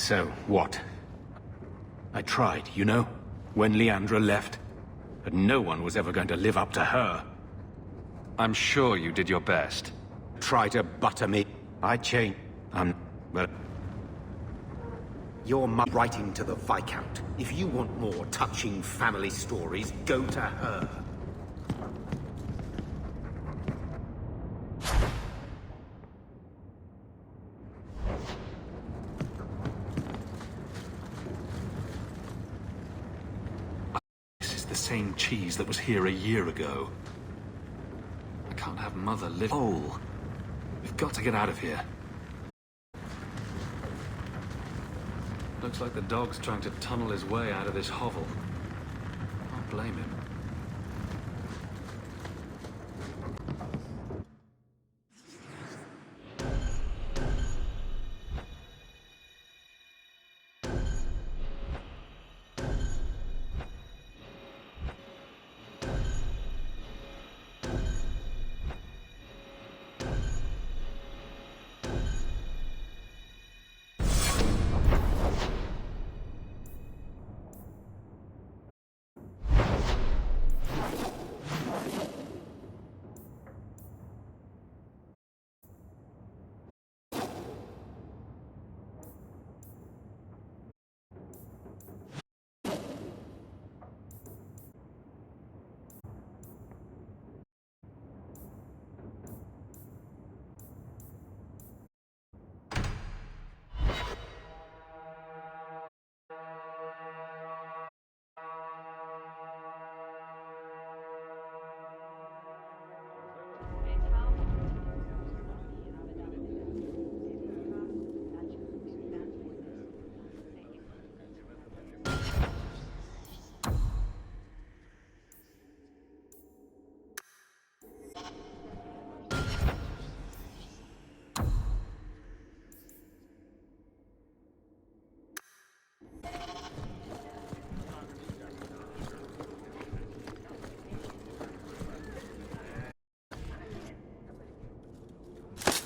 So, what? I tried, you know, when Leandra left. But no one was ever going to live up to her. I'm sure you did your best. Try to butter me. I changed. But... You're writing to the Viscount. If you want more touching family stories, go to her. This is the same cheese that was here a year ago. I can't have Mother live. Oh, we've got to get out of here. Looks like the dog's trying to tunnel his way out of this hovel. Can't blame him.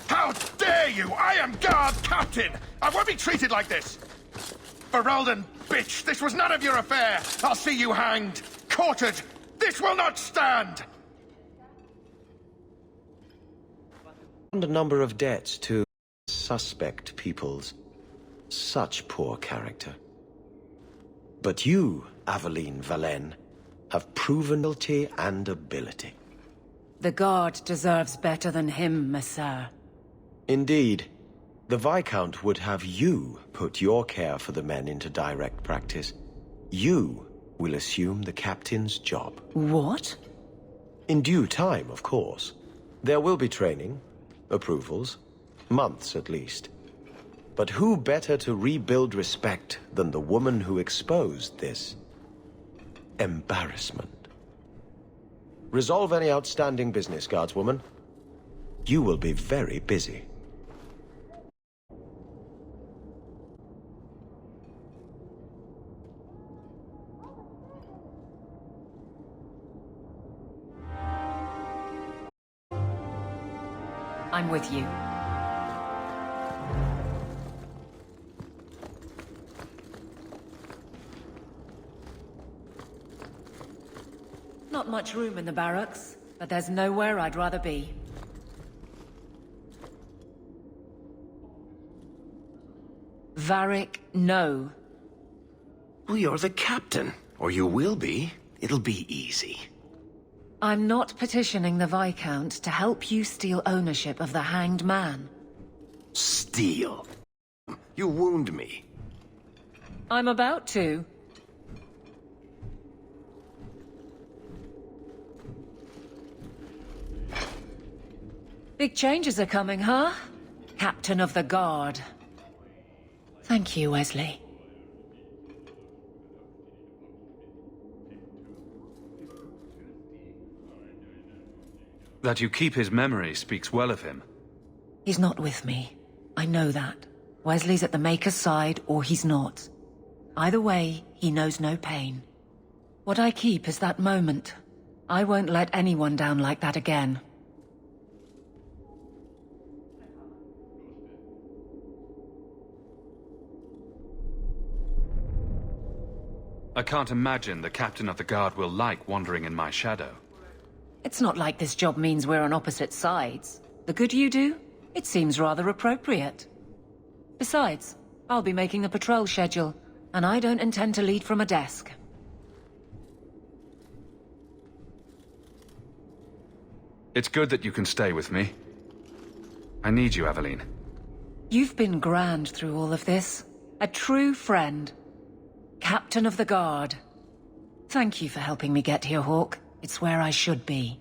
How dare you! I am guard captain! I won't be treated like this! Ferelden, bitch! This was none of your affair! I'll see you hanged! Quartered! This will not stand! And a number of debts to suspect peoples. Such poor character. But you, Aveline Valen, have proven loyalty and ability. The Guard deserves better than him, Messire. Indeed. The Viscount would have you put your care for the men into direct practice. You will assume the captain's job. What? In due time, of course. There will be training, approvals, months at least. But who better to rebuild respect than the woman who exposed this embarrassment? Resolve any outstanding business, guardswoman. You will be very busy. I'm with you. Not much room in the barracks, but there's nowhere I'd rather be. Varric, no. Well, you're the captain. Or you will be. It'll be easy. I'm not petitioning the Viscount to help you steal ownership of the Hanged Man. Steal? You wound me. I'm about to. Big changes are coming, huh? Captain of the Guard. Thank you, Wesley. That you keep his memory speaks well of him. He's not with me. I know that. Wesley's at the Maker's side, or he's not. Either way, he knows no pain. What I keep is that moment. I won't let anyone down like that again. I can't imagine the captain of the guard will like wandering in my shadow. It's not like this job means we're on opposite sides. The good you do, it seems rather appropriate. Besides, I'll be making the patrol schedule, and I don't intend to lead from a desk. It's good that you can stay with me. I need you, Aveline. You've been grand through all of this. A true friend. Captain of the Guard. Thank you for helping me get here, Hawke. It's where I should be.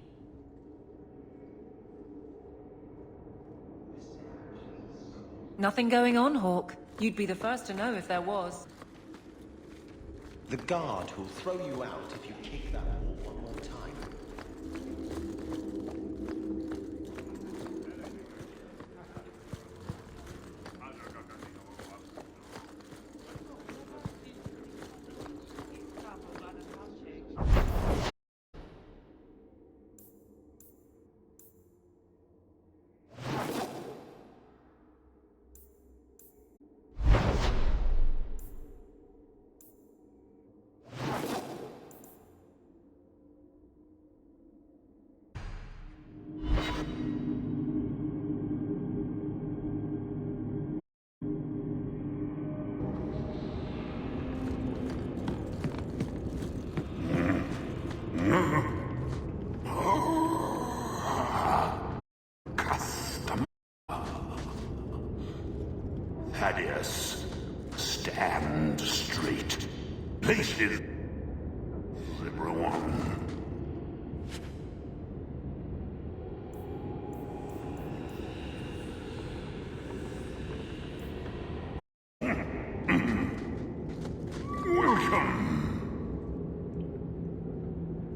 Nothing going on, Hawke. You'd be the first to know if there was. The guard who'll throw you out if you kick that wall one more time. Thaddeus, stand straight. Places, everyone. Welcome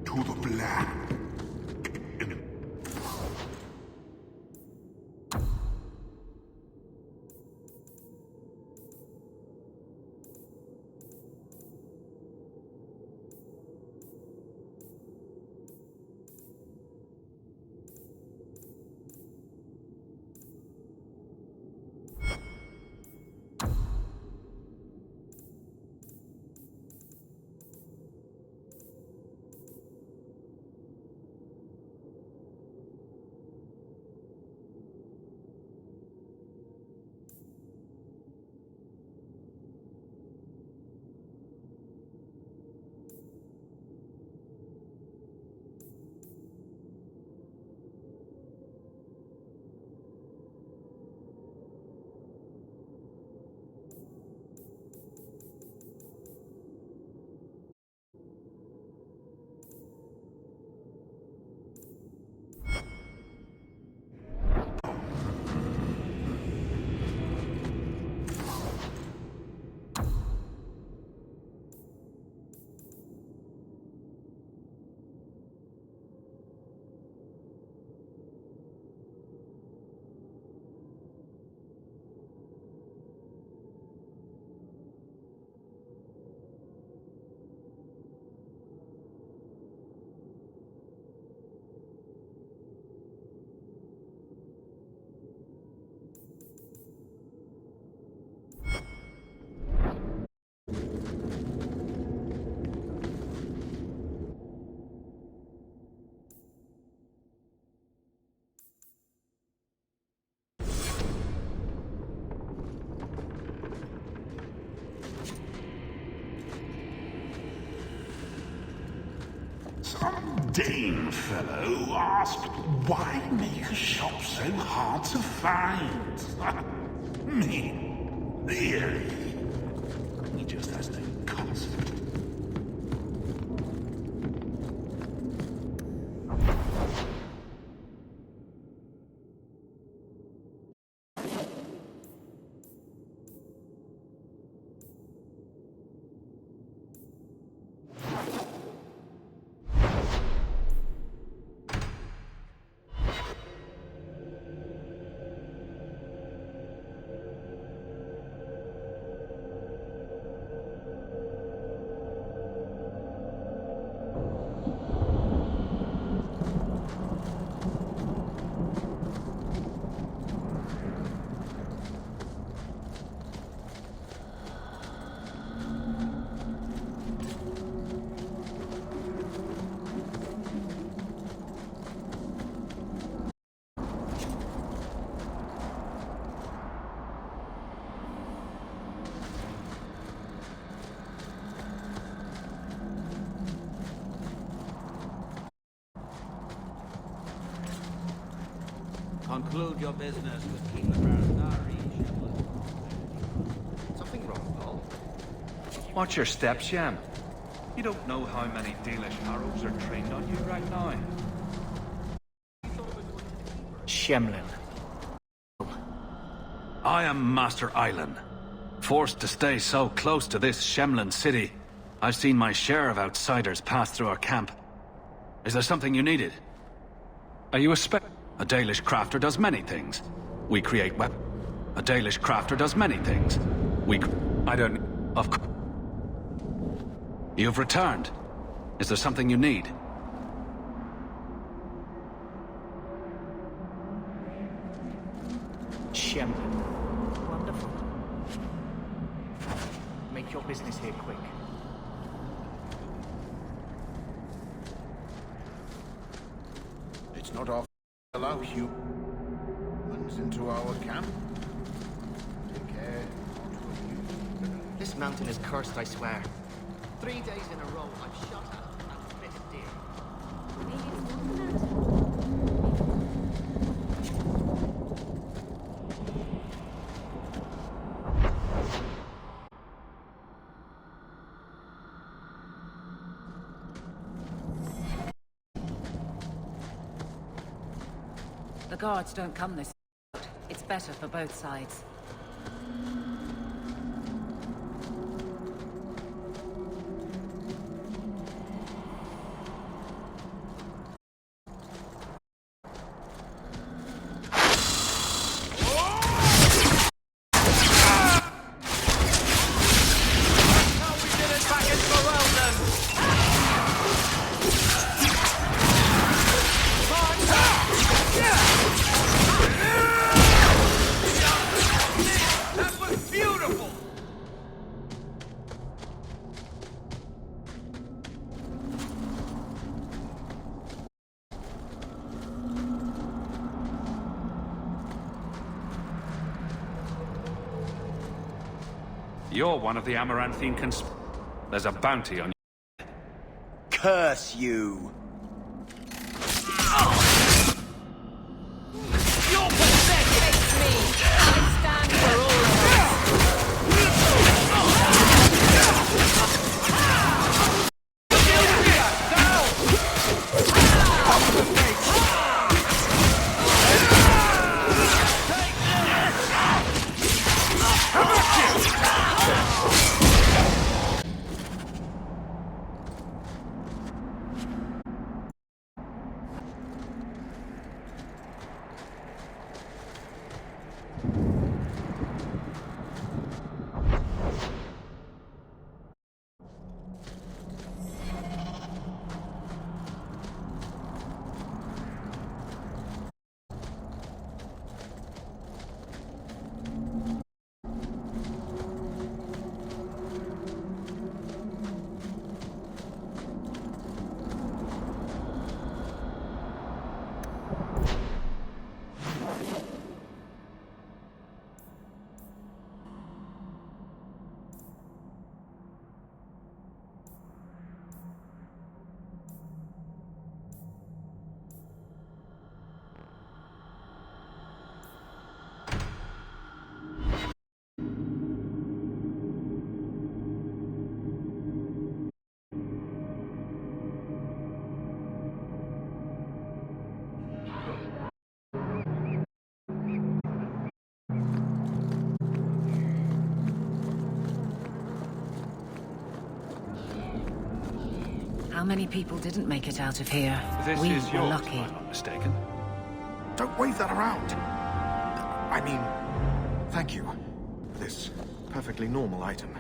to the Black. Some Dane fellow asked, why make a shop so hard to find? Me? Really? He just has no concept. Conclude your business with King Barandari. Something wrong, Paul? Watch your steps, Shem. You don't know how many Dalish arrows are trained on you right now. Shemlin. I am Master Island. Forced to stay so close to this Shemlin city, I've seen my share of outsiders pass through our camp. Is there something you needed? Are you a spec? A Dalish crafter does many things. We create weapons. A Dalish crafter does many things. I don't... Of course. You've returned. Is there something you need? Shemlin. Wonderful. Make your business here quick. It's not often we allow humans into our camp. Take care not to abuse. This mountain is cursed, I swear. 3 days in a row, I'm shot at and spit deer. The guards don't come this road. It's better for both sides. You're one of the Amaranthine There's a bounty on you. Curse you! Your pathetic makes me! I stand for all of us! How many people didn't make it out of here? This We is were yours, lucky. if I'm not mistaken. Don't wave that around. I mean, thank you. This perfectly normal item.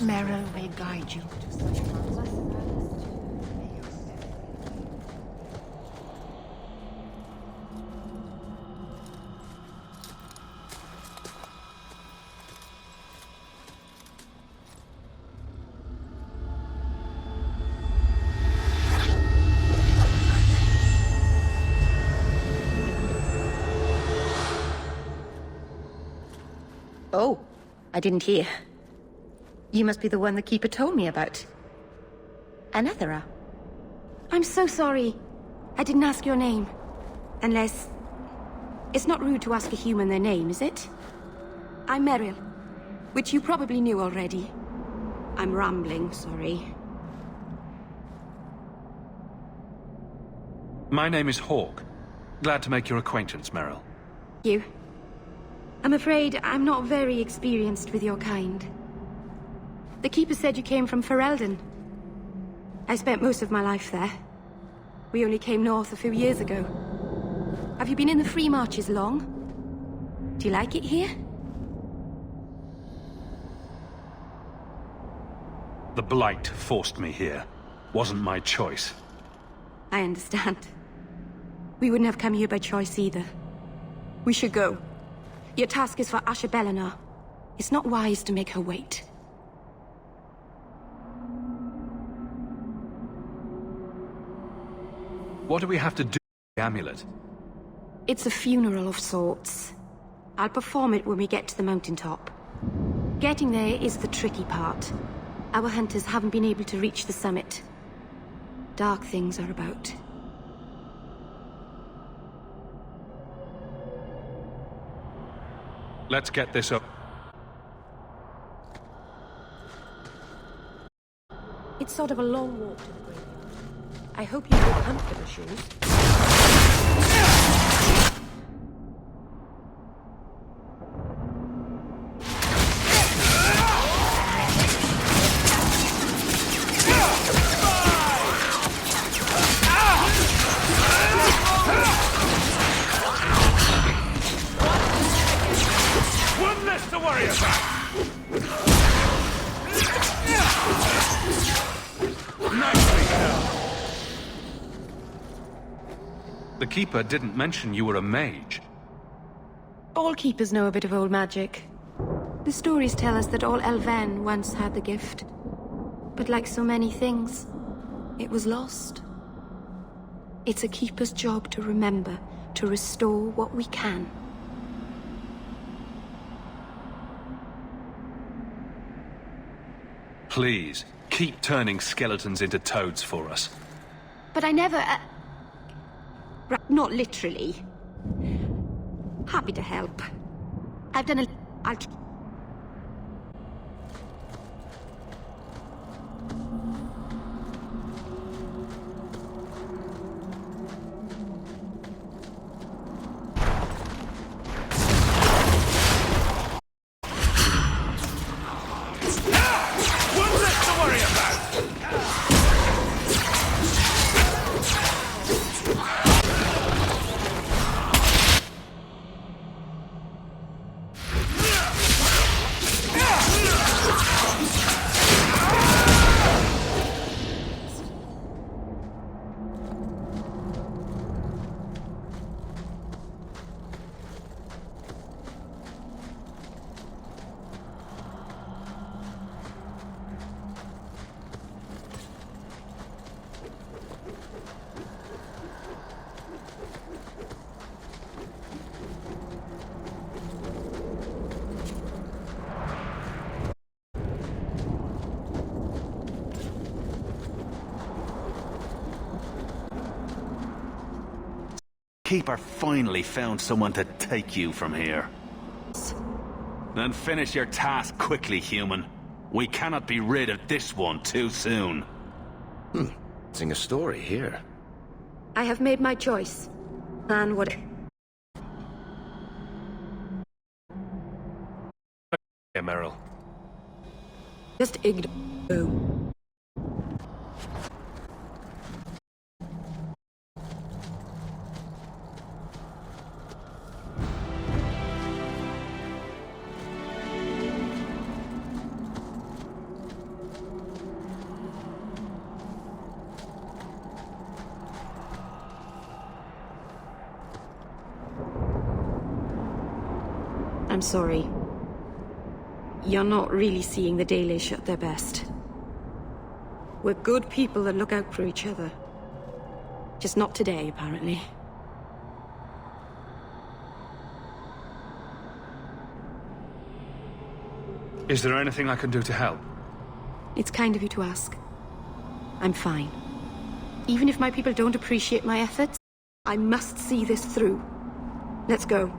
Merrill may guide you. Oh, I didn't hear. You must be the one the Keeper told me about. Anethera. I'm so sorry. I didn't ask your name. Unless... It's not rude to ask a human their name, is it? I'm Merrill, which you probably knew already. I'm rambling, sorry. My name is Hawke. Glad to make your acquaintance, Merrill. You. I'm afraid I'm not very experienced with your kind. The Keeper said you came from Ferelden. I spent most of my life there. We only came north a few years ago. Have you been in the Free Marches long? Do you like it here? The Blight forced me here. Wasn't my choice. I understand. We wouldn't have come here by choice either. We should go. Your task is for Asher Bellinar. It's not wise to make her wait. What do we have to do with the amulet? It's a funeral of sorts. I'll perform it when we get to the mountaintop. Getting there is the tricky part. Our hunters haven't been able to reach the summit. Dark things are about. Let's get this up. It's sort of a long walk to the graveyard. I hope you have comfortable shoes. One less to worry about! Nicely done! The Keeper didn't mention you were a mage. All keepers know a bit of old magic. The stories tell us that all Elven once had the gift. But like so many things, it was lost. It's a keeper's job to remember, to restore what we can. Please, keep turning skeletons into toads for us. But I never... Not literally. Happy to help. I've done a... I'll... One less to worry about! Keeper finally found someone to take you from here. Then finish your task quickly, human. We cannot be rid of this one too soon. Sing a story here. I have made my choice. And what... Yeah, Merrill. Just ignore... I'm sorry. You're not really seeing the Dalish at their best. We're good people that look out for each other. Just not today, apparently. Is there anything I can do to help? It's kind of you to ask. I'm fine. Even if my people don't appreciate my efforts, I must see this through. Let's go.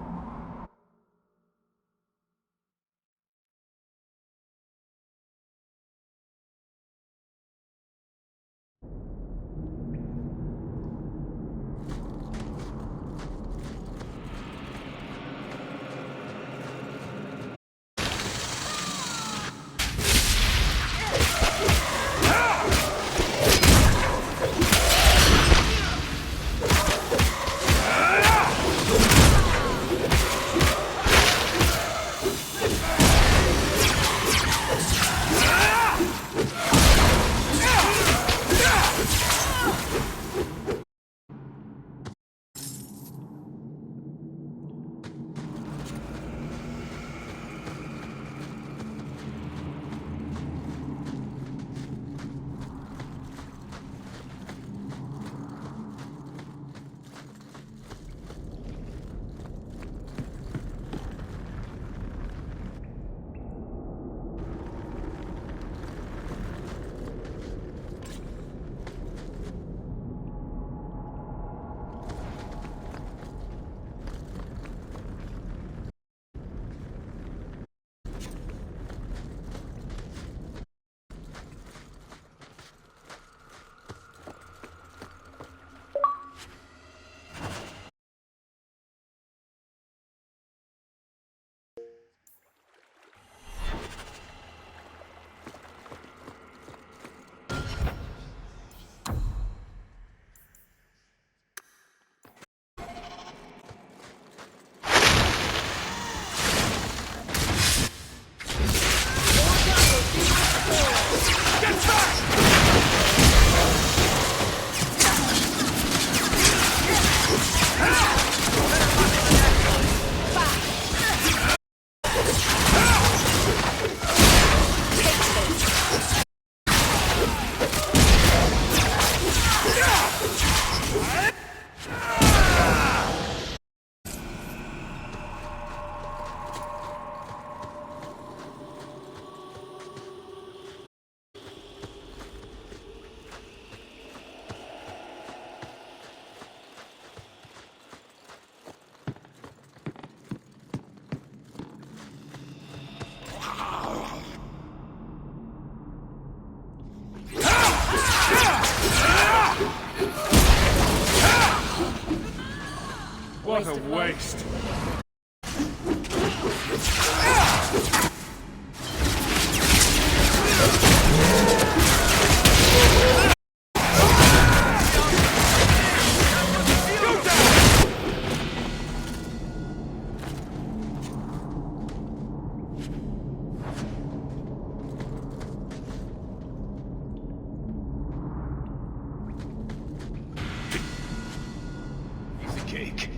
What a waste. Piece of cake.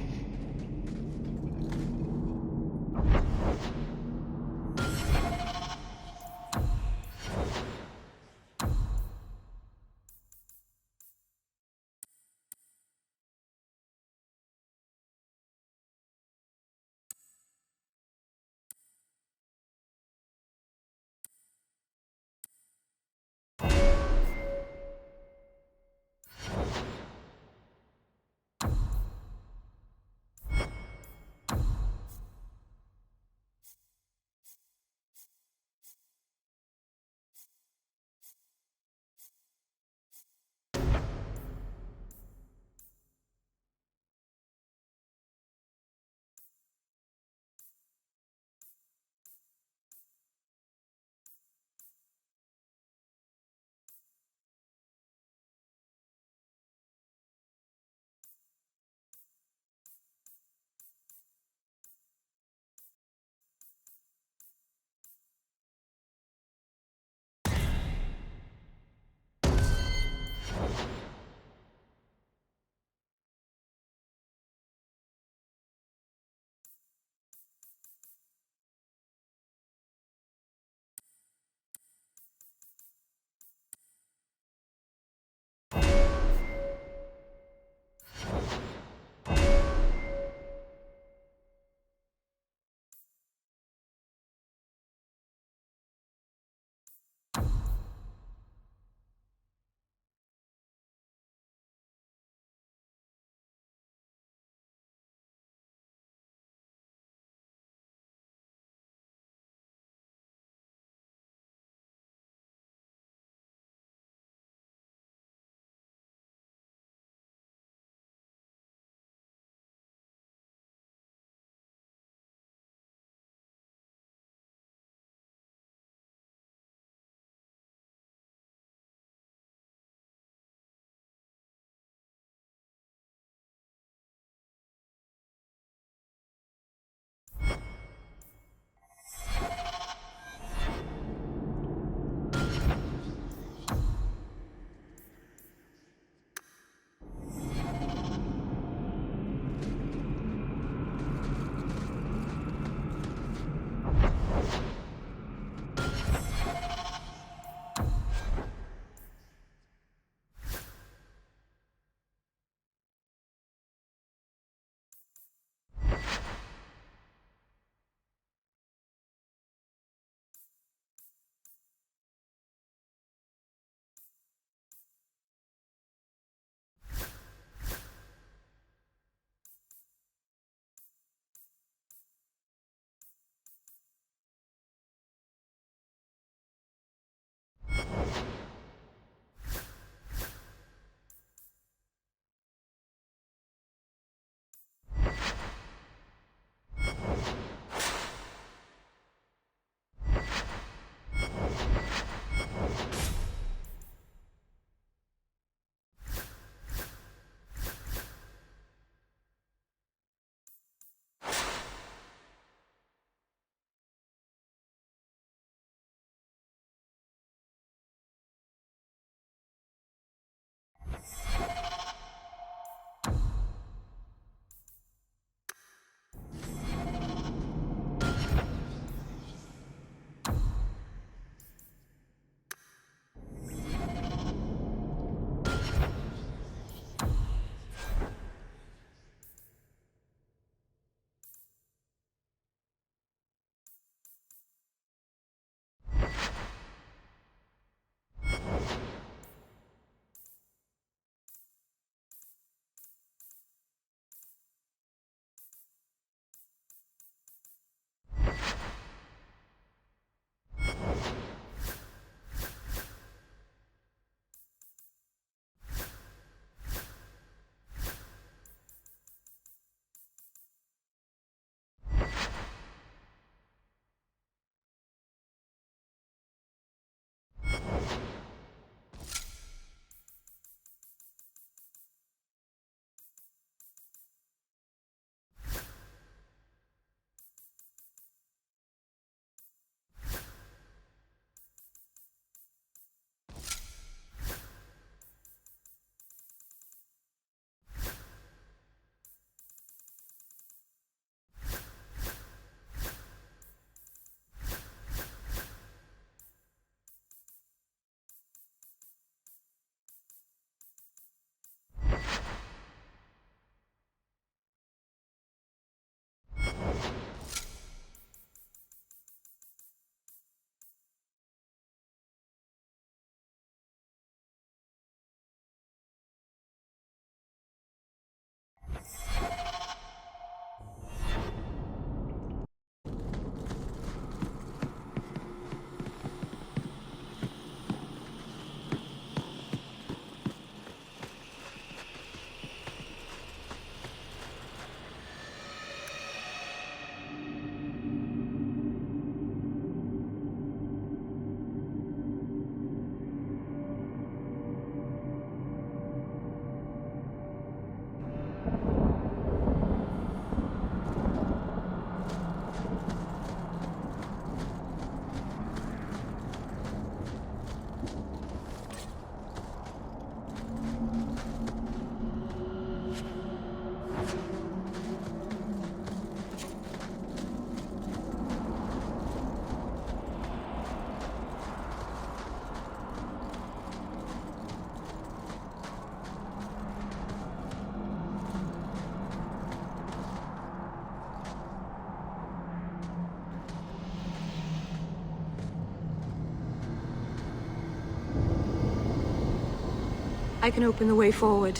I can open the way forward.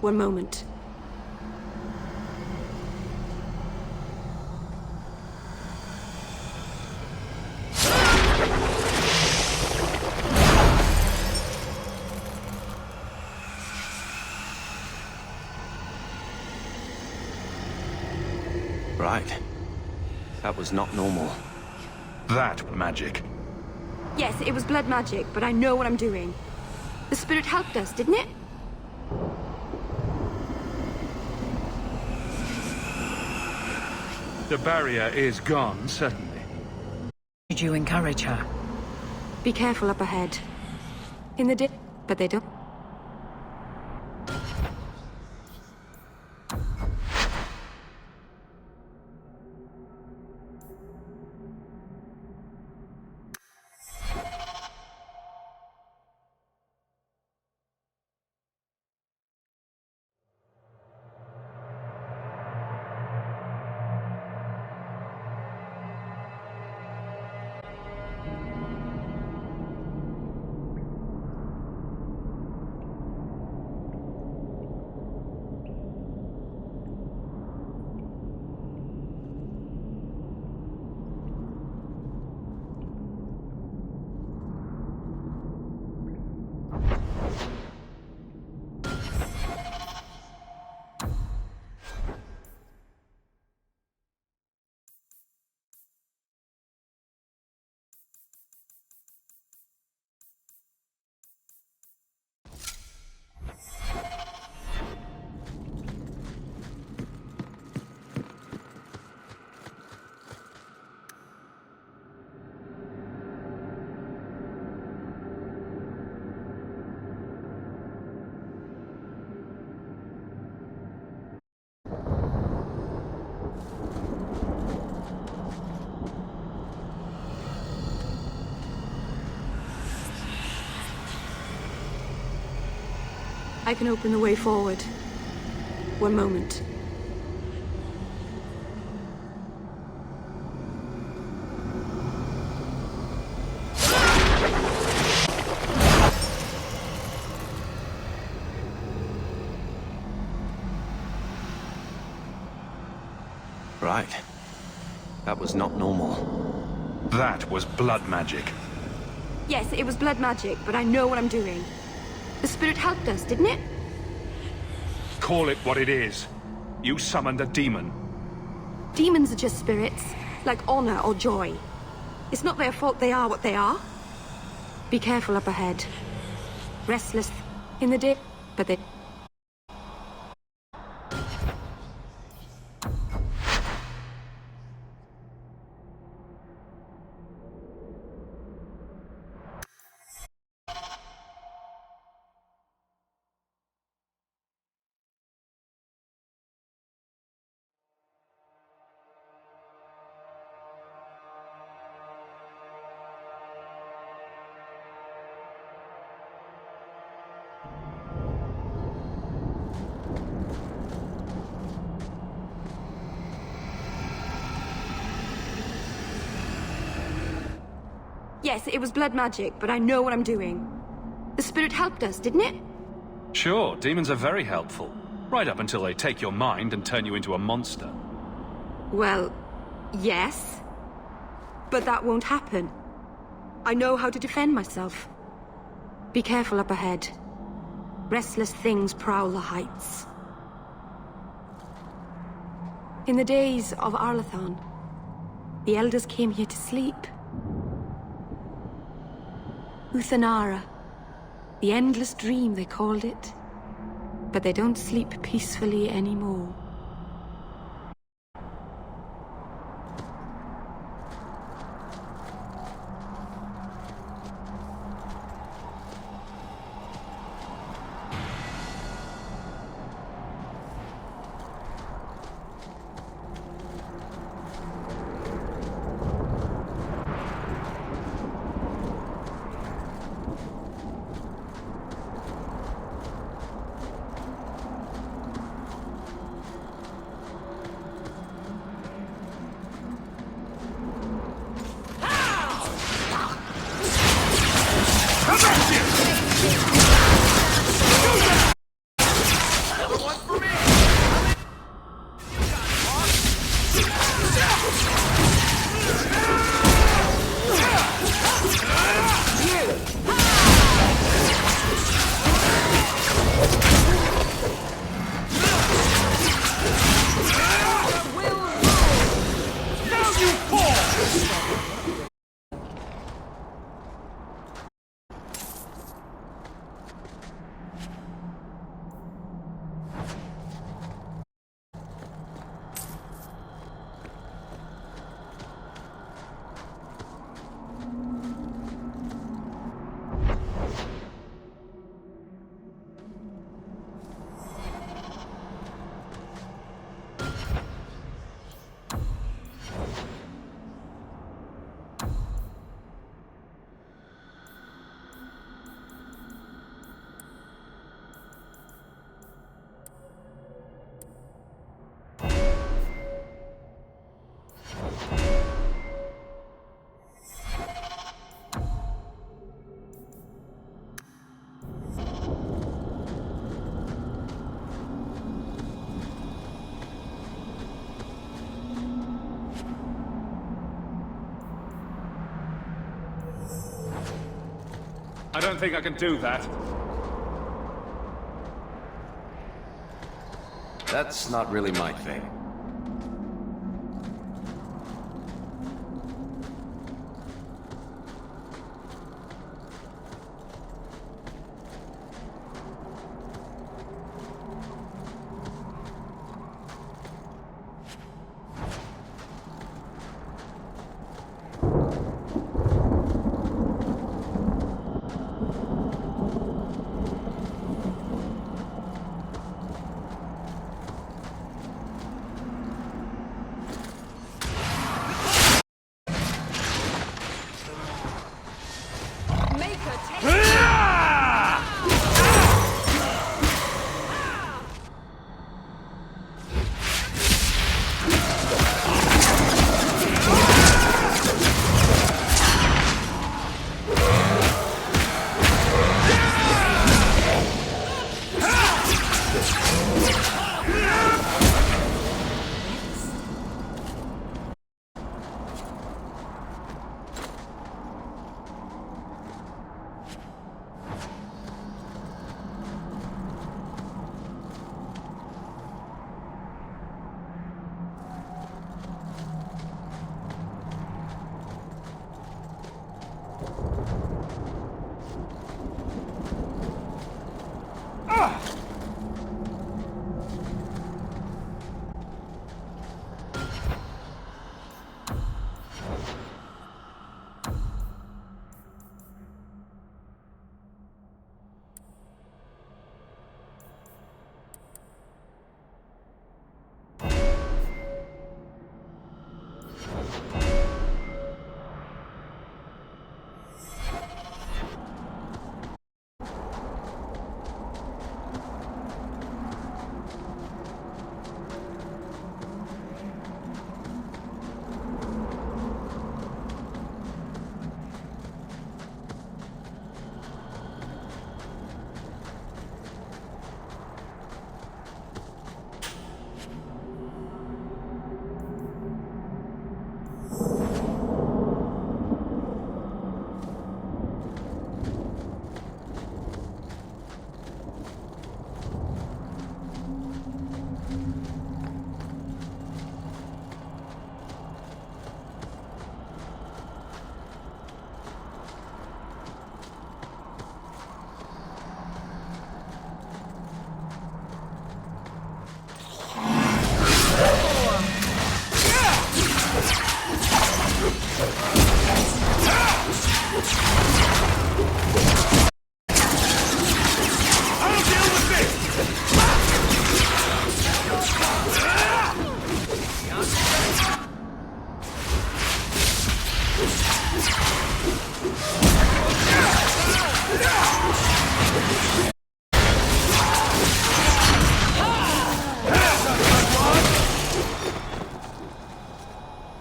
One moment. Right. That was not normal. That magic. Yes, it was blood magic, but I know what I'm doing. The spirit helped us, didn't it? The barrier is gone, certainly. Did you encourage her? Be careful up ahead. In the dip, but they don't. I can open the way forward. One moment. Right. That was not normal. That was blood magic. Yes, it was blood magic, but I know what I'm doing. The spirit helped us, didn't it? Call it what it is. You summoned a demon. Demons are just spirits, like honor or joy. It's not their fault they are what they are. Be careful up ahead. Restless in the day, but they... Yes, it was blood magic, but I know what I'm doing. The spirit helped us, didn't it? Sure, demons are very helpful. Right up until they take your mind and turn you into a monster. Well, yes. But that won't happen. I know how to defend myself. Be careful up ahead. Restless things prowl the heights. In the days of Arlathan, the elders came here to sleep. Uthanara. The endless dream, they called it. But they don't sleep peacefully anymore. I don't think I can do that. That's not really my thing.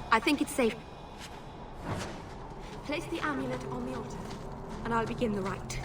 I think it's safe. Place the amulet on the altar, and I'll begin the rite.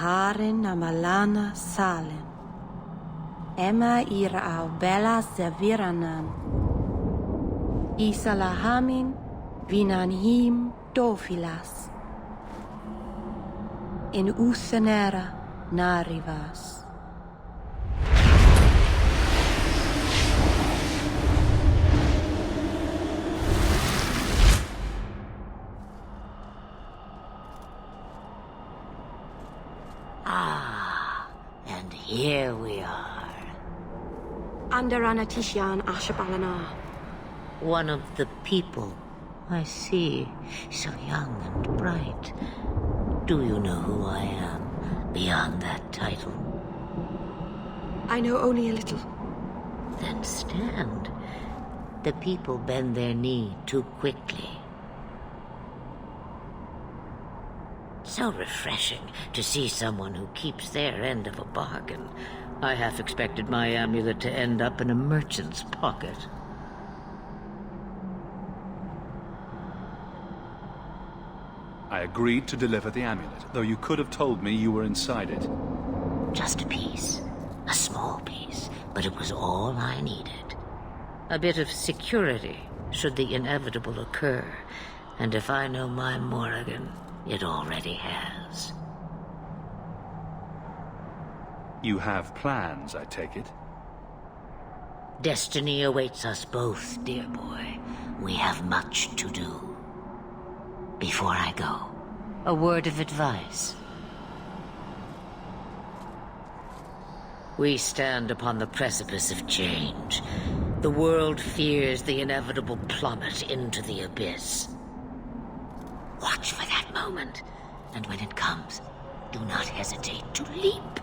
harin amalana salen. Emma ira au bella zaviranan. Isalahamin vinanhim dofilas. In usenera narivas. And here we are. Under Anatishan Ashabalana. One of the people. I see. So young and bright. Do you know who I am, beyond that title? I know only a little. Then stand. The people bend their knee too quickly. So refreshing to see someone who keeps their end of a bargain. I half expected my amulet to end up in a merchant's pocket. I agreed to deliver the amulet, though you could have told me you were inside it. Just a piece. A small piece, but it was all I needed. A bit of security, should the inevitable occur. And if I know my Morrigan, it already has. You have plans, I take it? Destiny awaits us both, dear boy. We have much to do. Before I go, a word of advice. We stand upon the precipice of change. The world fears the inevitable plummet into the abyss. Watch for that moment, and when it comes, do not hesitate to leap.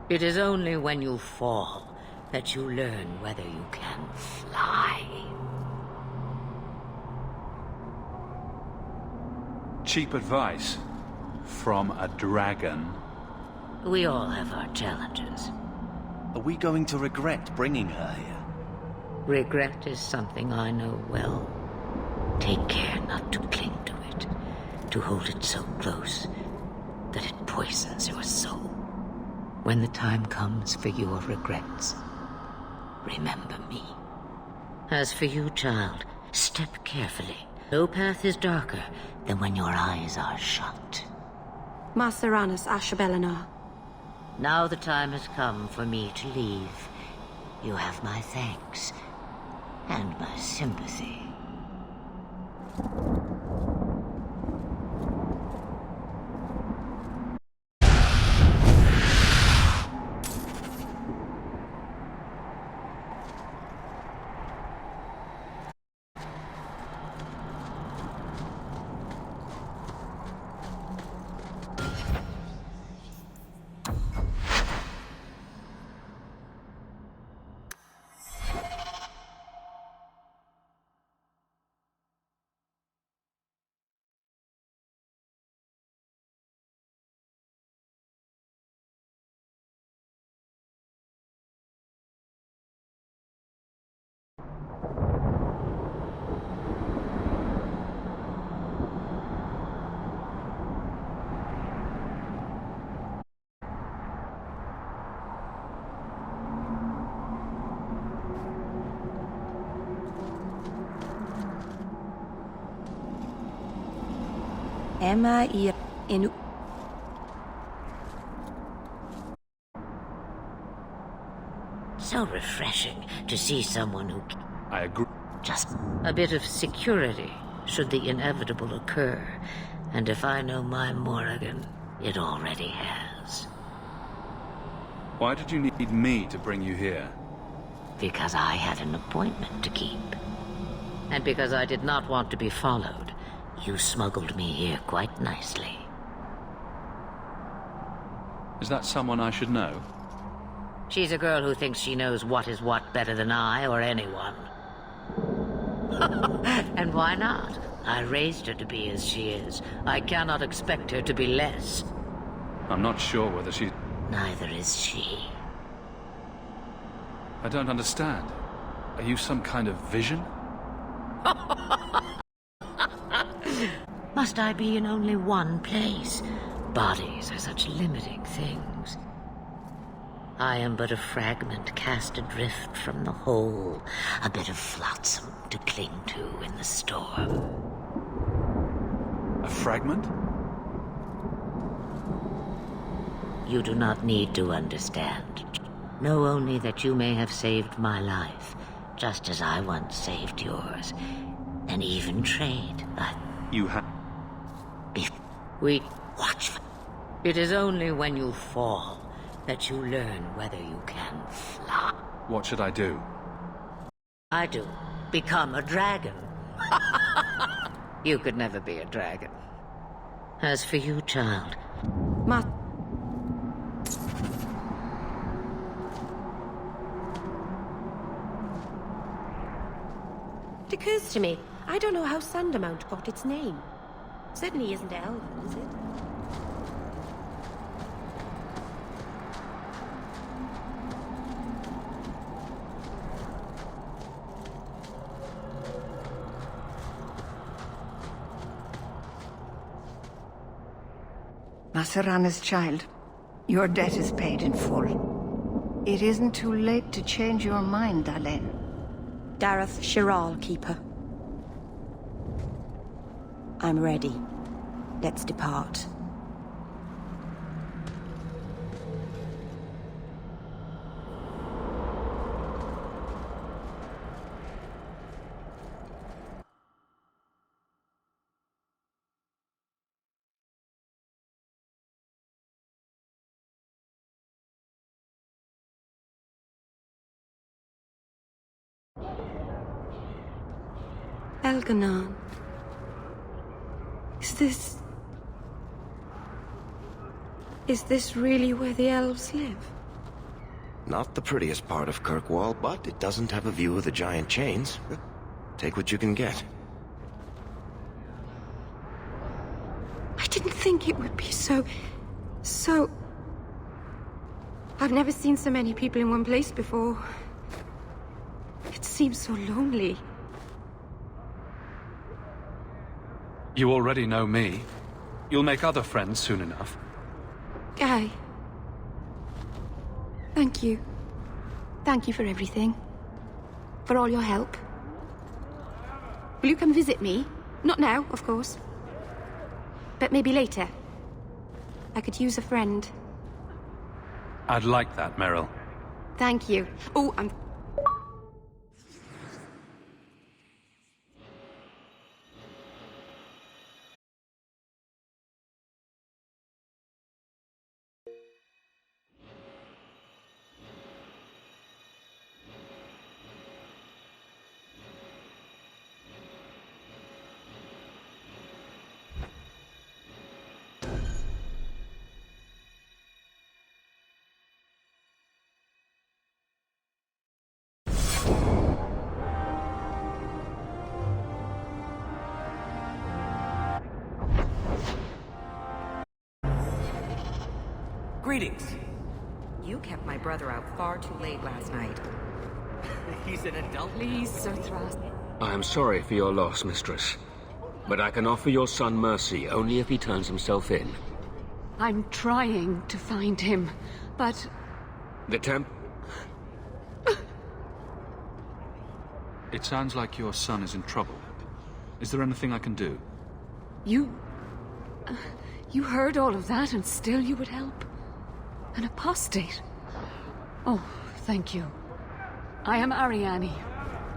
It is only when you fall that you learn whether you can fly. Cheap advice from a dragon. We all have our challenges. Are we going to regret bringing her here? Regret is something I know well. Take care not to cling to it, to hold it so close that it poisons your soul. When the time comes for your regrets, remember me. As for you, child, step carefully. No path is darker than when your eyes are shut. Masteranus Ashabelana. Now the time has come for me to leave. You have my thanks and my sympathy. Emma in So refreshing to see someone who... I agree. Just a bit of security, should the inevitable occur. And if I know my Morrigan, it already has. Why did you need me to bring you here? Because I had an appointment to keep. And because I did not want to be followed, you smuggled me here quite nicely. Is that someone I should know? She's a girl who thinks she knows what is what better than I or anyone. And why not? I raised her to be as she is. I cannot expect her to be less. I'm not sure whether she... Neither is she. I don't understand. Are you some kind of vision? My must I be in only one place? Bodies are such limiting things. I am but a fragment cast adrift from the whole, a bit of flotsam to cling to in the storm. A fragment? You do not need to understand. Know only that you may have saved my life, just as I once saved yours. And even trade, but... You have... We watch. It is only when you fall that you learn whether you can fly. What should I do? I do. Become a dragon. You could never be a dragon. As for you, child... It occurs to me, I don't know how Sandamount got its name. Certainly isn't Elven, is it? Masarana's child, your debt is paid in full. It isn't too late to change your mind, Dalen. Dareth Shiral, Keeper. I'm ready. Let's depart. Elganon. Is this really where the elves live? Not the prettiest part of Kirkwall, but it doesn't have a view of the giant chains. Take what you can get. I didn't think it would be so... I've never seen so many people in one place before. It seems so lonely. You already know me. You'll make other friends soon enough. Guy. Thank you. Thank you for everything. For all your help. Will you come visit me? Not now, of course. But maybe later. I could use a friend. I'd like that, Merrill. Thank you. Oh, I'm... Greetings. You kept my brother out far too late last night. He's an adult. Please, Sir Thras. I am sorry for your loss, Mistress. But I can offer your son mercy only if he turns himself in. I'm trying to find him, but... The It sounds like your son is in trouble. Is there anything I can do? You heard all of that and still you would help? An apostate? Oh, thank you. I am Ariane.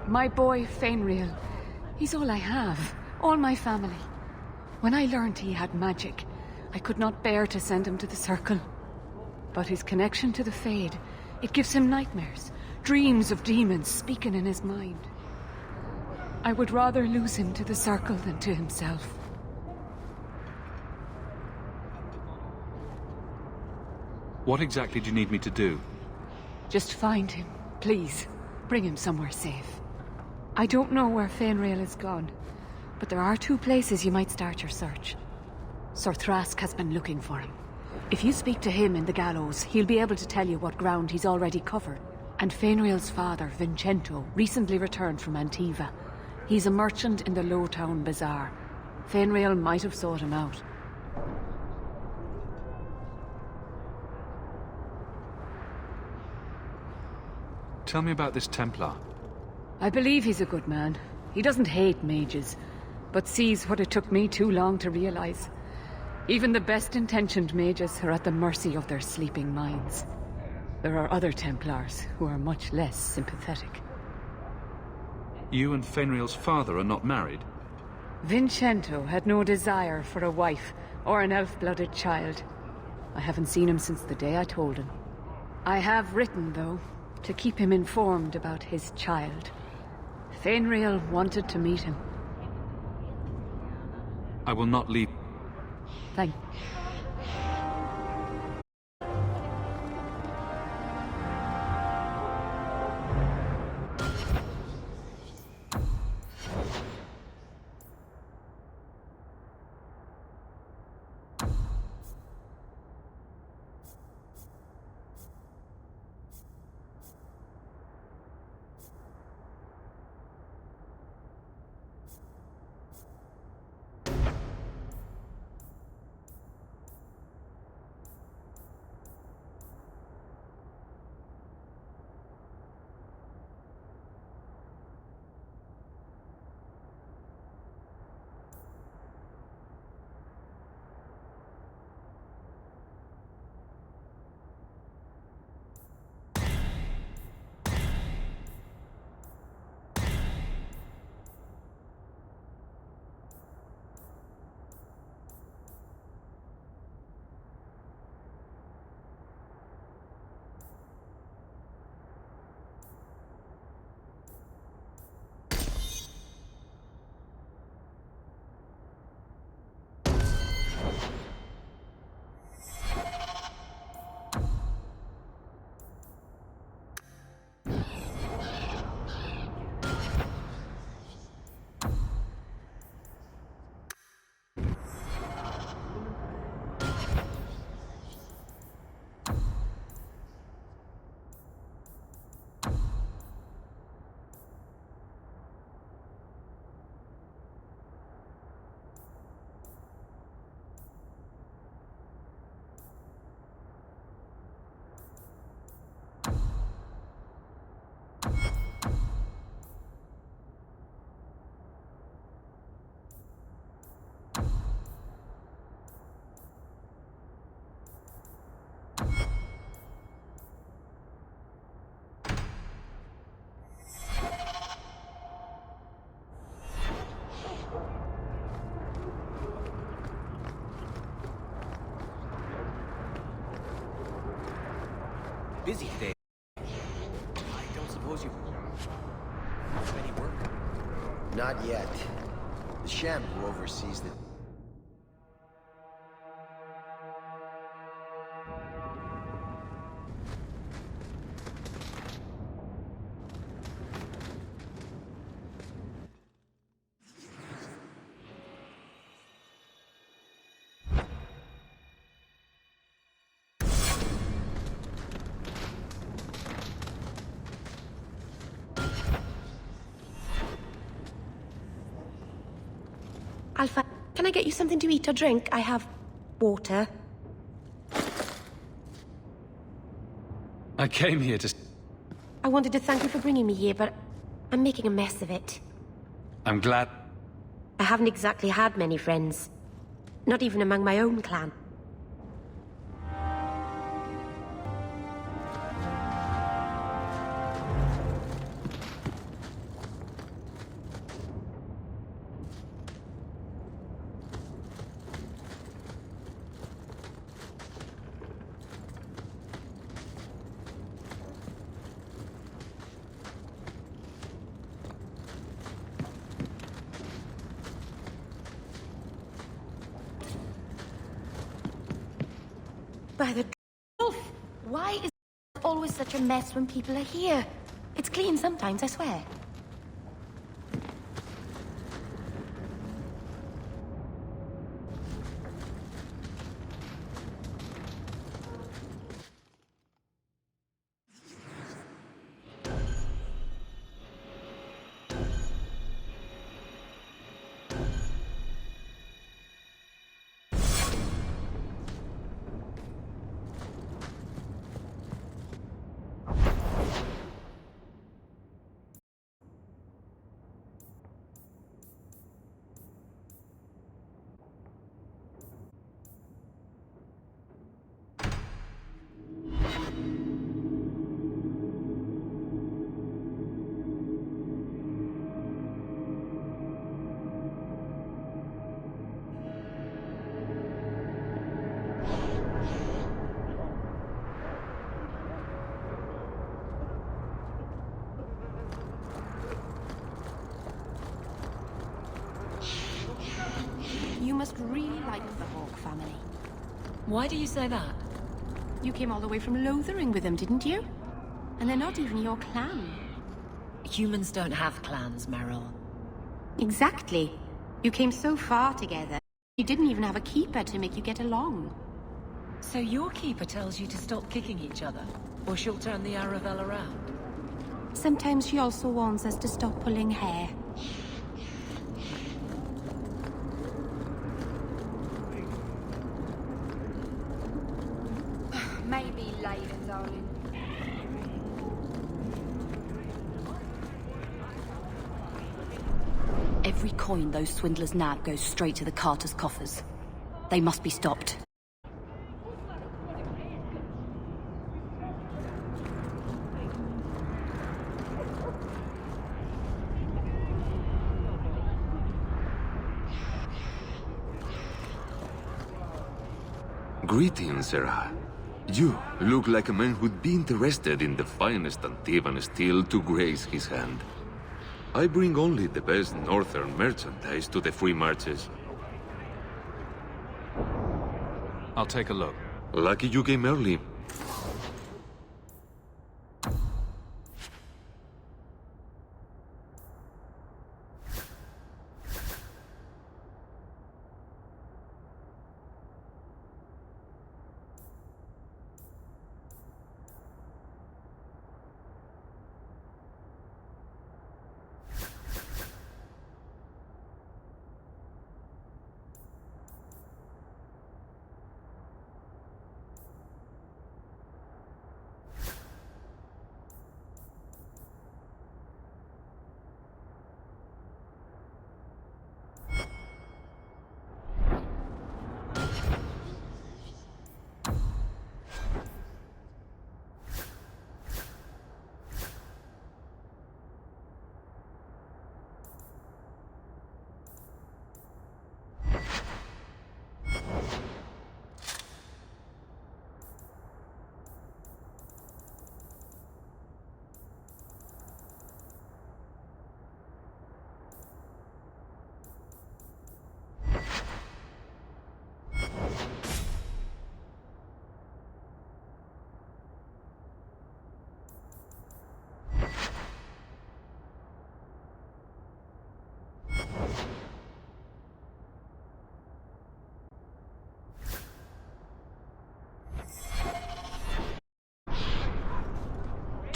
My boy, Fainriel. He's all I have. All my family. When I learned he had magic, I could not bear to send him to the Circle. But his connection to the Fade, it gives him nightmares. Dreams of demons speaking in his mind. I would rather lose him to the Circle than to himself. What exactly do you need me to do? Just find him, please. Bring him somewhere safe. I don't know where Fainriel is gone, but there are 2 places you might start your search. Sir Thrask has been looking for him. If you speak to him in the gallows, he'll be able to tell you what ground he's already covered. And Fainriel's father, Vincento, recently returned from Antiva. He's a merchant in the Lowtown Bazaar. Fenrir might have sought him out. Tell me about this Templar. I believe he's a good man. He doesn't hate mages, but sees what it took me too long to realize. Even the best-intentioned mages are at the mercy of their sleeping minds. There are other Templars who are much less sympathetic. You and Fenrir's father are not married? Vincento had no desire for a wife or an elf-blooded child. I haven't seen him since the day I told him. I have written, though, to keep him informed about his child. Fenrir wanted to meet him. I will not leave. Thank Busy today. I don't suppose you have any work? Not yet. The Shem who oversees the... Alpha, can I get you something to eat or drink? I have water. I came here to... I wanted to thank you for bringing me here, but I'm making a mess of it. I'm glad... I haven't exactly had many friends. Not even among my own clan. By the wolf! Why is it always such a mess when people are here? It's clean sometimes, I swear. must really like the Hawke family. Why do you say that? You came all the way from Lothering with them, didn't you? And they're not even your clan. Humans don't have clans, Meryl. Exactly. You came so far together. You didn't even have a keeper to make you get along. So your keeper tells you to stop kicking each other, or she'll turn the Aravel around? Sometimes she also warns us to stop pulling hair. Maybe later, darling. Every coin those swindlers nab goes straight to the Carter's coffers. They must be stopped. Greetings, Sarah. You look like a man who'd be interested in the finest Antivan steel to grace his hand. I bring only the best northern merchandise to the free marches. I'll take a look. Lucky you came early.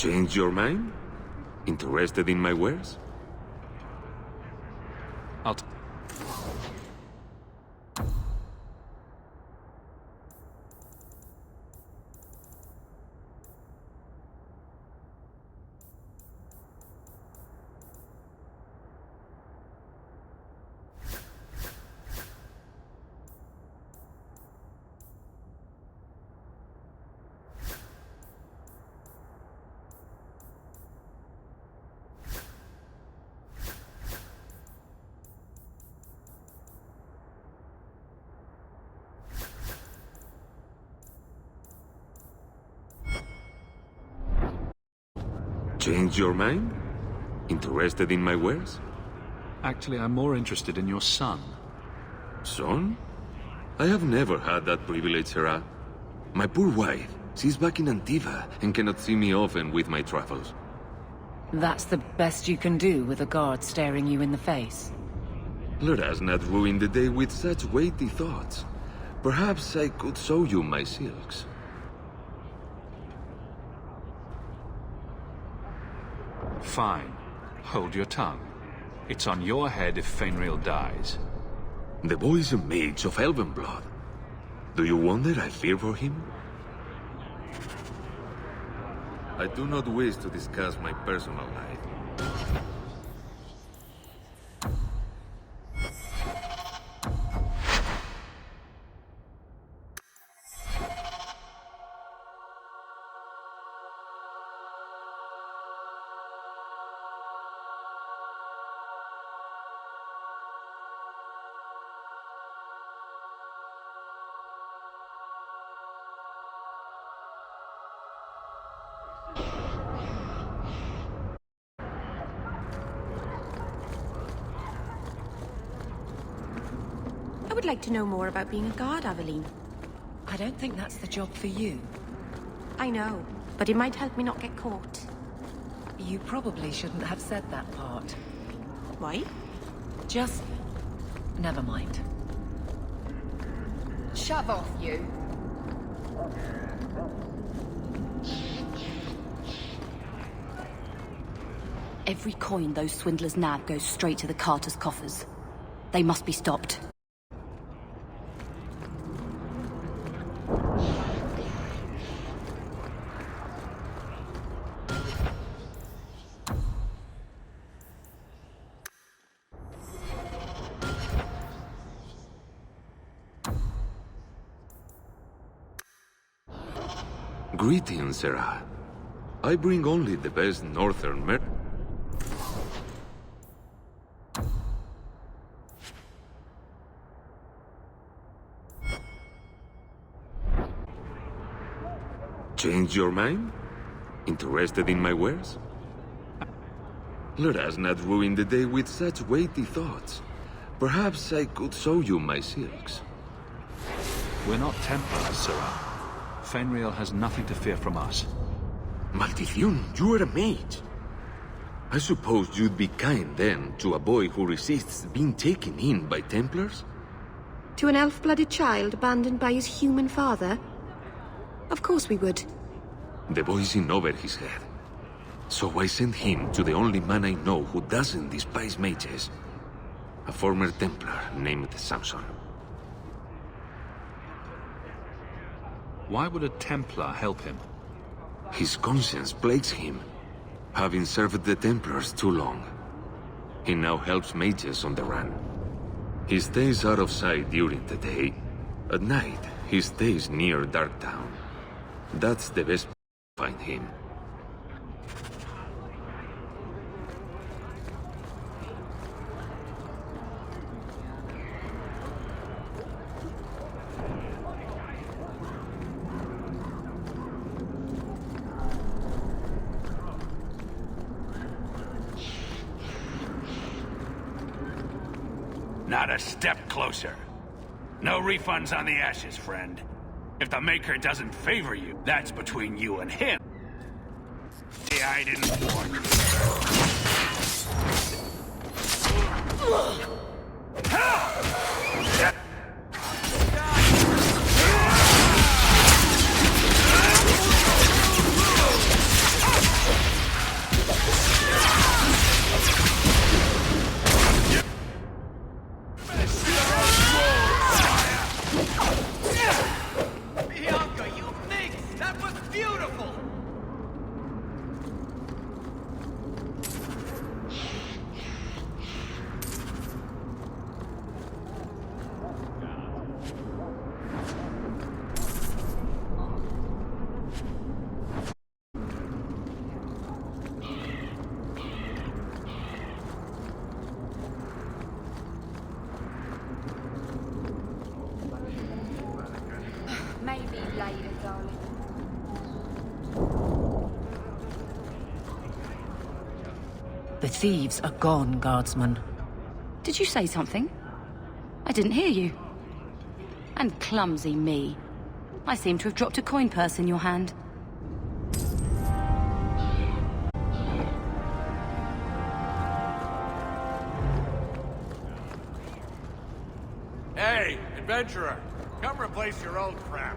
Changed your mind? Interested in my wares? Changed your mind? Interested in my wares? Actually, I'm more interested in your son. Son? I have never had that privilege, Sarah. My poor wife, she's back in Antiva and cannot see me often with my travels. That's the best you can do with a guard staring you in the face. Let us not ruin the day with such weighty thoughts. Perhaps I could show you my silks. Fine. Hold your tongue. It's on your head if Fainriel dies. The boy is a mage of elven blood. Do you wonder I fear for him? I do not wish to discuss my personal life. would like to know more about being a guard, Aveline. I don't think that's the job for you. I know, but it might help me not get caught. You probably shouldn't have said that part. Why? Just... never mind. Shove off, you. Every coin those swindlers nab goes straight to the Carter's coffers. They must be stopped. Greetings, Sarah. I bring only the best northern mer... Change your mind? Interested in my wares? Let us not ruin the day with such weighty thoughts. Perhaps I could show you my silks. We're not Templars, Sirrah. Fenrir has nothing to fear from us. Maldición, you are a mage. I suppose you'd be kind then to a boy who resists being taken in by Templars? To an elf-blooded child abandoned by his human father? Of course we would. The boy's in over his head. So I sent him to the only man I know who doesn't despise mages. A former Templar named Samson. Why would a Templar help him? His conscience plagues him, having served the Templars too long. He now helps mages on the run. He stays out of sight during the day. At night, he stays near Darktown. That's the best place to find him. Not a step closer. No refunds on the ashes, friend. If the Maker doesn't favor you, that's between you and him. See, I didn't warn you. Bianca, you minx! That was beautiful! Maybe later, darling. The thieves are gone, guardsman. Did you say something? I didn't hear you. And clumsy me. I seem to have dropped a coin purse in your hand. Hey, adventurer! Come replace your old crap.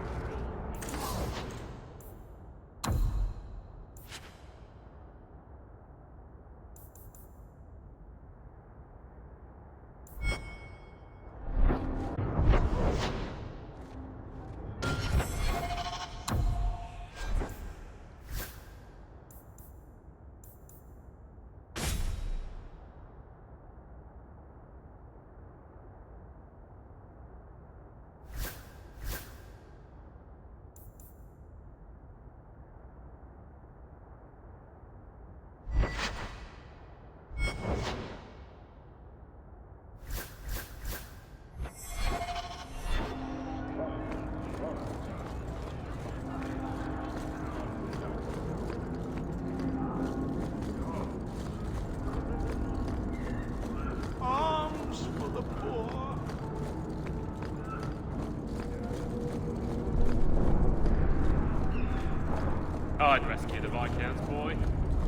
I'd rescue the Viscount's boy,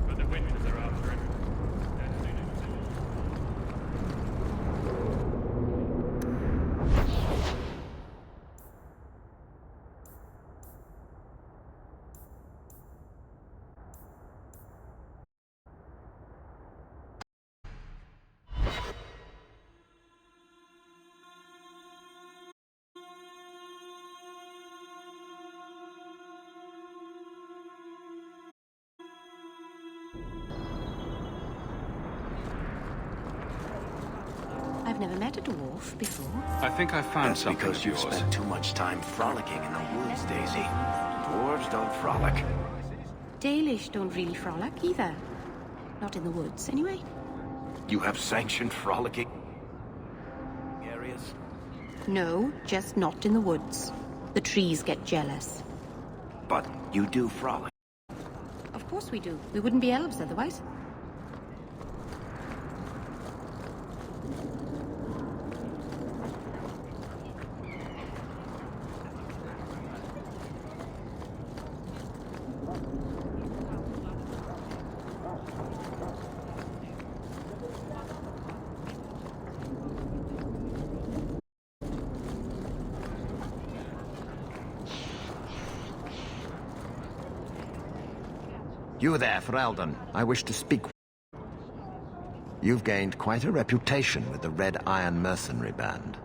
but the Windmans are after him. I've never met a dwarf before. I think I found That's something because of you've yours. spent too much time frolicking in the woods, Daisy. Dwarves don't frolic. Dalish don't really frolic either. Not in the woods, anyway. You have sanctioned frolicking areas? No, just not in the woods. The trees get jealous. But you do frolic. Of course we do. We wouldn't be elves otherwise. You there, Ferelden. I wish to speak. You've gained quite a reputation with the Red Iron Mercenary Band.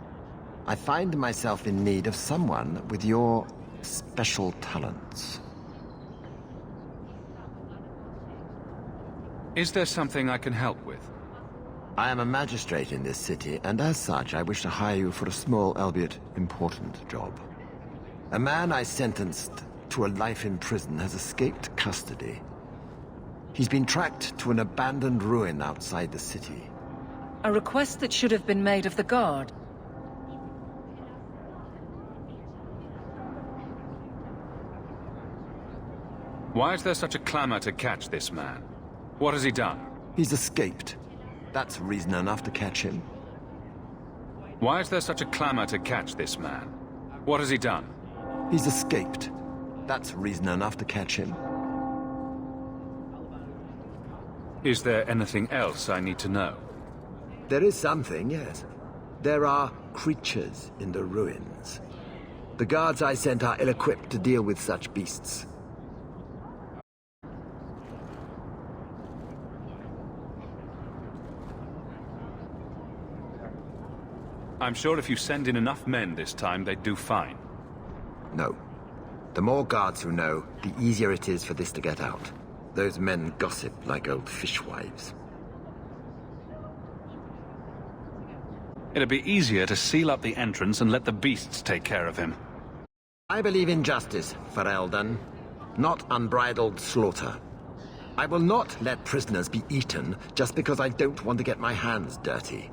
I find myself in need of someone with your special talents. Is there something I can help with? I am a magistrate in this city, and as such, I wish to hire you for a small, albeit important, job. A man I sentenced to a life in prison has escaped custody. He's been tracked to an abandoned ruin outside the city. A request that should have been made of the guard. Why is there such a clamor to catch this man? What has he done? He's escaped. That's reason enough to catch him. Why is there such a clamor to catch this man? What has he done? He's escaped. That's reason enough to catch him. Is there anything else I need to know? There is something, yes. There are creatures in the ruins. The guards I sent are ill-equipped to deal with such beasts. I'm sure if you send in enough men this time, they'd do fine. No. The more guards who know, the easier it is for this to get out. Those men gossip like old fishwives. It'd be easier to seal up the entrance and let the beasts take care of him. I believe in justice, Ferelden, not unbridled slaughter. I will not let prisoners be eaten just because I don't want to get my hands dirty.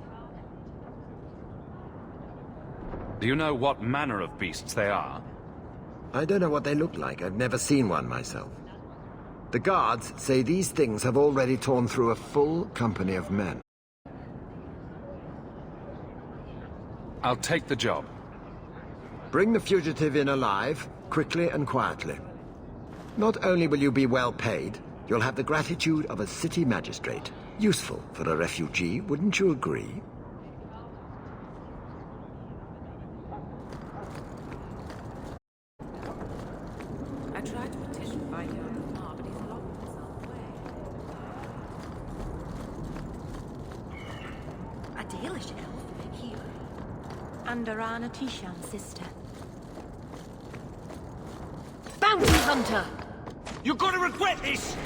Do you know what manner of beasts they are? I don't know what they look like. I've never seen one myself. The guards say these things have already torn through a full company of men. I'll take the job. Bring the fugitive in alive, quickly and quietly. Not only will you be well paid, you'll have the gratitude of a city magistrate. Useful for a refugee, wouldn't you agree? I tried to petition Viscount Mar, but he's locked himself away. A Dalish elf here. Andarana Tishan's sister. Bounty hunter! You're gonna regret this!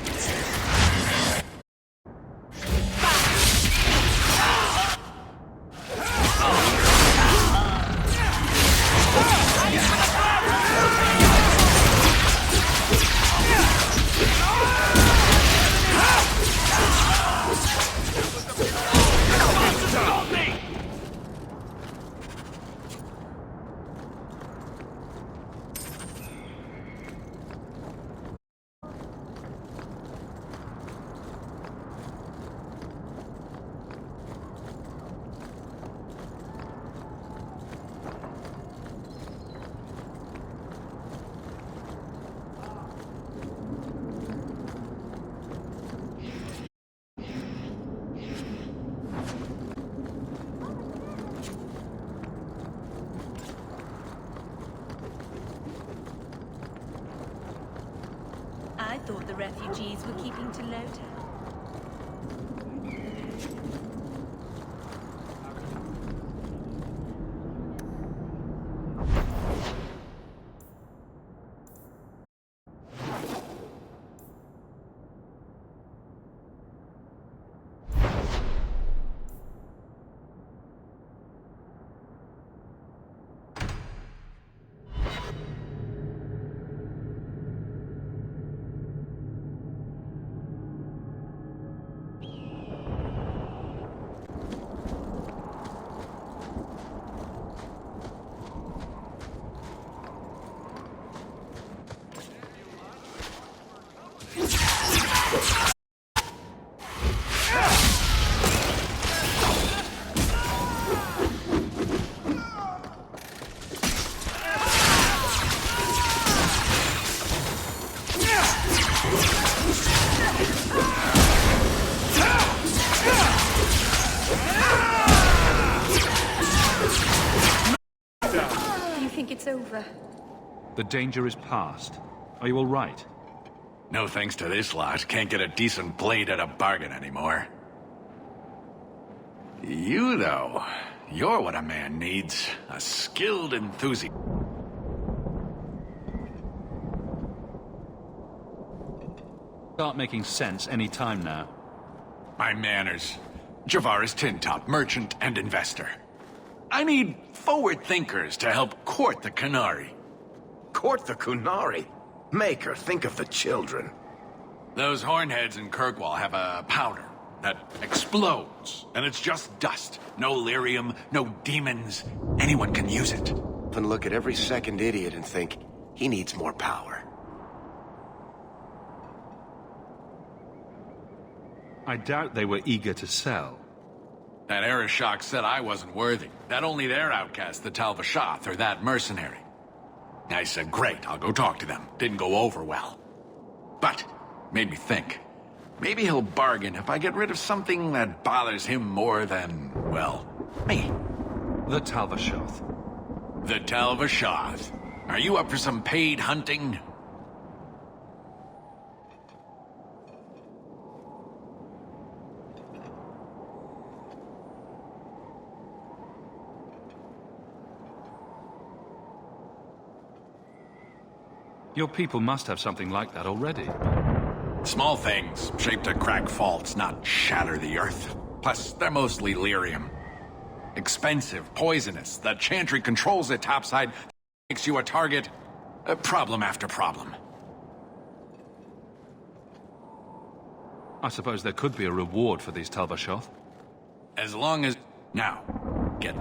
thought the refugees were keeping to Lota. It's over. The danger is past. Are you all right? No thanks to this lot. Can't get a decent blade at a bargain anymore. You, though, you're what a man needs. A skilled enthusiast. Start making sense any time now. My manners. Javaris Tintop, merchant and investor. I need forward thinkers to help court the Qunari. Court the Qunari? Maker, think of the children. Those hornheads in Kirkwall have a powder that explodes, and it's just dust. No lyrium, no demons. Anyone can use it. And look at every second idiot and think, he needs more power. I doubt they were eager to sell. That Arishok said I wasn't worthy. That only their outcast, the Tal-Vashoth, or that mercenary. I said, great, I'll go talk to them. Didn't go over well. But, made me think. Maybe he'll bargain if I get rid of something that bothers him more than, well, me. The Tal-Vashoth. The Tal-Vashoth. Are you up for some paid hunting? Your people must have something like that already. Small things, shaped to crack faults, not shatter the earth. Plus, they're mostly lyrium. Expensive, poisonous. The Chantry controls it topside, makes you a target. Problem after problem. I suppose there could be a reward for these Tal-Vashoth. As long as... Now, get...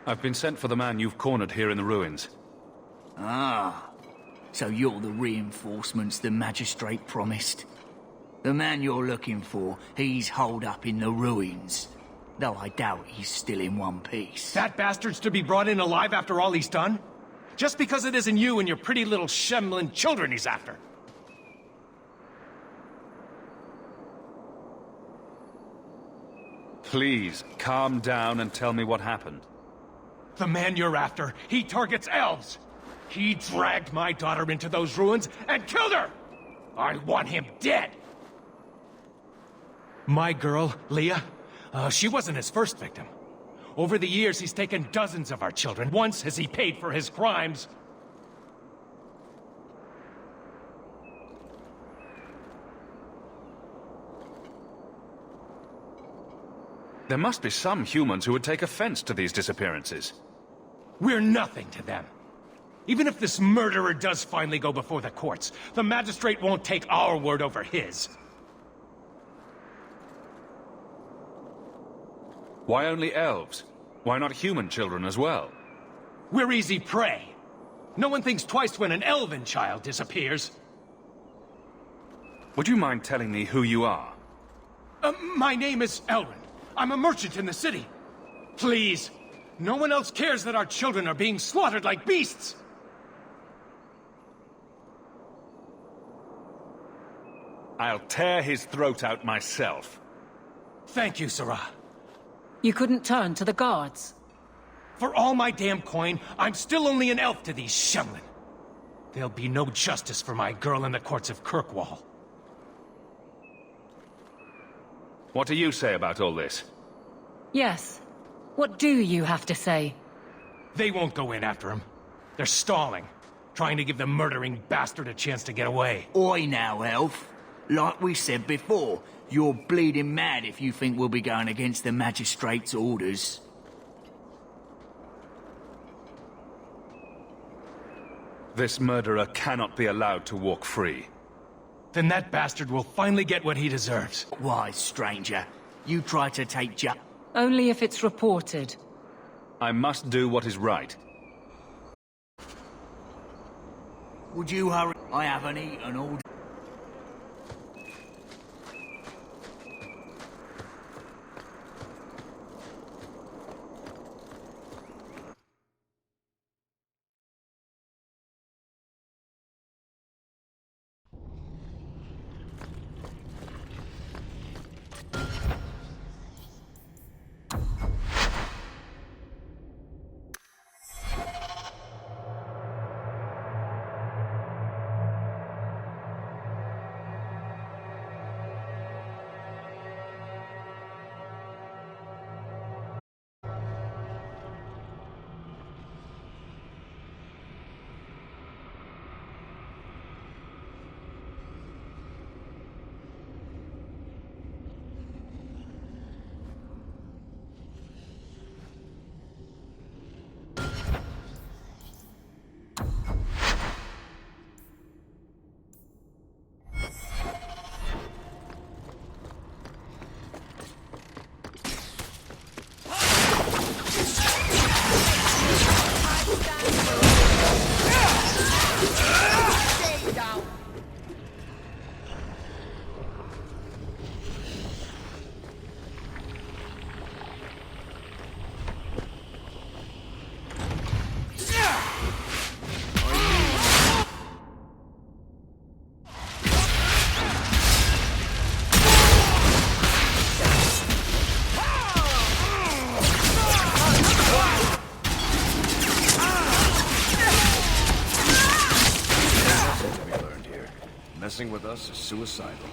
I've been sent for the man you've cornered here in the ruins. Ah, so you're the reinforcements the magistrate promised. The man you're looking for, he's holed up in the ruins. Though I doubt he's still in one piece. That bastard's to be brought in alive after all he's done? Just because it isn't you and your pretty little Shemlin children he's after. Please, calm down and tell me what happened. The man you're after, he targets elves. He dragged my daughter into those ruins and killed her! I want him dead! My girl, Leah, she wasn't his first victim. Over the years, he's taken dozens of our children. Once has he paid for his crimes. There must be some humans who would take offense to these disappearances. We're nothing to them. Even if this murderer does finally go before the courts, the magistrate won't take our word over his. Why only elves? Why not human children as well? We're easy prey. No one thinks twice when an elven child disappears. Would you mind telling me who you are? My name is Elrond. I'm a merchant in the city. Please, no one else cares that our children are being slaughtered like beasts. I'll tear his throat out myself. Thank you, Sarah. You couldn't turn to the guards? For all my damn coin, I'm still only an elf to these Shemlin. There'll be no justice for my girl in the courts of Kirkwall. What do you say about all this? Yes. What do you have to say? They won't go in after him. They're stalling, trying to give the murdering bastard a chance to get away. Oi now, elf. Like we said before, you're bleeding mad if you think we'll be going against the magistrate's orders. This murderer cannot be allowed to walk free. Then that bastard will finally get what he deserves. Why, stranger? You try to take Only if it's reported. I must do what is right. Would you hurry? I haven't eaten all day. Messing with us is suicidal.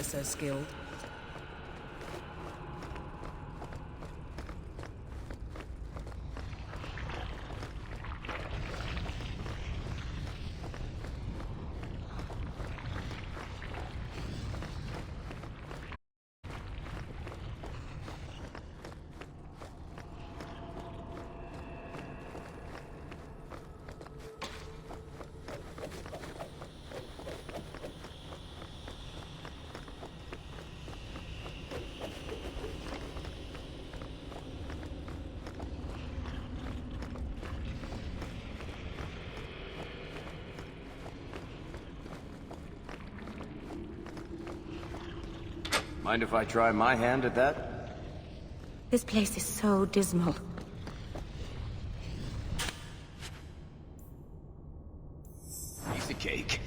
so skilled. Mind if I try my hand at that? This place is so dismal. Piece of cake.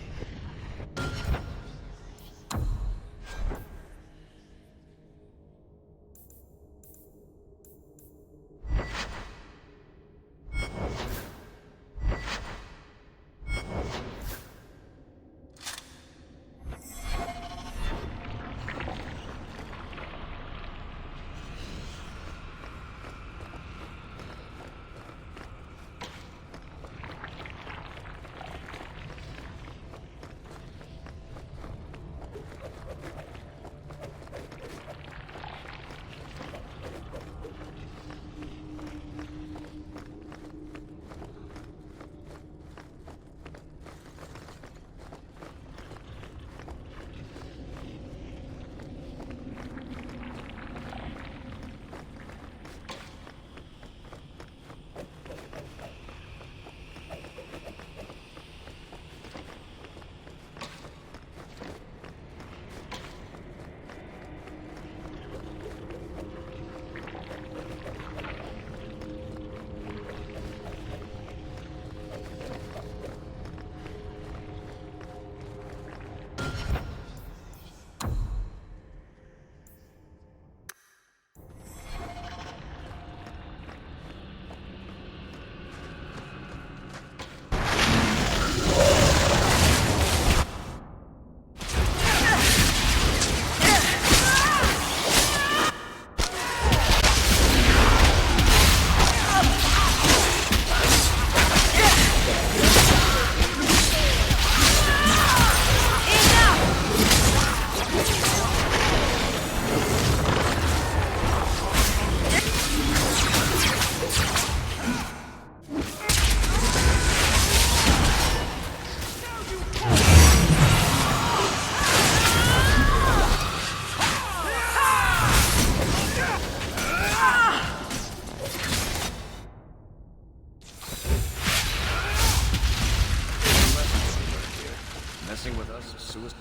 Messing with us is suicide.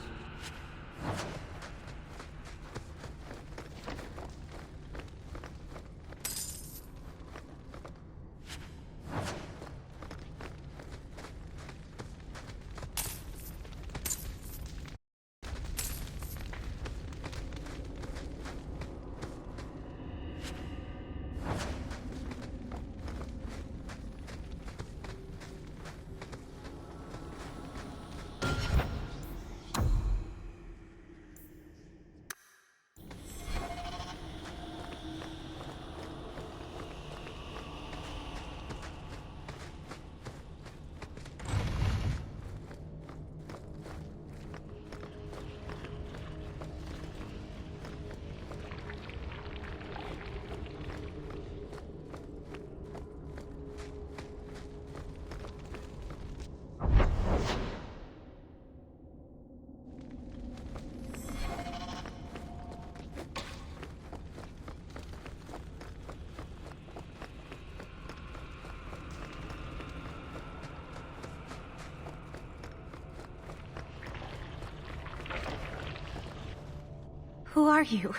Who are you?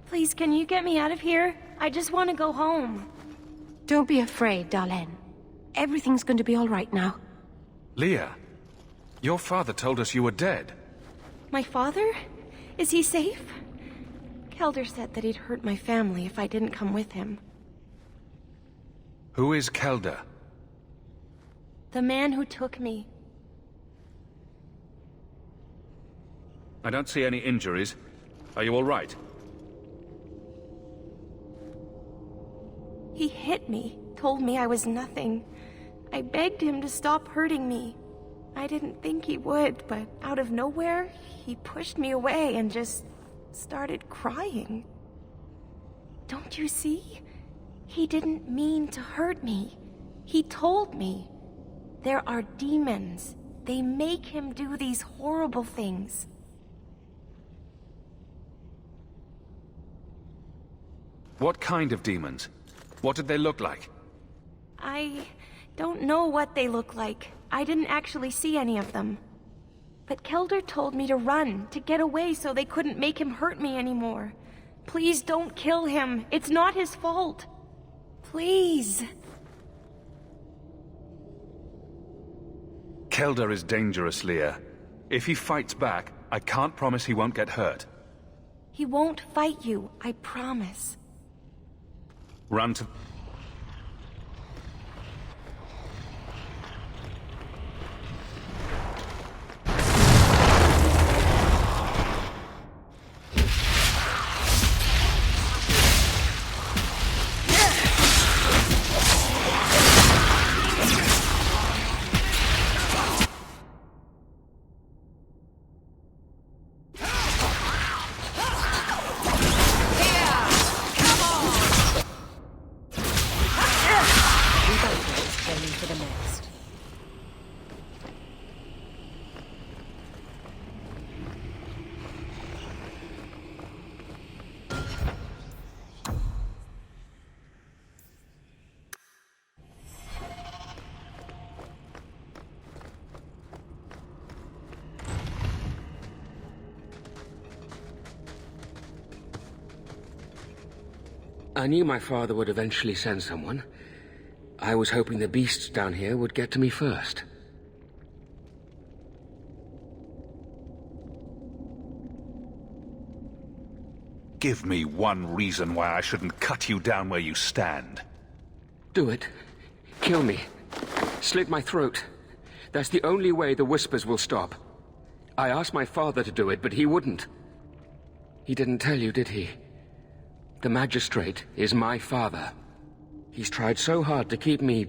Please, can you get me out of here? I just want to go home. Don't be afraid, Dalen. Everything's going to be all right now. Leah, your father told us you were dead. My father? Is he safe? Kelder said that he'd hurt my family if I didn't come with him. Who is Kelder? The man who took me. I don't see any injuries. Are you all right? He hit me, told me I was nothing. I begged him to stop hurting me. I didn't think he would, but out of nowhere, he pushed me away and just started crying. Don't you see? He didn't mean to hurt me. He told me. There are demons. They make him do these horrible things. What kind of demons? What did they look like? I don't know what they look like. I didn't actually see any of them. But Kelder told me to run, to get away so they couldn't make him hurt me anymore. Please don't kill him. It's not his fault. Please. Kelder is dangerous, Leah. If he fights back, I can't promise he won't get hurt. He won't fight you, I promise. Run to... I knew my father would eventually send someone. I was hoping the beasts down here would get to me first. Give me one reason why I shouldn't cut you down where you stand. Do it. Kill me. Slit my throat. That's the only way the whispers will stop. I asked my father to do it, but he wouldn't. He didn't tell you, did he? The Magistrate is my father. He's tried so hard to keep me,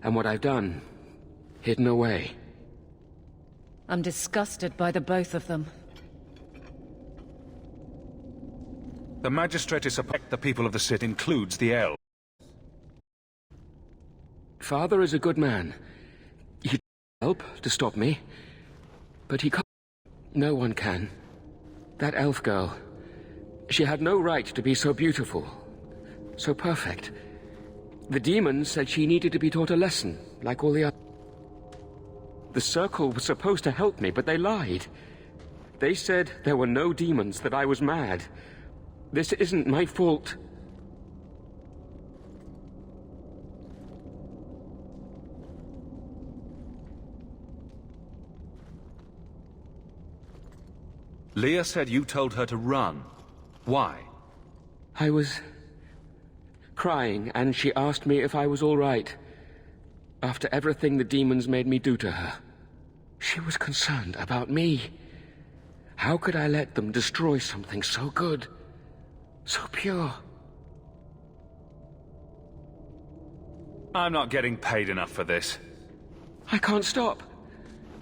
and what I've done, hidden away. I'm disgusted by the both of them. The Magistrate is to protect the people of the city, includes the elves. Father is a good man. He'd help to stop me, but he can't. No one can. That elf girl, she had no right to be so beautiful, so perfect. The demons said she needed to be taught a lesson, like all the others. The Circle was supposed to help me, but they lied. They said there were no demons, that I was mad. This isn't my fault. Leah said you told her to run. Why? I was crying, and she asked me if I was all right. After everything the demons made me do to her. She was concerned about me. How could I let them destroy something so good? So pure? I'm not getting paid enough for this. I can't stop.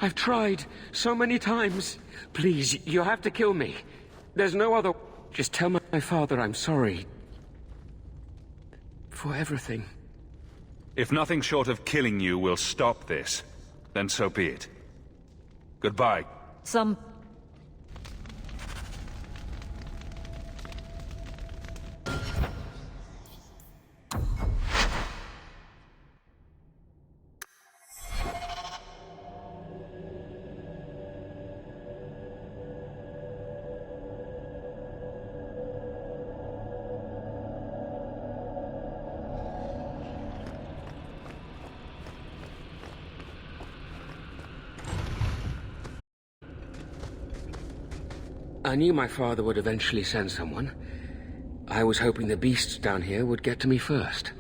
I've tried so many times. Please, you have to kill me. There's no other... Just tell my father I'm sorry. For everything. If nothing short of killing you will stop this, then so be it. Goodbye. I knew my father would eventually send someone. I was hoping the beasts down here would get to me first.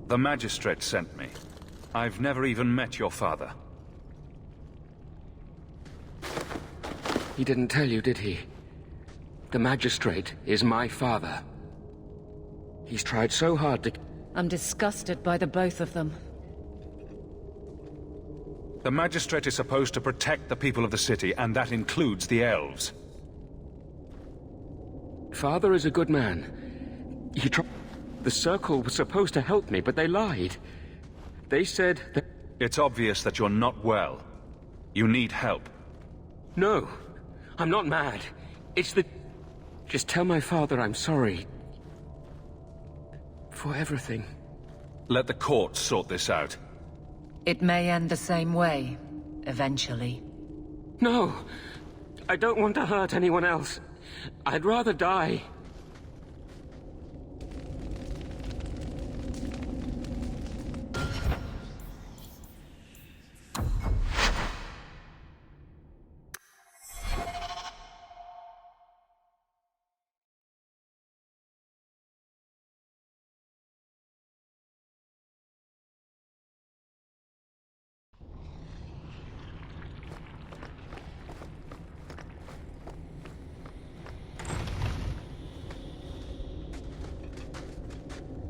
The Magistrate sent me. I've never even met your father. He didn't tell you, did he? The Magistrate is my father. He's tried so hard to... I'm disgusted by the both of them. The Magistrate is supposed to protect the people of the city, and that includes the elves. Father is a good man. He tried... The Circle was supposed to help me, but they lied. They said that... It's obvious that you're not well. You need help. No, I'm not mad. It's the... Just tell my father I'm sorry. For everything. Let the court sort this out. It may end the same way, eventually. No! I don't want to hurt anyone else. I'd rather die.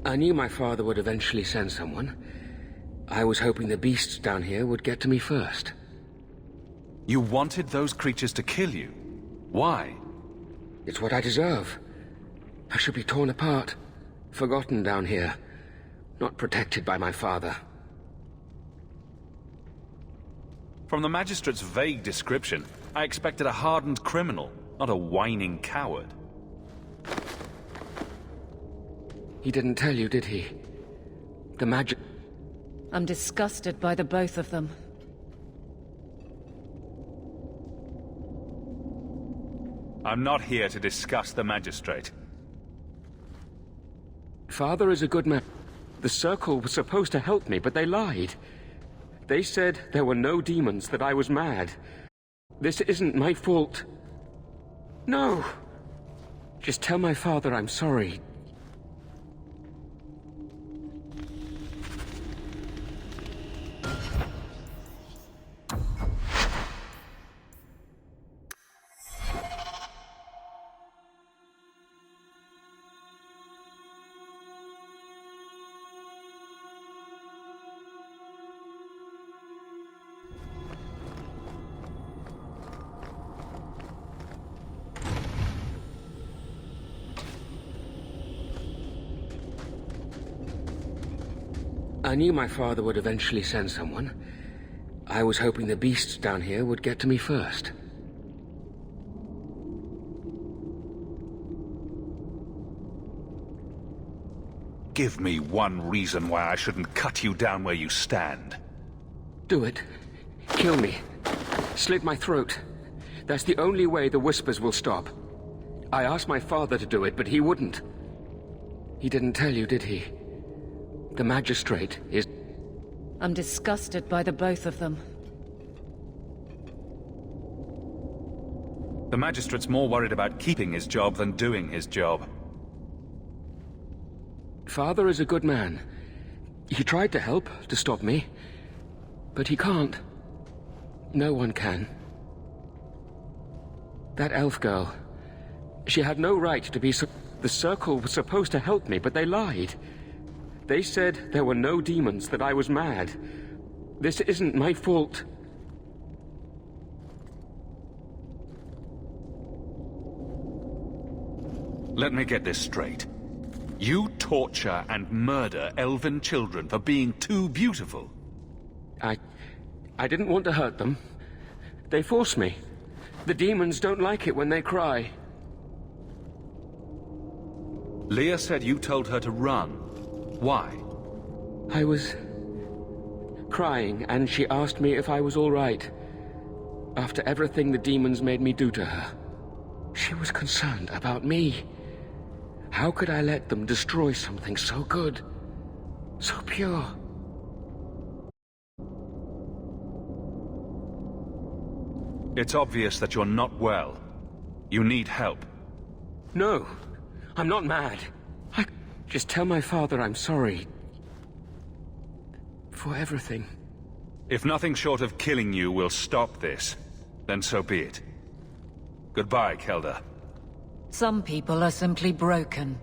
I knew my father would eventually send someone. I was hoping the beasts down here would get to me first. You wanted those creatures to kill you? Why? It's what I deserve. I should be torn apart, forgotten down here, not protected by my father. From the Magistrate's vague description, I expected a hardened criminal, not a whining coward. He didn't tell you, did he? The I'm disgusted by the both of them. I'm not here to discuss the Magistrate. Father is a good man. The Circle was supposed to help me, but they lied. They said there were no demons, that I was mad. This isn't my fault. No! Just tell my father I'm sorry. I knew my father would eventually send someone. I was hoping the beasts down here would get to me first. Give me one reason why I shouldn't cut you down where you stand. Do it. Kill me. Slit my throat. That's the only way the whispers will stop. I asked my father to do it, but he wouldn't. He didn't tell you, did he? The Magistrate is... I'm disgusted by the both of them. The Magistrate's more worried about keeping his job than doing his job. Father is a good man. He tried to help, to stop me. But he can't. No one can. That elf girl... She had no right to be so... The Circle was supposed to help me, but they lied. They said there were no demons, that I was mad. This isn't my fault. Let me get this straight. You torture and murder elven children for being too beautiful. I didn't want to hurt them. They forced me. The demons don't like it when they cry. Leah said you told her to run. Why? I was crying, and she asked me if I was all right. After everything the demons made me do to her. She was concerned about me. How could I let them destroy something so good? So pure? It's obvious that you're not well. You need help. No, I'm not mad. Just tell my father I'm sorry. for everything. If nothing short of killing you will stop this, then so be it. Goodbye, Kelda. Some people are simply broken.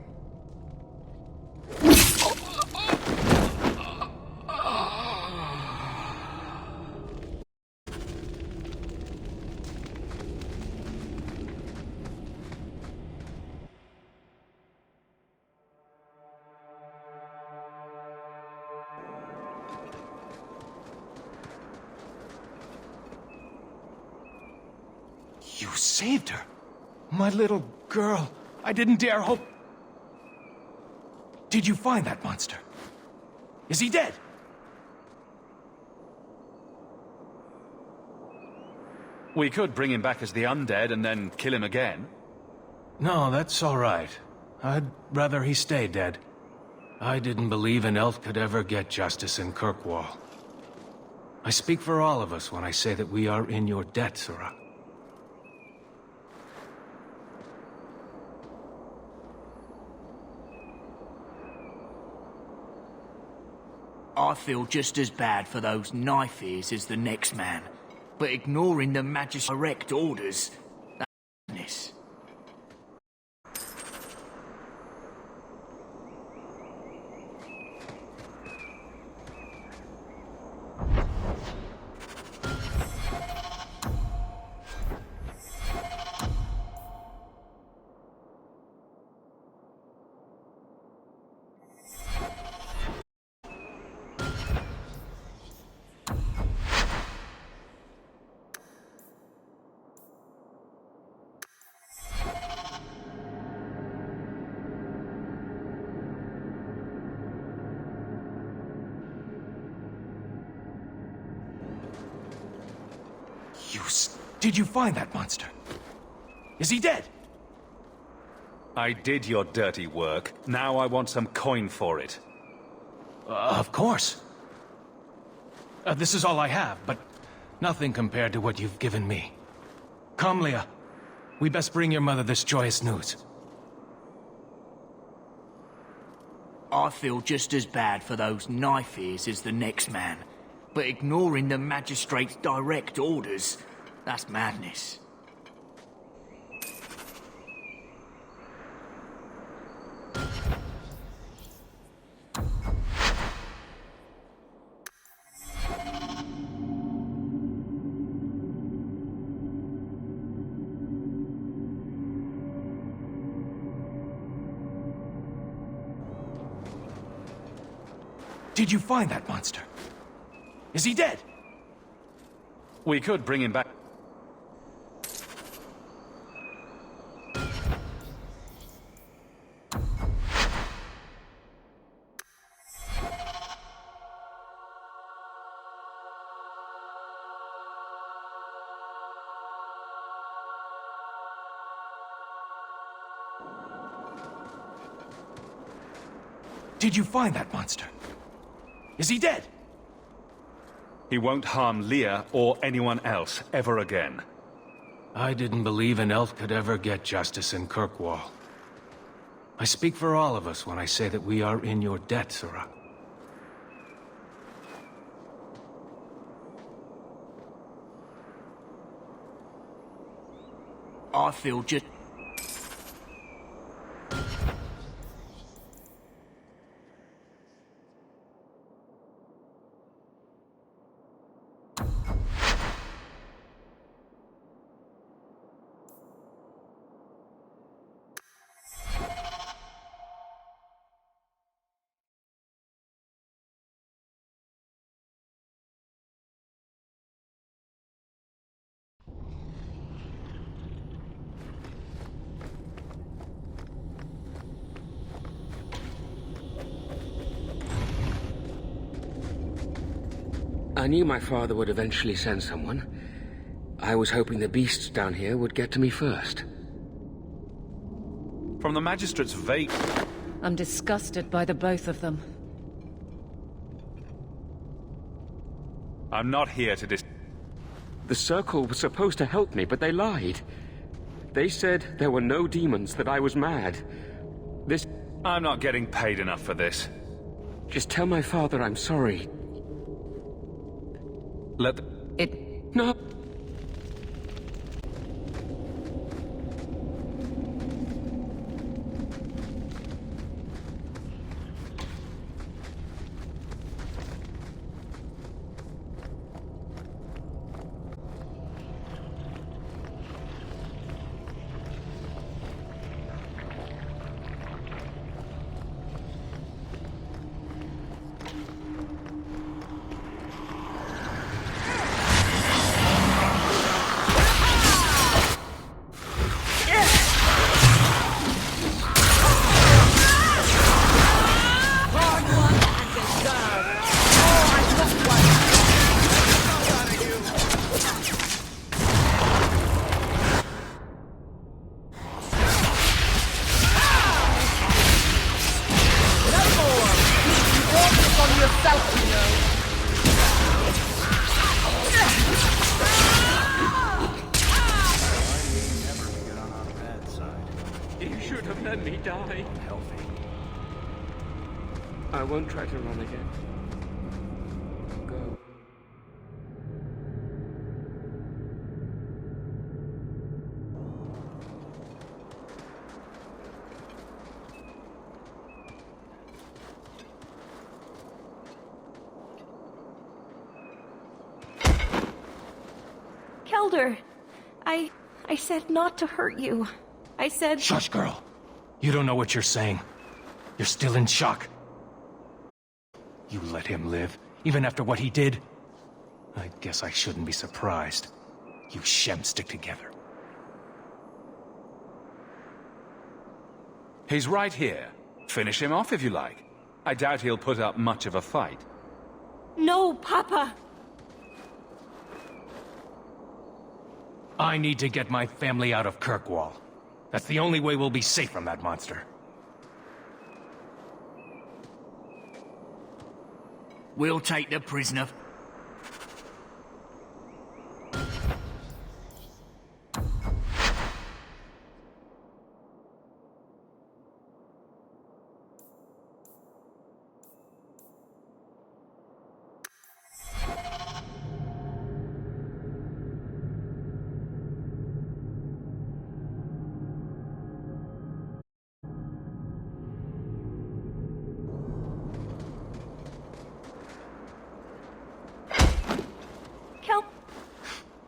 You saved her. My little girl. I didn't dare hope... Did you find that monster? Is he dead? We could bring him back as the undead and then kill him again. No, that's all right. I'd rather he stay dead. I didn't believe an elf could ever get justice in Kirkwall. I speak for all of us when I say that we are in your debt, Sirach. I feel just as bad for those knife ears as the next man. But ignoring the Majesty's direct orders, that's madness. Did you find that monster? Is he dead? I did your dirty work. Now I want some coin for it. Of course. This is all I have, but nothing compared to what you've given me. Come, Leah. We best bring your mother this joyous news. I feel just as bad for those knife ears as the next man. But ignoring the Magistrate's direct orders, that's madness. Did you find that monster? Is he dead? We could bring him back. Did you find that monster? Is he dead? He won't harm Leah or anyone else ever again. I didn't believe an elf could ever get justice in Kirkwall. I speak for all of us when I say that we are in your debt, Sirach. I feel just... I knew my father would eventually send someone. I was hoping the beasts down here would get to me first. From the Magistrate's vague... I'm disgusted by the both of them. I'm not here to The Circle was supposed to help me, but they lied. They said there were no demons, that I was mad. I'm not getting paid enough for this. Just tell my father I'm sorry. Let... No. You should have let me die. Healthy. I won't try to run again. Go. Kelder, I said not to hurt you. I said... Shush, girl. You don't know what you're saying. You're still in shock. You let him live, even after what he did? I guess I shouldn't be surprised. You Shem stick together. He's right here. Finish him off if you like. I doubt he'll put up much of a fight. No, Papa! I need to get my family out of Kirkwall. That's the only way we'll be safe from that monster. We'll take the prisoner.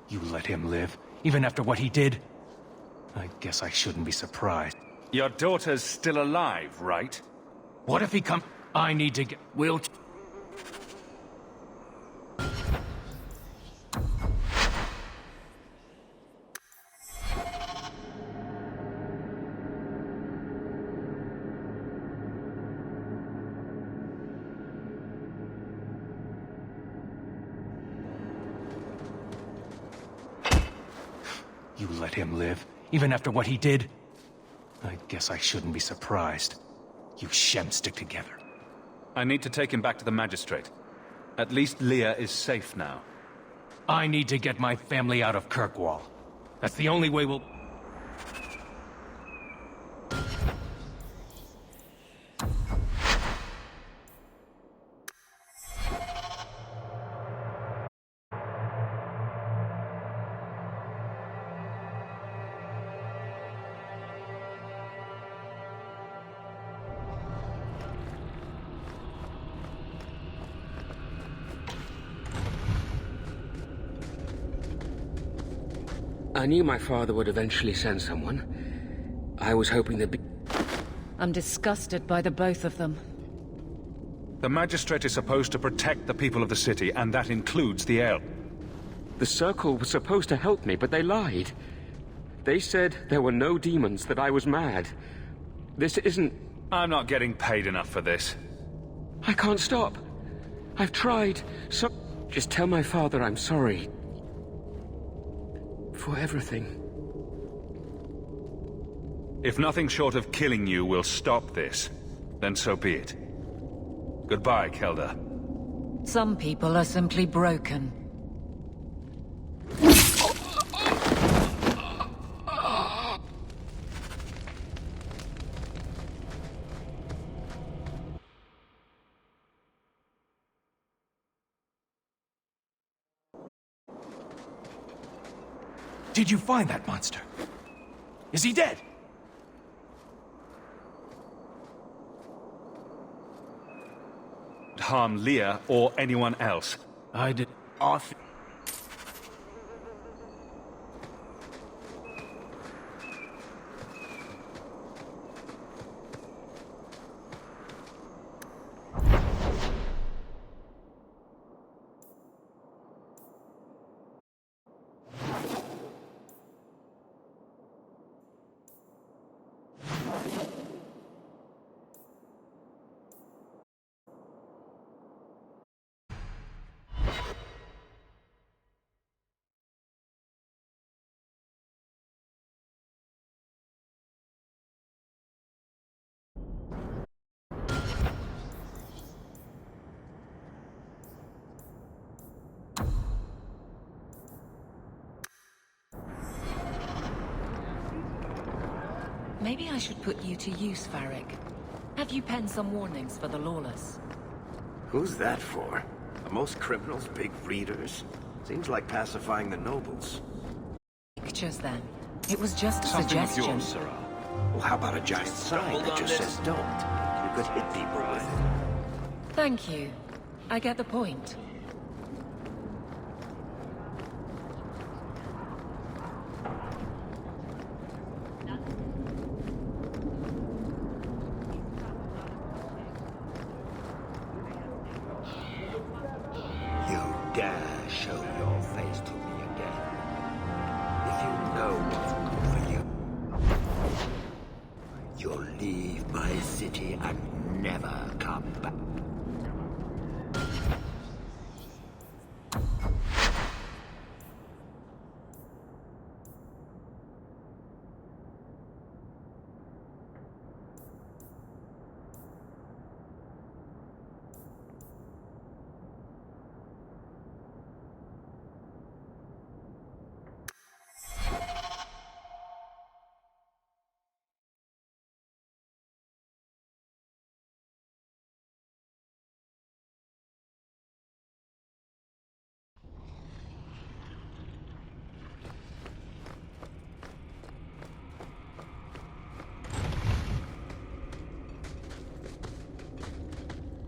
You let him live, even after what he did? I guess I shouldn't be surprised. Your daughter's still alive, right? What if he come... I need to get... We'll... You let him live, even after what he did? I guess I shouldn't be surprised. You Shem stick together. I need to take him back to the magistrate. At least Leah is safe now. I need to get my family out of Kirkwall. That's the only way we'll... I knew my father would eventually send someone. I was hoping there'd be... I'm disgusted by the both of them. The magistrate is supposed to protect the people of the city, and that includes the elf. The Circle was supposed to help me, but they lied. They said there were no demons, that I was mad. This isn't... I'm not getting paid enough for this. I can't stop. I've tried, so... Just tell my father I'm sorry. For everything. If nothing short of killing you will stop this, then so be it. Goodbye, Kelder. Some people are simply broken. Did you find that monster? Is he dead? Harm Leah or anyone else. I did. Maybe I should put you to use, Varric. Have you penned some warnings for the lawless? Who's that for? Are most criminals big readers? Seems like pacifying the nobles. Pictures, then. It was just a Something of suggestion. yours, Sarah. Well, how about a giant sign that just says don't? You could hit people with it. Thank you. I get the point. You dare show your face to me again. If you know what's good for you, you'll leave my city and never come back.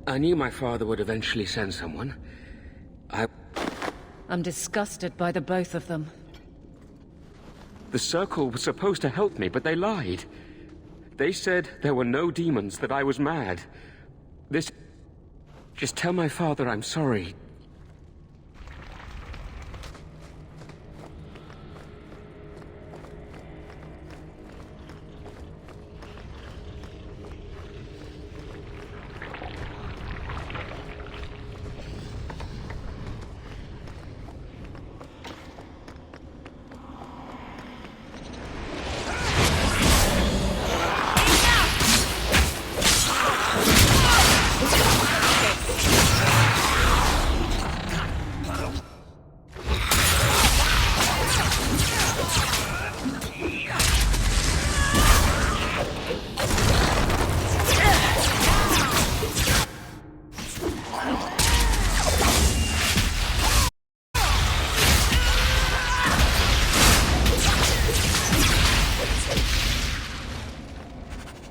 I knew my father would eventually send someone. I'm disgusted by the both of them. The Circle was supposed to help me, but they lied. They said there were no demons, that I was mad. Just tell my father I'm sorry.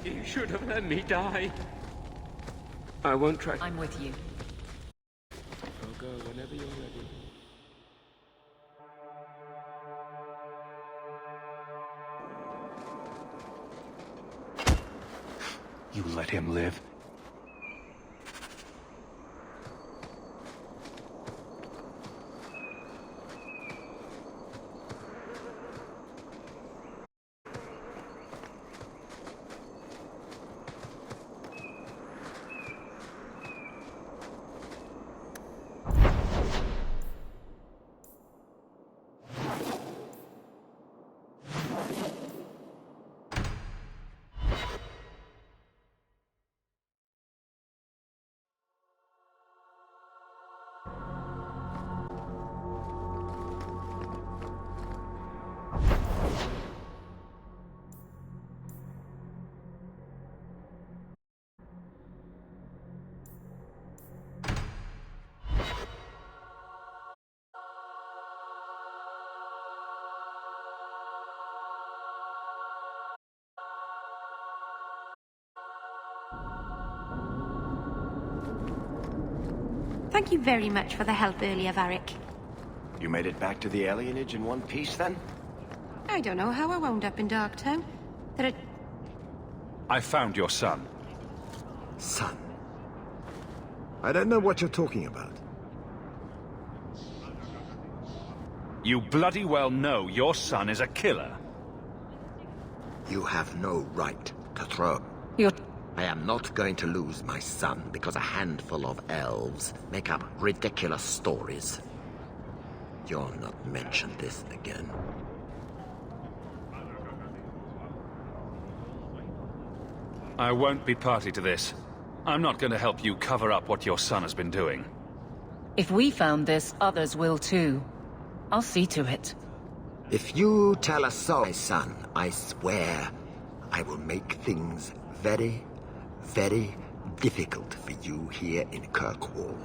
You should have let me die. I won't try. I'm with you. I'll go whenever you're ready. You let him live? Thank you very much for the help earlier, Varric. You made it back to the alienage in one piece, then? I don't know how I wound up in Darktown. There are... I found your son. Son? I don't know what you're talking about. You bloody well know your son is a killer. You have no right to throw. I am not going to lose my son because a handful of elves make up ridiculous stories. You'll not mention this again. I won't be party to this. I'm not going to help you cover up what your son has been doing. If we found this, others will too. I'll see to it. If you tell us so, my son, I swear I will make things very, very difficult for you here in Kirkwall.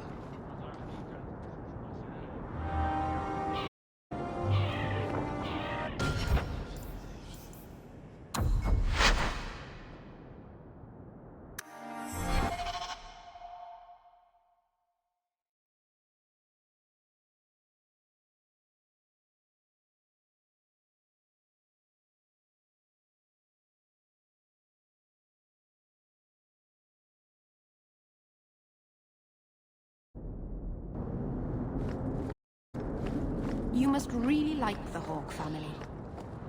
You must really like the Hawke family.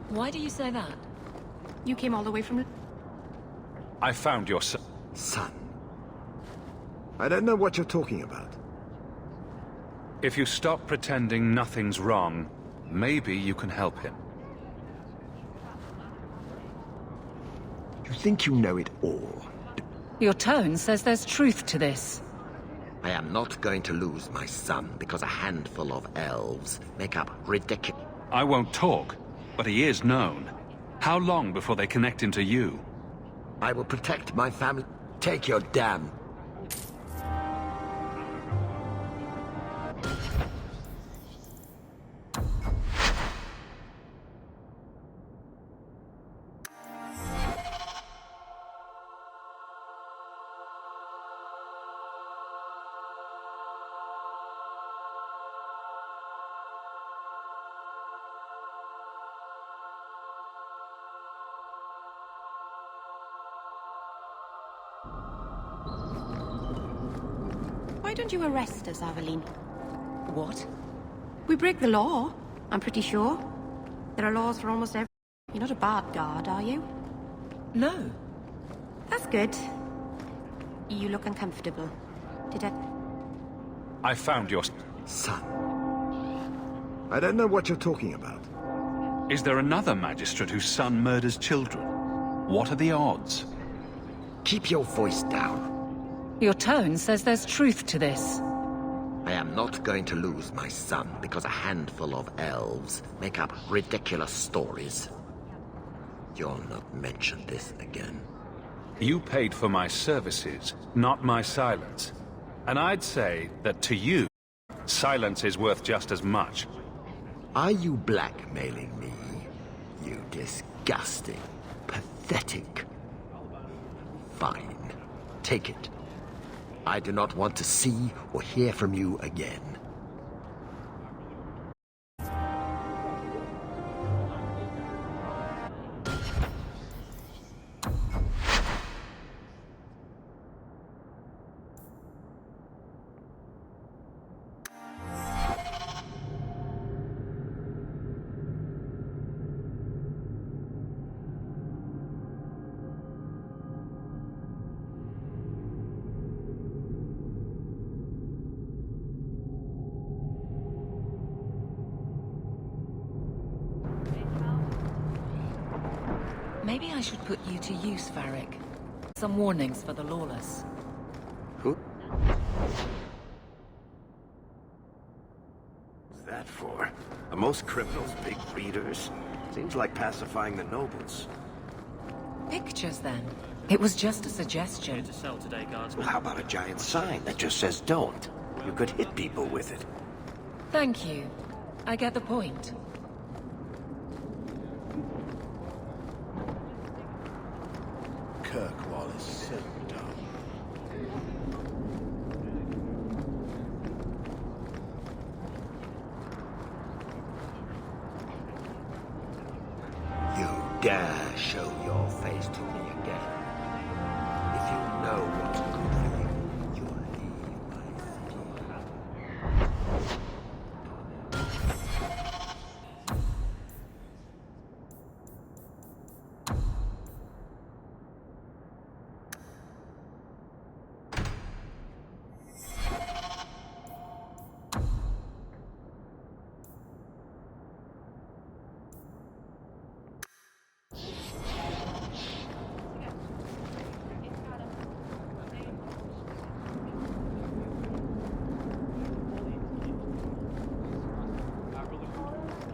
Why do you say that? You came all the way from... I found your son. Son? I don't know what you're talking about. If you stop pretending nothing's wrong, maybe you can help him. You think you know it all? Your tone says there's truth to this. I am not going to lose my son because a handful of elves make up ridiculous... I won't talk, but he is known. How long before they connect into you? I will protect my family. Take your damn... Why don't you arrest us, Aveline? What? We break the law, I'm pretty sure. There are laws for almost every... You're not a bad guard, are you? No. That's good. You look uncomfortable. Did I found your... son. I don't know what you're talking about. Is there another magistrate whose son murders children? What are the odds? Keep your voice down. Your tone says there's truth to this. I am not going to lose my son because a handful of elves make up ridiculous stories. You'll not mention this again. You paid for my services, not my silence. And I'd say that to you, silence is worth just as much. Are you blackmailing me? You disgusting, pathetic... Fine. Take it. I do not want to see or hear from you again. Maybe I should put you to use, Varric. Some warnings for the lawless. Who? What's that for? Are most criminals big readers? Seems like pacifying the nobles. Pictures, then. It was just a suggestion. To sell today, Guardsman. Well, how about a giant sign that just says don't? You could hit people with it. Thank you. I get the point. Kirkwall is so dumb. dare show your face to me again, if you know what's good for you, you'll leave my city.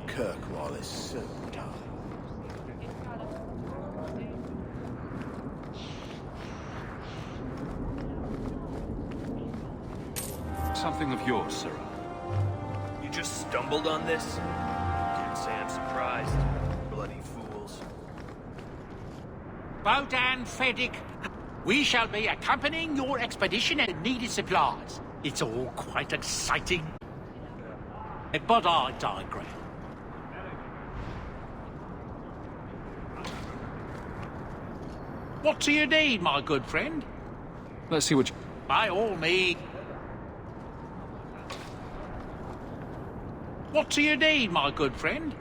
Kirkwall is so dark. Something of yours, Sirrah. You just stumbled on this? Can't say I'm surprised. Bloody fools. Bodan Feddick, we shall be accompanying your expedition and needed supplies. It's all quite exciting. But I digress. What do you need, my good friend? Let's see what you... By all means. What do you need, my good friend?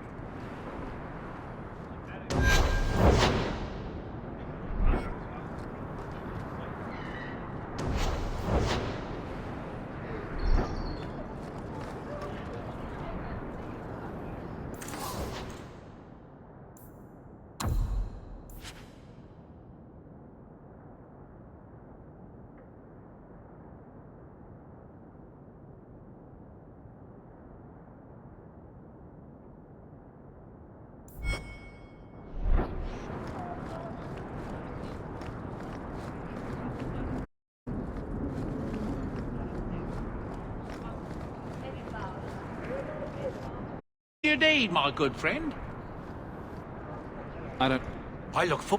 You need, my good friend. I don't... I look for...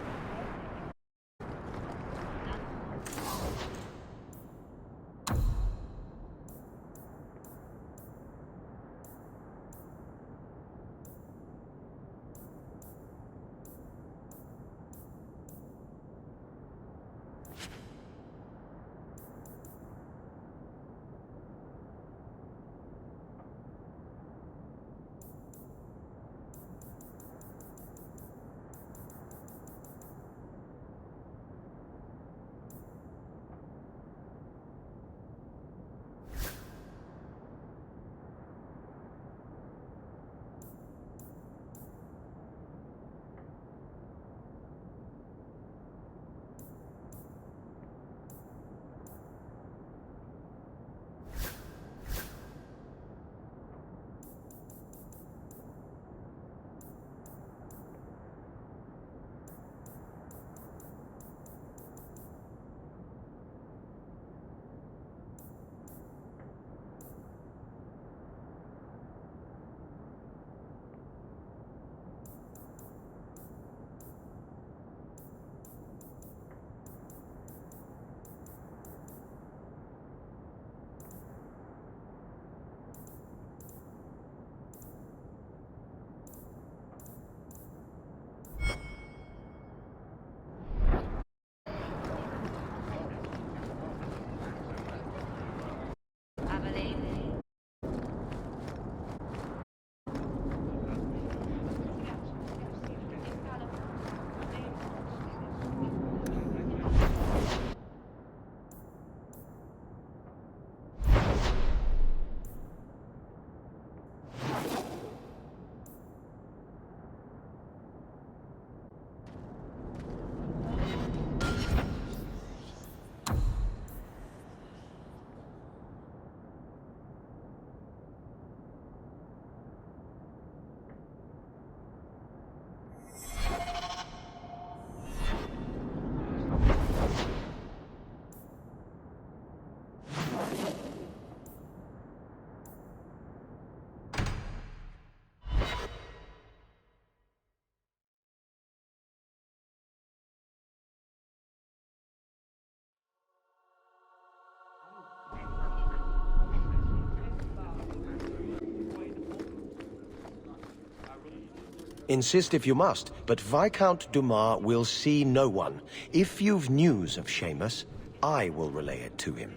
Insist if you must, but Viscount Dumas will see no one. If you've news of Seamus, I will relay it to him.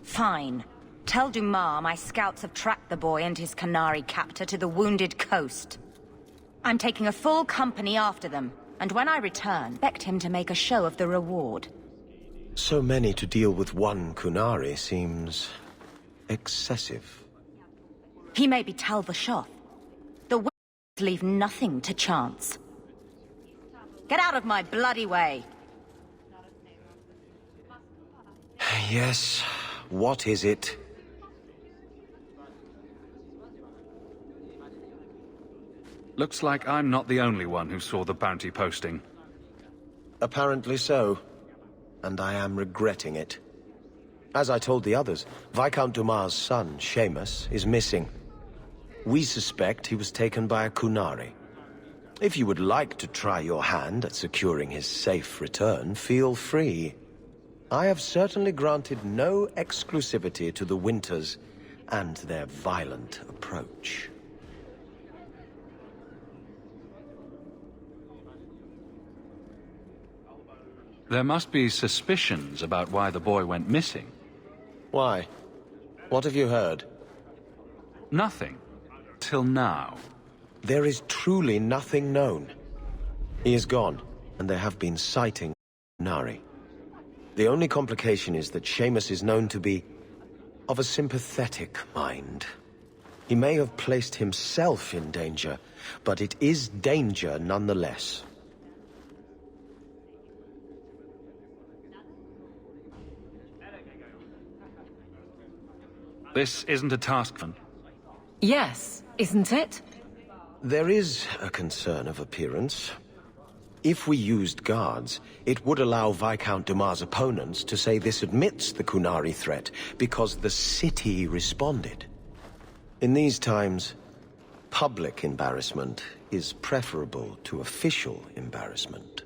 Fine. Tell Dumas my scouts have tracked the boy and his Qunari captor to the Wounded Coast. I'm taking a full company after them, and when I return, expect him to make a show of the reward. So many to deal with one Qunari seems excessive. He may be Tal Vashoth. The Winds leave nothing to chance. Get out of my bloody way! Yes, what is it? Looks like I'm not the only one who saw the bounty posting. Apparently so. And I am regretting it. As I told the others, Viscount Dumas' son, Seamus, is missing. We suspect he was taken by a Qunari. If you would like to try your hand at securing his safe return, feel free. I have certainly granted no exclusivity to the Winters and their violent approach. There must be suspicions about why the boy went missing. Why? What have you heard? Nothing. Till now. There is truly nothing known. He is gone, and there have been sightings of Nari. The only complication is that Seamus is known to be of a sympathetic mind. He may have placed himself in danger, but it is danger nonetheless. This isn't a task, man. Yes, isn't it? There is a concern of appearance. If we used guards, it would allow Viscount Dumas' opponents to say this admits the Qunari threat, because the city responded. In these times, public embarrassment is preferable to official embarrassment.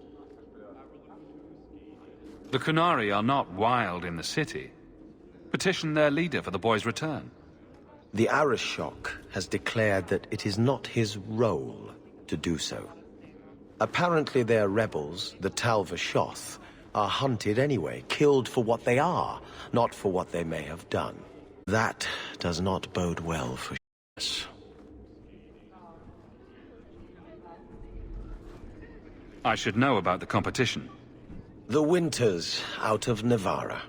The Qunari are not wild in the city. Petition their leader for the boy's return. The Arishok has declared that it is not his role to do so. Apparently their rebels, the Tal Vashoth, are hunted anyway, killed for what they are, not for what they may have done. That does not bode well for us. I should know about the competition. The Winters out of Navarra.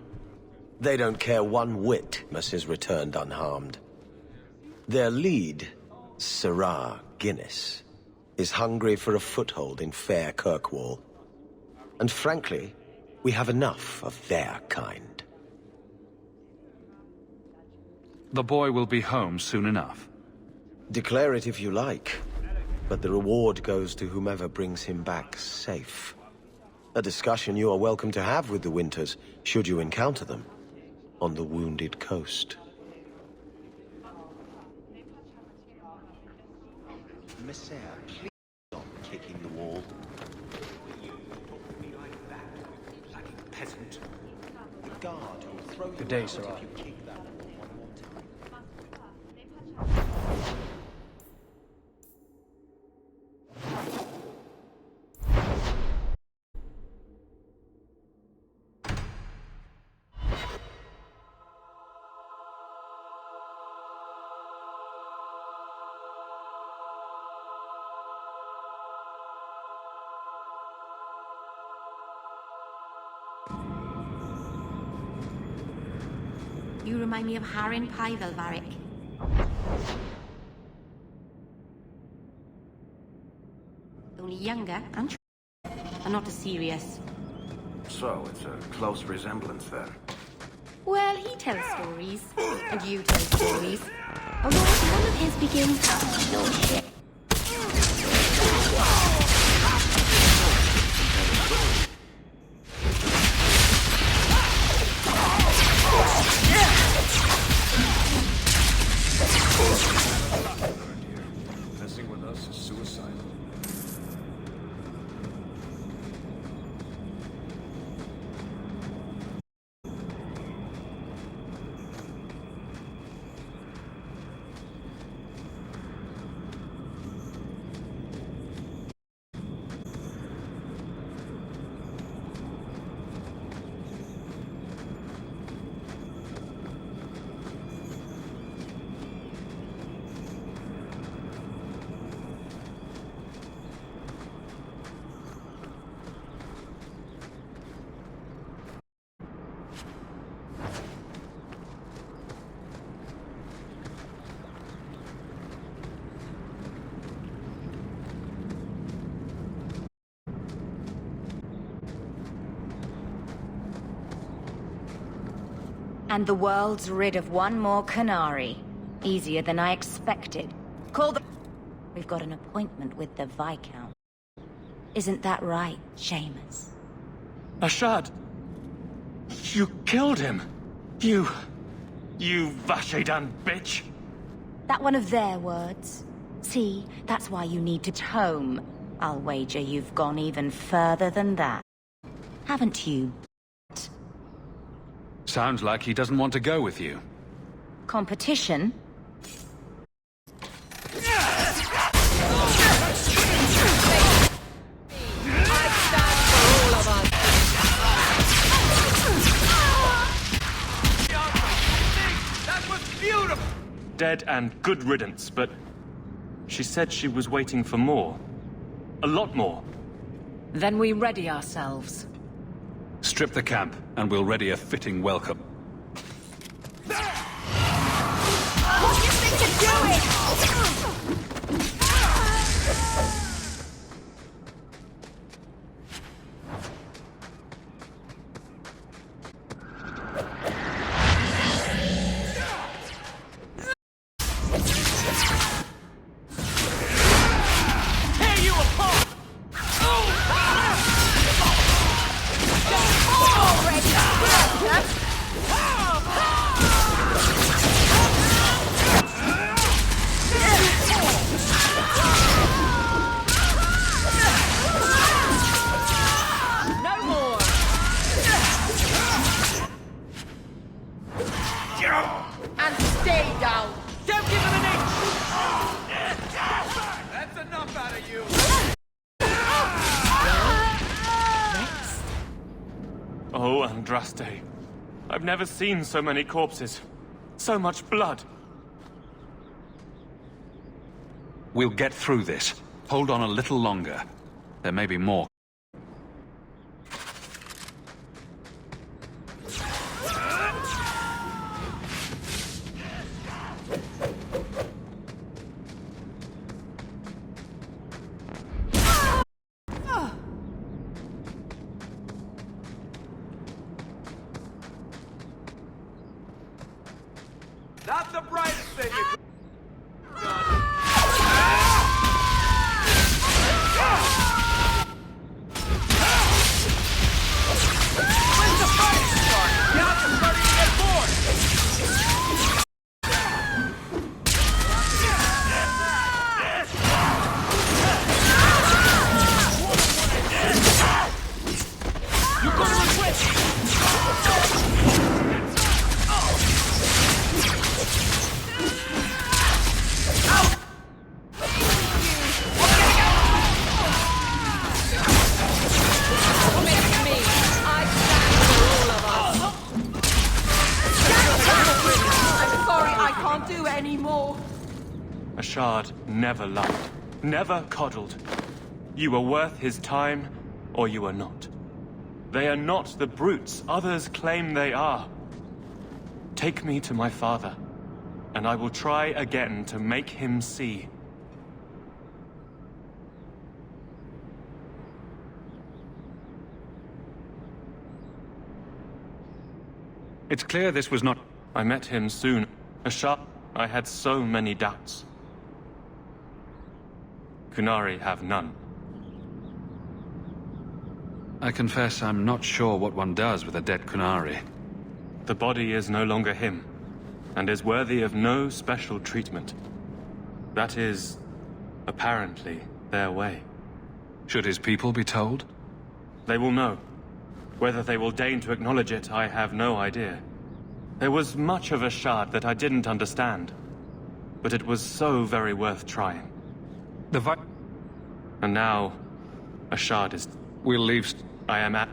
They don't care one whit Seamus returned unharmed. Their lead, Sirrah Guinness, is hungry for a foothold in fair Kirkwall. And frankly, we have enough of their kind. The boy will be home soon enough. Declare it if you like, but the reward goes to whomever brings him back safe. A discussion you are welcome to have with the Winters, should you encounter them, on the Wounded Coast. Messere, please stop kicking the wall. Peasant. The guard will throw you Good day, out Sirrah. if you kick that wall one more time. You remind me of Harin Pyvelvarik. Only younger and not as serious. So, it's a close resemblance then. Well, he tells stories, and you tell stories. Although one of his begins, no shit. Messing with us is suicidal. And the world's rid of one more Qunari. Easier than I expected. Call the... We've got an appointment with the Viscount. Isn't that right, Seamus? Ashad! You killed him! You Vashedan bitch! That one of their words? See, that's why you need to home. I'll wager you've gone even further than that. Haven't you? Sounds like he doesn't want to go with you. Competition? That was beautiful! Dead and good riddance, but she said she was waiting for more. A lot more. Then we ready ourselves. Strip the camp, and we'll ready a fitting welcome. What do you think you're doing? Tear you apart! No more. And stay down. Don't give him an inch! That's enough out of you! Oh, Andraste. I've never seen so many corpses. So much blood. We'll get through this. Hold on a little longer. There may be more. Not the brightest thing you could... When's the fight start? Now you're starting to get bored! You're gonna regret it! Do anymore. Ashad never loved, never coddled. You are worth his time, or you are not. They are not the brutes others claim they are. Take me to my father, and I will try again to make him see. It's clear this was not... I met him soon. Ashad, I had so many doubts. Qunari have none. I confess I'm not sure what one does with a dead Qunari. The body is no longer him, and is worthy of no special treatment. That is, apparently, their way. Should his people be told? They will know. Whether they will deign to acknowledge it, I have no idea. There was much of Ashad that I didn't understand, but it was so very worth trying. And now, Ashad is... We'll leave... I am at...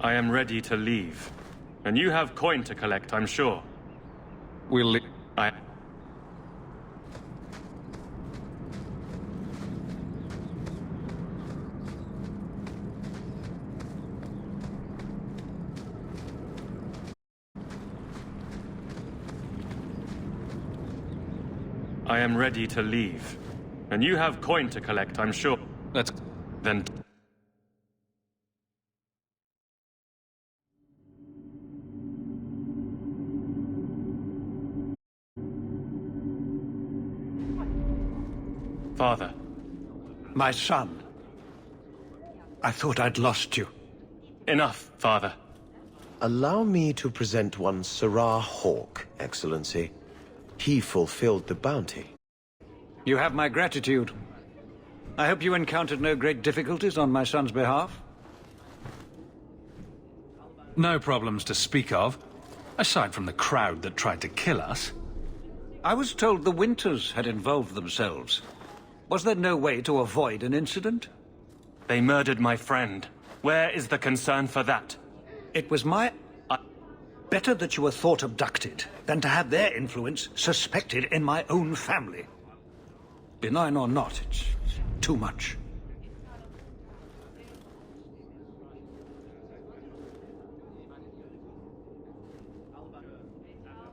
I am ready to leave. And you have coin to collect, I'm sure. We'll leave. I am ready to leave. And you have coin to collect, I'm sure. Then... Father. My son. I thought I'd lost you. Enough, Father. Allow me to present one Sirrah Hawk, Excellency. He fulfilled the bounty. You have my gratitude. I hope you encountered no great difficulties on my son's behalf? No problems to speak of, aside from the crowd that tried to kill us. I was told the Winters had involved themselves. Was there no way to avoid an incident? They murdered my friend. Where is the concern for that? It was my... Better that you were thought abducted than to have their influence suspected in my own family. Benign or not, it's too much.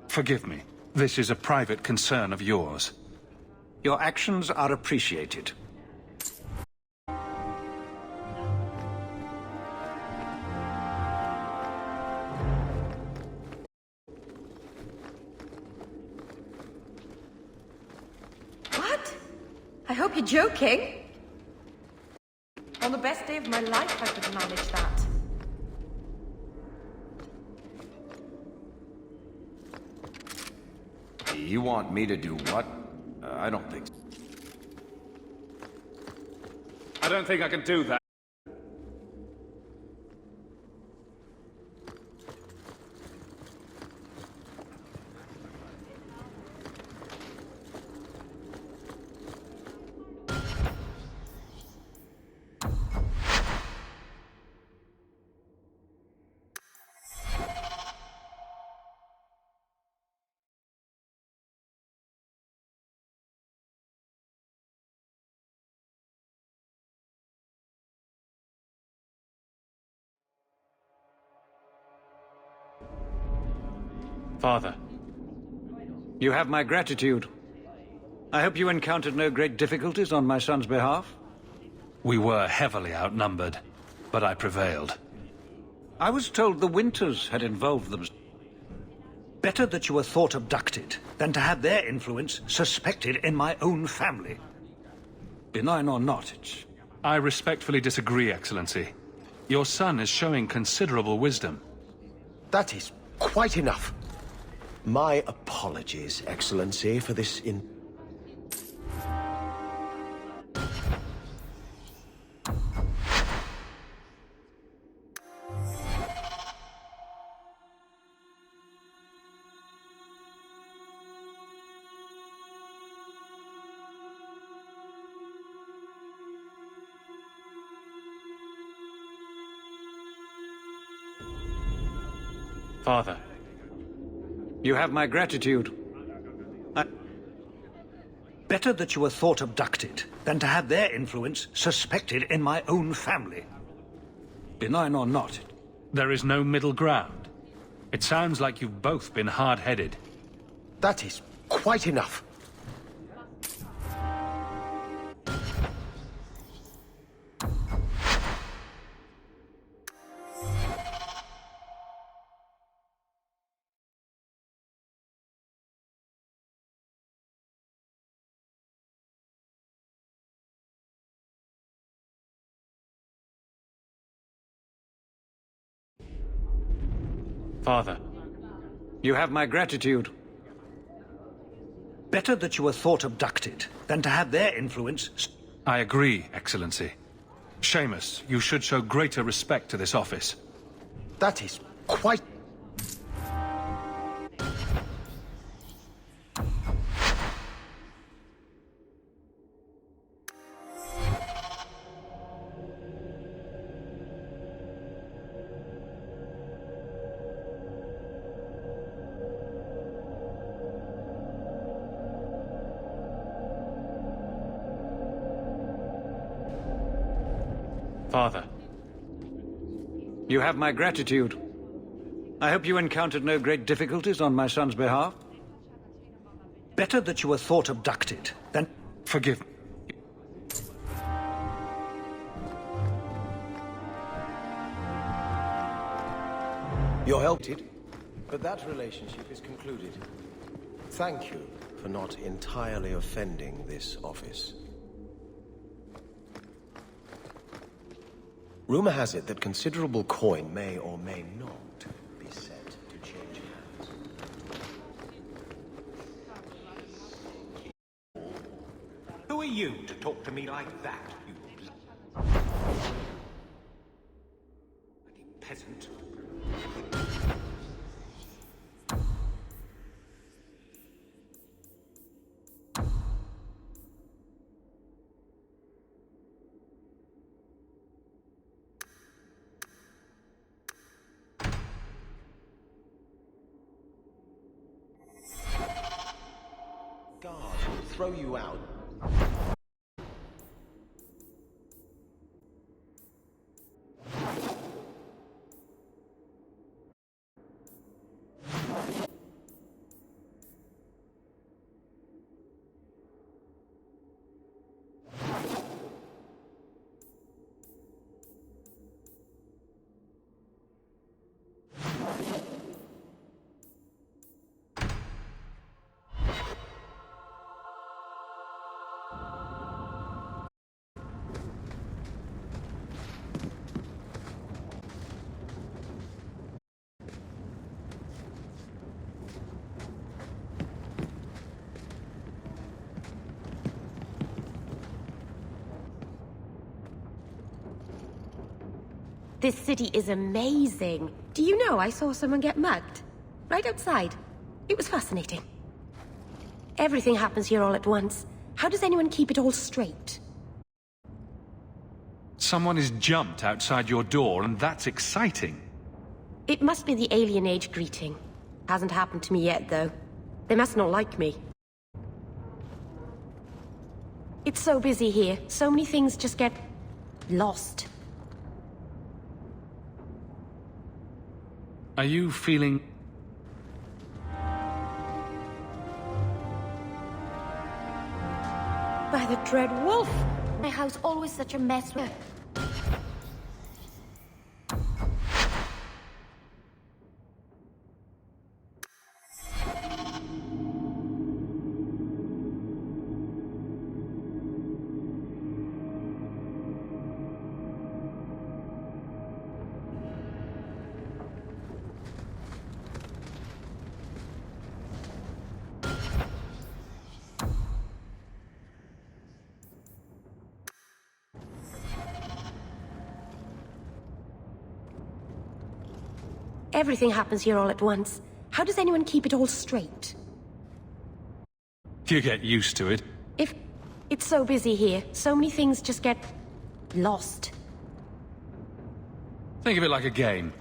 Forgive me. This is a private concern of yours. Your actions are appreciated. What? I hope you're joking. On the best day of my life, I could manage that. You want me to do what? I don't think so. I don't think I can do that. Father. You have my gratitude. I hope you encountered no great difficulties on my son's behalf? We were heavily outnumbered, but I prevailed. I was told the Winters had involved them. Better that you were thought abducted than to have their influence suspected in my own family. Benign or not, it's... I respectfully disagree, Excellency. Your son is showing considerable wisdom. That is quite enough. My apologies, Excellency, for this Father. You have my gratitude. Better that you were thought abducted than to have their influence suspected in my own family. Benign or not. There is no middle ground. It sounds like you've both been hard-headed. That is quite enough. Father. You have my gratitude. Better that you were thought abducted than to have their influence... I agree, Excellency. Seamus, you should show greater respect to this office. That is quite... Father. You have my gratitude. I hope you encountered no great difficulties on my son's behalf. Better that you were thought abducted than... Forgive me. You're helped, but that relationship is concluded. Thank you for not entirely offending this office. Rumor has it that considerable coin may or may not be set to change hands. Who are you to talk to me like that, you bloody peasant? Guards will throw you out. This city is amazing. Do you know I saw someone get mugged? Right outside. It was fascinating. Everything happens here all at once. How does anyone keep it all straight? Someone has jumped outside your door, and that's exciting. It must be the alien age greeting. Hasn't happened to me yet, though. They must not like me. It's so busy here. So many things just get... lost. Are you feeling... By the dread wolf! My house always such a mess with... Everything happens here all at once. How does anyone keep it all straight? You get used to it. It's so busy here, so many things just get... lost. Think of it like a game.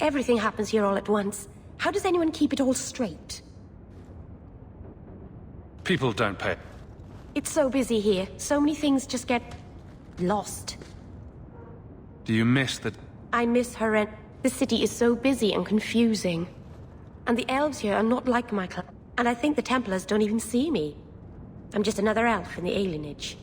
Everything happens here all at once. How does anyone keep it all straight? People don't pay. It's so busy here. So many things just get... lost. Do you miss the... I miss her and... The city is so busy and confusing. And the elves here are not like my clan. And I think the Templars don't even see me. I'm just another elf in the alienage.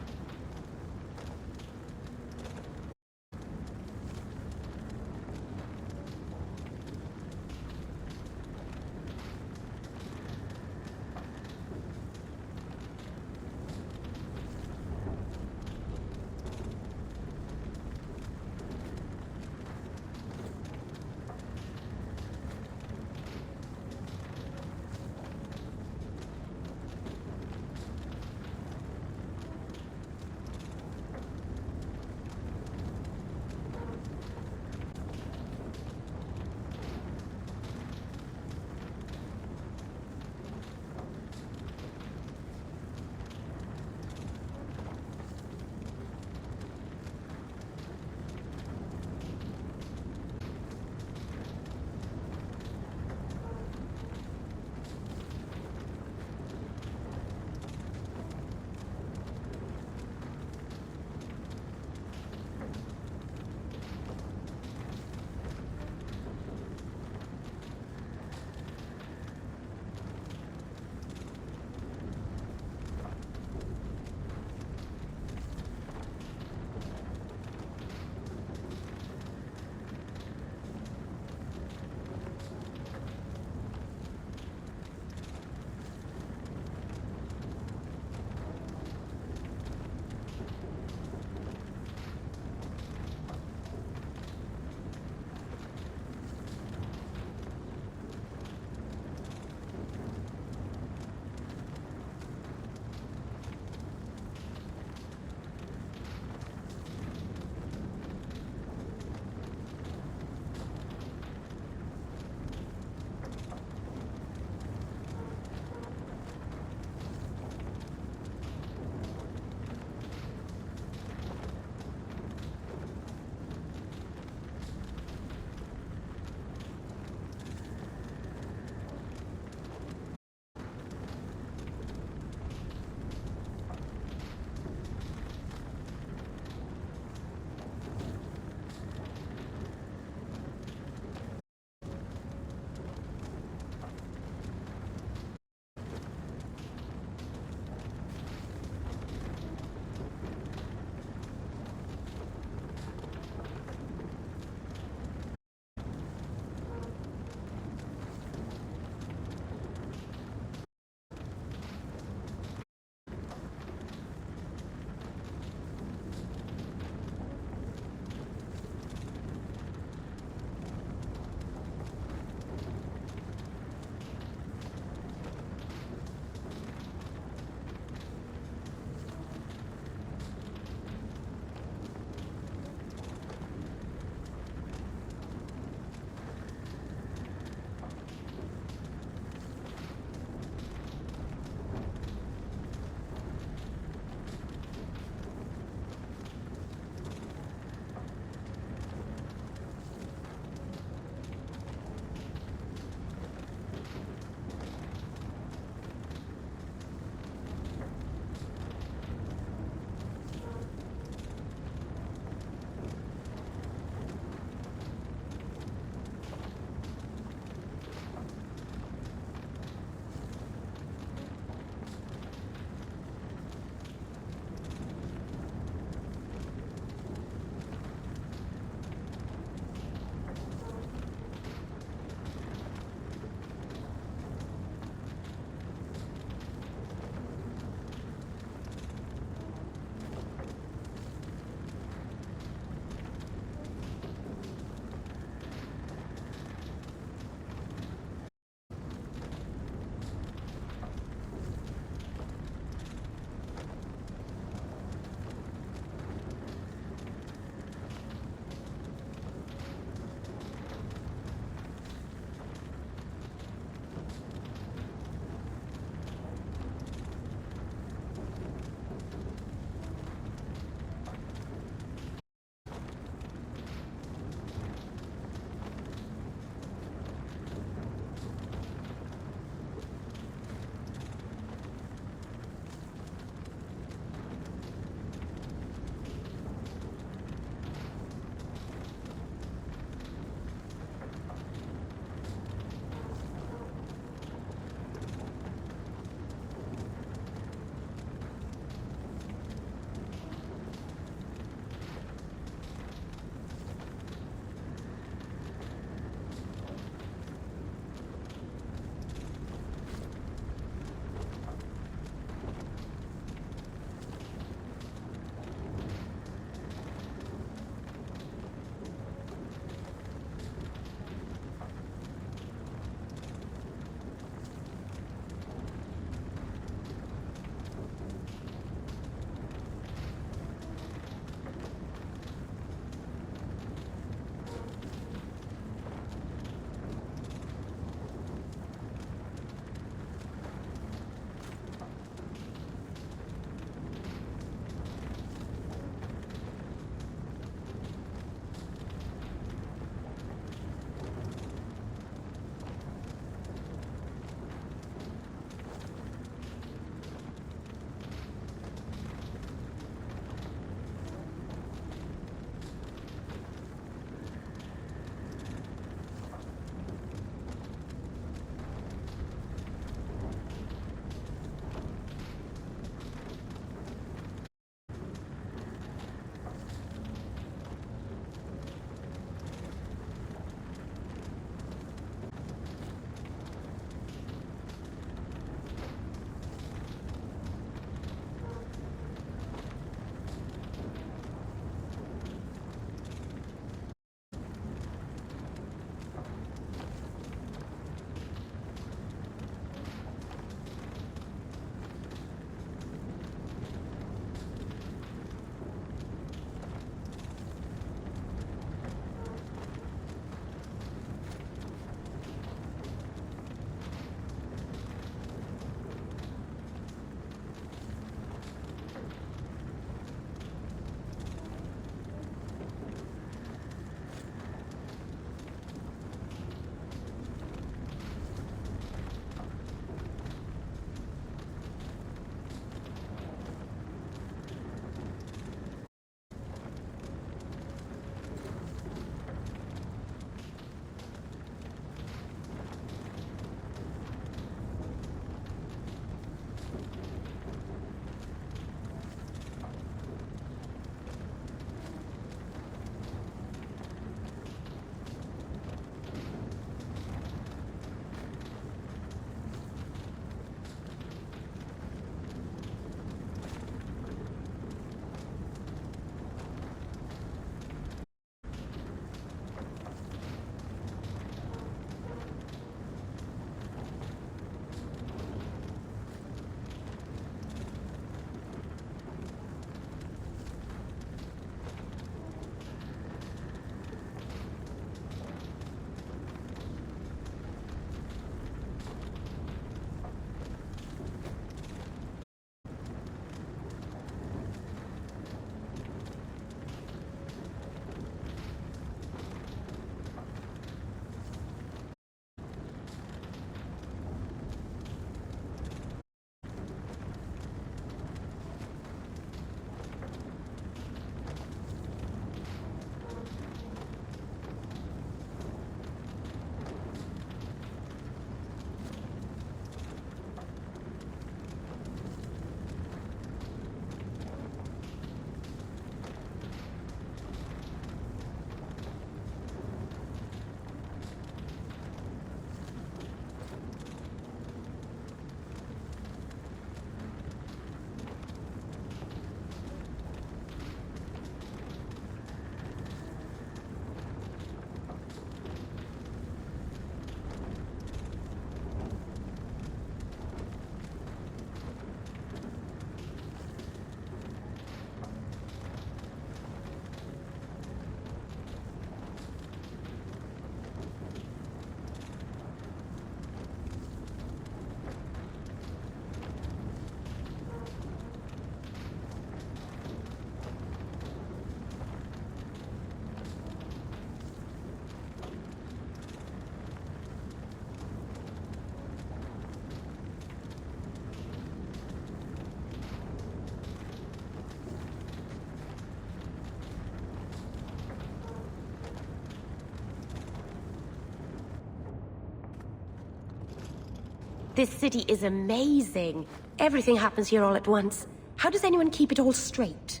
This city is amazing. Everything happens here all at once. How does anyone keep it all straight?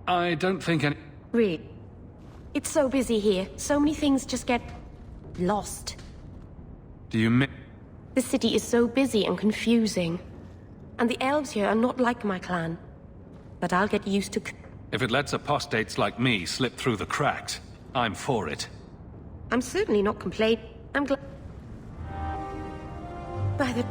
I don't think any... Really? It's so busy here. So many things just get... lost. Do you mean... The city is so busy and confusing. And the elves here are not like my clan. But I'll get used to... If it lets apostates like me slip through the cracks, I'm for it. I'm certainly not complaining. I'm glad... By the...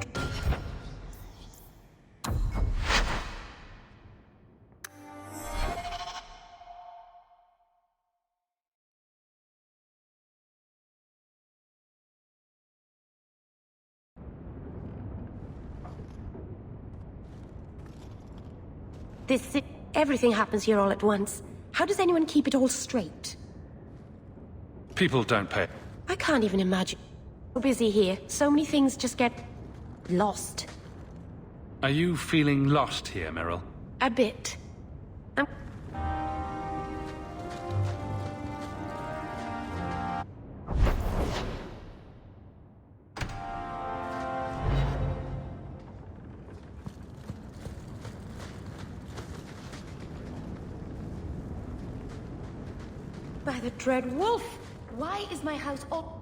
Everything happens here all at once. How does anyone keep it all straight? People don't pay. I can't even imagine. So busy here. So many things just get... lost. Are you feeling lost here, Meryl? A bit. By the Dread Wolf! Why is my house all...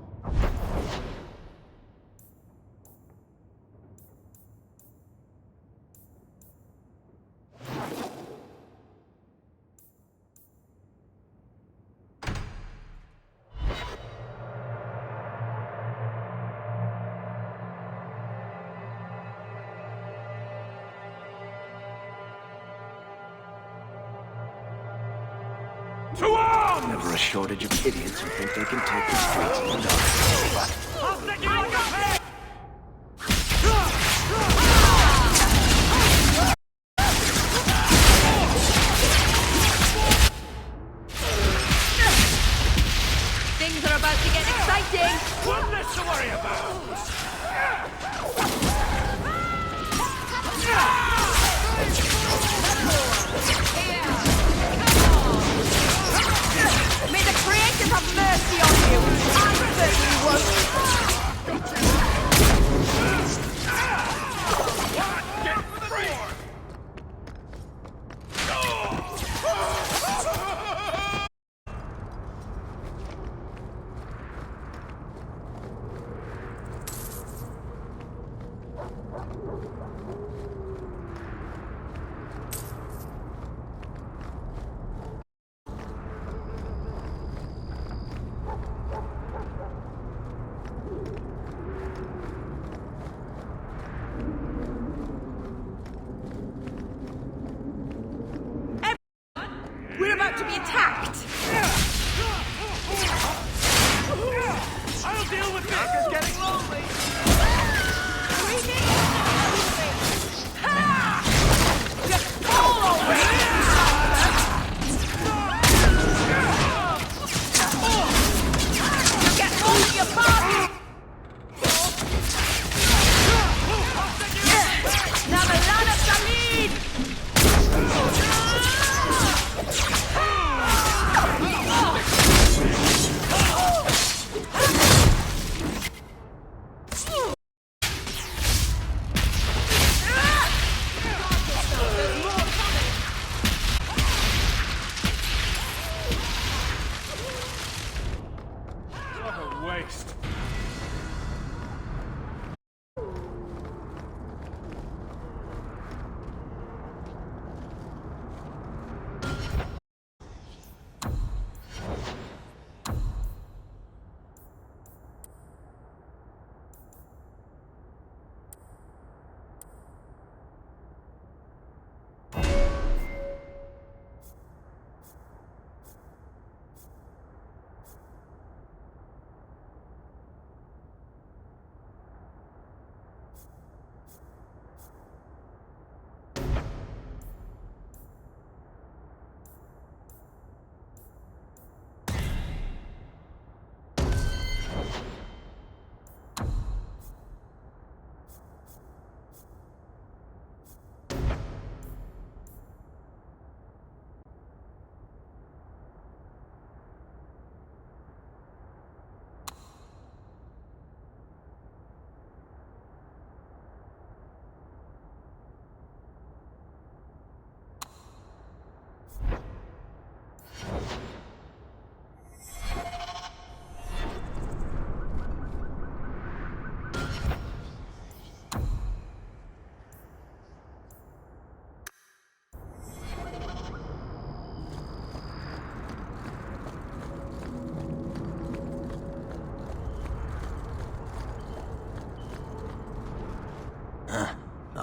Never a shortage of idiots who think they can take the streets in the dark. I'll stick you on your head! Things are about to get exciting! One less to worry about! May the creators have mercy on you! I certainly won't! We're about to be attacked! I'll deal with this! It's getting lonely! Just fall over! You get all of your party! Now the land of Salid! What a waste.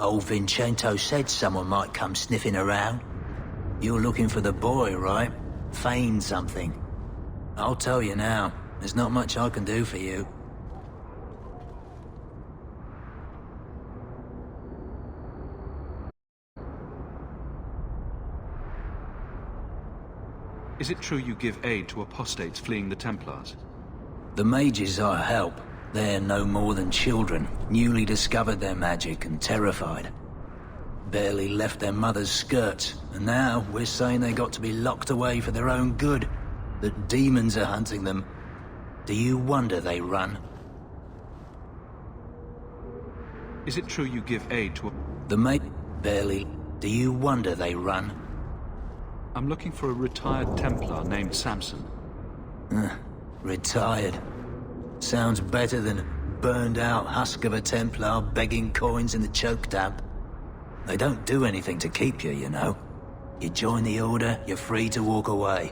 Old Vincento said someone might come sniffing around. You're looking for the boy, right? Feign something. I'll tell you now, there's not much I can do for you. Is it true you give aid to apostates fleeing the Templars? The mages I help, they're no more than children, newly discovered their magic and terrified. Barely left their mother's skirts, and now we're saying they got to be locked away for their own good. That demons are hunting them. Do you wonder they run? Is it true you give aid to barely. Do you wonder they run? I'm looking for a retired Templar named Samson. Retired. Sounds better than burned out husk of a Templar begging coins in the choke damp. They don't do anything to keep you, you know. You join the Order, you're free to walk away.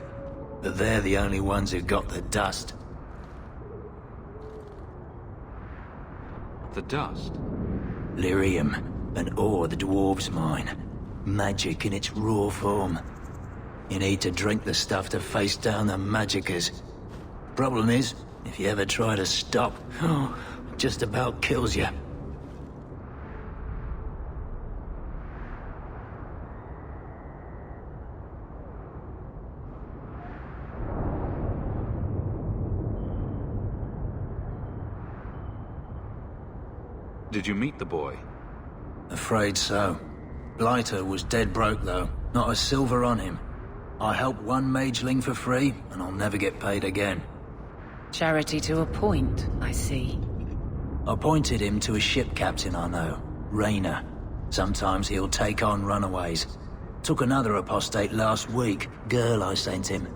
But they're the only ones who got the dust. The dust? Lyrium, an ore the dwarves mine. Magic in its raw form. You need to drink the stuff to face down the magicers. Problem is, if you ever try to stop, it just about kills you. Did you meet the boy? Afraid so. Blighter was dead broke, though. Not a silver on him. I helped one mageling for free, and I'll never get paid again. Charity to a point, I see. Appointed him to a ship captain I know, Rayner. Sometimes he'll take on runaways. Took another apostate last week, girl I sent him.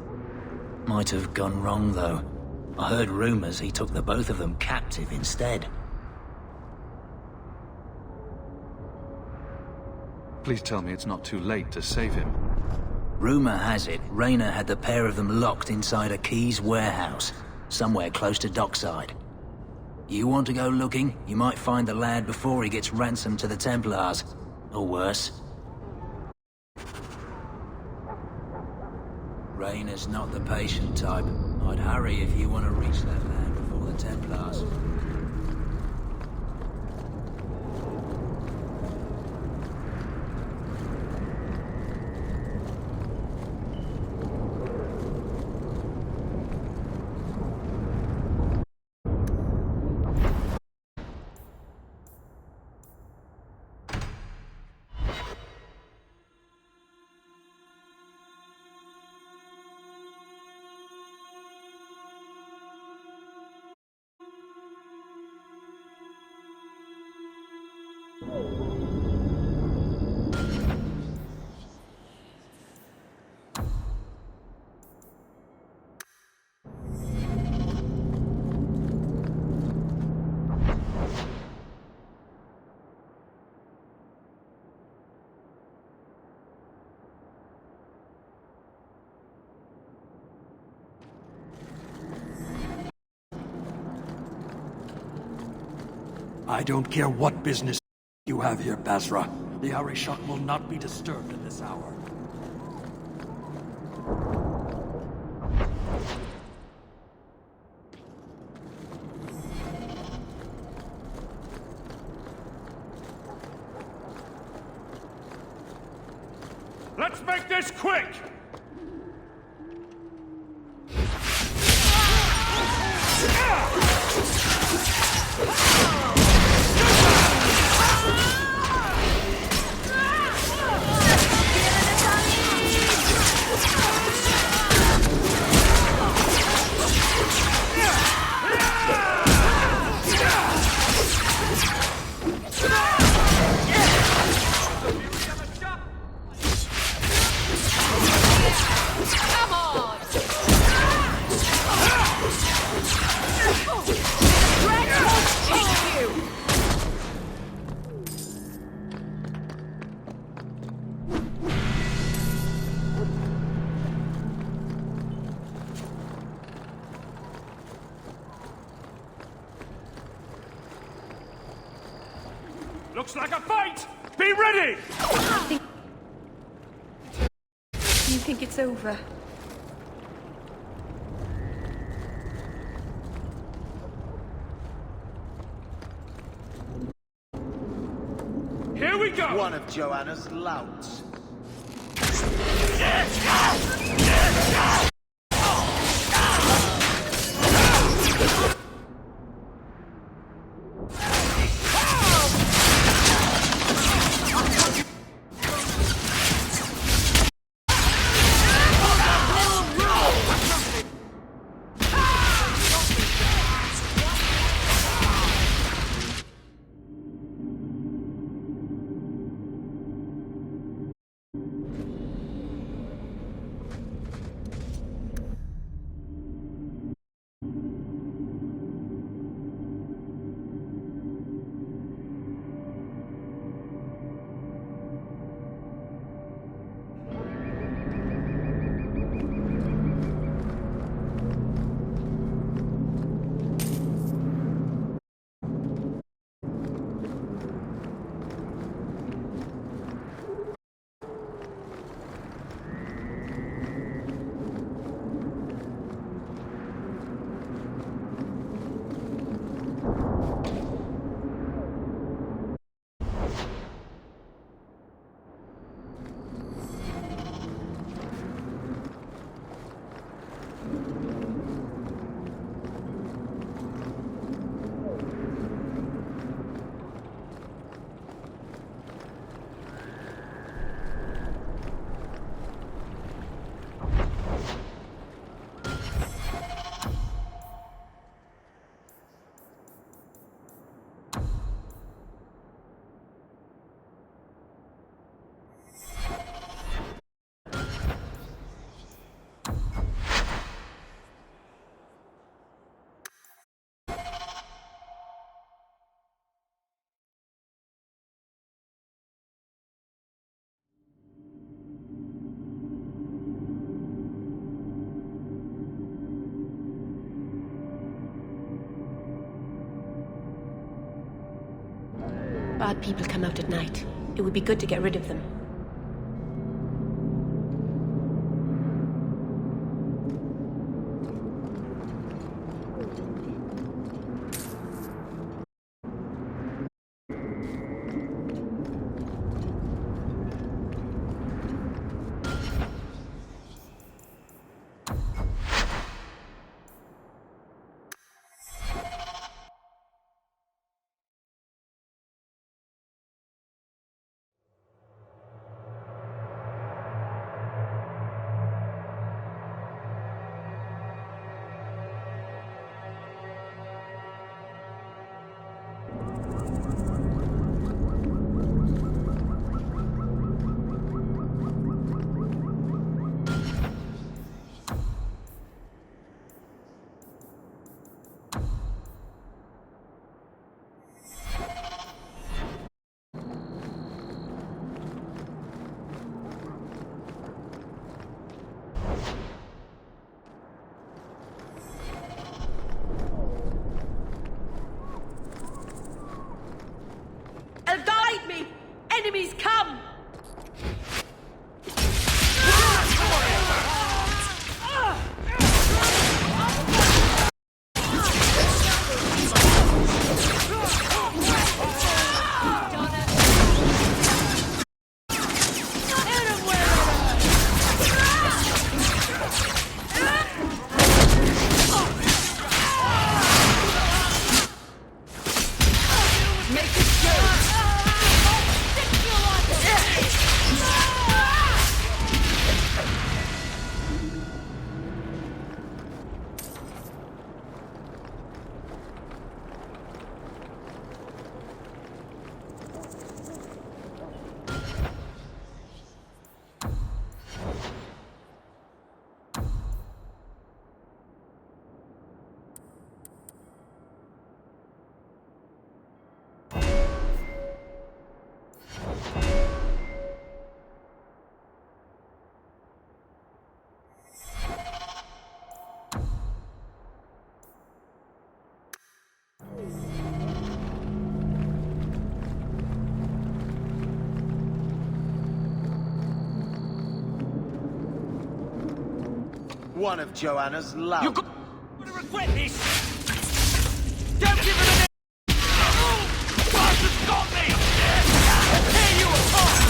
Might have gone wrong, though. I heard rumors he took the both of them captive instead. Please tell me it's not too late to save him. Rumor has it, Rayner had the pair of them locked inside a Keys warehouse, somewhere close to dockside. You want to go looking, you might find the lad before he gets ransomed to the Templars. Or worse. Rayner's not the patient type. I'd hurry if you want to reach that lad before the Templars. I don't care what business you have here, Basra. The Arishok will not be disturbed at this hour. Let's make this quick! Looks like a fight! Be ready! You think it's over? Here we go! One of Joanna's louts. Bad people come out at night. It would be good to get rid of them. Guide me! Enemies come! Make it go! one of Joanna's louts. You're going to regret this! Don't give him an... Oh! Bastard's got me! Tear you apart!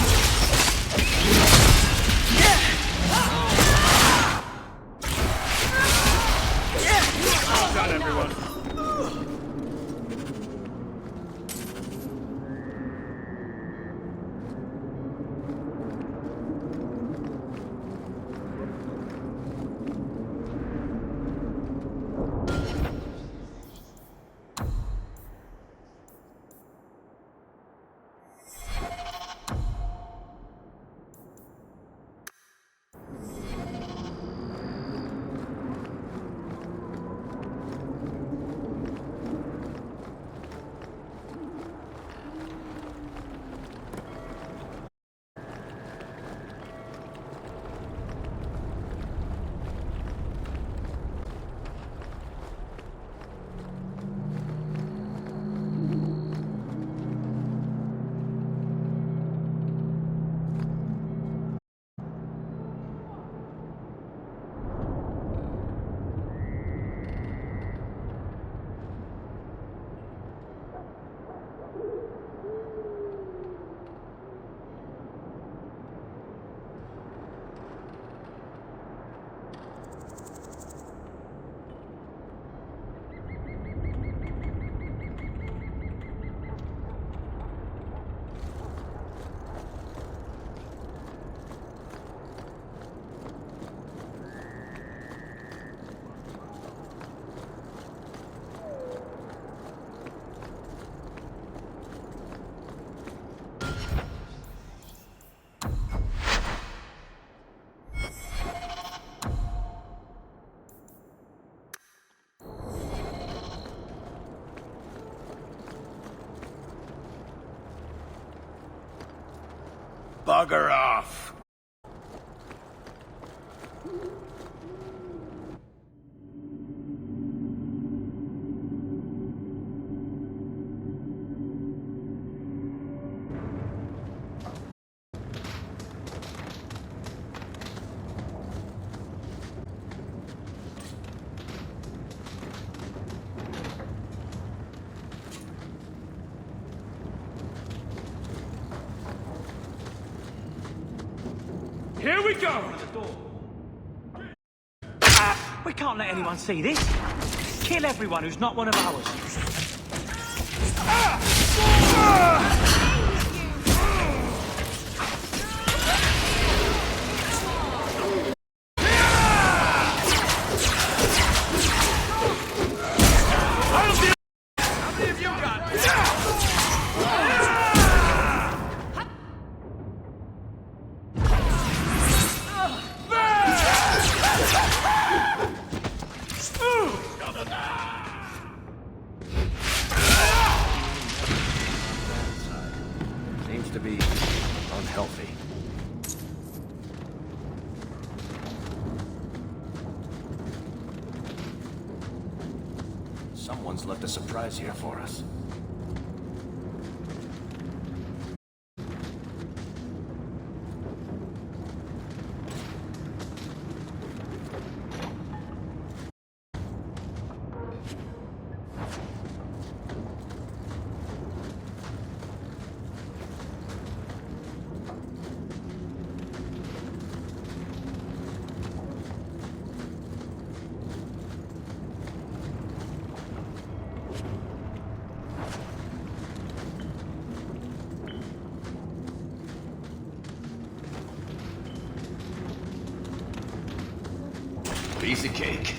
Well done, everyone. Bugger off! Here we go! We can't let anyone see this. Kill everyone who's not one of ours. Seems to be unhealthy. Someone's left a surprise here for us. Piece of cake.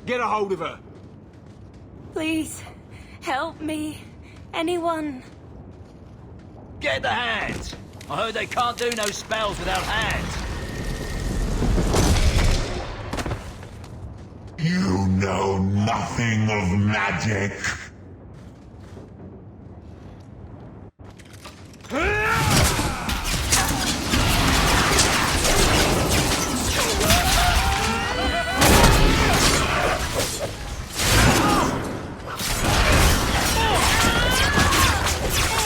Get a hold of her. Please, help me. Anyone. Get the hands. I heard they can't do no spells without hands. You know nothing of magic.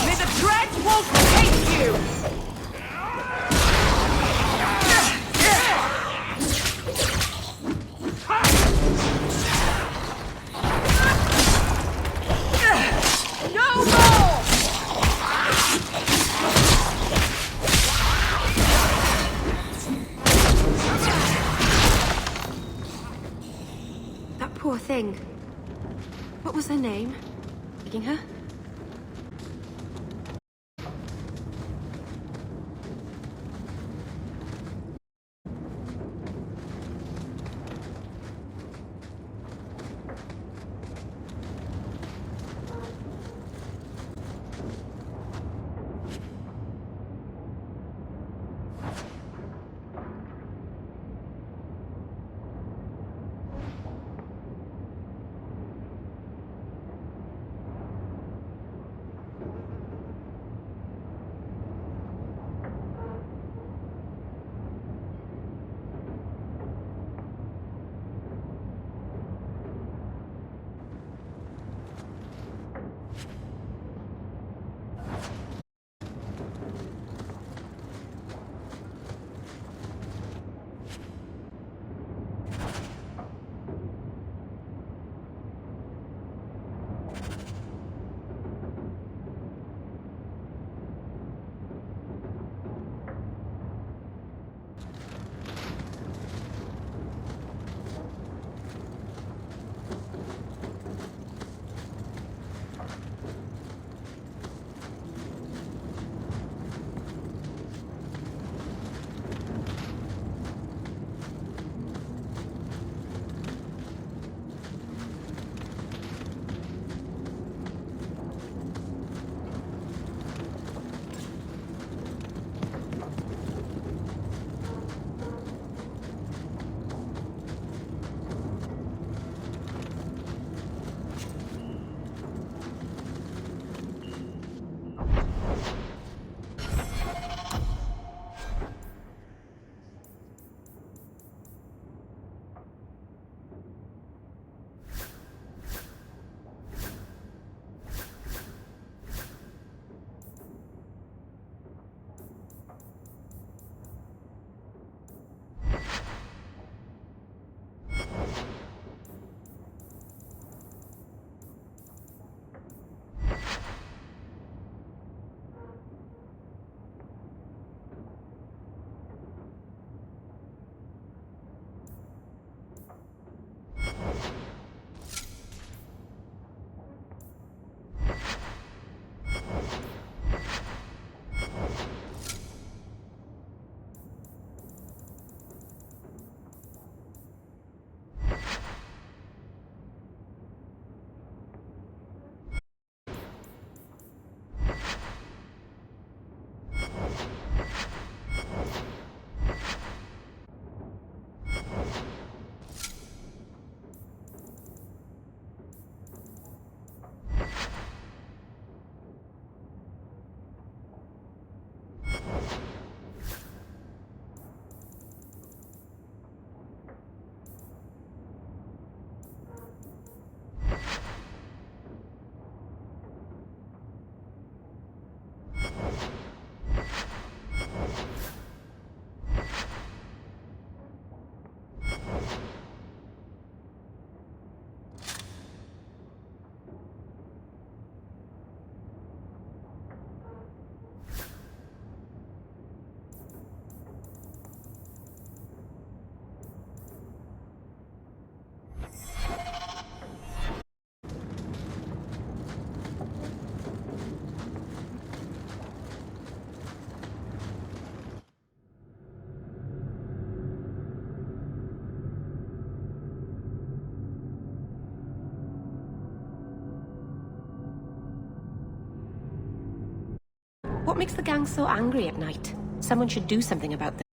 May the Dreadwolf take you! No more! That poor thing. What was her name? Taking her? What makes the gang so angry at night? Someone should do something about this.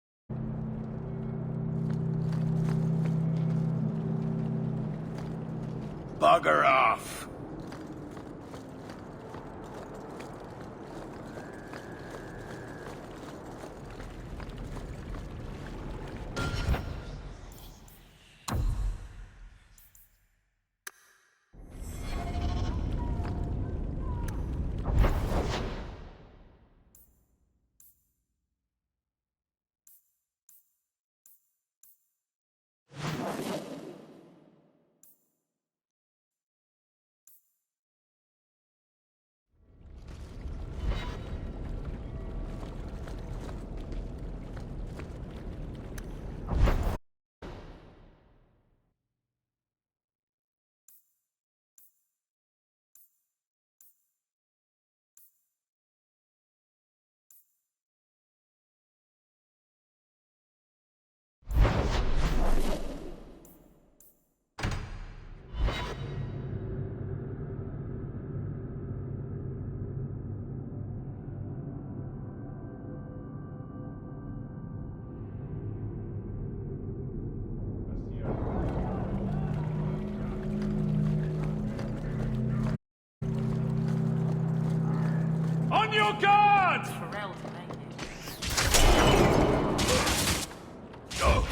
Bugger off! On your guard! Go!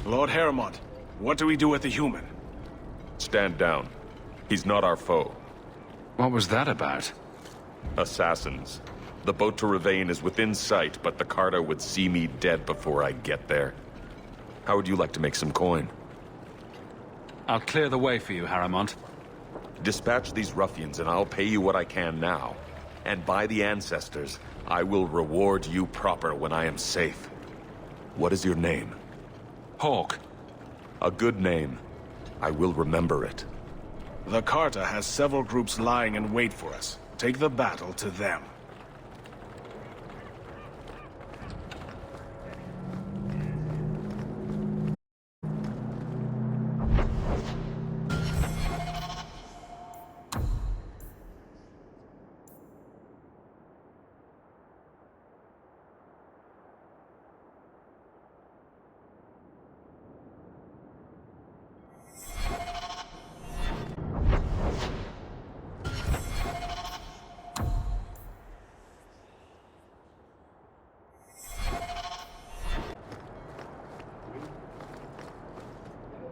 Lord Heremont, what do we do with the human? Stand down. He's not our foe. What was that about? Assassins. The boat to Ravain is within sight, but the Carter would see me dead before I get there. How would you like to make some coin? I'll clear the way for you, Heremont. Dispatch these ruffians and I'll pay you what I can now. And by the ancestors, I will reward you proper when I am safe. What is your name? Hawke. A good name. I will remember it. The Carter has several groups lying in wait for us. Take the battle to them.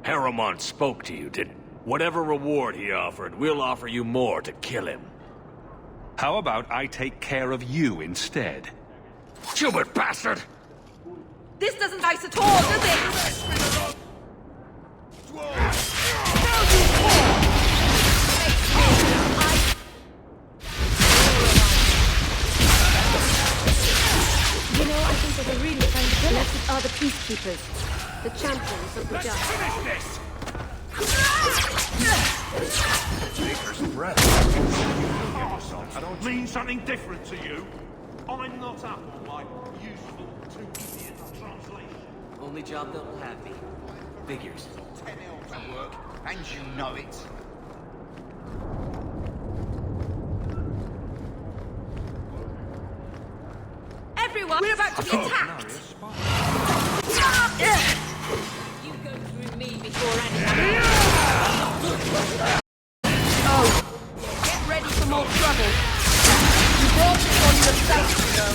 Heremont spoke to you, didn't? Whatever reward he offered, we'll offer you more to kill him. How about I take care of you instead? Gilbert bastard! This doesn't nice at all, does it? You know, I think that we're really trying to kill us are the peacekeepers. The champions of the Let's just. finish this! Baker's breath. I don't mean something different to you. I'm not up on my useful two-idiot translation. Only job that will have me. Figures. 10 elves at work, and you know it. Everyone, we're about to be attacked! You go through me before anyone. Oh, get ready for more trouble. You brought it on yourself, you know.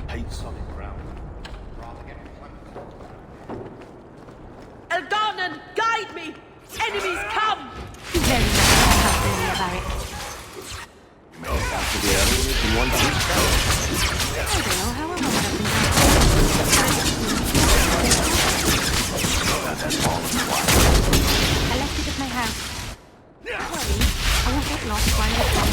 Hate solid ground. Eldanan, guide me! Enemies come! Very much about it. You may have to the enemies in one piece. I don't know how I'm I left it at my house. Don't worry, I won't get lost while I'm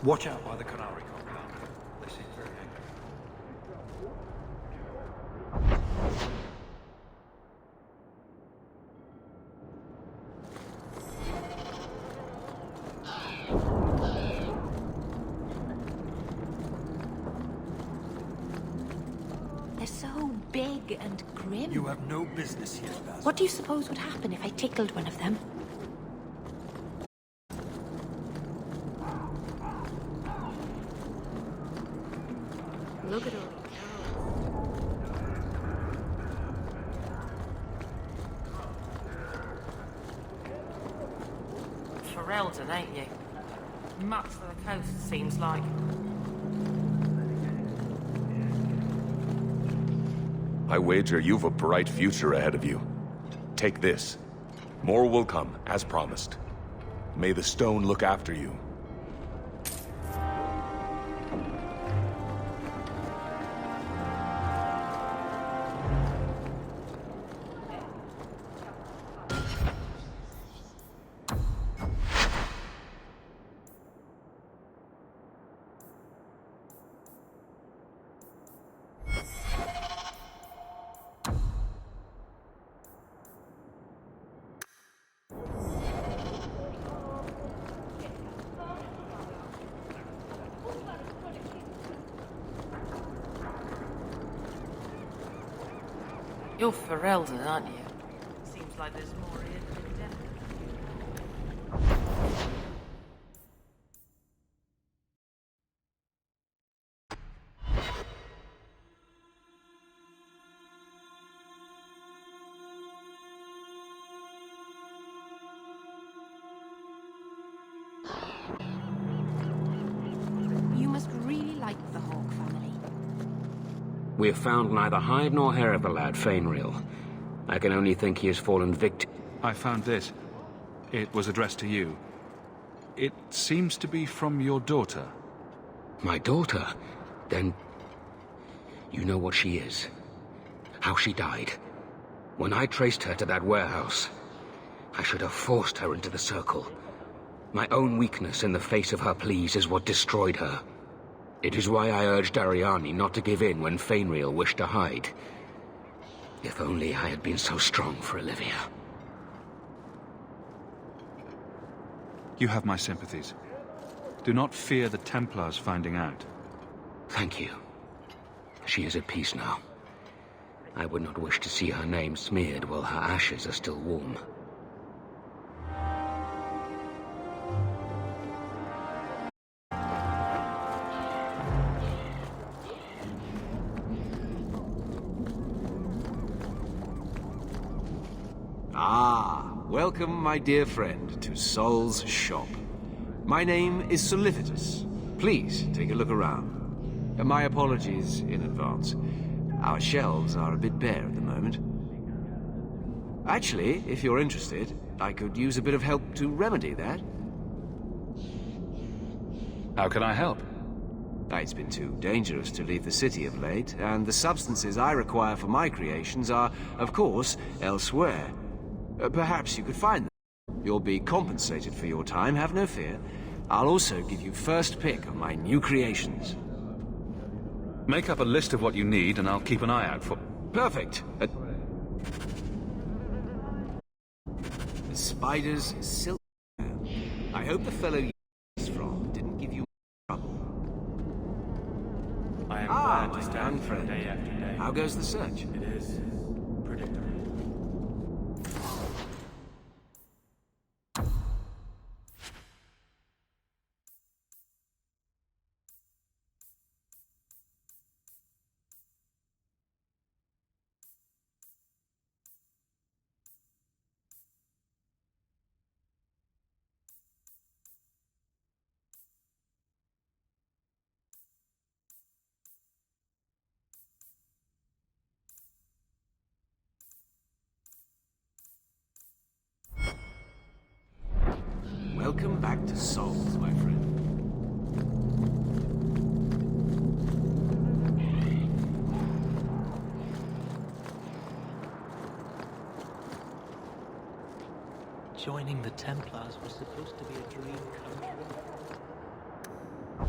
Watch out by the Canary compound. They seem very angry. They're so big and grim. You have no business here, Basil. What do you suppose would happen if I tickled one of them? Look at all the Ferelden, ain't you? Much for the coast, seems like. I wager you've a bright future ahead of you. Take this. More will come, as promised. May the stone look after you. You're Ferelden, aren't you? Seems like there's more here than death. You must really like the Hawke family. We have found neither hide nor hair of the lad, Fainriel. I can only think he has fallen victim. I found this. It was addressed to you. It seems to be from your daughter. My daughter? Then... you know what she is. How she died. When I traced her to that warehouse, I should have forced her into the circle. My own weakness in the face of her pleas is what destroyed her. It is why I urged Ariani not to give in when Fainriel wished to hide. If only I had been so strong for Olivia. You have my sympathies. Do not fear the Templars finding out. Thank you. She is at peace now. I would not wish to see her name smeared while her ashes are still warm. Welcome, my dear friend, to Sol's shop. My name is Solivitus. Please take a look around. My apologies in advance. Our shelves are a bit bare at the moment. Actually, if you're interested, I could use a bit of help to remedy that. How can I help? It's been too dangerous to leave the city of late, and the substances I require for my creations are, of course, elsewhere. Perhaps you could find them. You'll be compensated for your time, have no fear. I'll also give you first pick of my new creations. Make up a list of what you need, and I'll keep an eye out for... Perfect. Spider's silk. I hope the fellow you from didn't give you trouble. I am glad my to young stand friend. day after day. How goes the search? It is predictable. Welcome back to Sol, my friend. Joining the Templars was supposed to be a dream come true.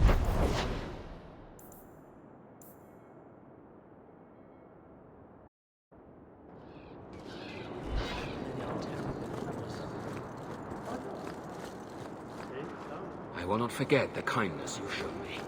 will not forget the kindness you showed me.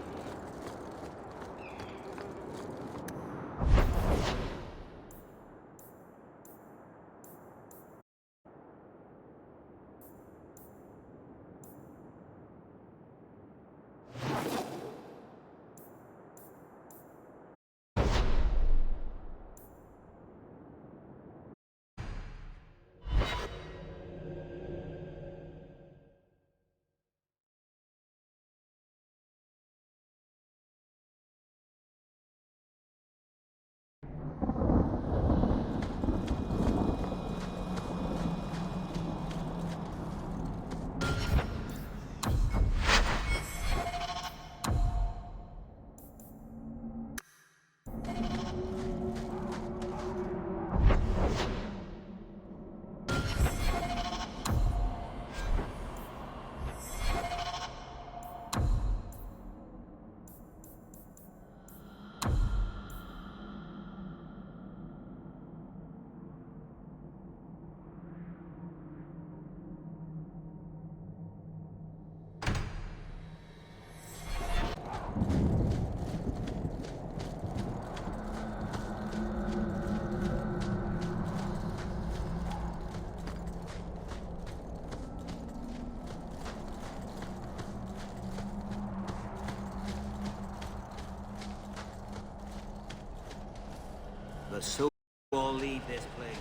So all leave this place.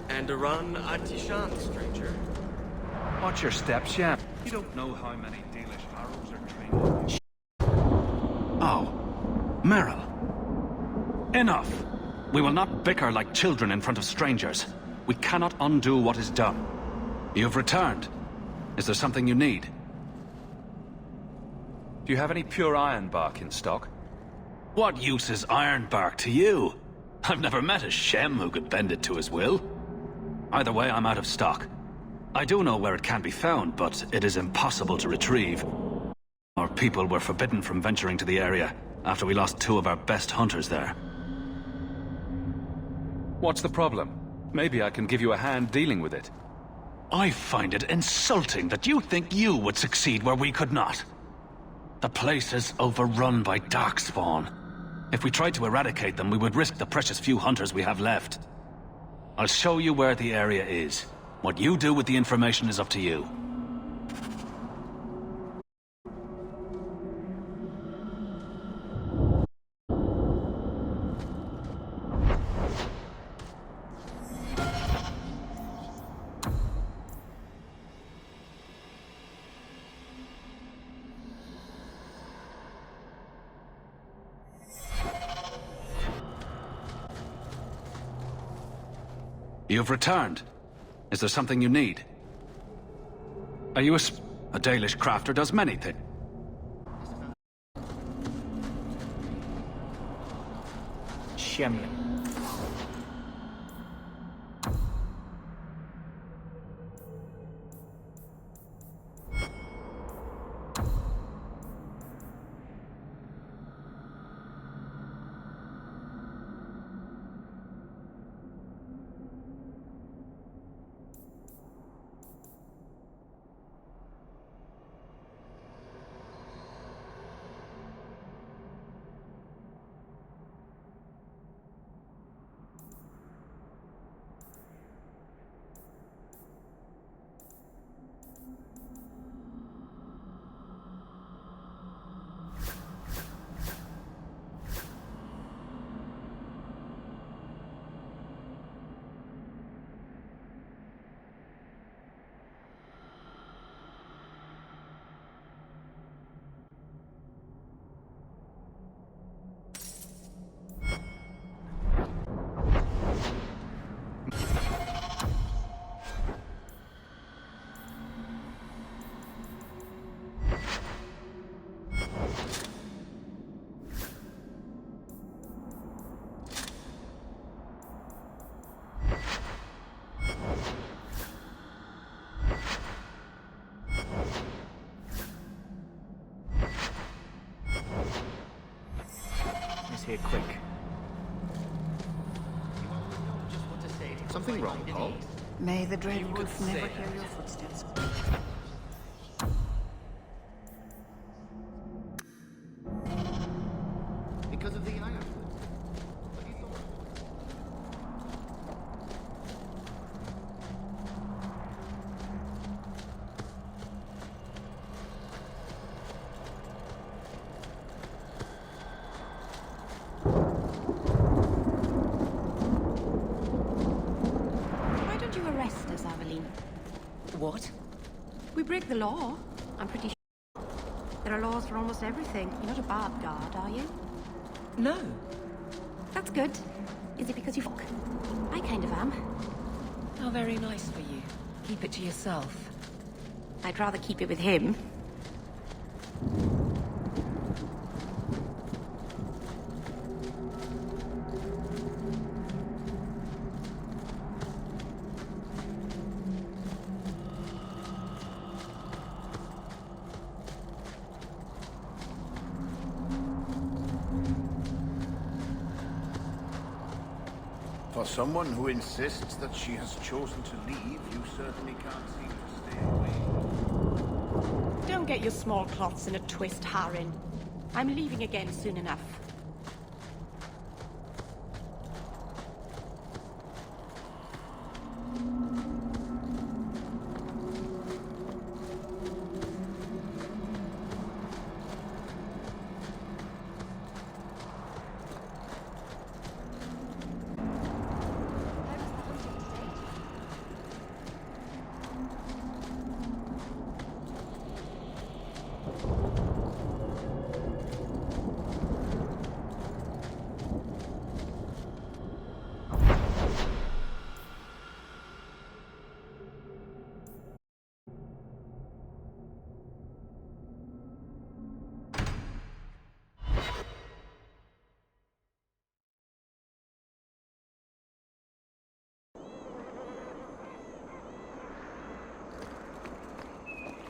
Andaran Atishan, stranger. Watch your step, Shem. You don't know how many Dalish arrows are trained. Oh, Merrill. Enough! We will not bicker like children in front of strangers. We cannot undo what is done. You've returned. Is there something you need? Do you have any pure iron bark in stock? What use is ironbark to you? I've never met a Shem who could bend it to his will. Either way, I'm out of stock. I do know where it can be found, but it is impossible to retrieve. Our people were forbidden from venturing to the area after we lost 2 of our best hunters there. What's the problem? Maybe I can give you a hand dealing with it. I find it insulting that you think you would succeed where we could not. The place is overrun by Darkspawn. If we tried to eradicate them, we would risk the precious few hunters we have left. I'll show you where the area is. What you do with the information is up to you. You've returned. Is there something you need? Are you a Dalish crafter does many things. Shemlin. Here quick. Something wrong, Paul? May the Dread Wolf never hear your footsteps. what? We break the law. I'm pretty sure. There are laws for almost everything. You're not a bad guard, are you? No. That's good. Is it because you fuck? I kind of am. How very nice for you. Keep it to yourself. I'd rather keep it with him. For someone who insists that she has chosen to leave, you certainly can't seem to stay away. Don't get your small cloths in a twist, Harin. I'm leaving again soon enough.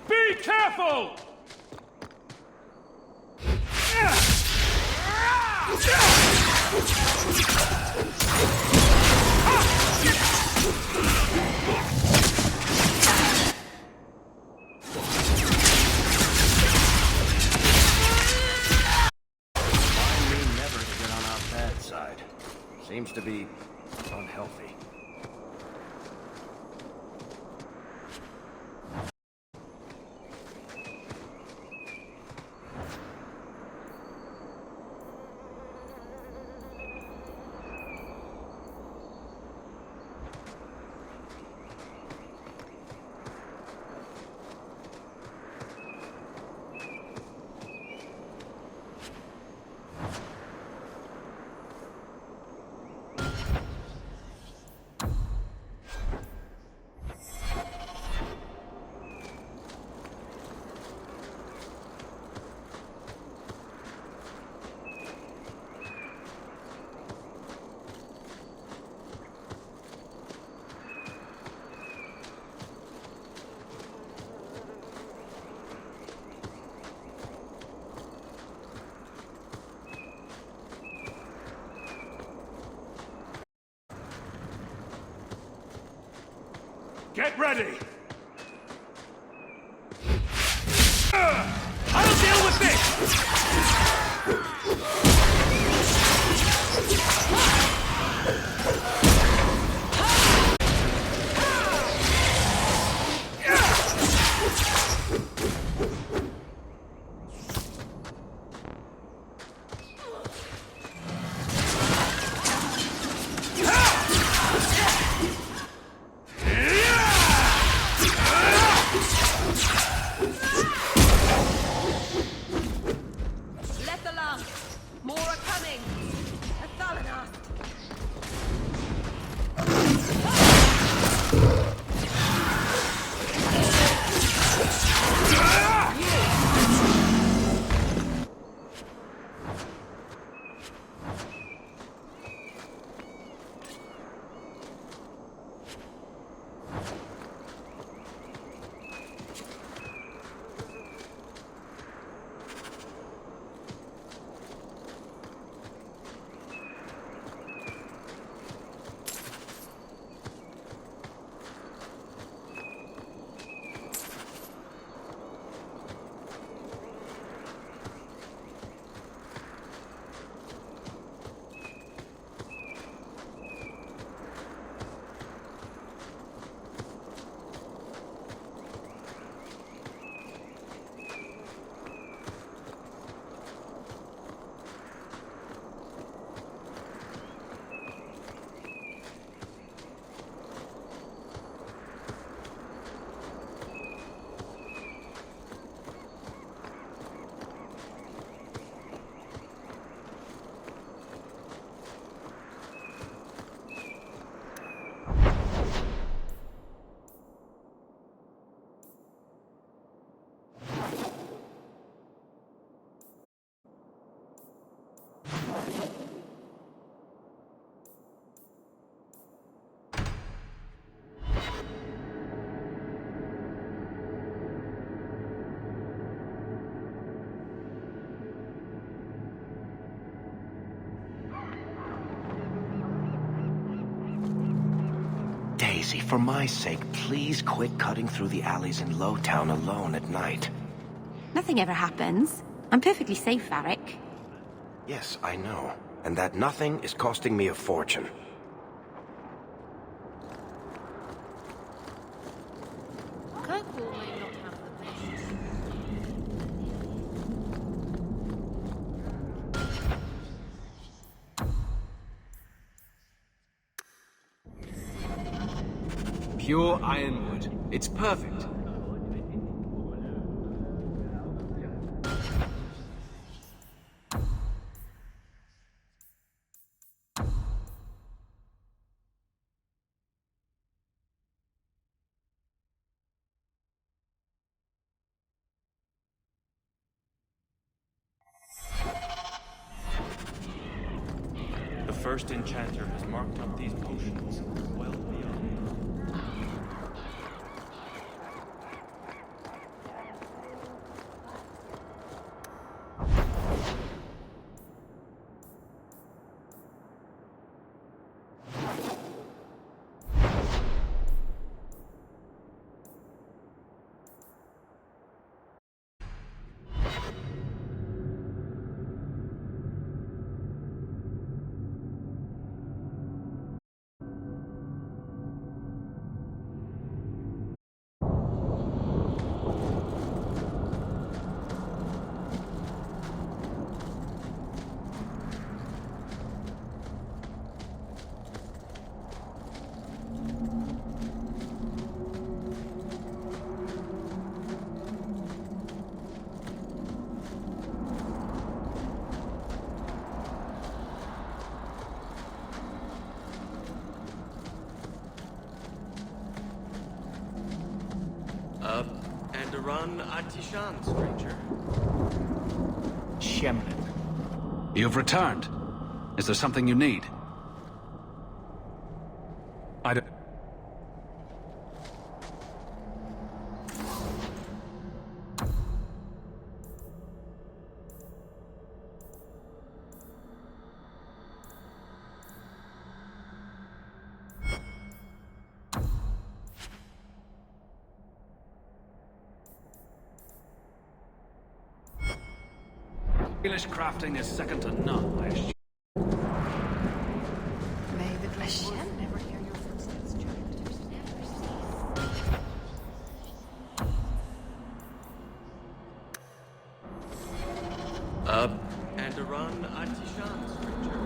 Be careful! Never to get on our bad side. Seems to be unhealthy. Get ready! I'll deal with this! Casey, for my sake, please quit cutting through the alleys in Lowtown alone at night. Nothing ever happens. I'm perfectly safe, Varric. Yes, I know. And that nothing is costing me a fortune. Kirkwall may not have the best. Pure ironwood. It's perfect. The first enchanter has marked up these potions well beyond. Andaran Atishan, stranger. Shemlin. You've returned. Is there something you need? I don't... English crafting is second to none, I assure. May the Glacian never hear your footsteps, Andaran Atishan, stranger.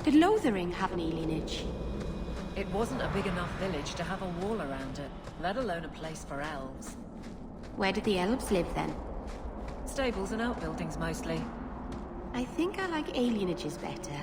Did Lothering have any lineage? It wasn't a big enough village to have a wall around it, let alone a place for elves. Where did the elves live then? Stables and outbuildings mostly. I think I like alienages better.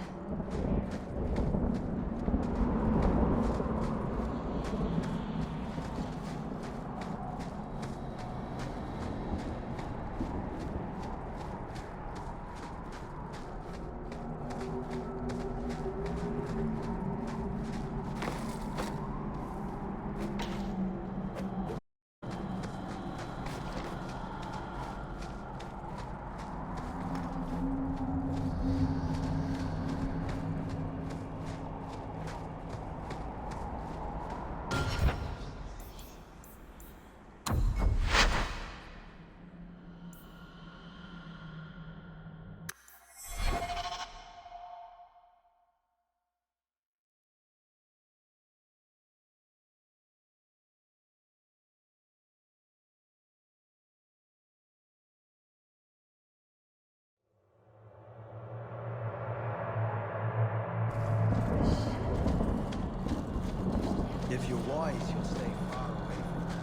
If you're wise, you'll stay far away from them.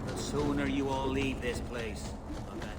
The sooner you all leave this place, the better.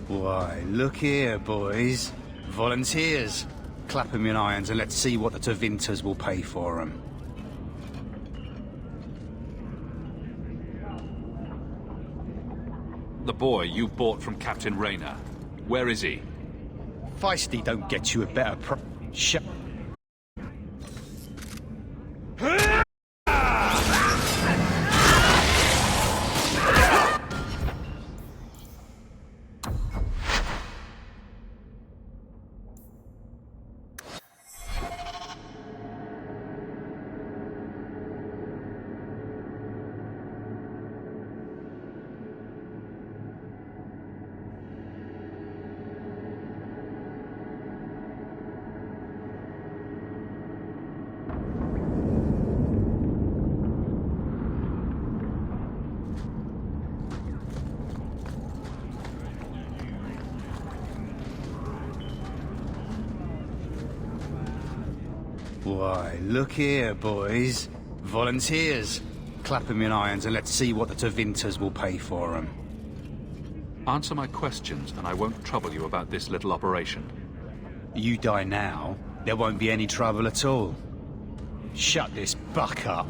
Why, look here, boys. Volunteers. Clap 'em in irons and let's see what the Tevinters will pay for 'em. The boy you bought from Captain Rayner. Where is he? Feisty don't get you a better Shut. Why, look here, boys. Volunteers. Clap 'em in irons and let's see what the Tevinters will pay for 'em. Answer my questions and I won't trouble you about this little operation. You die now, there won't be any trouble at all. Shut this buck up.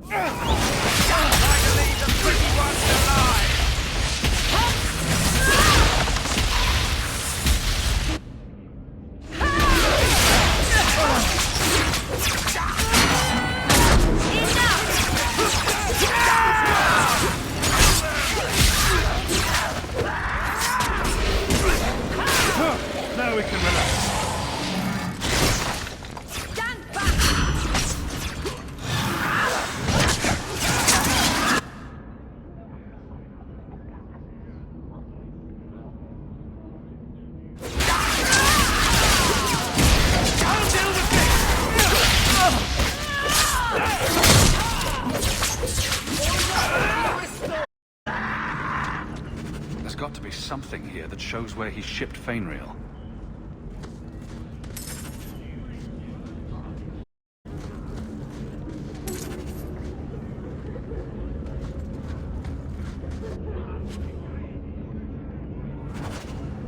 Finally, the pretty one's alive! Somewhere we can relax. Stand back! There's got to be something here that shows where he shipped Fainriel.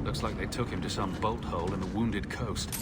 Looks like they took him to some bolt hole in the Wounded Coast.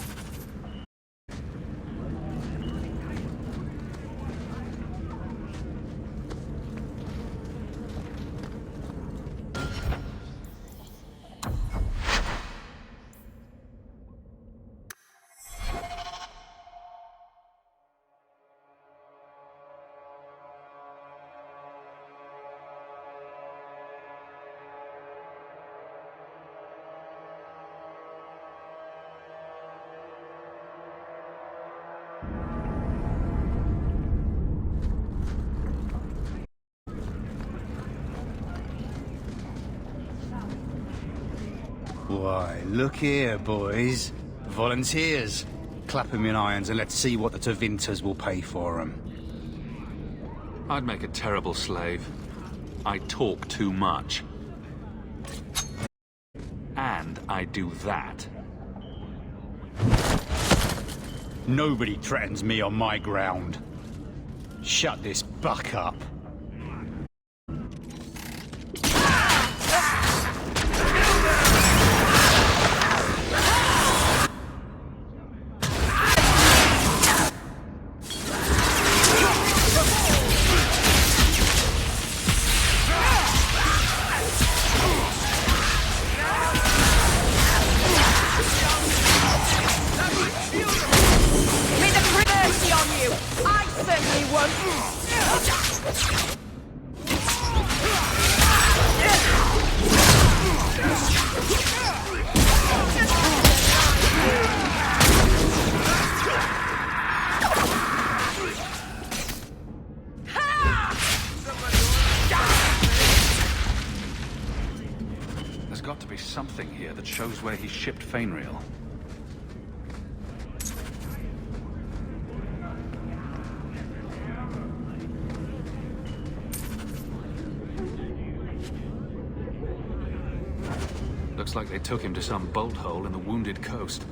Why, look here, boys. Volunteers. Clap 'em in irons and let's see what the Tevinters will pay for 'em. I'd make a terrible slave. I talk too much. And I do that. Nobody threatens me on my ground. Shut this buck up. May the mercy on you! I certainly won't! There's got to be something here that shows where he shipped Fainriel. Looks like they took him to some bolt hole in the Wounded Coast.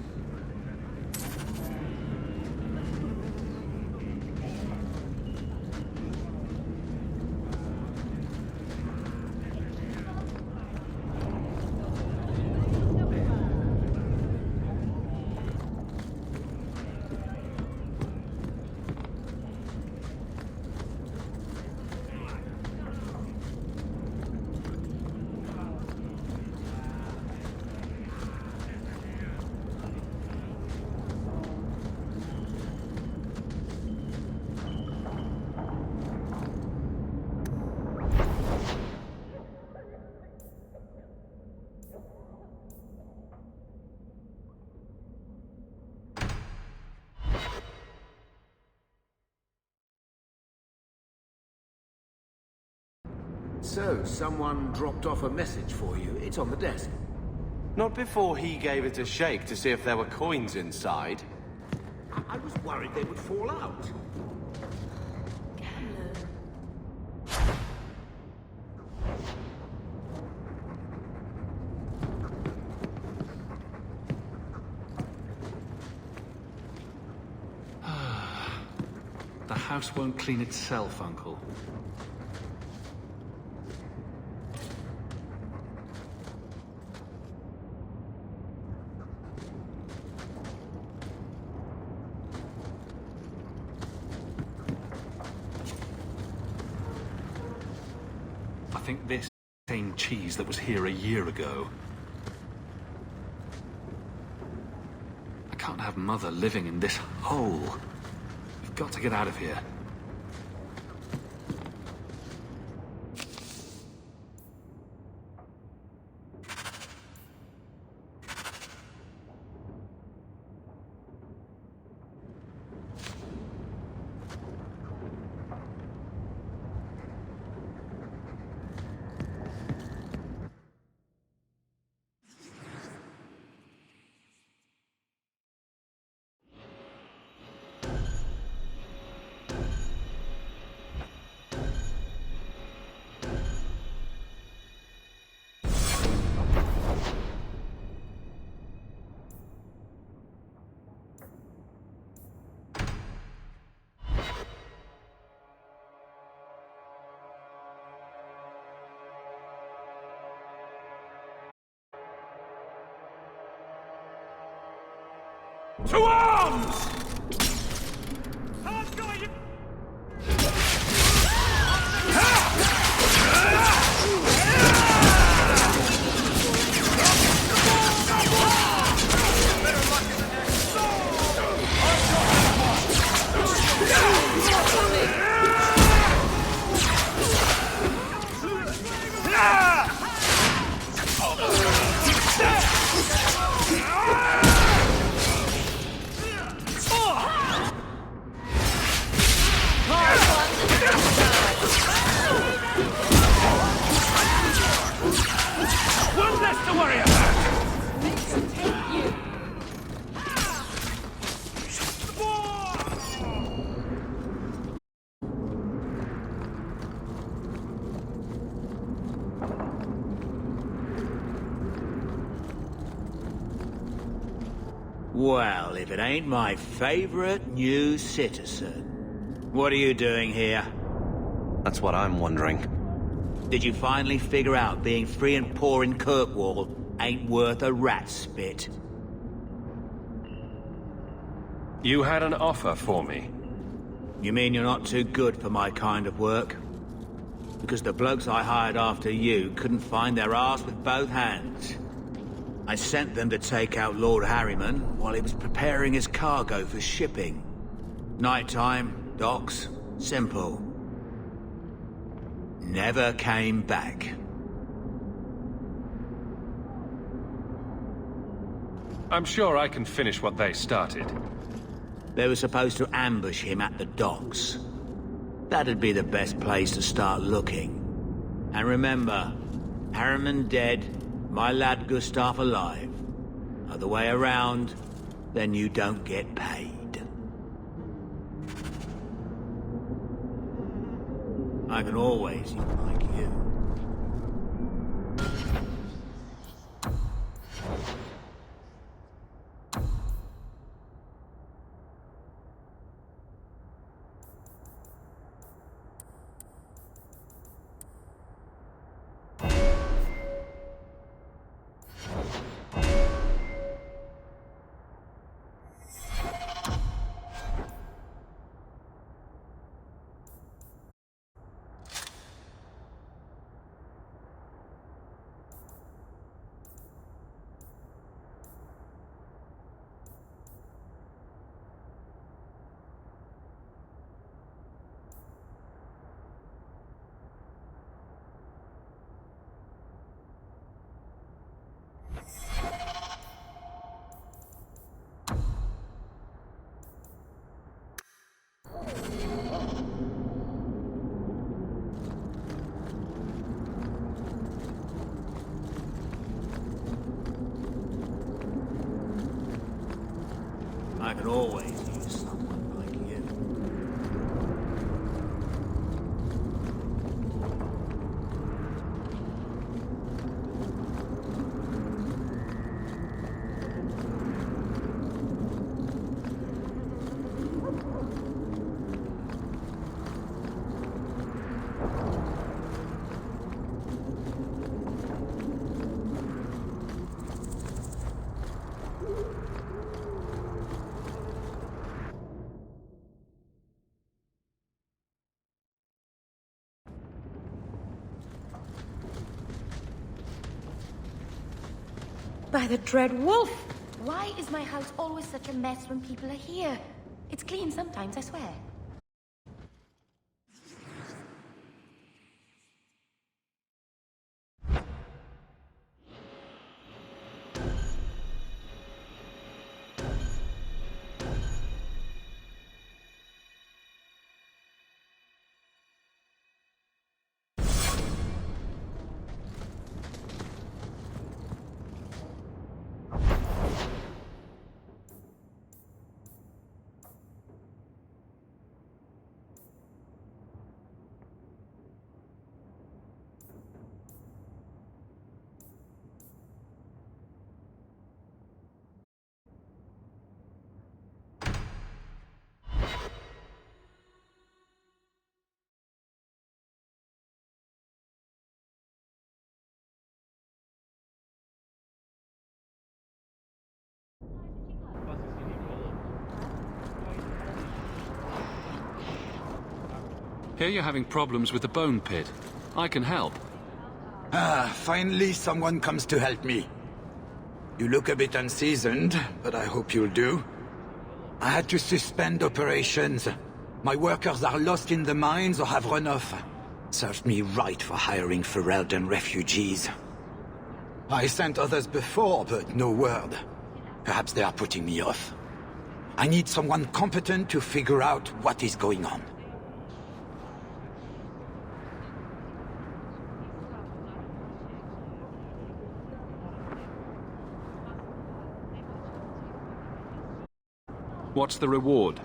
So, someone dropped off a message for you. It's on the desk. Not before he gave it a shake to see if there were coins inside. I was worried they would fall out. The house won't clean itself, Uncle. I think this is the same cheese that was here a year ago. I can't have Mother living in this hole. We've got to get out of here. To arms! One less to worry about! Well, if it ain't my favorite new citizen. What are you doing here? That's what I'm wondering. Did you finally figure out being free and poor in Kirkwall ain't worth a rat's spit? You had an offer for me. You mean you're not too good for my kind of work? Because the blokes I hired after you couldn't find their arse with both hands. I sent them to take out Lord Harriman while he was preparing his cargo for shipping. Nighttime, docks, simple. Never came back. I'm sure I can finish what they started. They were supposed to ambush him at the docks. That'd be the best place to start looking. And remember, Harriman dead, my lad Gustav alive. Other way around, then you don't get paid. I can always use like you. I can always use someone like you. By the dread wolf! Why is my house always such a mess when people are here? It's clean sometimes, I swear. Here you're having problems with the bone pit. I can help. Ah, finally someone comes to help me. You look a bit unseasoned, but I hope you'll do. I had to suspend operations. My workers are lost in the mines or have run off. Served me right for hiring Ferelden refugees. I sent others before, but no word. Perhaps they are putting me off. I need someone competent to figure out what is going on. What's the reward?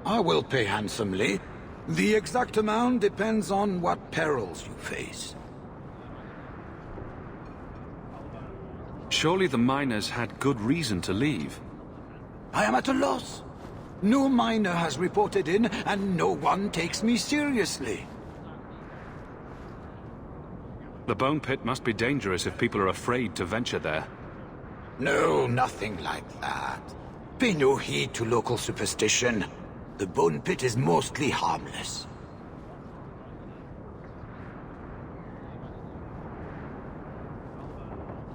I will pay handsomely. The exact amount depends on what perils you face. Surely the miners had good reason to leave. I am at a loss. No miner has reported in, and no one takes me seriously. The bone pit must be dangerous if people are afraid to venture there. No, nothing like that. Pay no heed to local superstition. The bone pit is mostly harmless.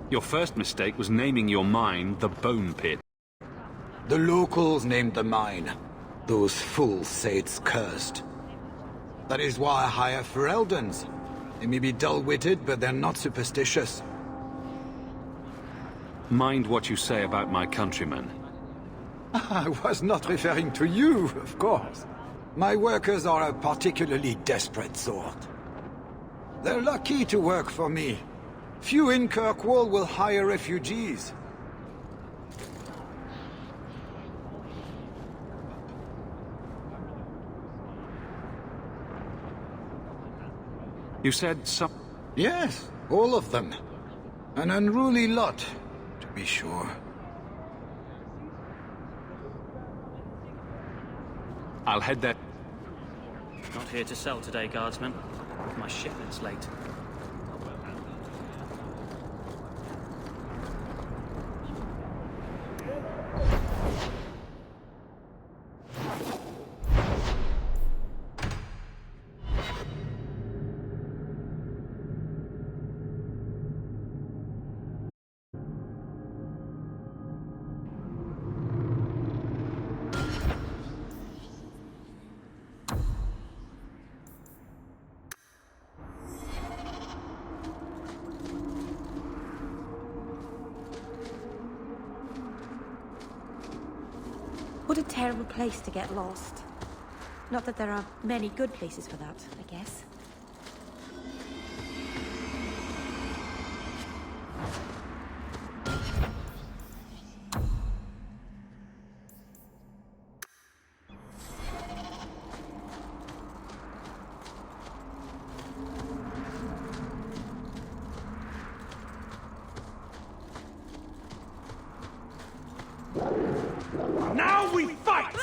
Your first mistake was naming your mine the Bone Pit. The locals named the mine. Those fools say it's cursed. That is why I hire Fereldans. They may be dull-witted, but they're not superstitious. Mind what you say about my countrymen. I was not referring to you, of course. My workers are a particularly desperate sort. They're lucky to work for me. Few in Kirkwall will hire refugees. You said some... Yes, all of them. An unruly lot, to be sure. I'll head there. Not here to sell today, guardsman. My shipment's late. What a terrible place to get lost. Not that there are many good places for that, I guess. Now we fight!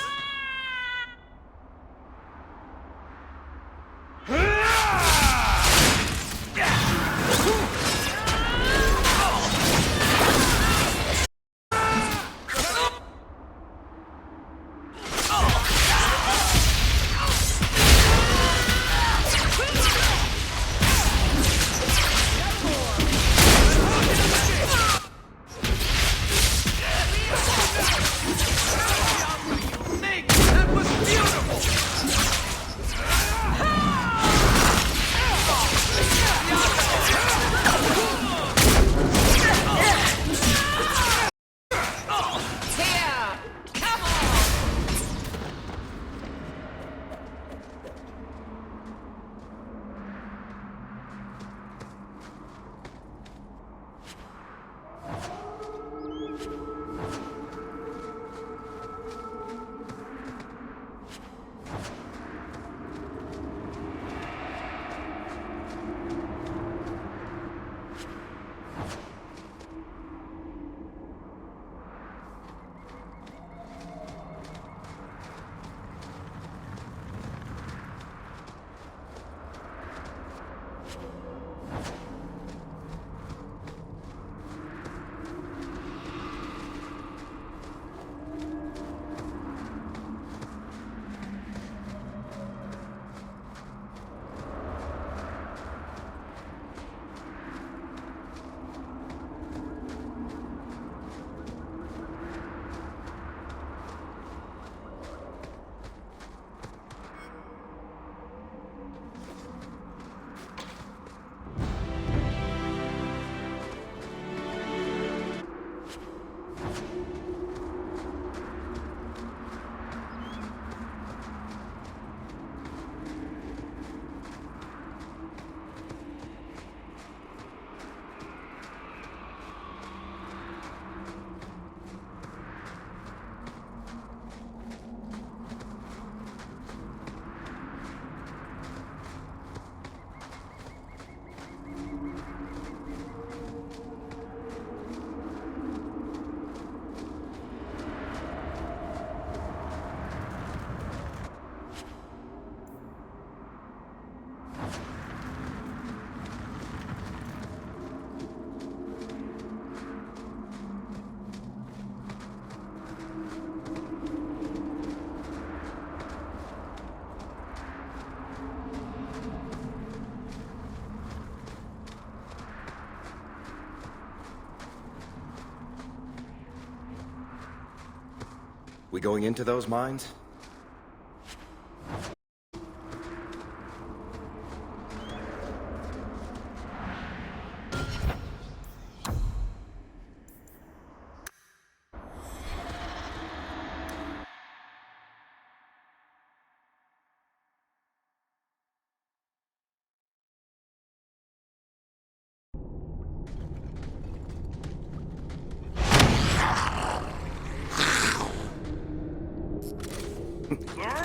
We going into those mines?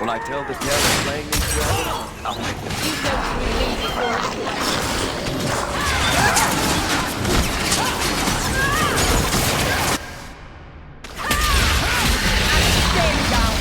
When I tell the tale of playing these dragons, I'll make them. You go through me before anyone else. Stand down.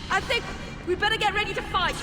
I think we better get ready to fight.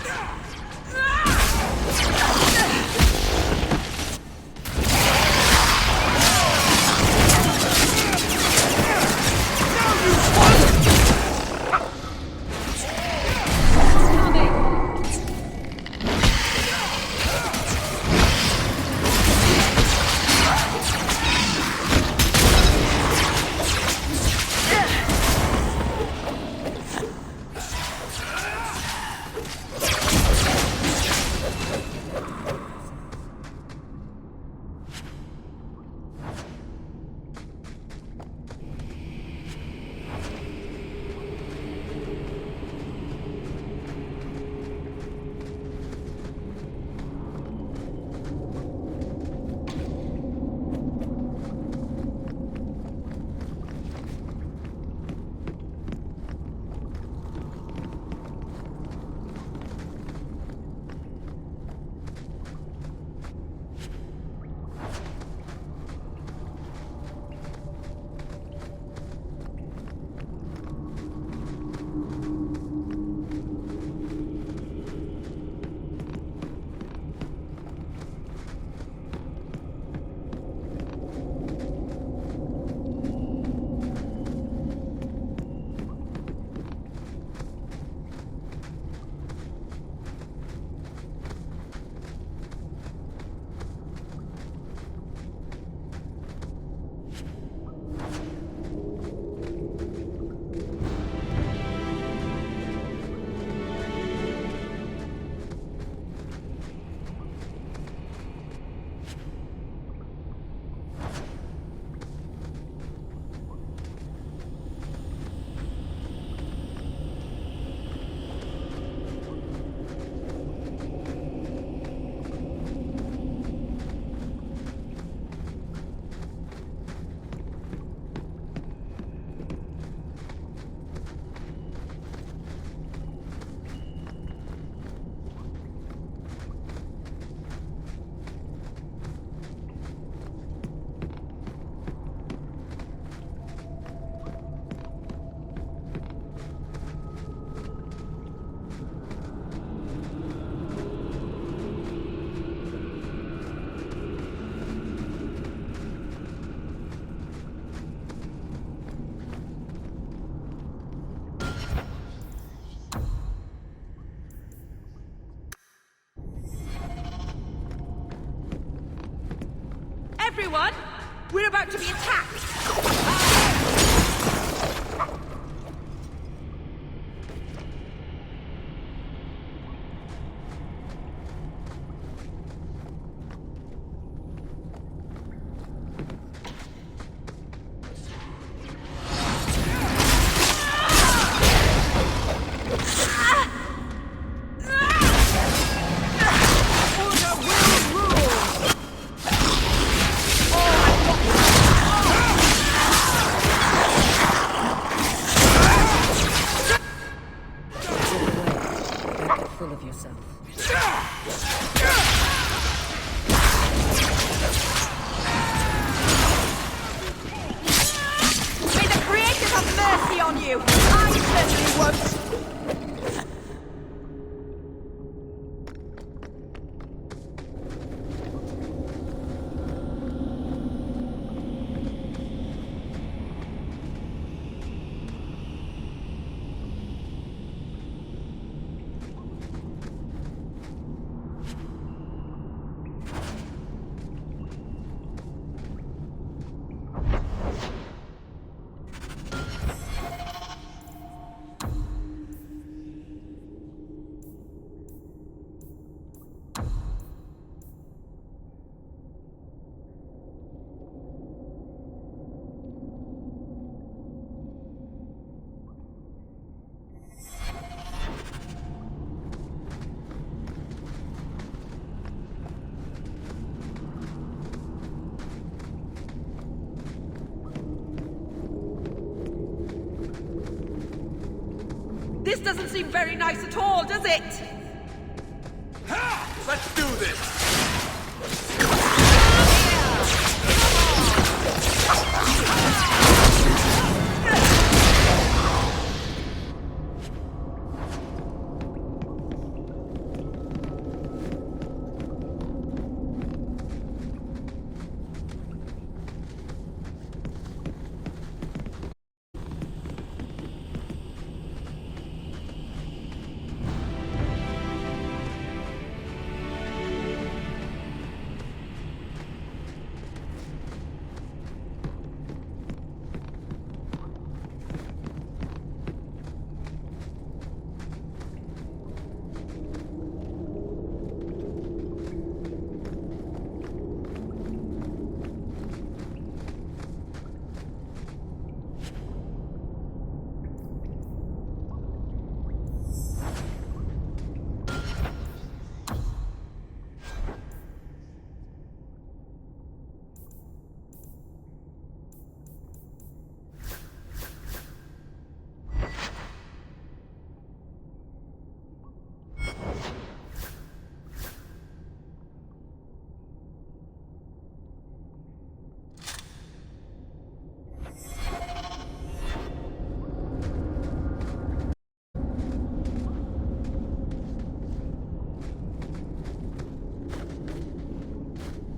Everyone, we're about to be attacked! once! This doesn't seem very nice at all, does it? Let's do this!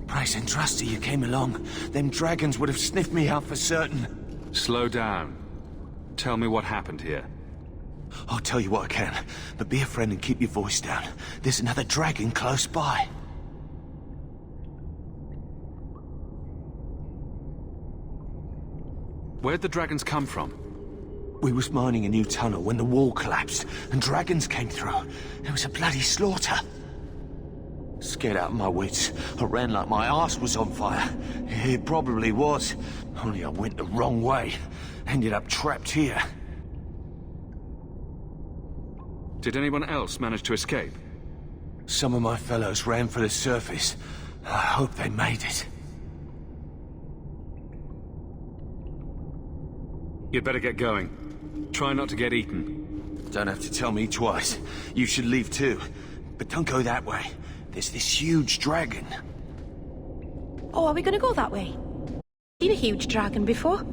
Price and Trusty, you came along. Them dragons would have sniffed me out for certain. Slow down. Tell me what happened here. I'll tell you what I can, but be a friend and keep your voice down. There's another dragon close by. Where'd the dragons come from? We was mining a new tunnel when the wall collapsed, and dragons came through. It was a bloody slaughter. Scared out of my wits, I ran like my arse was on fire. It probably was, only I went the wrong way. Ended up trapped here. Did anyone else manage to escape? Some of my fellows ran for the surface. I hope they made it. You'd better get going. Try not to get eaten. Don't have to tell me twice. You should leave too. But don't go that way. There's this huge dragon. Oh, are we gonna go that way? Seen a huge dragon before?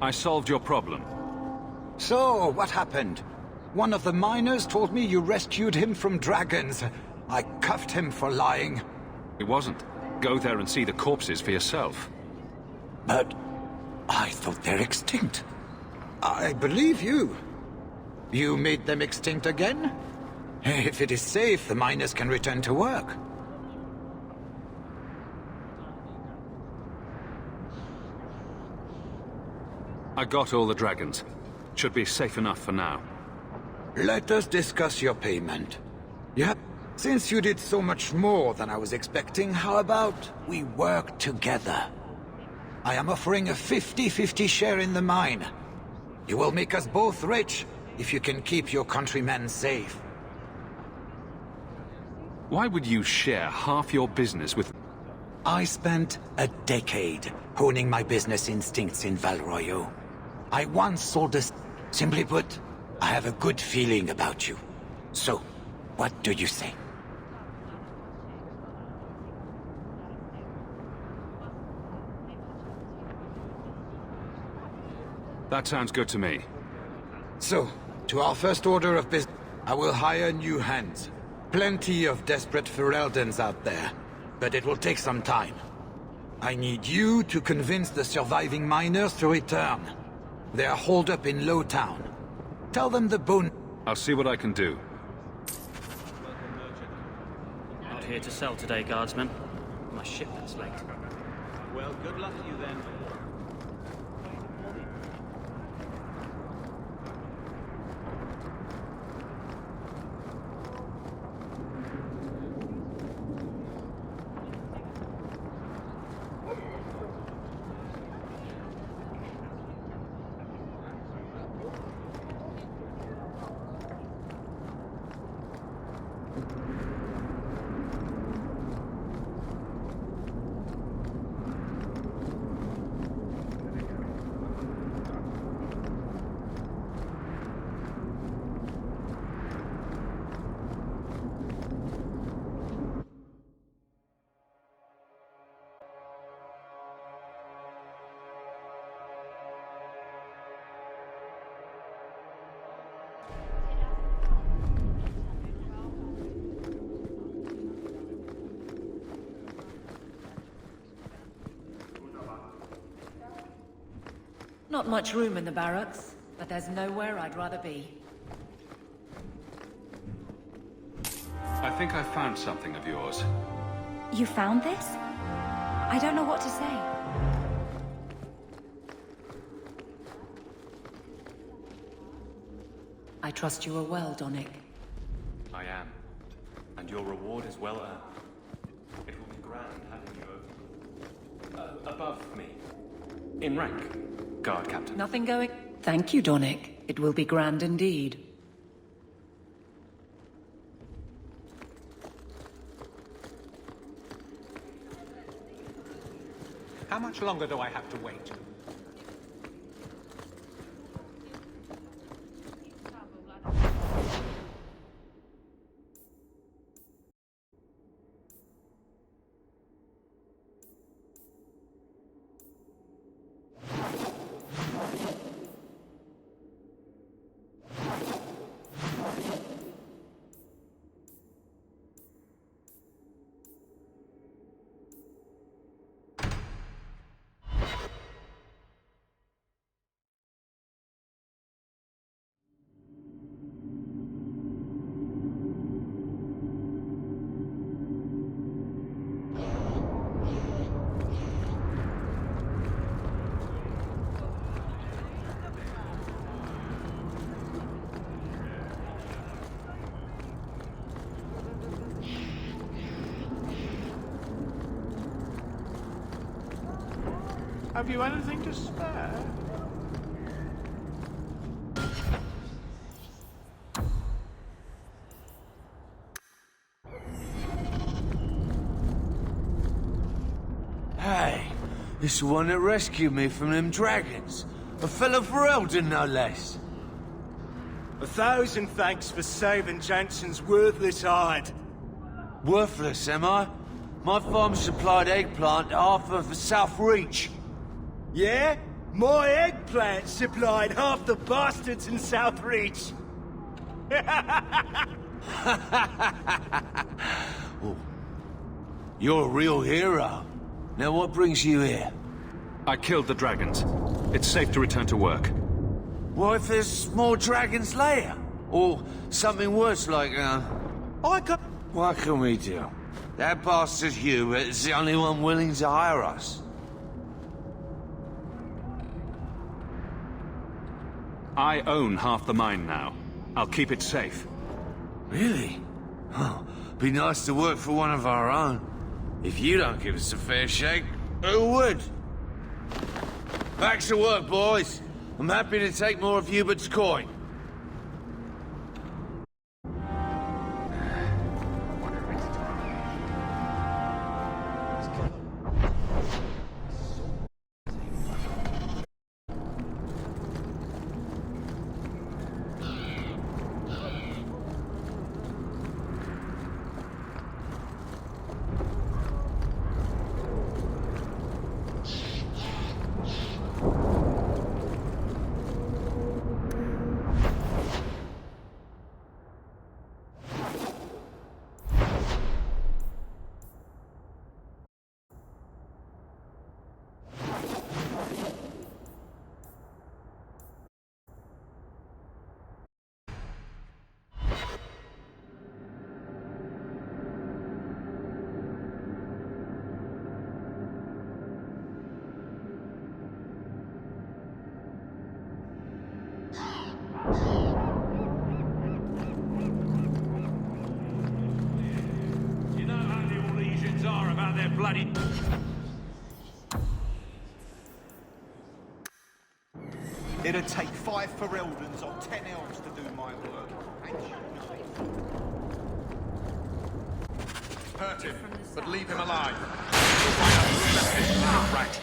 I solved your problem. So, what happened? One of the miners told me you rescued him from dragons. I cuffed him for lying. It wasn't. Go there and see the corpses for yourself. But I thought they're extinct. I believe you. You made them extinct again? If it is safe, the miners can return to work. I got all the dragons. Should be safe enough for now. Let us discuss your payment. Yep. Since you did so much more than I was expecting, how about we work together? I am offering a 50-50 share in the mine. You will make us both rich if you can keep your countrymen safe. Why would you share half your business with... I spent a decade honing my business instincts in Val Royeaux. I once sold a... Simply put, I have a good feeling about you. So, what do you say? That sounds good to me. So, to our first order of business, I will hire new hands. Plenty of desperate Ferelden's out there, but it will take some time. I need you to convince the surviving miners to return. They are holed up in Lowtown. Tell them the bone... I'll see what I can do. Not here to sell today, guardsman. My shipment's late. Well, good luck to you then. Not much room in the barracks, but there's nowhere I'd rather be. I think I found something of yours. You found this? I don't know what to say. I trust you are well, Donnic. I am. And your reward is well earned. It will be grand having you above me. In rank. Guard captain. Nothing going? Thank you, Donnic. It will be grand indeed. How much longer do I have to wait? Have you anything to spare? Hey, this is the one that rescued me from them dragons. A fellow Ferelden, no less. 1,000 thanks for saving Jensen's worthless hide. Worthless, am I? My farm supplied eggplant to half of the South Reach. Yeah? My eggplant supplied half the bastards in Southreach. Oh. You're a real hero. Now what brings you here? I killed the dragons. It's safe to return to work. What if there's more dragons later? Or something worse like, What can we do? That bastard Hubert is the only one willing to hire us. I own half the mine now. I'll keep it safe. Really? Oh, be nice to work for one of our own. If you don't give us a fair shake, who would? Back to work, boys. I'm happy to take more of Hubert's coin. Bloody... It'd take 5 Fereldans or 10 elves to do my work. Hurt him, but leave him alive. You'll find out who left this clown right,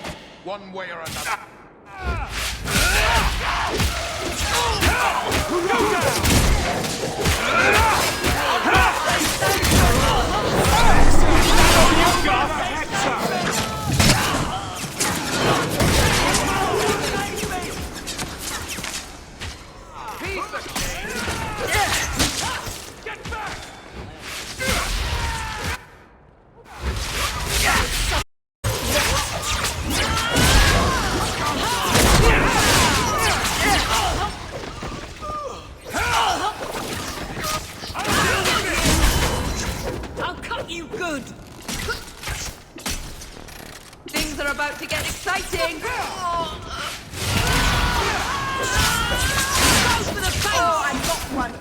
one way or another. I'll cut you good. Things are about to get exciting. Oh, I got one.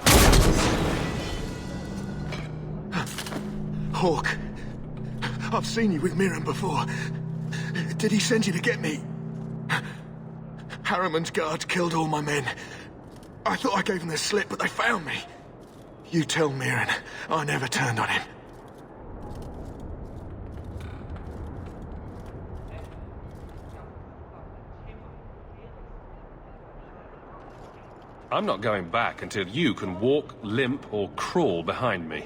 Hawk, I've seen you with Mirren before. Did he send you to get me? Harriman's guards killed all my men. I thought I gave them the slip, but they found me. You tell Mirren I never turned on him. I'm not going back until you can walk, limp, or crawl behind me.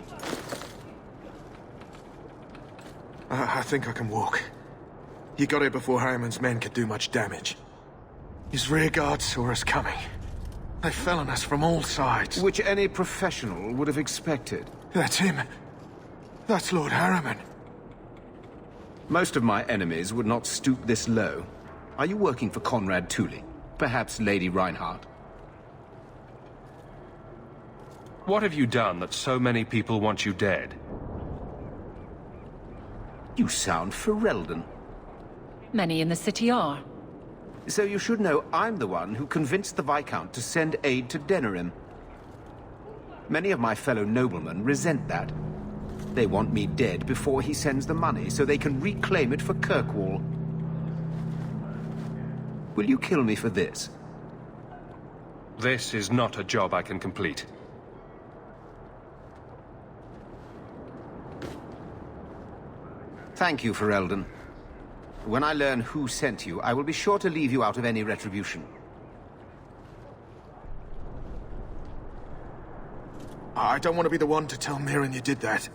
I think I can walk. He got here before Harriman's men could do much damage. His rear guard saw us coming. They fell on us from all sides. Which any professional would have expected. That's him. That's Lord Harriman. Most of my enemies would not stoop this low. Are you working for Conrad Tooley? Perhaps Lady Reinhardt? What have you done that so many people want you dead? You sound Ferelden. Many in the city are. So you should know I'm the one who convinced the Viscount to send aid to Denerim. Many of my fellow noblemen resent that. They want me dead before he sends the money, so they can reclaim it for Kirkwall. Will you kill me for this? This is not a job I can complete. Thank you, Ferelden. When I learn who sent you, I will be sure to leave you out of any retribution. I don't want to be the one to tell Mirren you did that.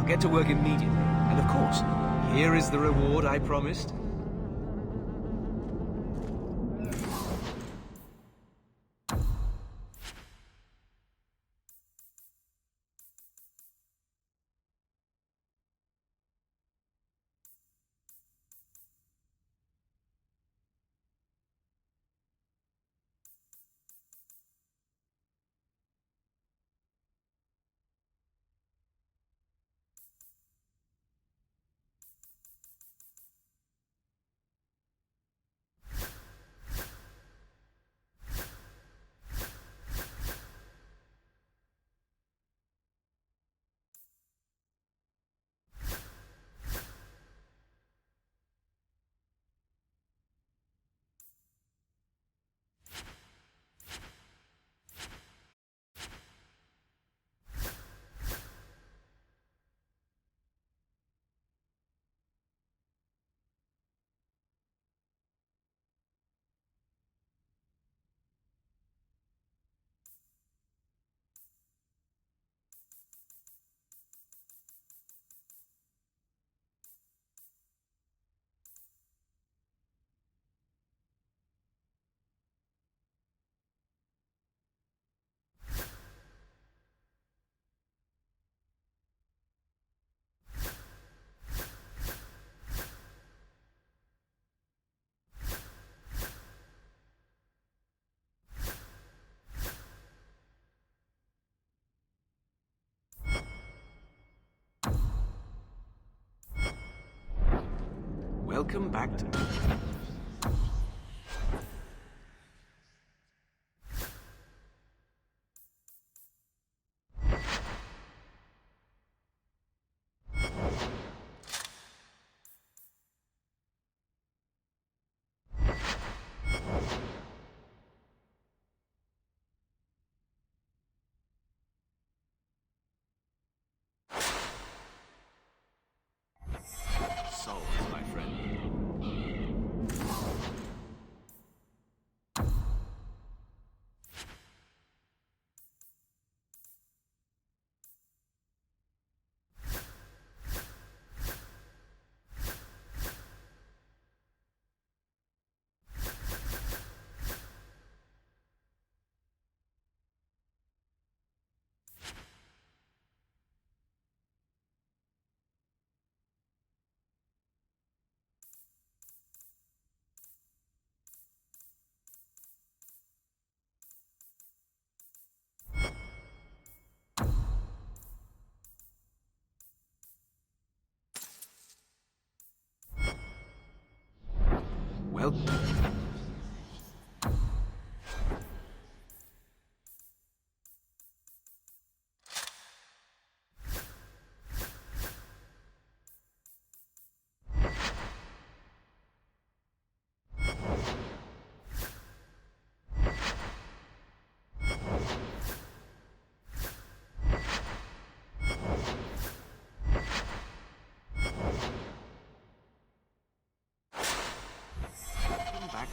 I'll get to work immediately. And of course, here is the reward I promised. Welcome back to... Solved, my friend. Well... Back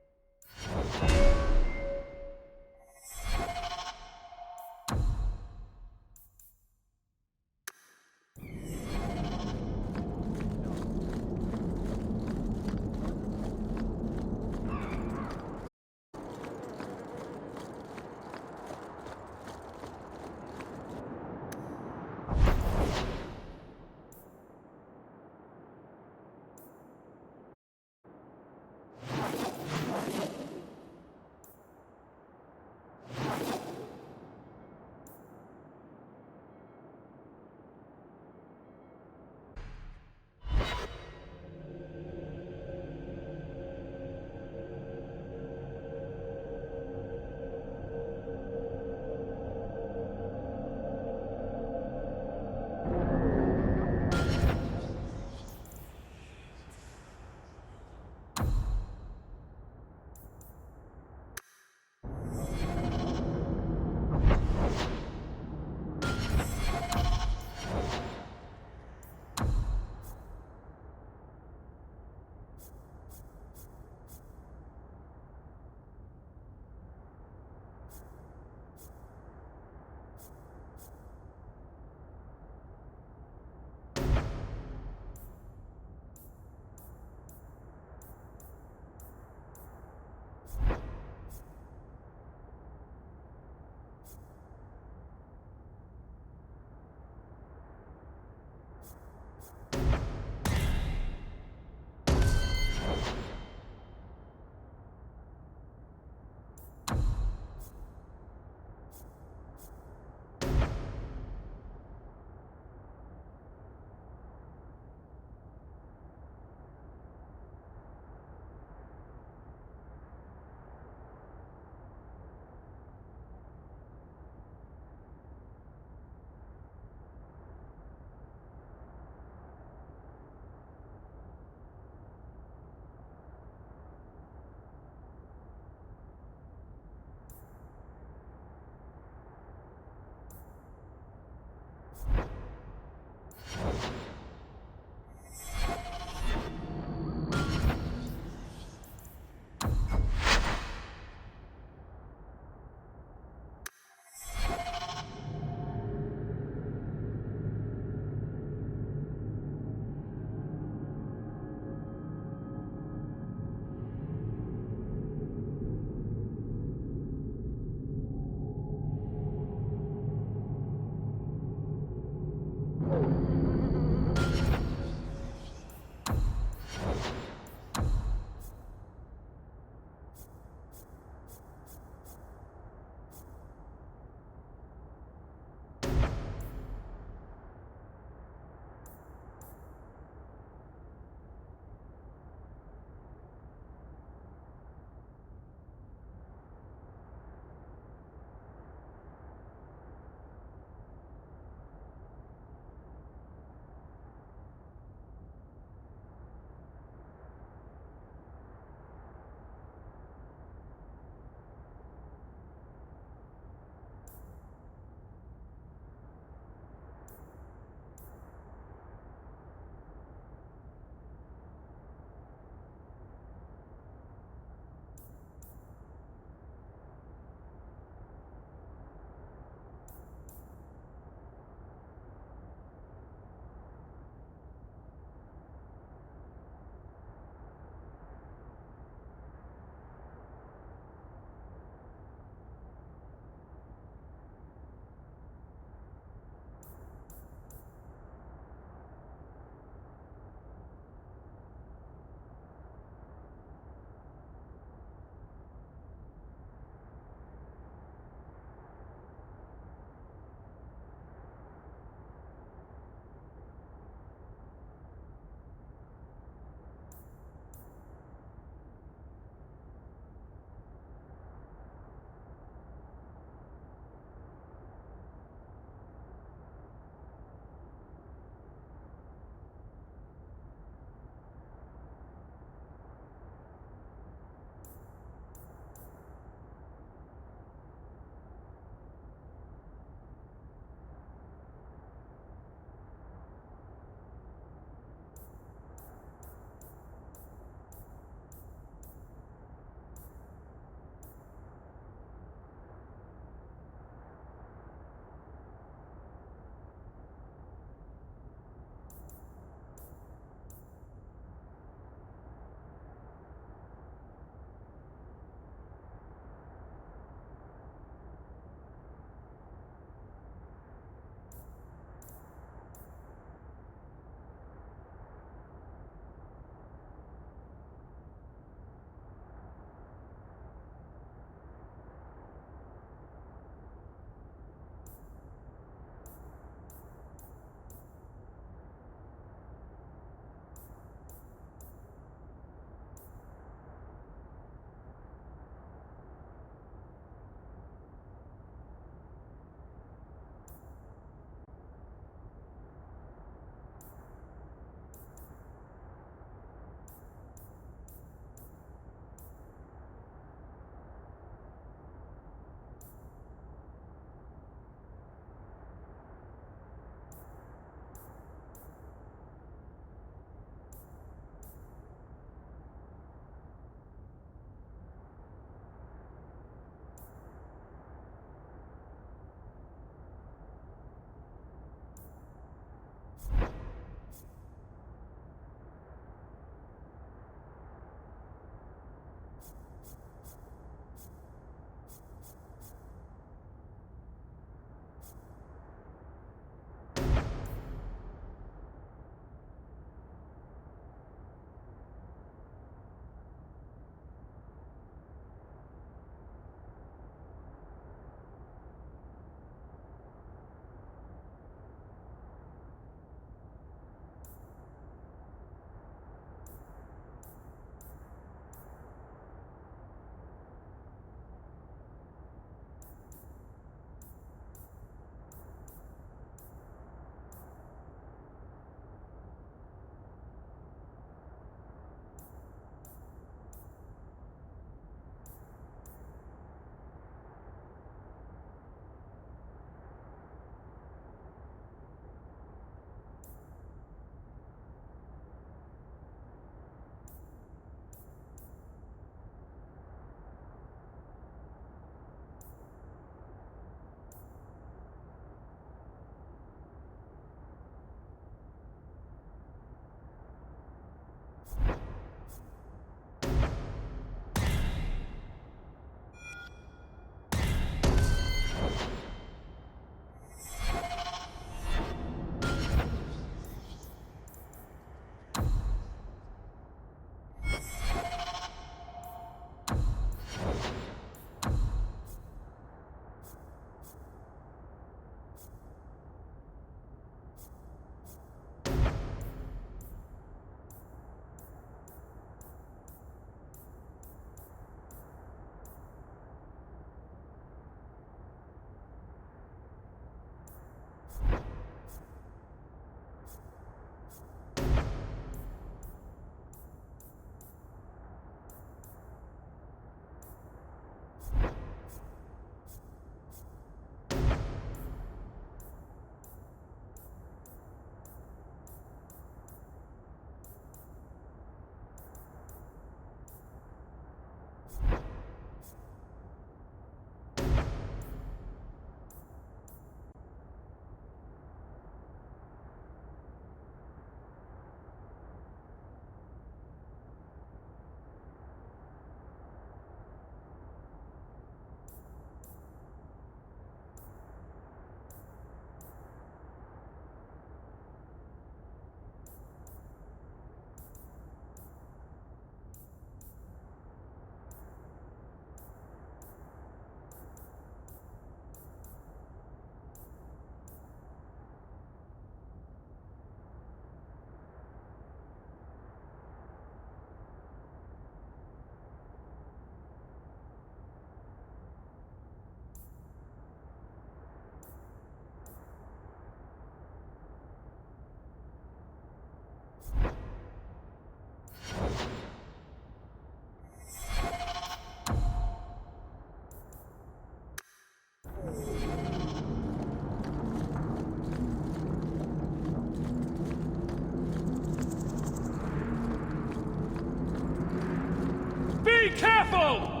Be careful!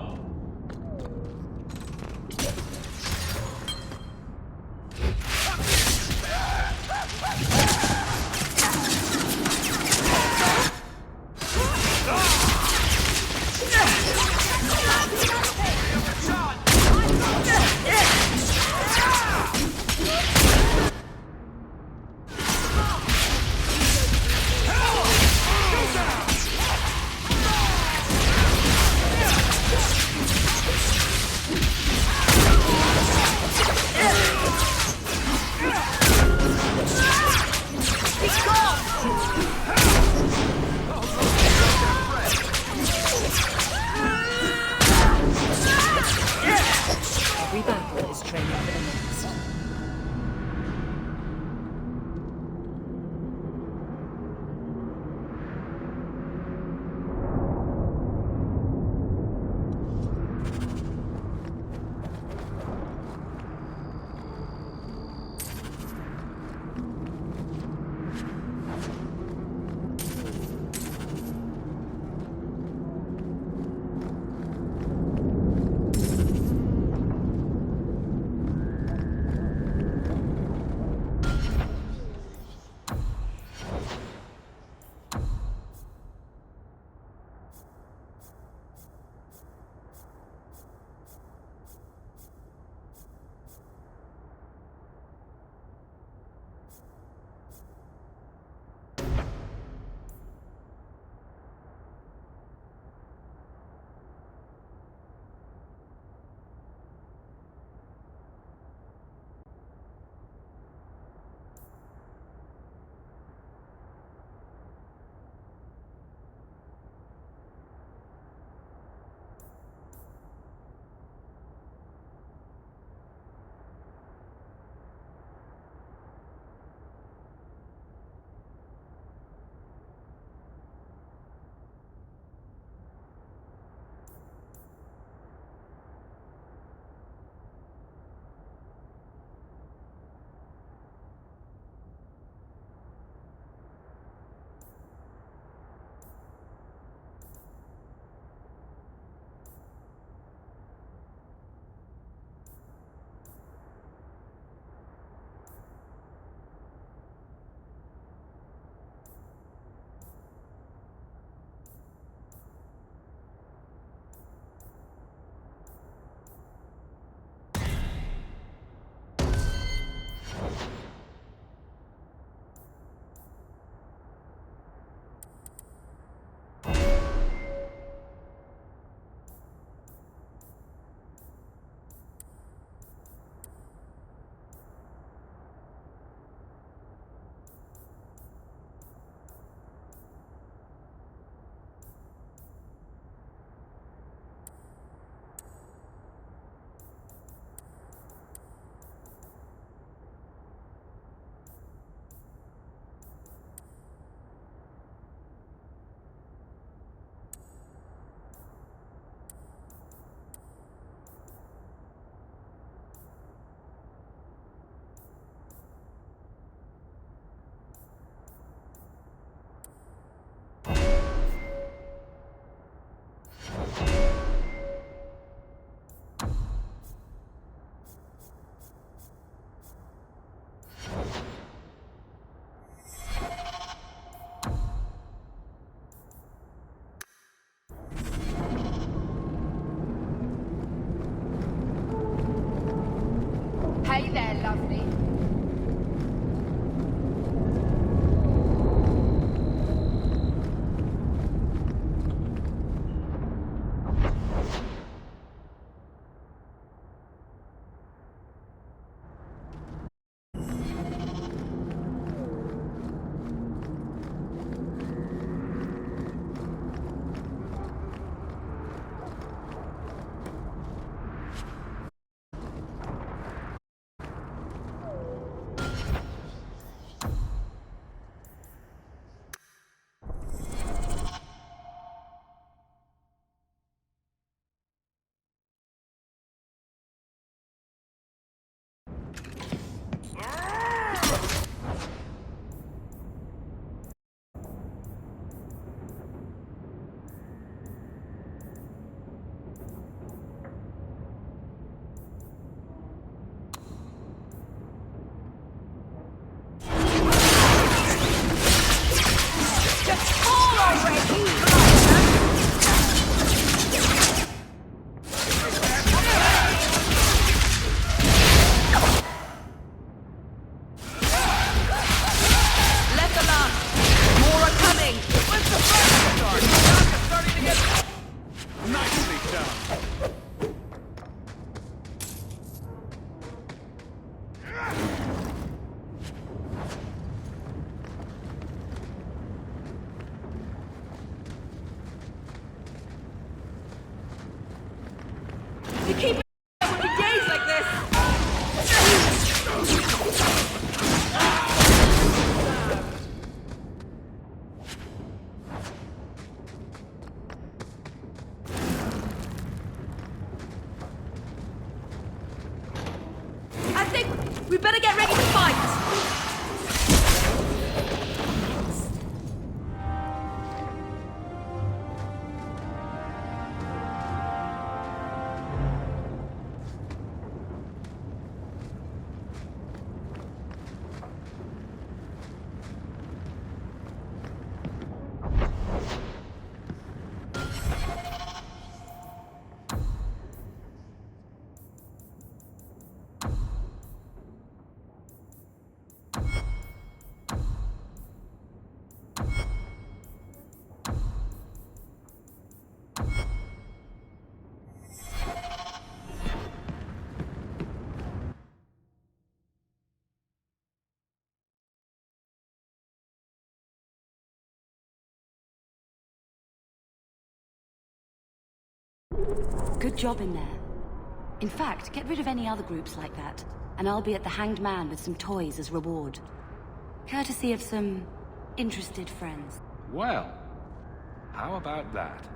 We better get ready to fight! Good job in there. In fact, get rid of any other groups like that, and I'll be at the Hanged Man with some toys as reward. Courtesy of some interested friends. Well, how about that?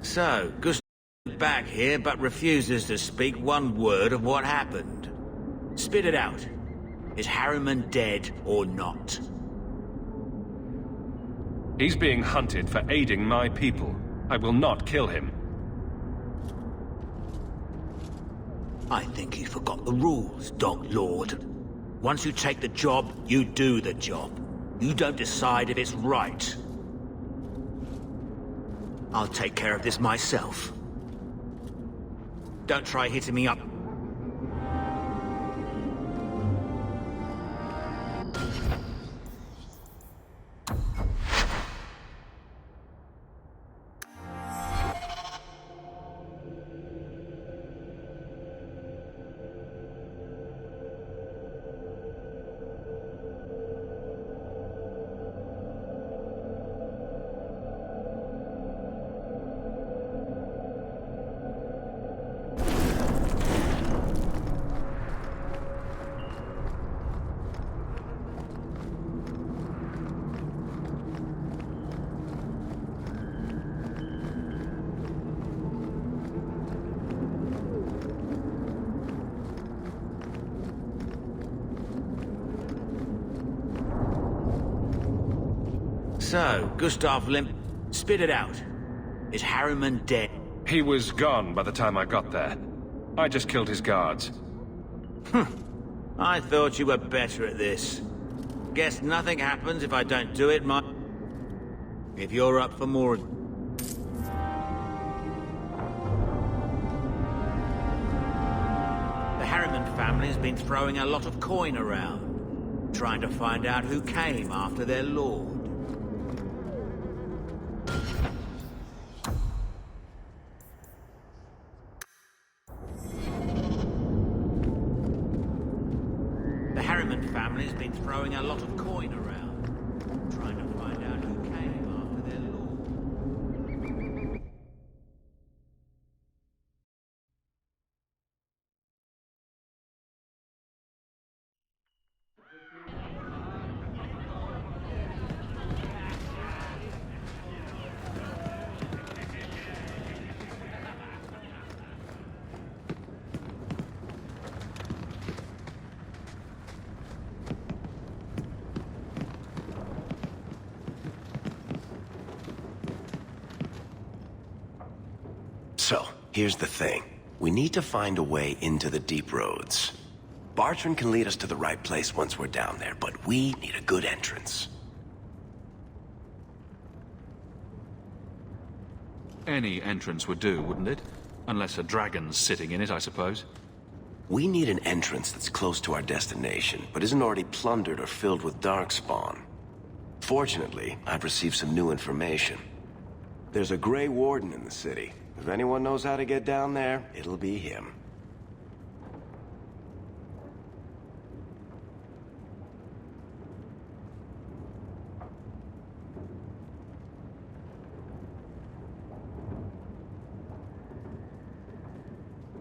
So, Gustav is back here, but refuses to speak one word of what happened. Spit it out. Is Harriman dead or not? He's being hunted for aiding my people. I will not kill him. I think you forgot the rules, Dog Lord. Once you take the job, you do the job. You don't decide if it's right. I'll take care of this myself. Don't try hitting me up. So, Gustav Limp, spit it out. Is Harriman dead? He was gone by the time I got there. I just killed his guards. I thought you were better at this. Guess nothing happens if I don't do it, If you're up for more... The Harriman family's been throwing a lot of coin around, trying to find out who came after their lord. The Harriman family's been throwing a lot of coin around, trying to find out who came after their lord. So, here's the thing. We need to find a way into the deep roads. Bartrand can lead us to the right place once we're down there, but we need a good entrance. Any entrance would do, wouldn't it? Unless a dragon's sitting in it, I suppose. We need an entrance that's close to our destination, but isn't already plundered or filled with darkspawn. Fortunately, I've received some new information. There's a Grey Warden in the city. If anyone knows how to get down there, it'll be him.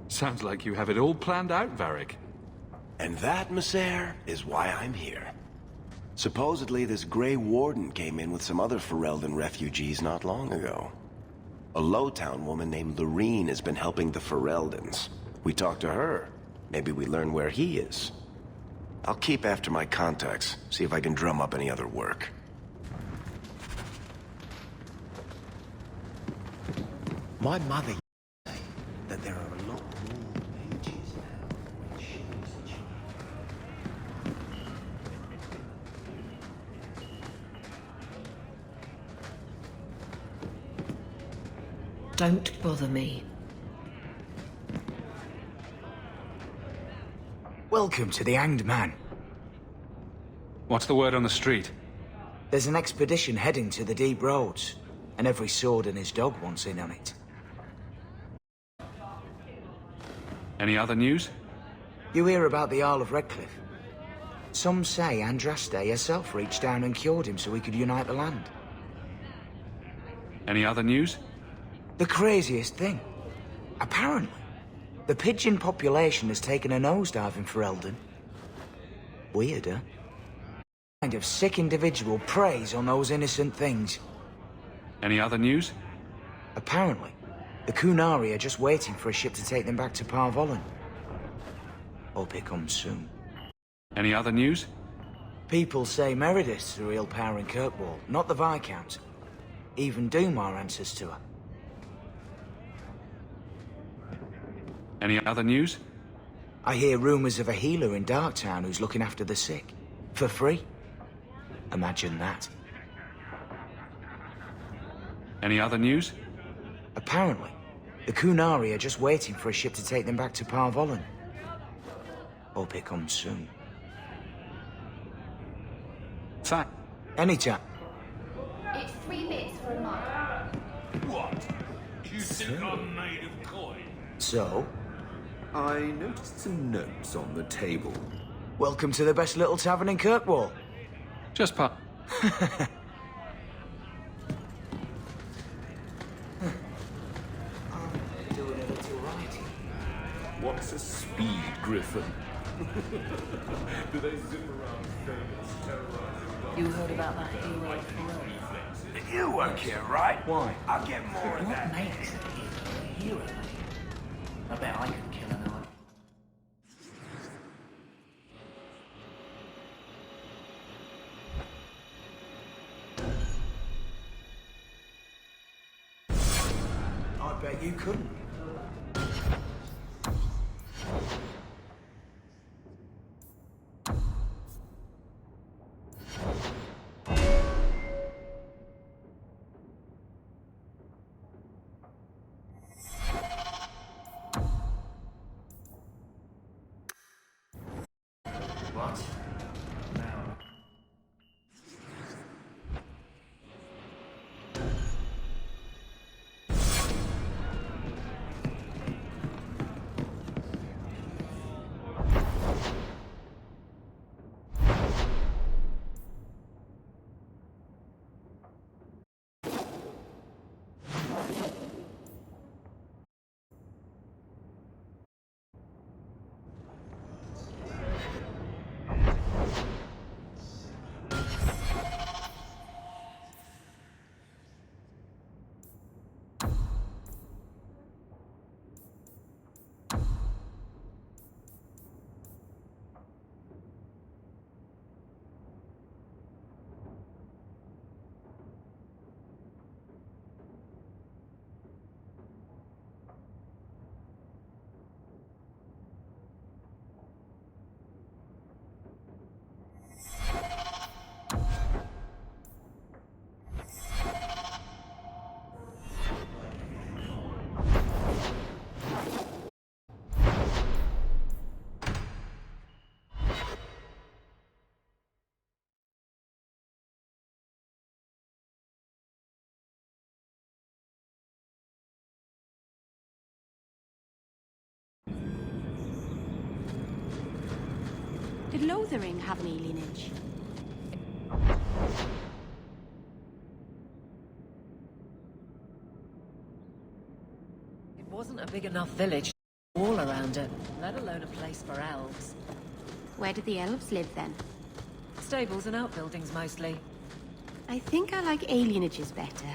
Sounds like you have it all planned out, Varric. And that, Messer, is why I'm here. Supposedly, this Grey Warden came in with some other Ferelden refugees not long ago. A Lowtown woman named Loreen has been helping the Fereldans. We talked to her. Maybe we learn where he is. I'll keep after my contacts, see if I can drum up any other work. My mother used to say that there are a lot more mages now when she was a child. Don't bother me. Welcome to the Hanged Man. What's the word on the street? There's an expedition heading to the Deep Roads, and every sword and his dog wants in on it. Any other news? You hear about the Jarl of Redcliffe? Some say Andraste herself reached down and cured him so he could unite the land. Any other news? The craziest thing. Apparently, the pigeon population has taken a nosedive in Ferelden. Weird, huh? Kind of sick individual preys on those innocent things. Any other news? Apparently, the Kunari are just waiting for a ship to take them back to Parvollen. Hope it comes soon. Any other news? People say Meredith's the real power in Kirkwall, not the Viscount. Even Doomar answers to her. Any other news? I hear rumors of a healer in Darktown who's looking after the sick. For free. Imagine that. Any other news? Apparently, the Kunari are just waiting for a ship to take them back to Parvollen. Hope it comes soon. Fact. Anytime. It's 3 bits for a mug. What? You think I'm made of coin? So? I noticed some notes on the table. Welcome to the best little tavern in Kirkwall. Just pop. Doing a little writing. What's a speed griffin? Do they zip around famous terrorizing? You heard about that hero of Ferelden? You work here, right? Why? I'll get more of that. What makes a hero? I bet I could kill an eye. I bet you couldn't. What? Now. Did Lothering have an alienage? It wasn't a big enough village to have a wall around it, let alone a place for elves. Where did the elves live then? Stables and outbuildings mostly. I think I like alienages better.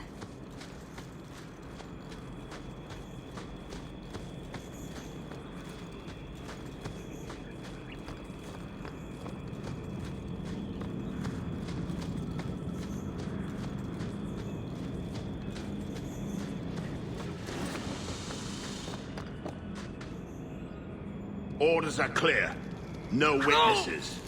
Orders are clear. No witnesses.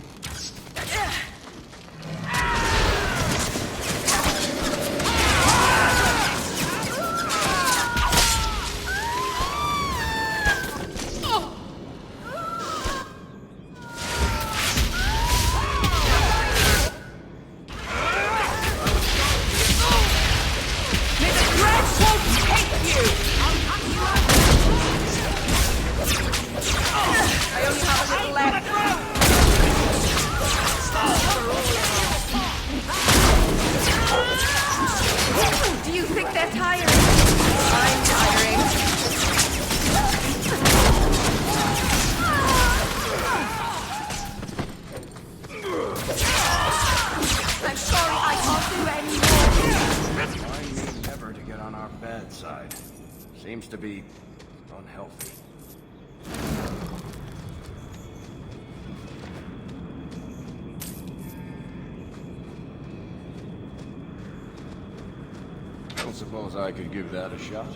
Do you think they're tiring? I'm tiring. I'm sorry I can't do anymore. I mean never to get on our bad side. Seems to be unhealthy. Don't suppose I could give that a shot.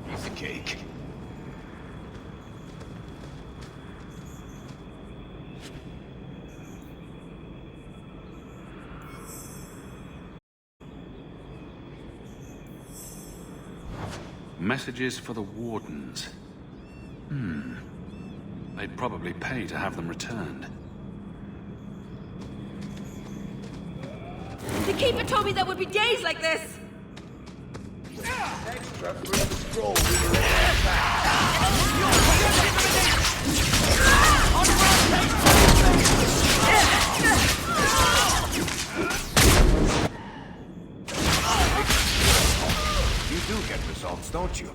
Piece of cake. Messages for the Wardens. They'd probably pay to have them returned. The Keeper told me there would be days like this. Extra for the scroll. You do get results, don't you?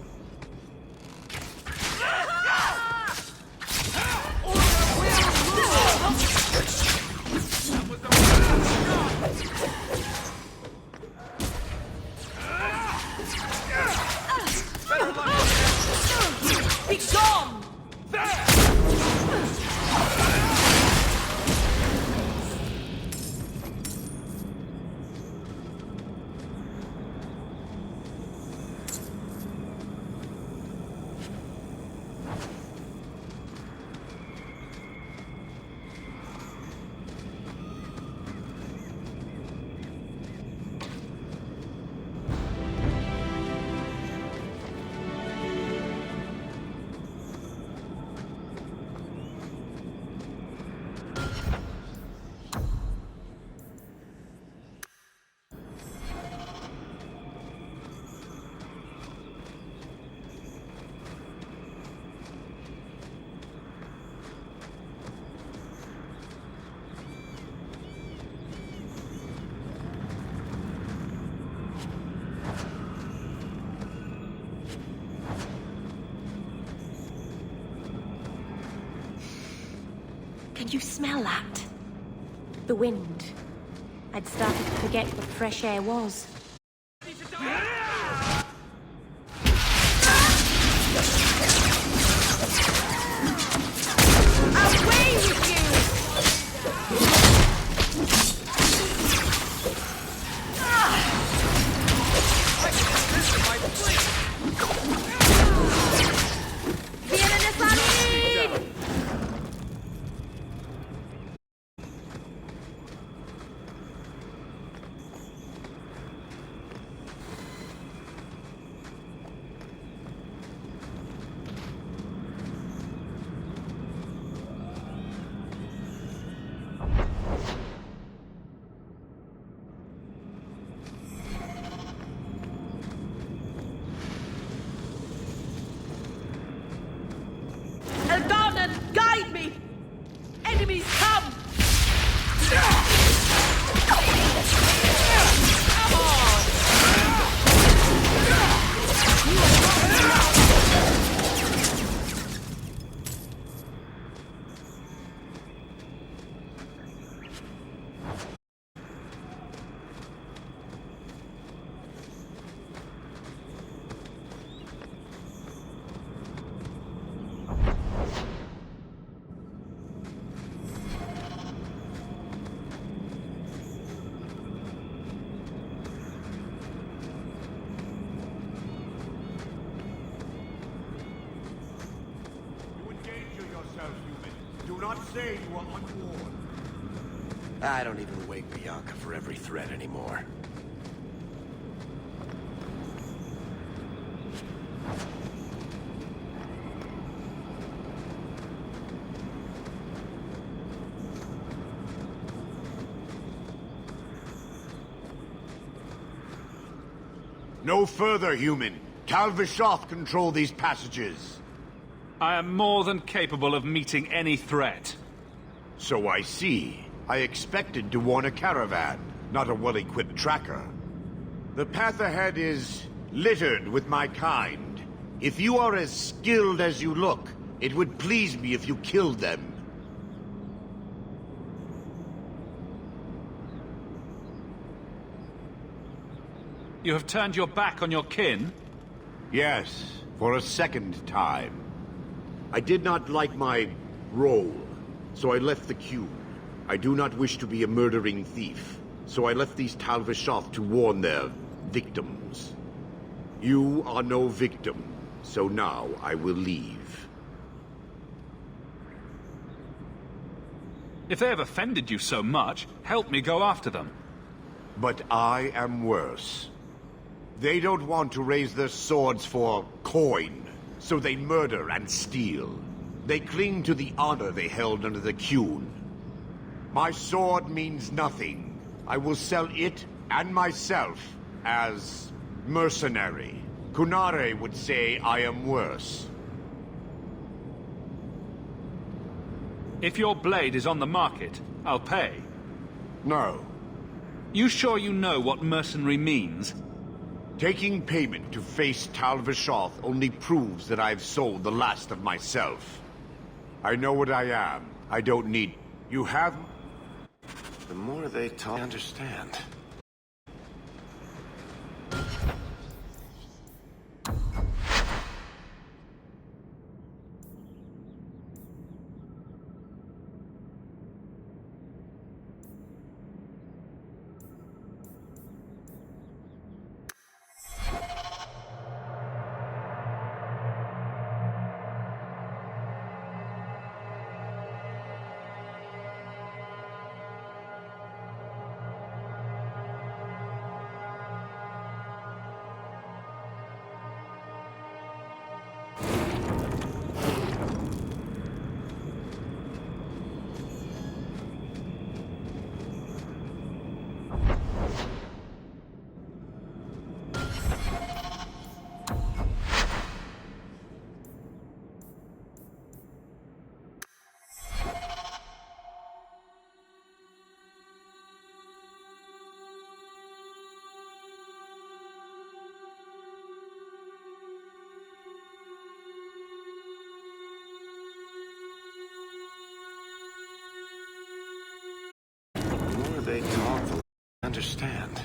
Be gone! Can you smell that? The wind. I'd started to forget what fresh air was. Away with you! Viene salir! say you are unwarned. I don't even wake Bianca for every threat anymore. No further, human. Tal Vishoth control these passages. I am more than capable of meeting any threat. So I see. I expected to warn a caravan, not a well-equipped tracker. The path ahead is littered with my kind. If you are as skilled as you look, it would please me if you killed them. You have turned your back on your kin? Yes, for a second time. I did not like my role, so I left the queue. I do not wish to be a murdering thief, so I left these Tal Vishoth to warn their victims. You are no victim, so now I will leave. If they have offended you so much, help me go after them. But I am worse. They don't want to raise their swords for coin, so they murder and steal. They cling to the honor they held under the Qun. My sword means nothing. I will sell it and myself as mercenary. Kunare would say I am worse. If your blade is on the market, I'll pay. No. You sure you know what mercenary means? Taking payment to face Tal Vishoth only proves that I've sold the last of myself. I know what I am. I don't need... You have... The more they talk, I understand. They talk, the understand.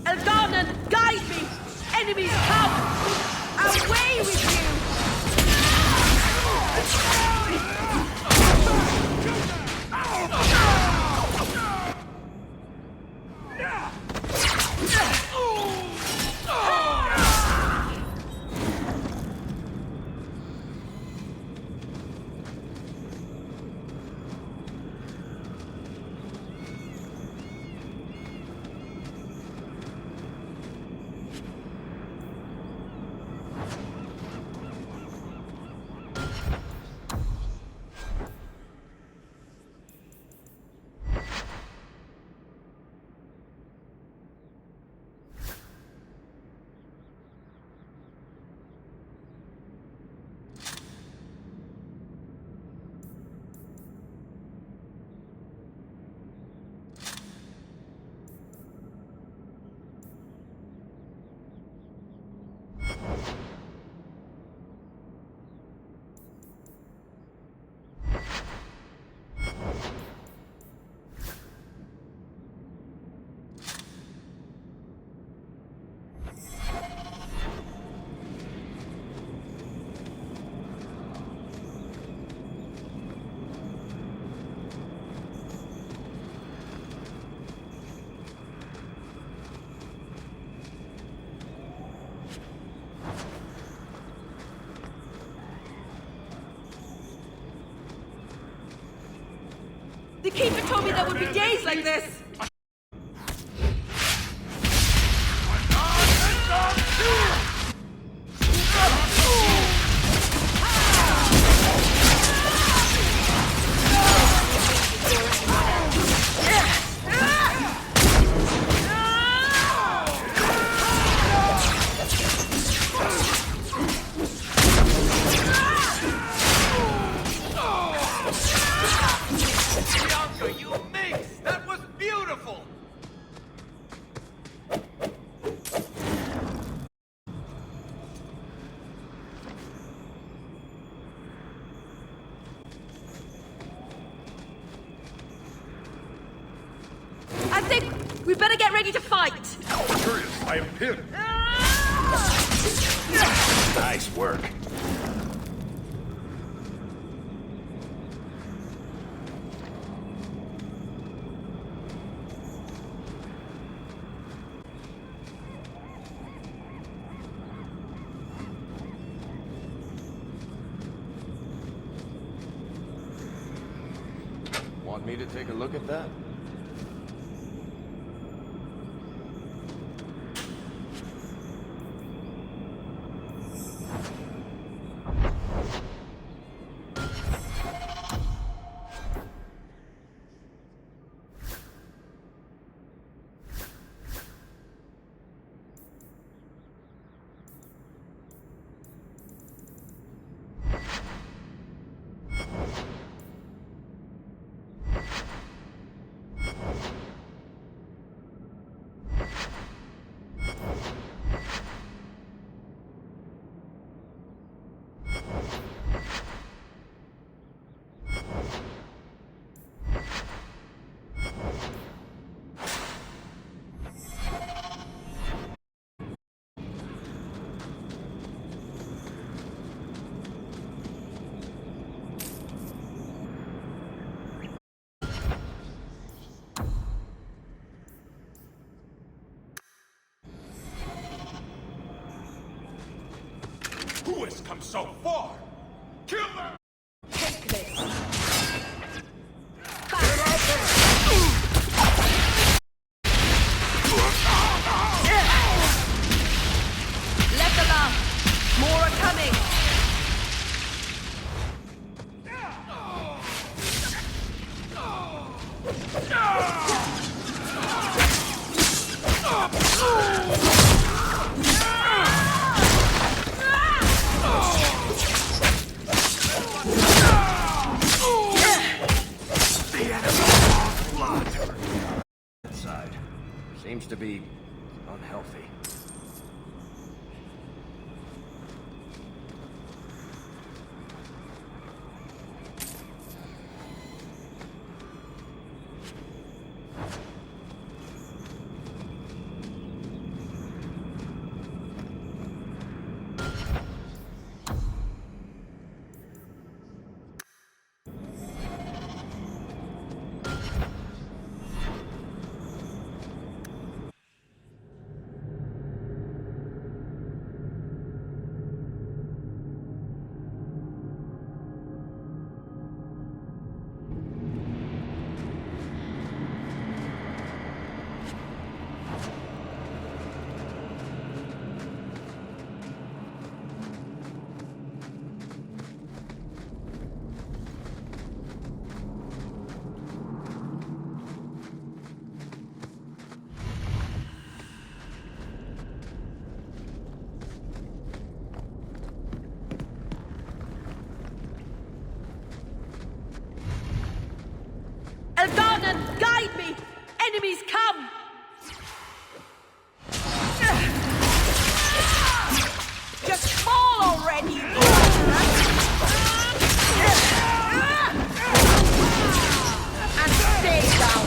Elgarnan, guide me! Enemies come! Away with you! The Keeper told me there would be days like this! Bianca, you mix! That was beautiful! I think we better get ready to fight! Curious, I am pinned. Nice work. Want me to take a look at that? Who has come so far? Kill them! Take this! Level up! More are coming! Seems to be unhealthy. Elgarden, guide me! Enemies come! Just fall already! And stay down!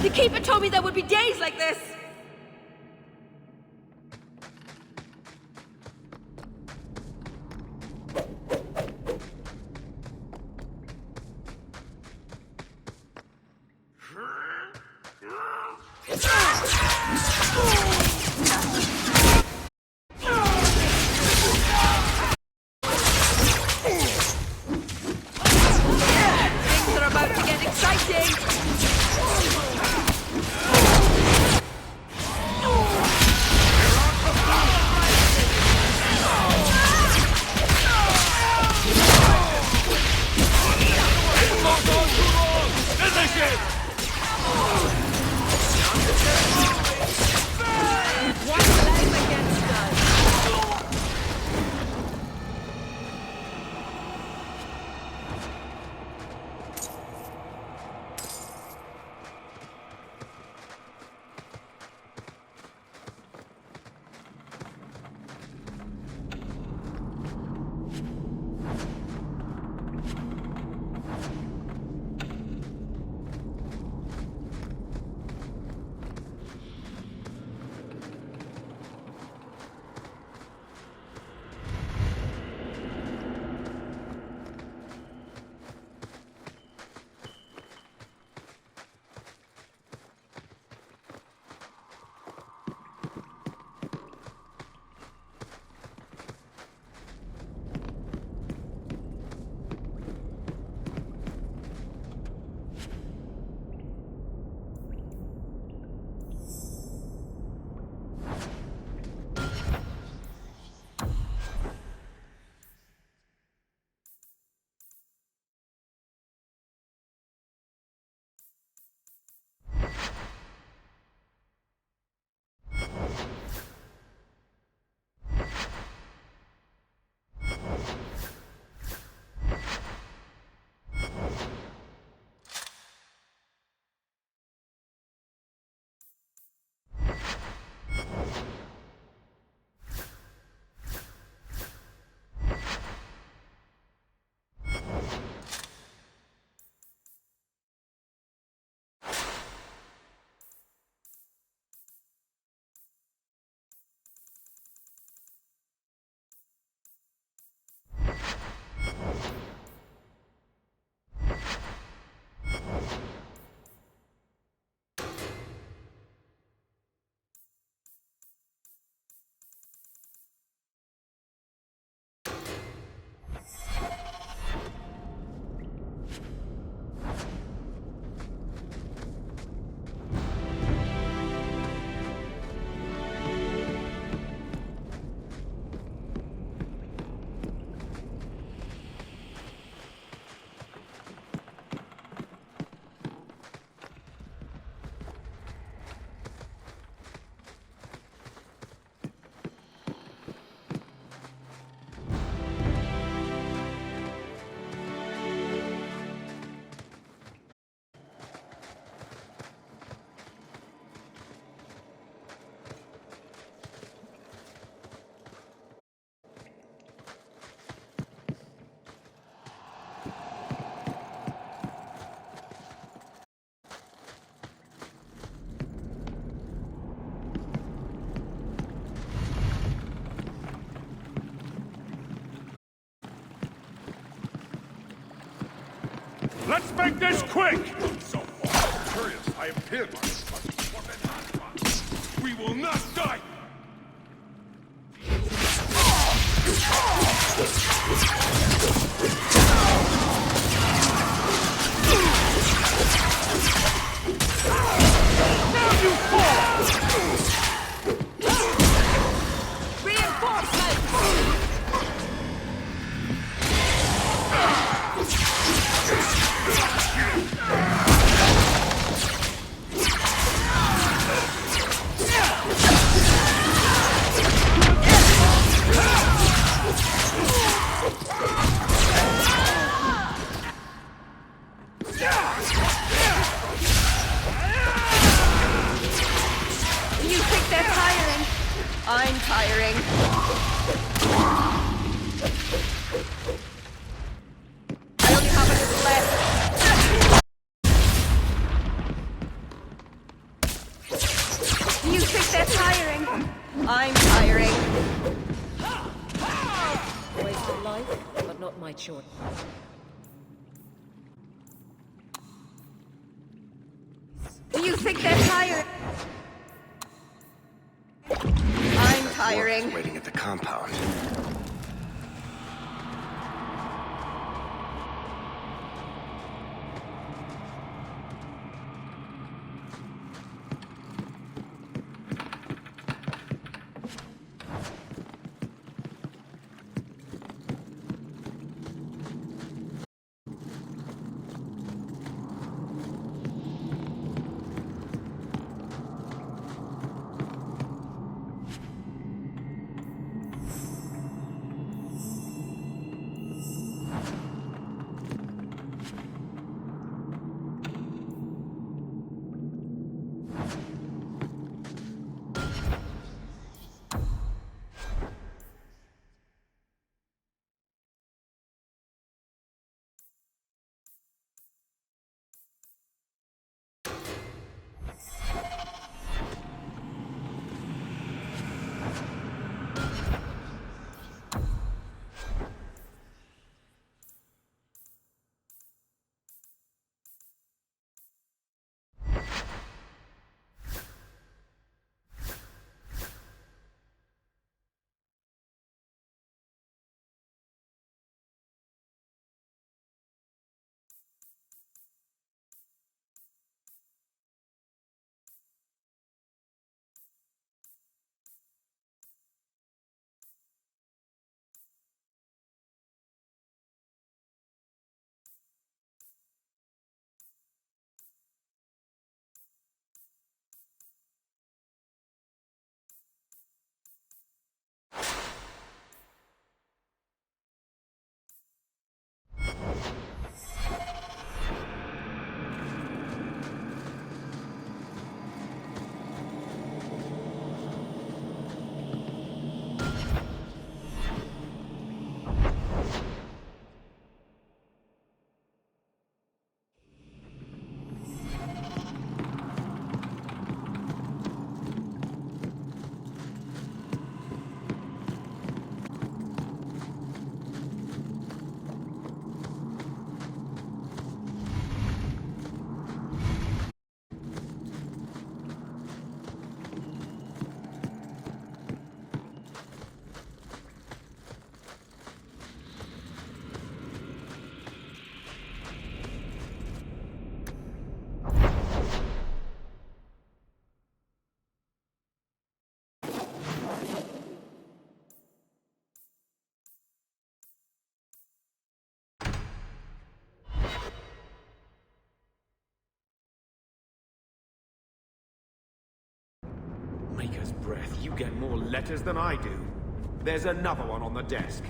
The Keeper told me there would be days like this! Things are about to get exciting! Let's make this quick! So curious, I have hid my We will not die! Now you fall! You think they're tiring? I'm tiring. I only have a little left. dead short. Do you think they're tired? I'm tiring. Waiting at the compound. Maker's breath, you get more letters than I do. There's another one on the desk.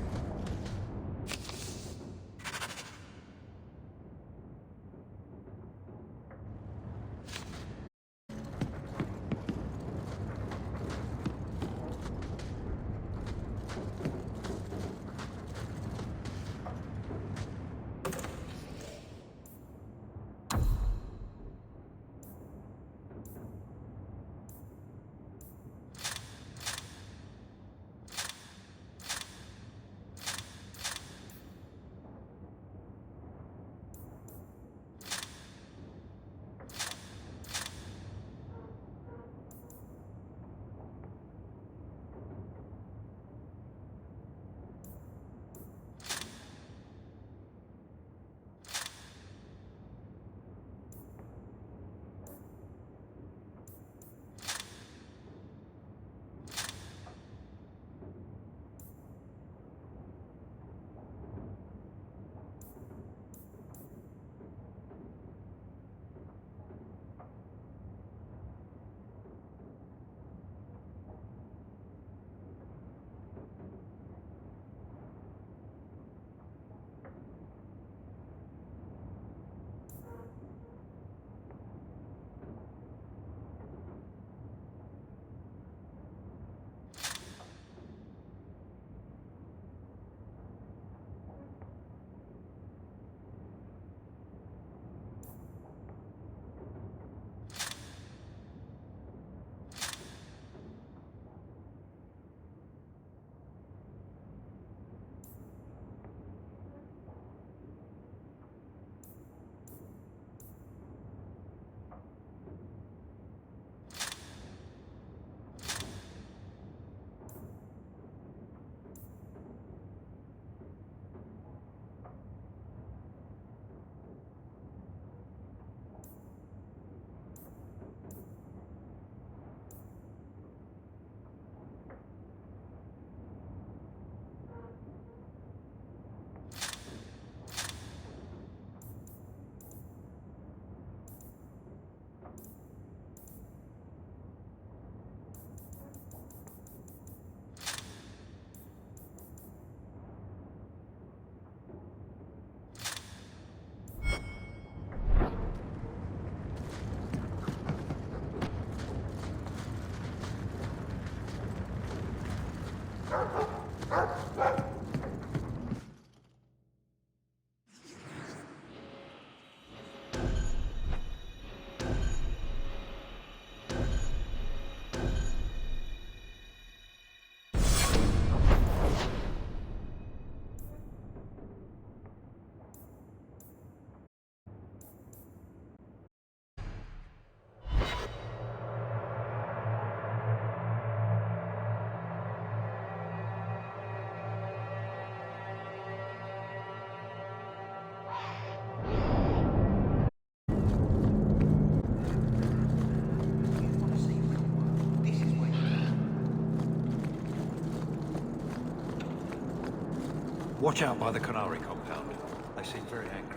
Watch out by the Canary compound. They seem very angry.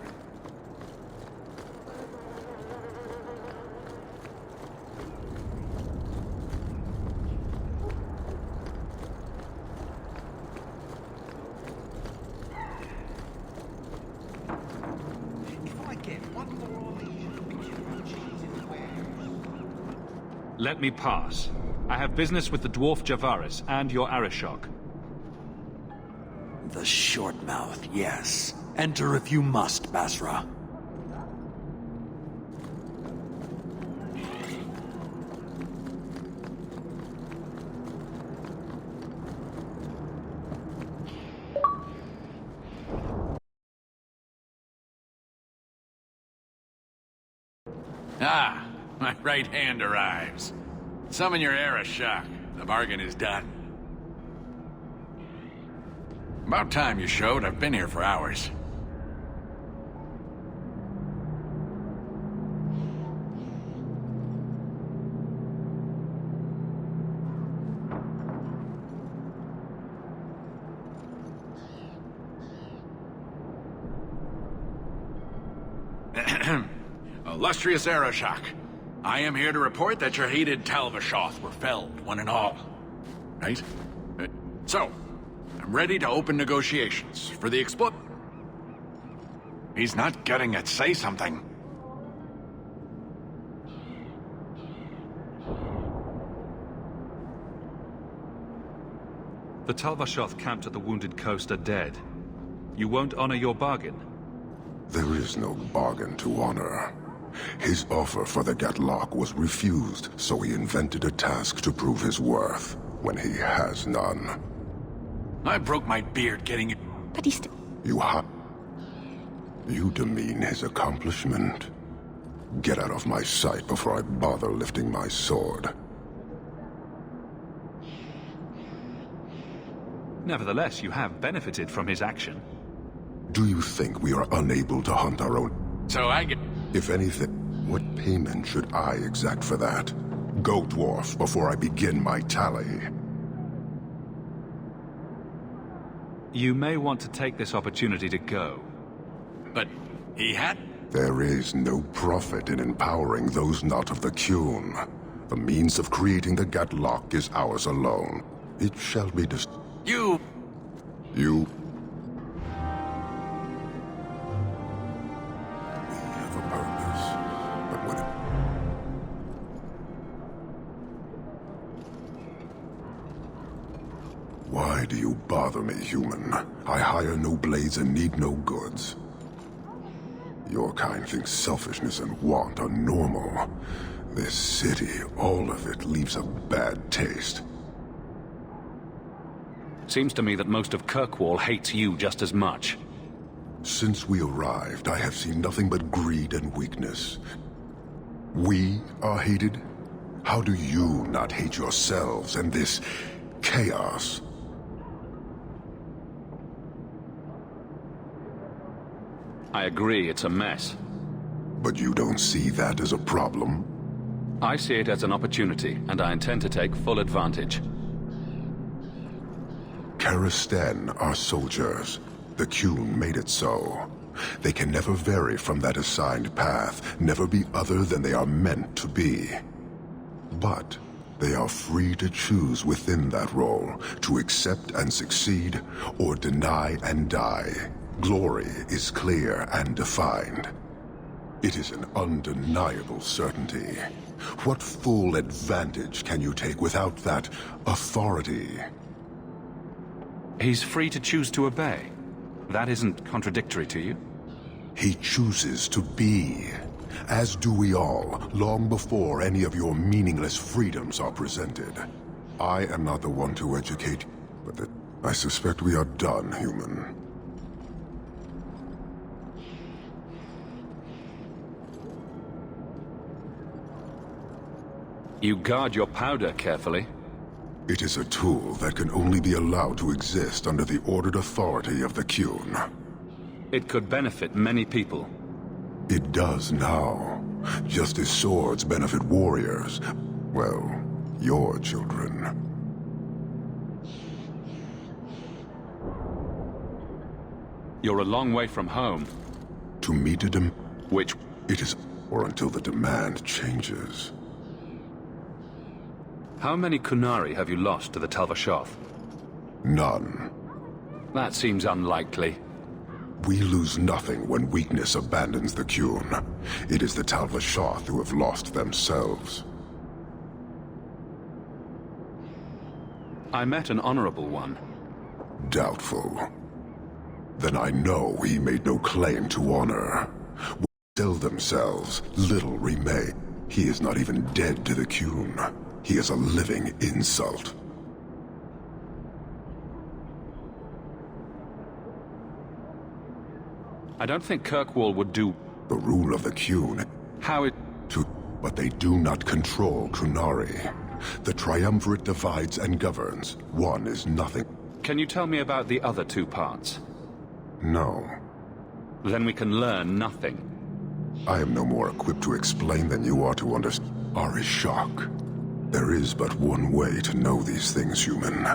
Let me pass. I have business with the dwarf Javaris and your Arishok. The short mouth, yes. Enter if you must, Basra. Ah, my right hand arrives. Summon your Arishok. The bargain is done. About time you showed. I've been here for hours. Illustrious Arishok, I am here to report that your hated Tal-Vashoth were felled, one and all. Right? So, I'm ready to open negotiations for the He's not getting it. Say something. The Tal-Vashoth camped at the Wounded Coast are dead. You won't honor your bargain? There is no bargain to honor. His offer for the Gatlock was refused, so he invented a task to prove his worth, when he has none. I broke my beard getting it. But he's You demean his accomplishment. Get out of my sight before I bother lifting my sword. Nevertheless, you have benefited from his action. Do you think we are unable to hunt our own? So I get... If anything, what payment should I exact for that? Go, dwarf, before I begin my tally. You may want to take this opportunity to go. But he had... There is no profit in empowering those not of the Qun. The means of creating the Gatlock is ours alone. It shall be You... You... Why do you bother me, human? I hire no blades and need no goods. Your kind thinks selfishness and want are normal. This city, all of it, leaves a bad taste. Seems to me that most of Kirkwall hates you just as much. Since we arrived, I have seen nothing but greed and weakness. We are hated? How do you not hate yourselves and this chaos? I agree, it's a mess. But you don't see that as a problem? I see it as an opportunity, and I intend to take full advantage. Karisten are soldiers. The Qun made it so. They can never vary from that assigned path, never be other than they are meant to be. But they are free to choose within that role, to accept and succeed, or deny and die. Glory is clear and defined. It is an undeniable certainty. What full advantage can you take without that authority? He's free to choose to obey. That isn't contradictory to you? He chooses to be. As do we all, long before any of your meaningless freedoms are presented. I am not the one to educate, but I suspect we are done, human. You guard your powder carefully. It is a tool that can only be allowed to exist under the ordered authority of the Qun. It could benefit many people. It does now. Just as swords benefit warriors. Well, your children. You're a long way from home. To meet a Which? It is or until the demand changes. How many Kunari have you lost to the Tal Vashoth? None. That seems unlikely. We lose nothing when weakness abandons the Qun. It is the Tal Vashoth who have lost themselves. I met an honorable one. Doubtful. Then I know he made no claim to honor. When they sell themselves, little remain. He is not even dead to the Qun. He is a living insult. I don't think Kirkwall would do... The rule of the Qun... How it... But they do not control Kunari. The Triumvirate divides and governs. One is nothing. Can you tell me about the other two parts? No. Then we can learn nothing. I am no more equipped to explain than you are to understand. Arishok. There is but one way to know these things, human.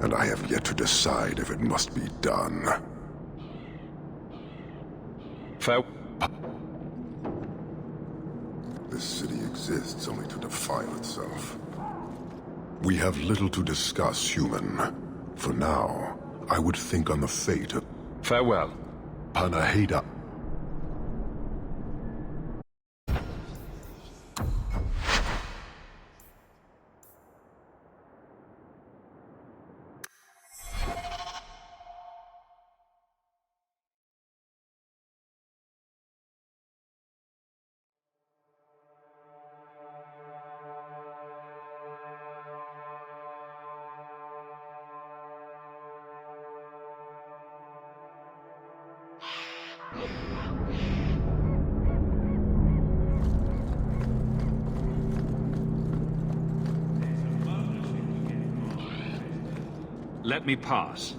And I have yet to decide if it must be done. This city exists only to defile itself. We have little to discuss, human. For now, I would think on the fate of... Farewell. Panaheda. Let me pass.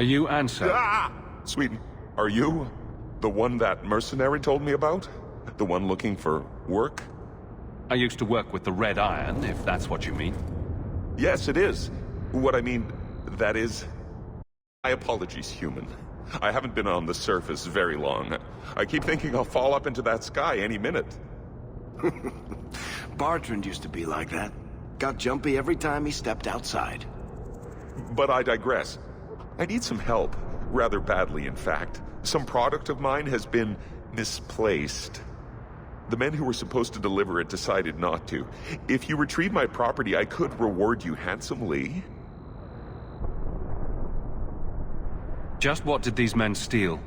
Are you Ansel? Ah! Sweden, are you the one that mercenary told me about? The one looking for work? I used to work with the Red Iron, if that's what you mean. Yes, it is. What I mean, that is... My apologies, human. I haven't been on the surface very long. I keep thinking I'll fall up into that sky any minute. Bartrand used to be like that. Got jumpy every time he stepped outside. But I digress. I need some help. Rather badly, in fact. Some product of mine has been misplaced. The men who were supposed to deliver it decided not to. If you retrieve my property, I could reward you handsomely. Just what did these men steal?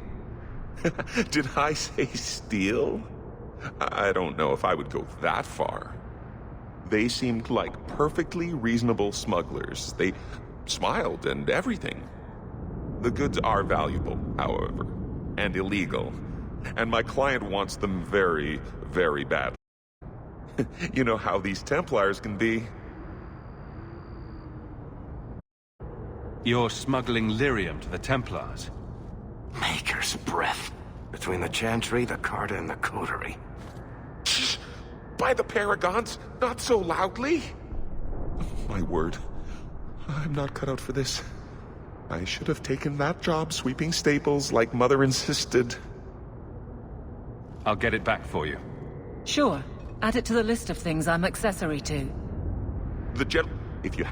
Did I say steal? I don't know if I would go that far. They seemed like perfectly reasonable smugglers. They smiled and everything. The goods are valuable, however, and illegal. And my client wants them very, very badly. You know how these Templars can be. You're smuggling lyrium to the Templars? Maker's breath. Between the Chantry, the Carta, and the Coterie. Shh! By the Paragons, not so loudly! My word. I'm not cut out for this. I should have taken that job sweeping stables like Mother insisted. I'll get it back for you. Sure. Add it to the list of things I'm accessory to. The if you...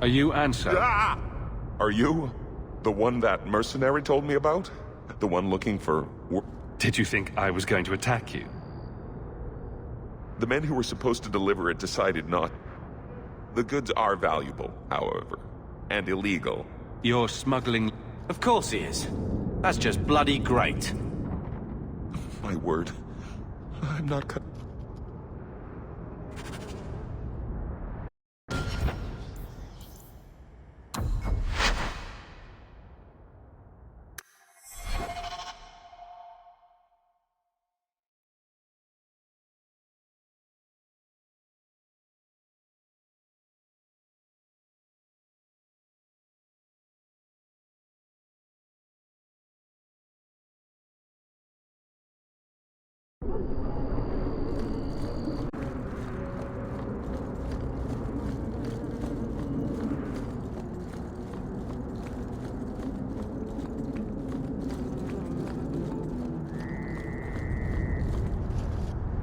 Are you Ansel? Ah! Are you the one that mercenary told me about? The one looking for... Did you think I was going to attack you? The men who were supposed to deliver it decided not. The goods are valuable, however, and illegal. You're smuggling... Of course he is. That's just bloody great. My word. I'm not cut...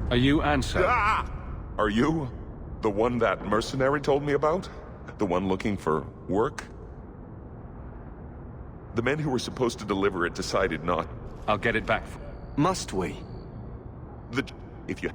Are you Ansel? Ah! Are you the one that mercenary told me about? The one looking for work? The men who were supposed to deliver it decided not. I'll get it back. Must we? If you...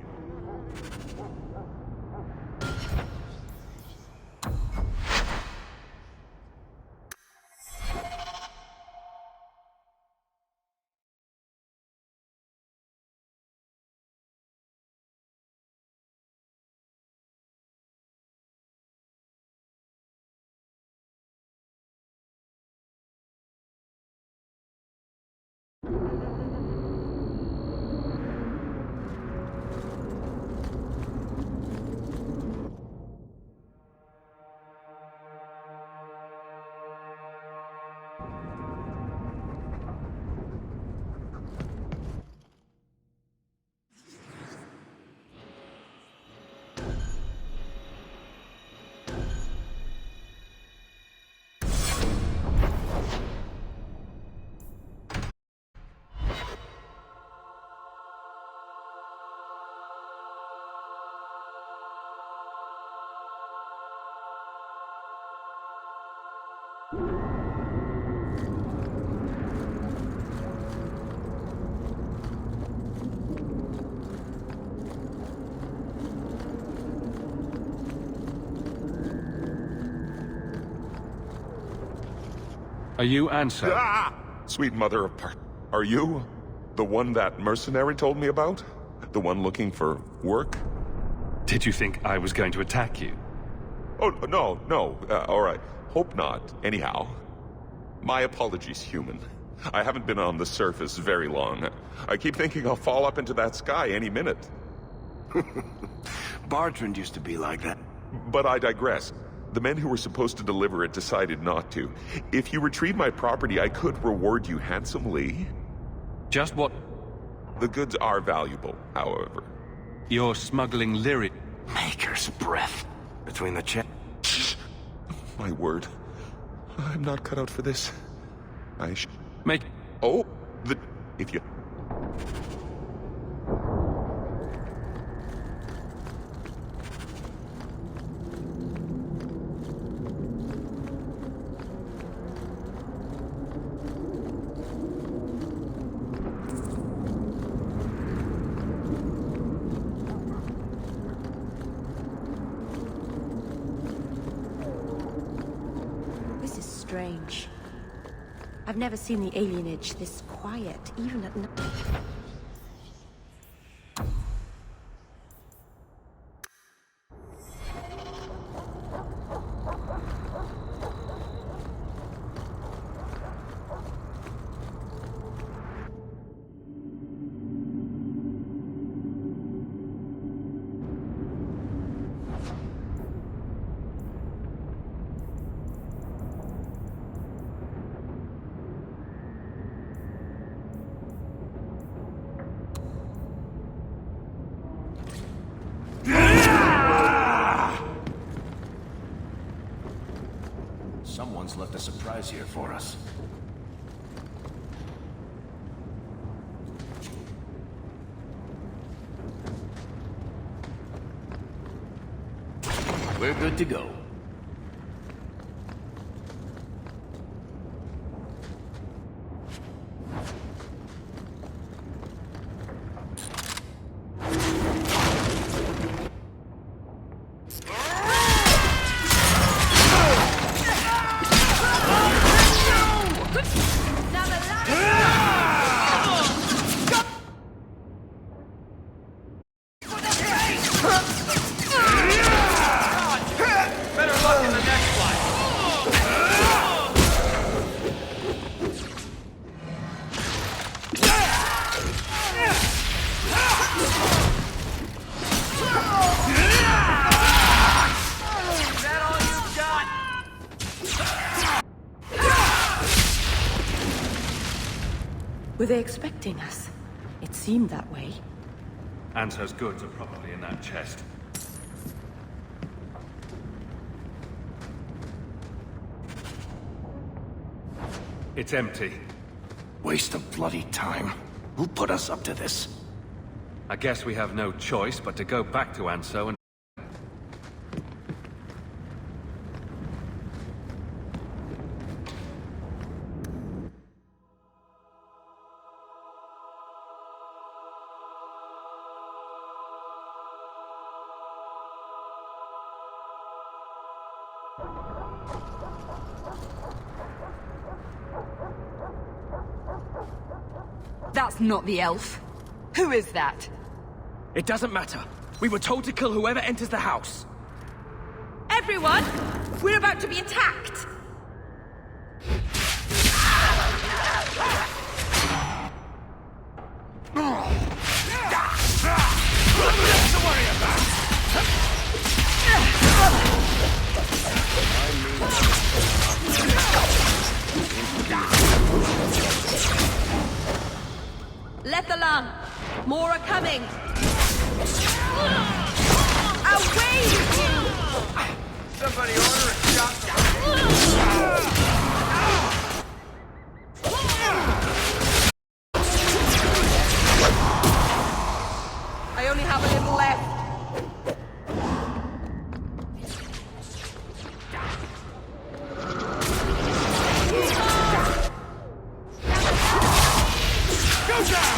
Are you Anso? Ah! Sweet mother of are you the one that mercenary told me about? The one looking for work? Did you think I was going to attack you? Oh, no. All right. Hope not. Anyhow, my apologies, human. I haven't been on the surface very long. I keep thinking I'll fall up into that sky any minute. Bartrand used to be like that. But I digress. The men who were supposed to deliver it decided not to. If you retrieve my property, I could reward you handsomely. Just what? The goods are valuable, however. You're smuggling lyric. Maker's breath. Between the My word. I'm not cut out for this. Make... Oh, if you... This is strange. I've never seen the alienage this quiet, even at night. Someone's left a surprise here for us. We're good to go. Were they expecting us? It seemed that way. Anso's goods are probably in that chest. It's empty. Waste of bloody time. Who put us up to this? I guess we have no choice but to go back to Anso and... That's not the elf. Who is that? It doesn't matter. We were told to kill whoever enters the house. Everyone! We're about to be attacked! to worry about. Let the land. More are coming. Away with you! Somebody order a shot. I only have a little left. Go down!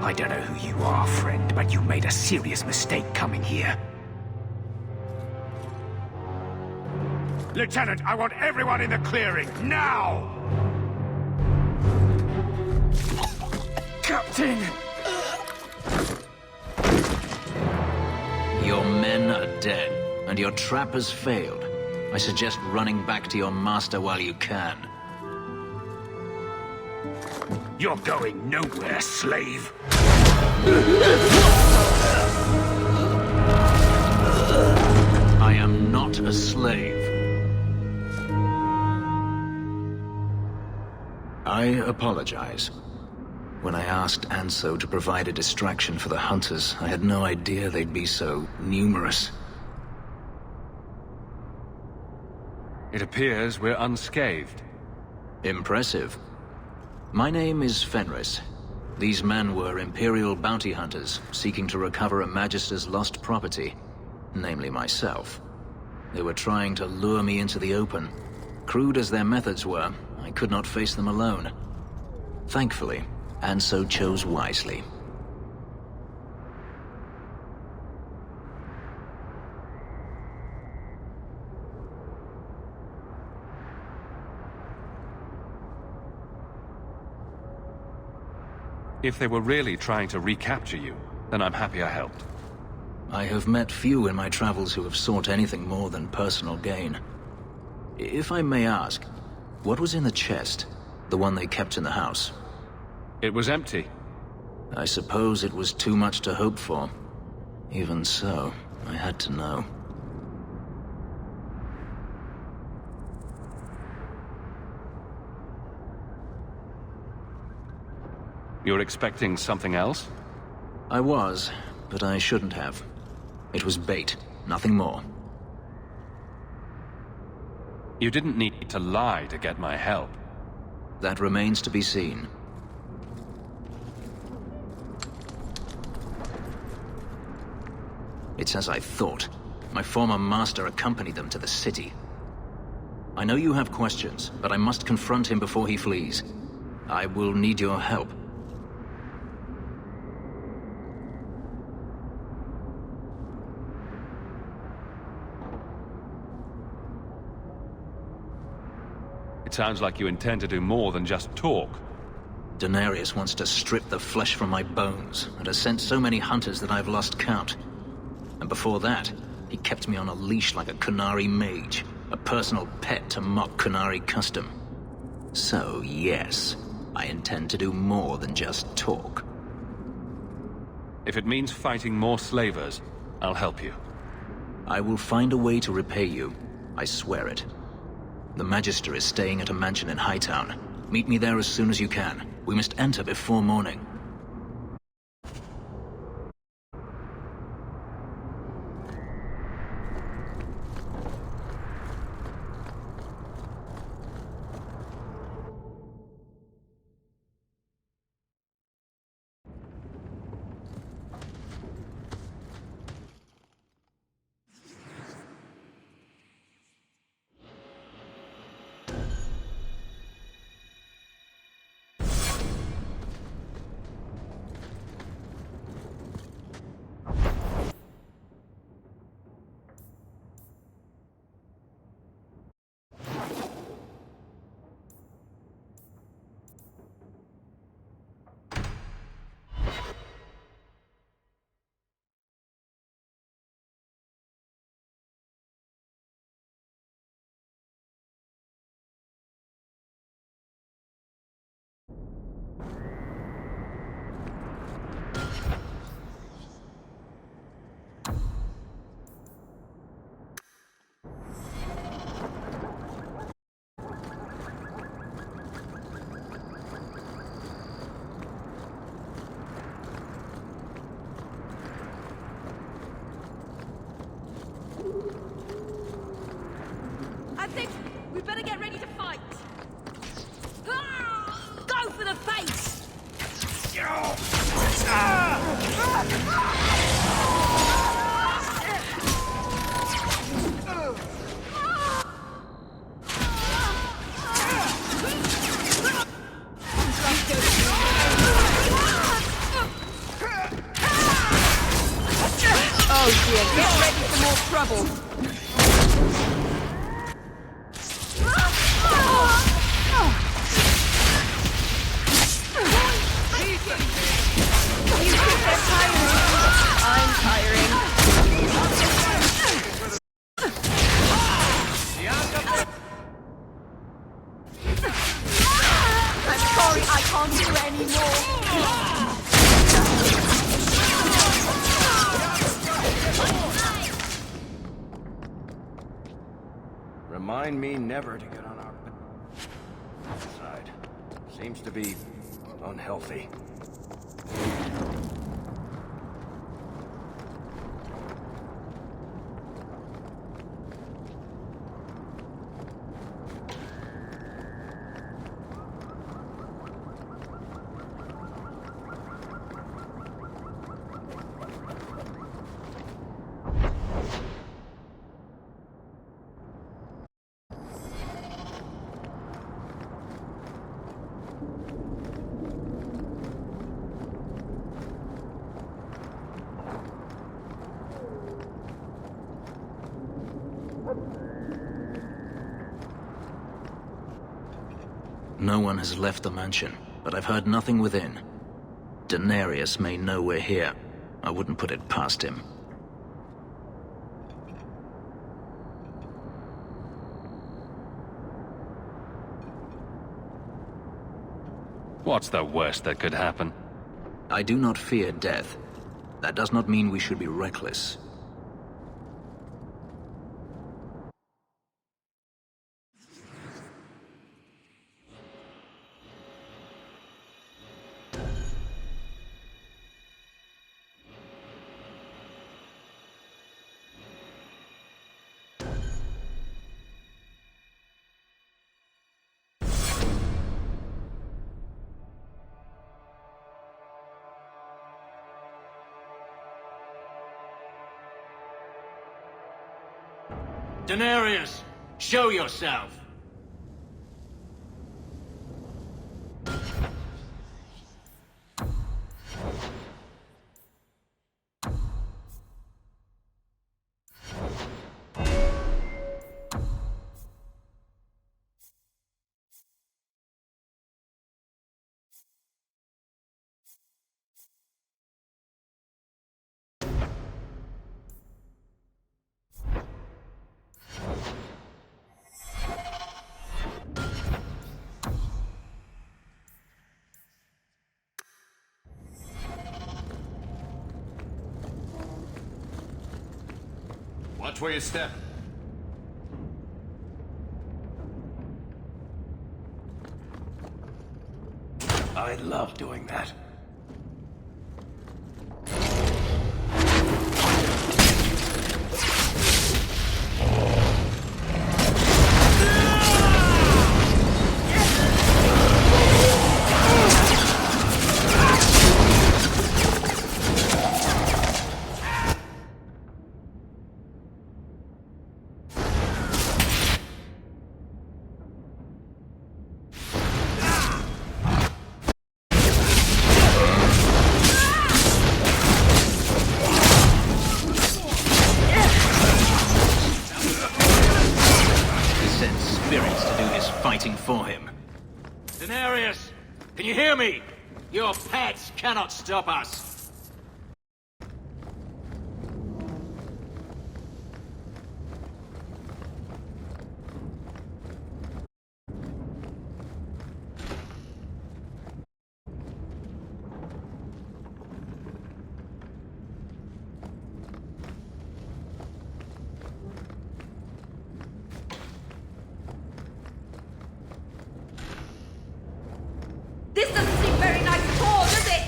I don't know who you are, friend, but you made a serious mistake coming here. Lieutenant, I want everyone in the clearing, now! Captain! Your men are dead, and your trap has failed. I suggest running back to your master while you can. You're going nowhere, slave! I am not a slave. I apologize. When I asked Anso to provide a distraction for the hunters, I had no idea they'd be so numerous. It appears we're unscathed. Impressive. My name is Fenris. These men were Imperial bounty hunters, seeking to recover a Magister's lost property, namely myself. They were trying to lure me into the open. Crude as their methods were, I could not face them alone. Thankfully, Anso chose wisely. If they were really trying to recapture you, then I'm happy I helped. I have met few in my travels who have sought anything more than personal gain. If I may ask, what was in the chest? The one they kept in the house? It was empty. I suppose it was too much to hope for. Even so, I had to know. You're expecting something else? I was, but I shouldn't have. It was bait, nothing more. You didn't need to lie to get my help. That remains to be seen. It's as I thought. My former master accompanied them to the city. I know you have questions, but I must confront him before he flees. I will need your help. It sounds like you intend to do more than just talk. Denarius wants to strip the flesh from my bones, and has sent so many hunters that I've lost count. And before that, he kept me on a leash like a Qunari mage, a personal pet to mock Qunari custom. So, yes, I intend to do more than just talk. If it means fighting more slavers, I'll help you. I will find a way to repay you. I swear it. The Magister is staying at a mansion in Hightown. Meet me there as soon as you can. We must enter before morning. Oh dear, get ready for more trouble. You think they're tiring? I'm tiring. I'm sorry, I can't do any more. Remind me never to get on our side. Seems to be unhealthy. No one has left the mansion, but I've heard nothing within. Denarius may know we're here. I wouldn't put it past him. What's the worst that could happen? I do not fear death. That does not mean we should be reckless. Denarius, show yourself! Watch where you step. I love doing that. For him. Denarius, can you hear me? Your pets cannot stop us. This doesn't seem very nice at all, does it?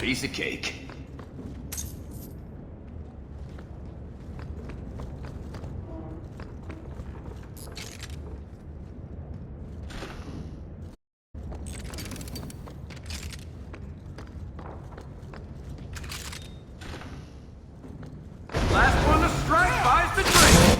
piece of cake. Last one to strike buys the drink.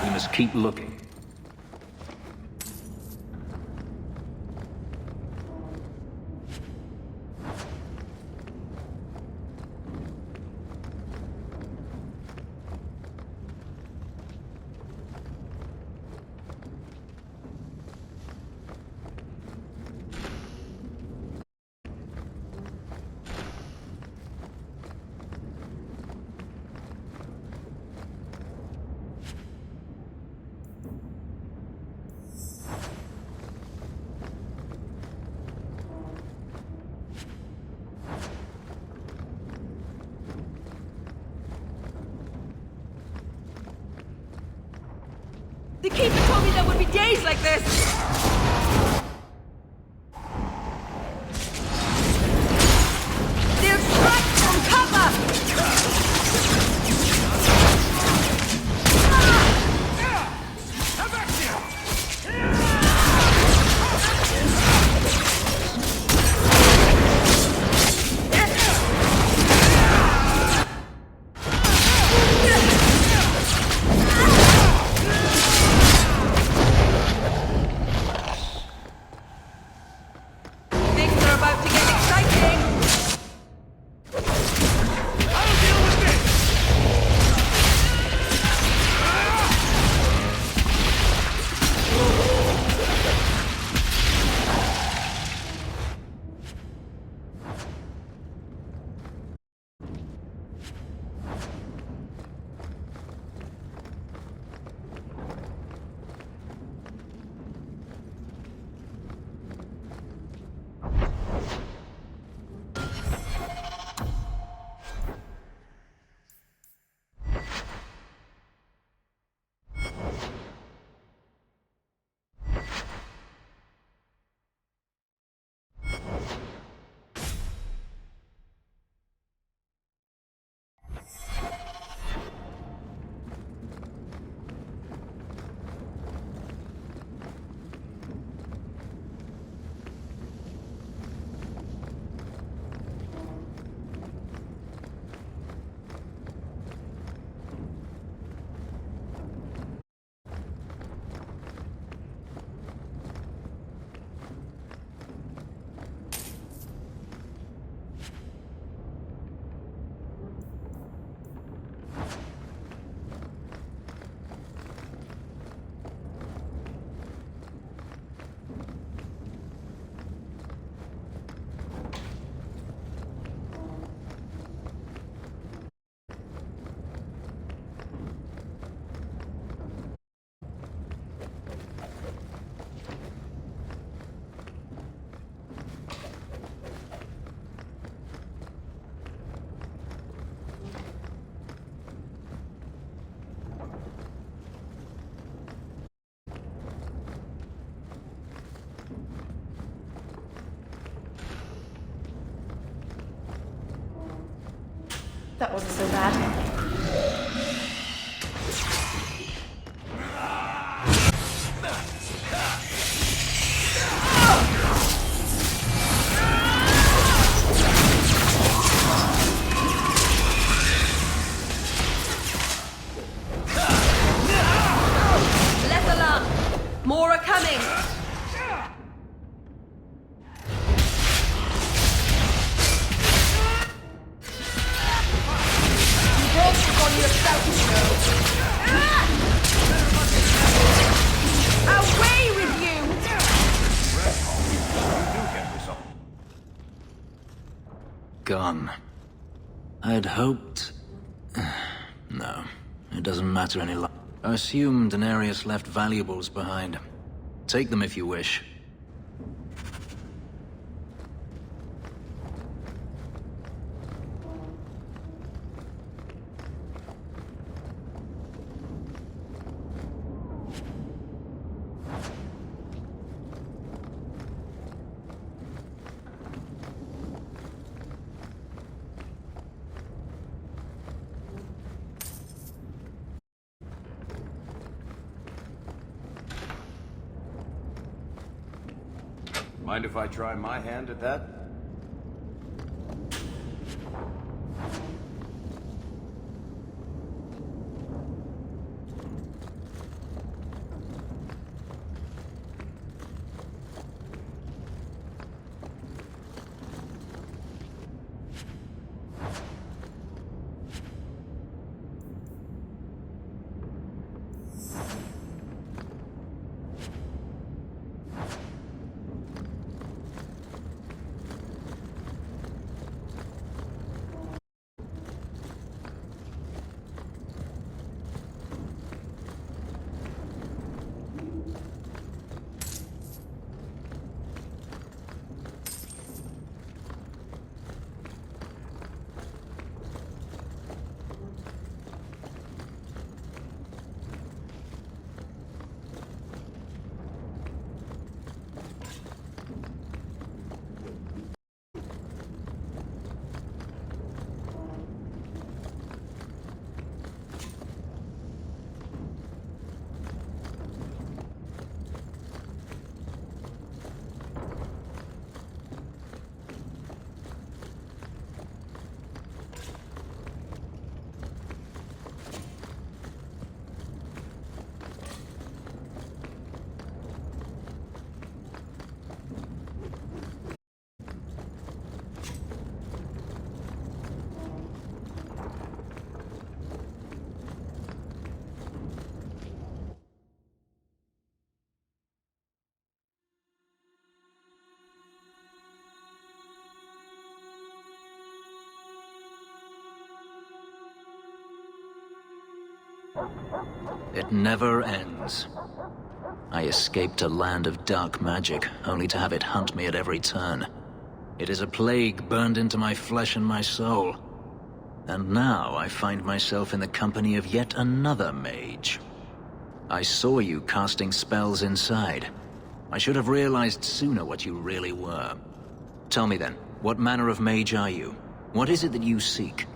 We must keep looking. The keeper told me there would be days like this! They'll strike from cover! Things are about to get exciting! That wasn't so bad. Less alarm! More are coming! You brought this on yourself, you know. gone. I'd hoped... No, it doesn't matter any longer. I assume Daenerys left valuables behind. Take them if you wish. Mind if I try my hand at that? It never ends. I escaped a land of dark magic, only to have it hunt me at every turn. It is a plague burned into my flesh and my soul. And now I find myself in the company of yet another mage. I saw you casting spells inside. I should have realized sooner what you really were. Tell me then, what manner of mage are you? What is it that you seek?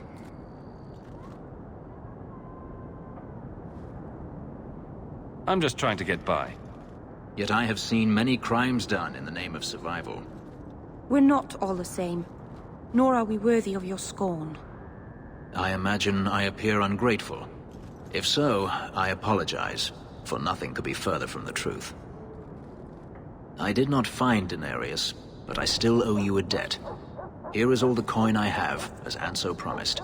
I'm just trying to get by. Yet I have seen many crimes done in the name of survival. We're not all the same, nor are we worthy of your scorn. I imagine I appear ungrateful. If so, I apologize, for nothing could be further from the truth. I did not find Daenerys, but I still owe you a debt. Here is all the coin I have, as Anso promised.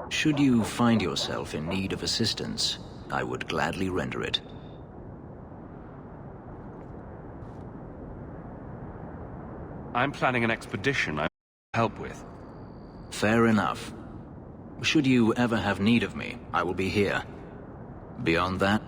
Should you find yourself in need of assistance, I would gladly render it. I'm planning an expedition I help with. Fair enough. Should you ever have need of me, I will be here. Beyond that,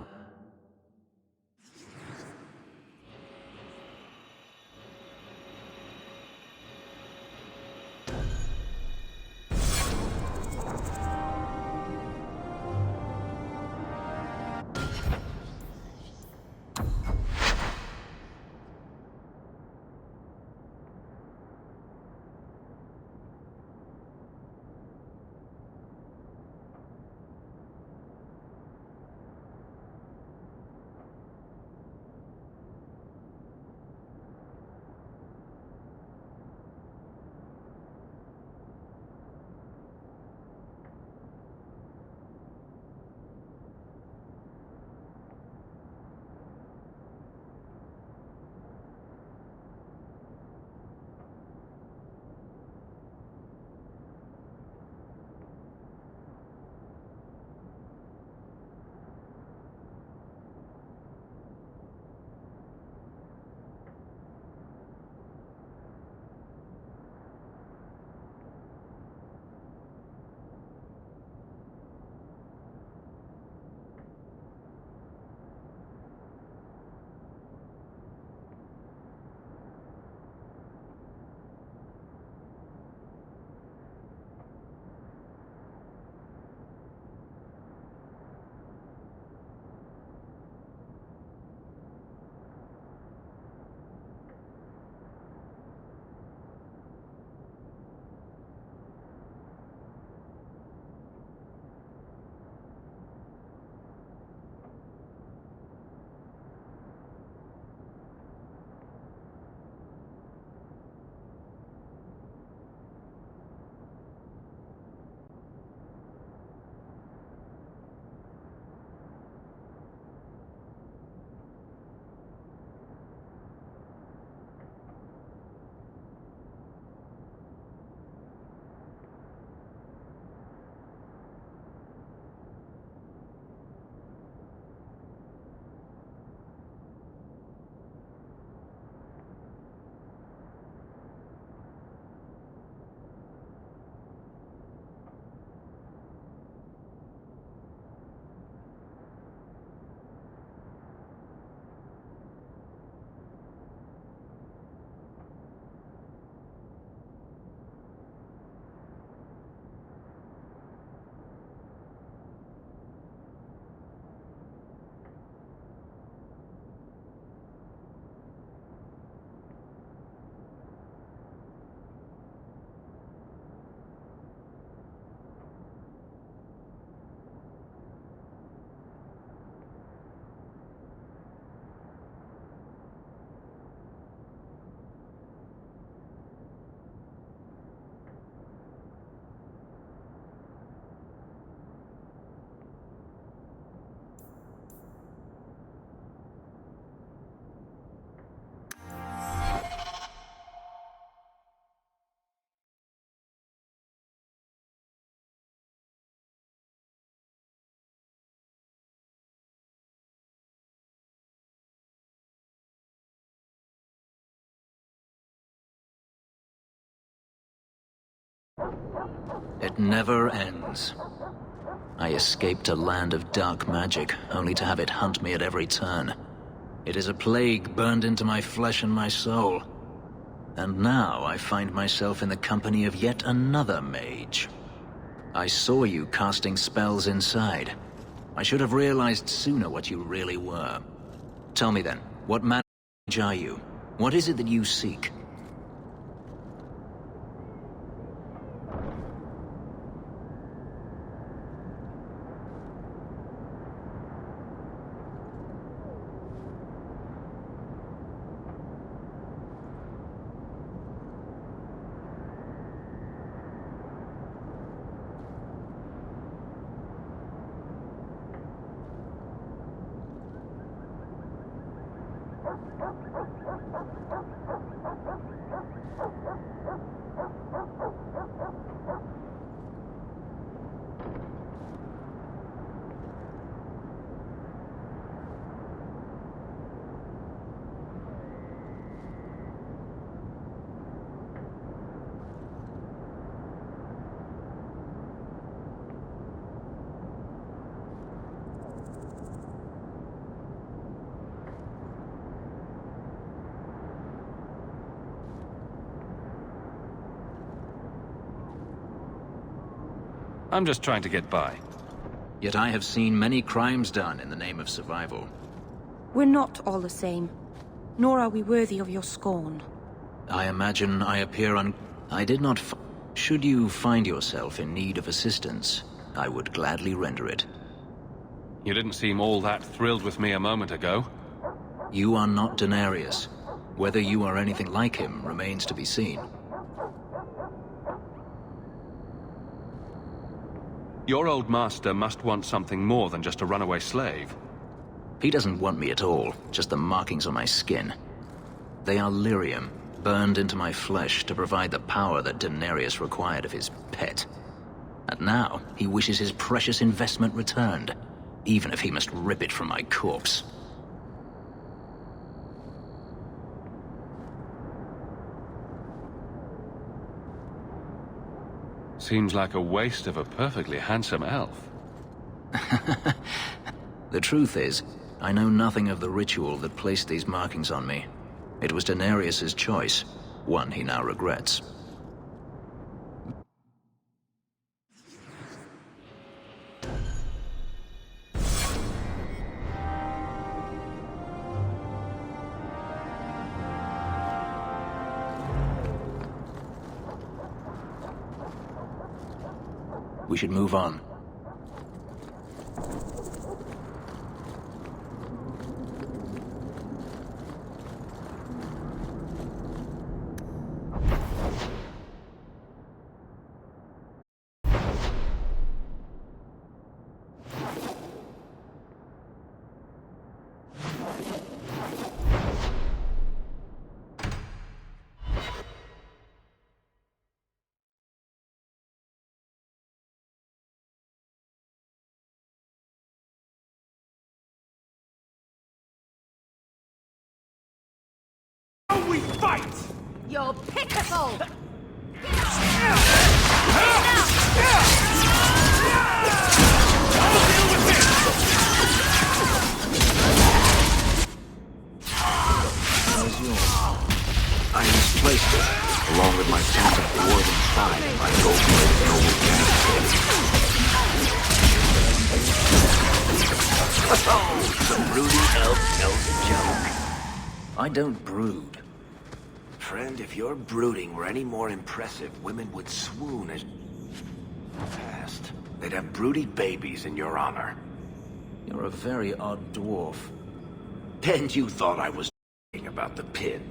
It never ends. I escaped a land of dark magic, only to have it hunt me at every turn. It is a plague burned into my flesh and my soul. And now I find myself in the company of yet another mage. I saw you casting spells inside. I should have realized sooner what you really were. Tell me then, what manner of mage are you? What is it that you seek? I'm just trying to get by. Yet I have seen many crimes done in the name of survival. We're not all the same, nor are we worthy of your scorn. I imagine I appear I did not Should you find yourself in need of assistance, I would gladly render it. You didn't seem all that thrilled with me a moment ago. You are not Denarius. Whether you are anything like him remains to be seen. Your old master must want something more than just a runaway slave. He doesn't want me at all, just the markings on my skin. They are lyrium, burned into my flesh to provide the power that Denarius required of his pet. And now, he wishes his precious investment returned, even if he must rip it from my corpse. Seems like a waste of a perfectly handsome elf. The truth is, I know nothing of the ritual that placed these markings on me. It was Denarius's choice, one he now regrets. We should move on. We fight! You're pitiful! How's yours? I misplaced it, along with my sense of dwarven pride and my gold-plated noble gangster. Oh, some broody elf tells a joke. I don't brood. Friend, if your brooding were any more impressive, women would swoon as past. They'd have broody babies in your honor. You're a very odd dwarf. And you thought I was about the pin.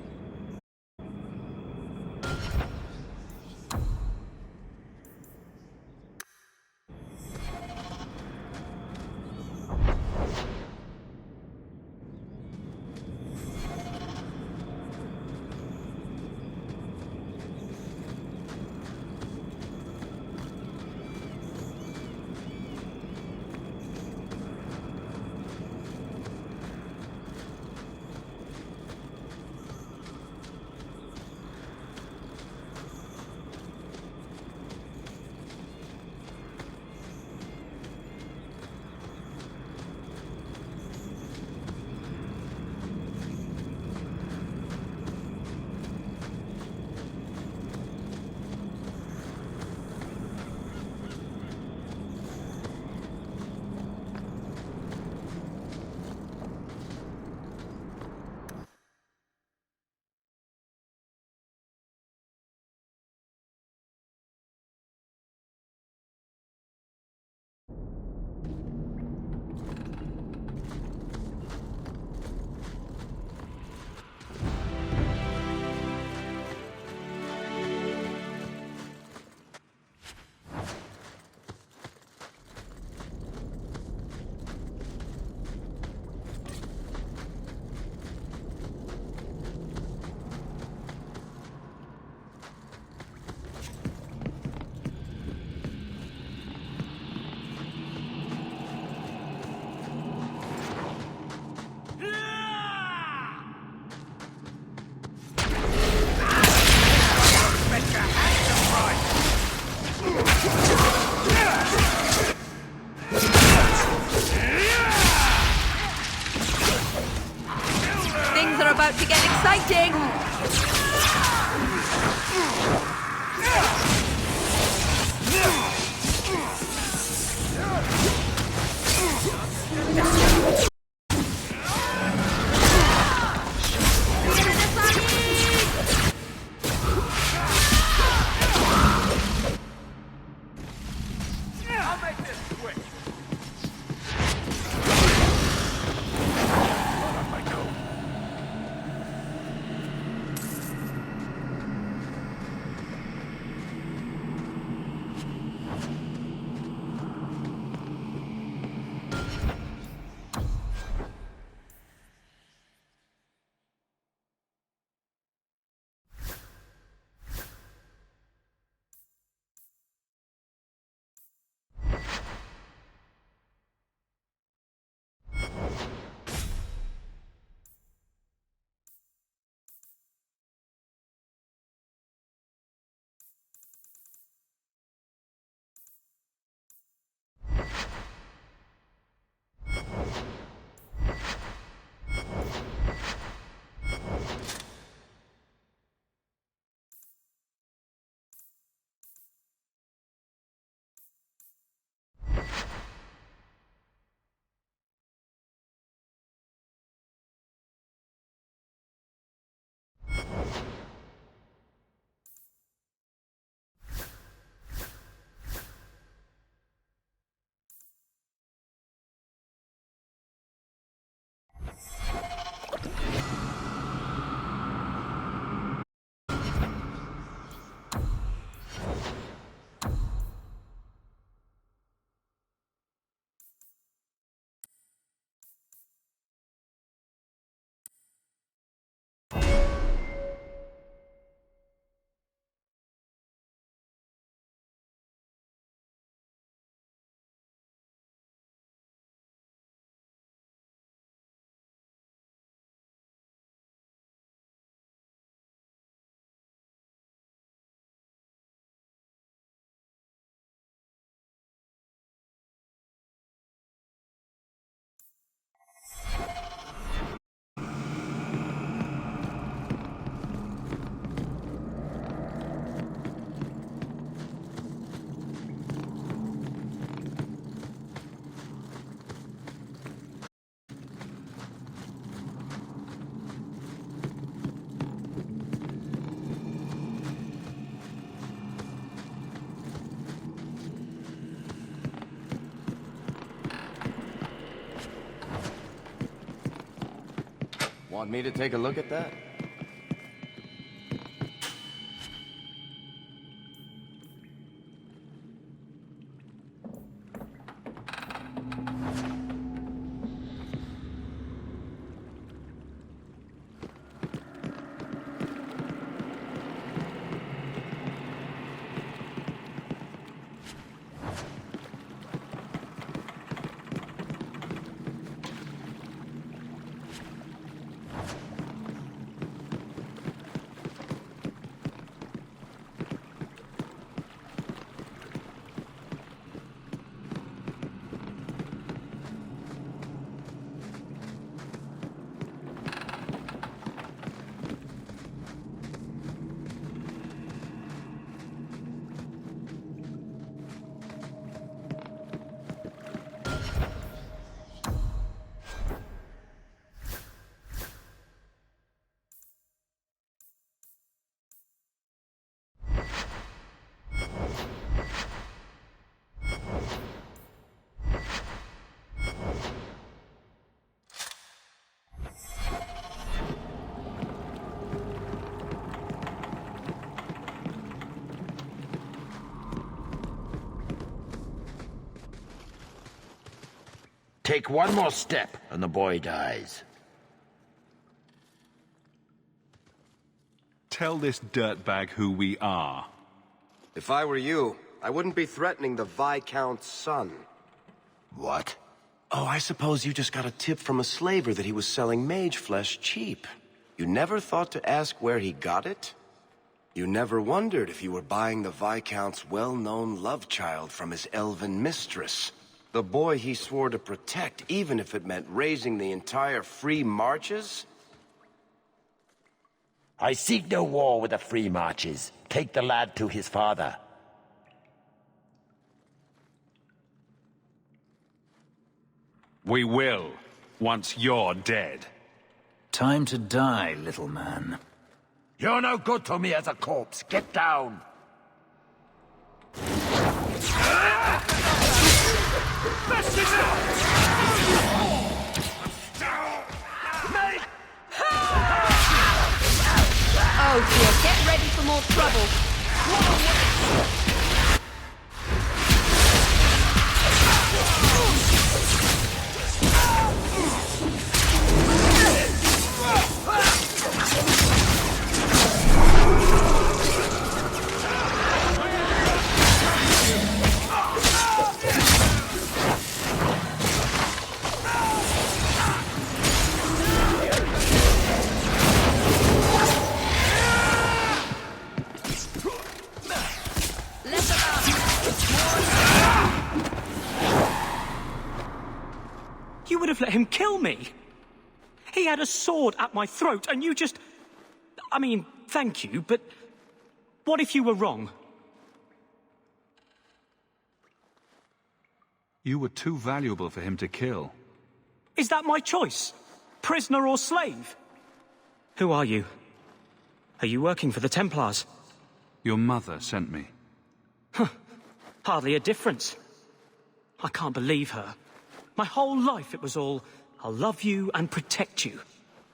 waiting! I'll make this quick. Want me to take a look at that? Take one more step, and the boy dies. Tell this dirtbag who we are. If I were you, I wouldn't be threatening the Viscount's son. What? Oh, I suppose you just got a tip from a slaver that he was selling mage flesh cheap. You never thought to ask where he got it? You never wondered if you were buying the Viscount's well-known love child from his elven mistress? The boy he swore to protect, even if it meant raising the entire Free Marches? I seek no war with the Free Marches. Take the lad to his father. We will, once you're dead. Time to die, little man. You're no good to me as a corpse. Get down. Oh dear, get ready for more trouble. You would have let him kill me. He had a sword at my throat, and you just... I mean, thank you, but what if you were wrong? You were too valuable for him to kill. Is that my choice? Prisoner or slave? Who are you? Are you working for the Templars? Your mother sent me. Huh. Hardly a difference. I can't believe her. My whole life it was all, I'll love you and protect you.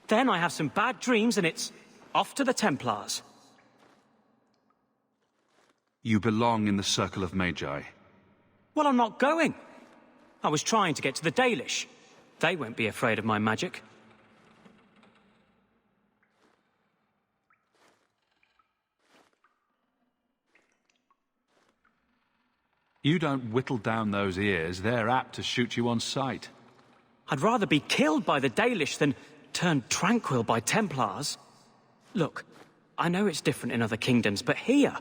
Then I have some bad dreams and it's off to the Templars. You belong in the Circle of Magi. Well, I'm not going. I was trying to get to the Dalish. They won't be afraid of my magic. You don't whittle down those ears, they're apt to shoot you on sight. I'd rather be killed by the Dalish than turned tranquil by Templars. Look, I know it's different in other kingdoms, but here,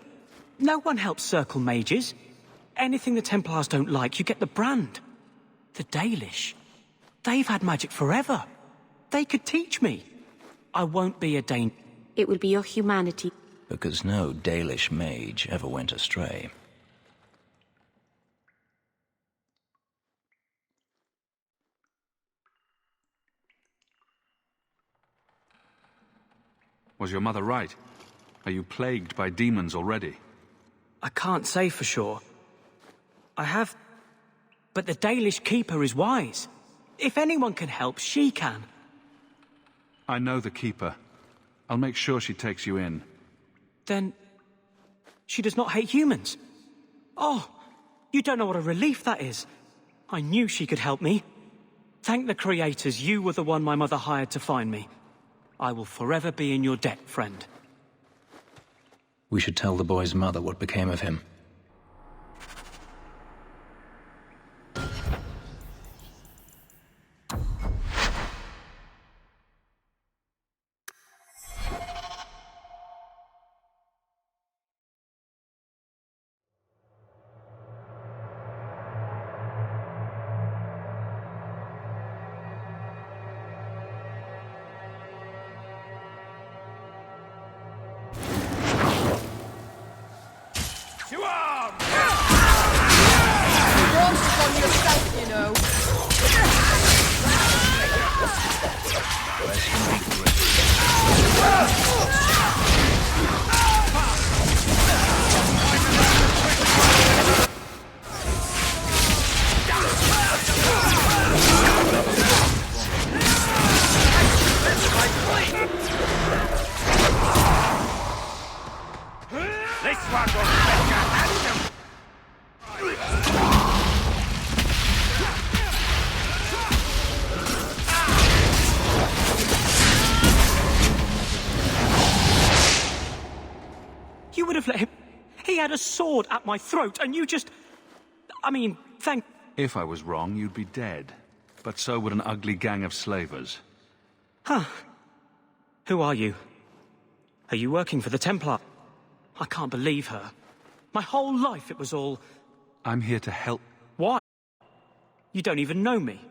no one helps circle mages. Anything the Templars don't like, you get the brand. The Dalish, they've had magic forever. They could teach me. I won't be a danger. It will be your humanity. Because no Dalish mage ever went astray. Was your mother right? Are you plagued by demons already? I can't say for sure. I have... But the Dalish Keeper is wise. If anyone can help, she can. I know the Keeper. I'll make sure she takes you in. Then... she does not hate humans? Oh, you don't know what a relief that is. I knew she could help me. Thank the creators you were the one my mother hired to find me. I will forever be in your debt, friend. We should tell the boy's mother what became of him. You would have let him... He had a sword at my throat, and you just... I mean, thank... If I was wrong, you'd be dead. But so would an ugly gang of slavers. Huh. Who are you? Are you working for the Templar? I can't believe her. My whole life it was all... I'm here to help. Why? You don't even know me.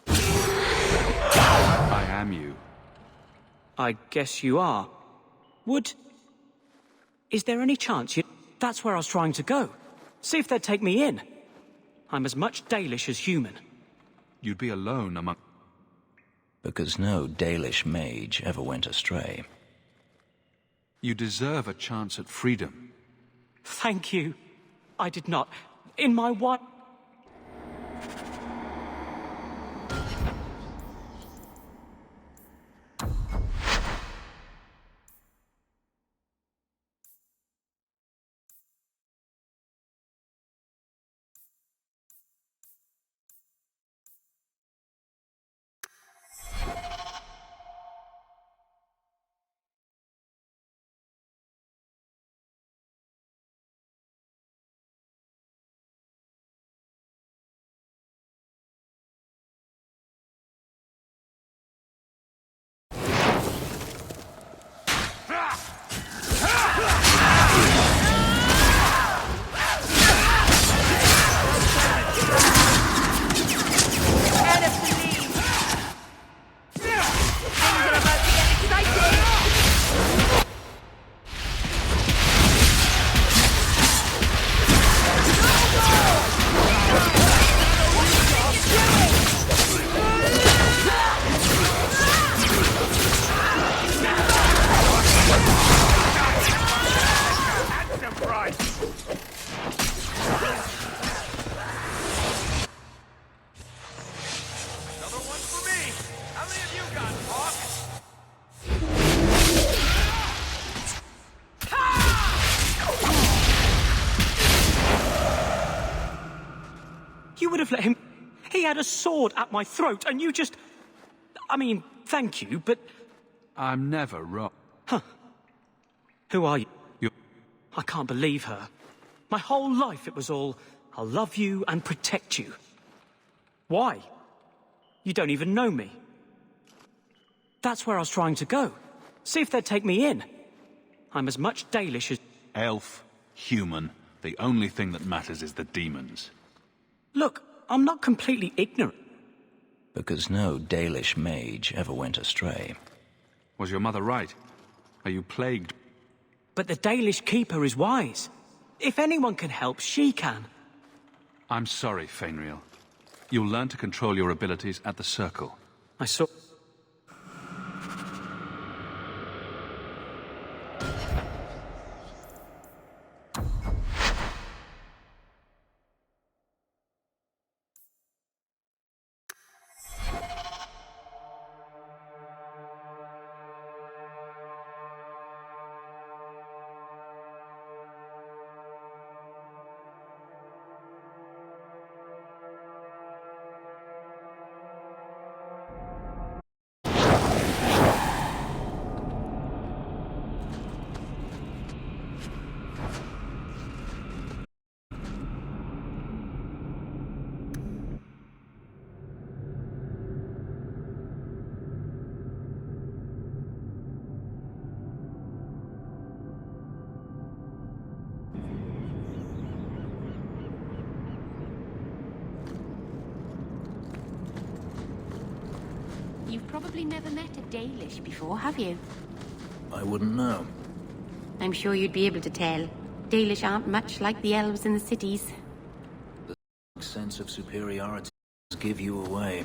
I am you. I guess you are. Is there any chance you... That's where I was trying to go. See if they'd take me in. I'm as much Dalish as human. You'd be alone among... Because no Dalish mage ever went astray. You deserve a chance at freedom. Thank you. I did not. In my one... You would have let him... He had a sword at my throat, and you just... I mean, thank you, but... I'm never wrong. Huh. Who are you? I can't believe her. My whole life it was all, I'll love you and protect you. Why? You don't even know me. That's where I was trying to go. See if they'd take me in. I'm as much Dalish as... Elf, human, the only thing that matters is the demons. Look, I'm not completely ignorant. Because no Dalish mage ever went astray. Was your mother right? Are you plagued? But the Dalish keeper is wise. If anyone can help, she can. I'm sorry, Fainriel. You'll learn to control your abilities at the Circle. I saw... You've probably never met a Dalish before, have you? I wouldn't know. I'm sure you'd be able to tell. Dalish aren't much like the elves in the cities. The sense of superiority give you away.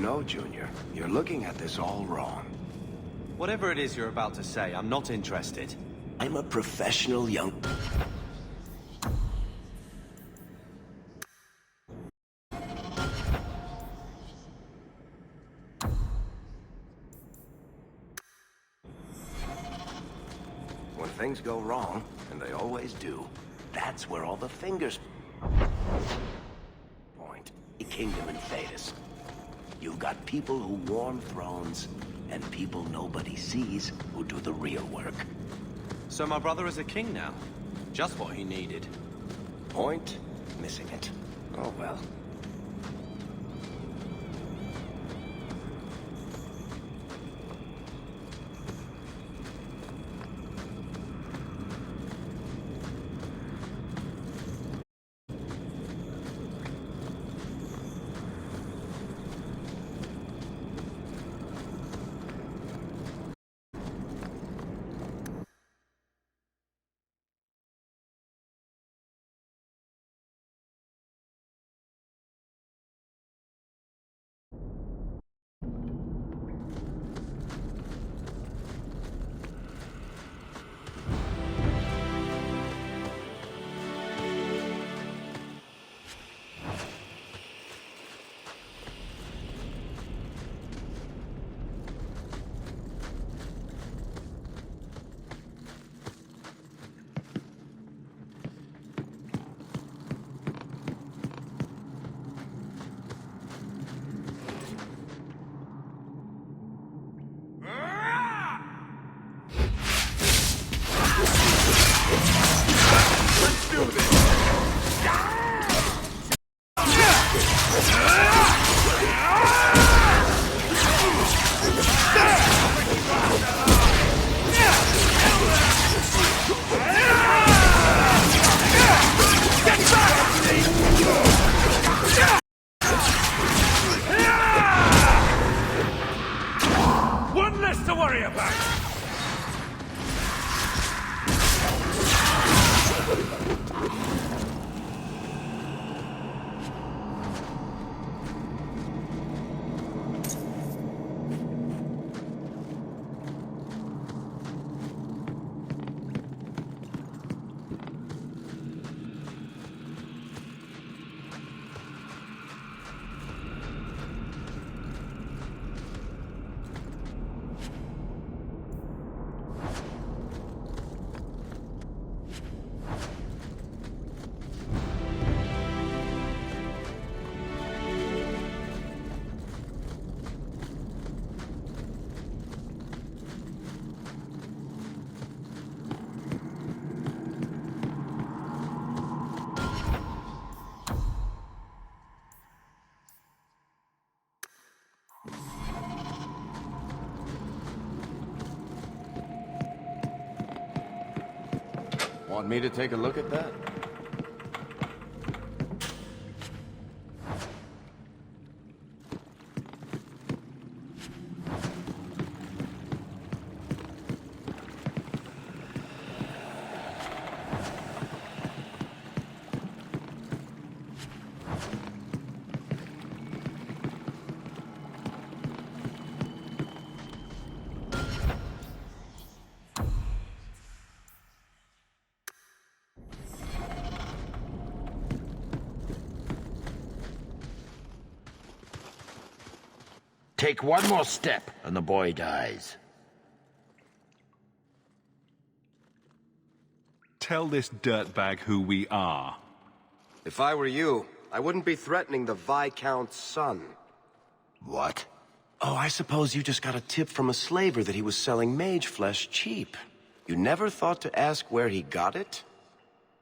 No, Junior. You're looking at this all wrong. Whatever it is you're about to say, I'm not interested. I'm a professional young... When things go wrong, and they always do, that's where all the fingers point. A kingdom in Thedas. You've got people who warm thrones, and people nobody sees who do the real work. So my brother is a king now. Just what he needed. Point, missing it. Oh well. One less to worry about! Want me to take a look at that? Take one more step, and the boy dies. Tell this dirtbag who we are. If I were you, I wouldn't be threatening the Viscount's son. What? Oh, I suppose you just got a tip from a slaver that he was selling mage flesh cheap. You never thought to ask where he got it?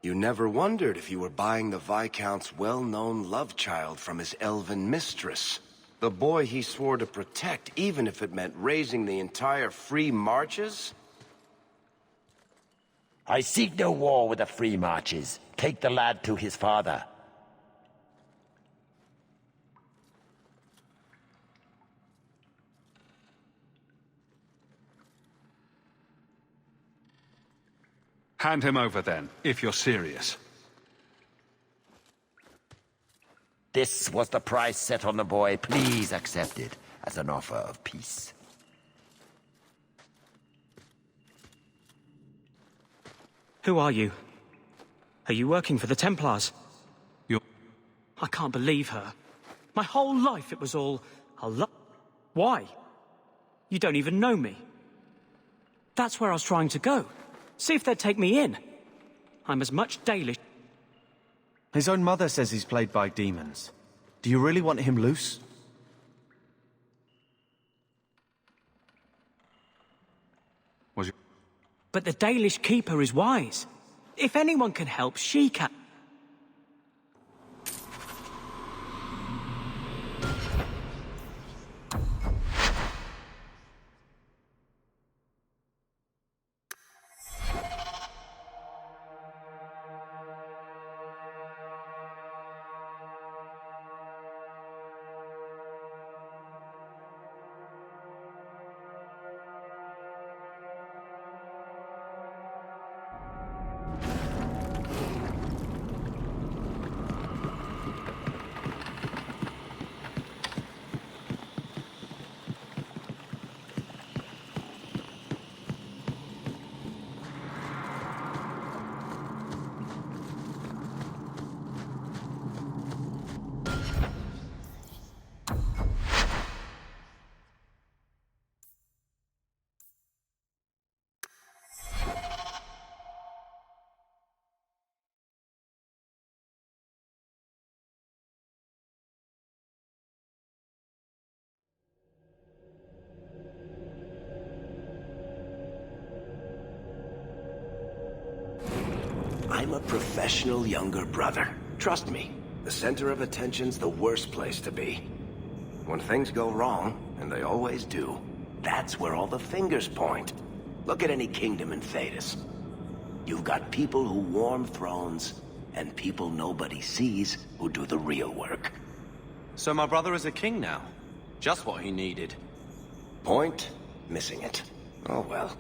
You never wondered if you were buying the Viscount's well-known love child from his elven mistress. The boy he swore to protect, even if it meant raising the entire Free Marches? I seek no war with the Free Marches. Take the lad to his father. Hand him over then, if you're serious. This was the price set on the boy. Please accept it as an offer of peace. Who are you? Are you working for the Templars? I can't believe her. My whole life it was all a lie. Why? You don't even know me. That's where I was trying to go. See if they'd take me in. I'm as much Dalish. His own mother says he's plagued by demons. Do you really want him loose? But the Dalish Keeper is wise. If anyone can help, she can. I'm a professional younger brother. Trust me, the center of attention's the worst place to be. When things go wrong, and they always do, that's where all the fingers point. Look at any kingdom in Thedas. You've got people who warm thrones, and people nobody sees who do the real work. So my brother is a king now. Just what he needed. Point? Missing it. Oh well.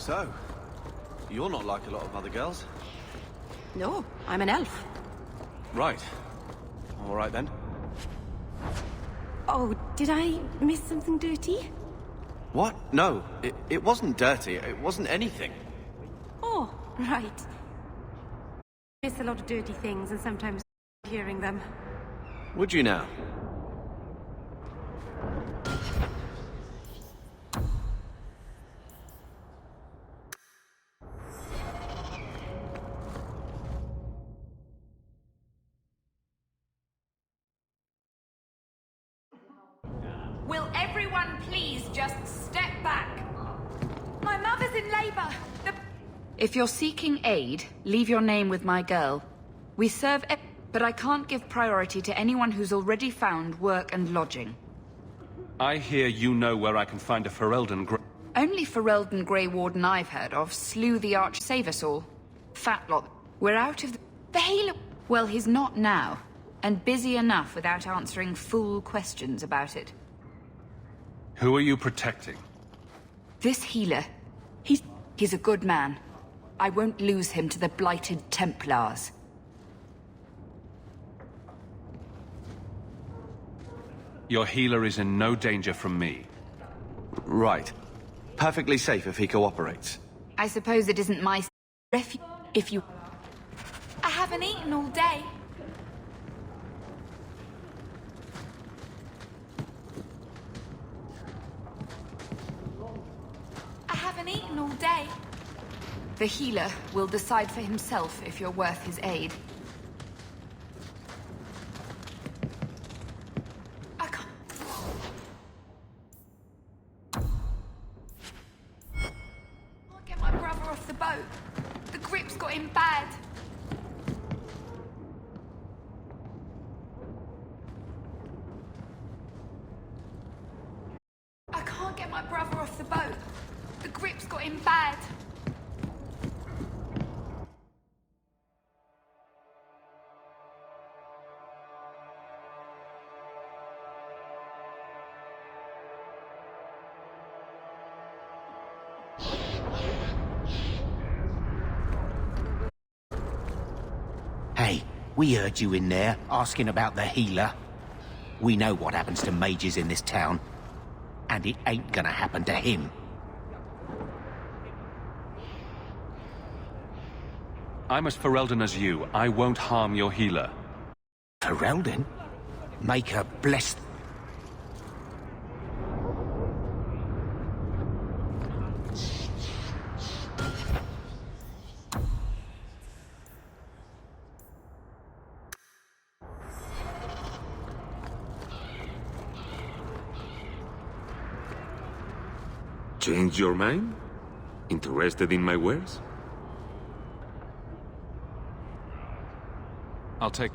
So, you're not like a lot of other girls. No, I'm an elf. Right. All right then. Oh, did I miss something dirty? What? No, it wasn't dirty. It wasn't anything. Oh, right. I miss a lot of dirty things and sometimes hearing them. Would you now? Will everyone please just step back? My mother's in labor. If you're seeking aid, leave your name with my girl. We serve but I can't give priority to anyone who's already found work and lodging. I hear you know where I can find a Ferelden Grey... Only Ferelden Grey Warden I've heard of slew the arch save us all. Fat lot. We're out of the healer. Well, he's not now, and busy enough without answering fool questions about it. Who are you protecting? This healer, he's a good man. I won't lose him to the blighted Templars. Your healer is in no danger from me. Right. Perfectly safe if he cooperates. I suppose it isn't my refuge if you... I haven't eaten all day. I haven't eaten all day. The healer will decide for himself if you're worth his aid. I can't... I'll get my brother off the boat. The grip's got him bad. I can't get my brother off the boat. The grip's got him bad. Hey, we heard you in there, asking about the healer. We know what happens to mages in this town. And it ain't gonna happen to him. I'm as Ferelden as you. I won't harm your healer. Ferelden? Make her bless... Changed your mind? Interested in my wares? I'll take...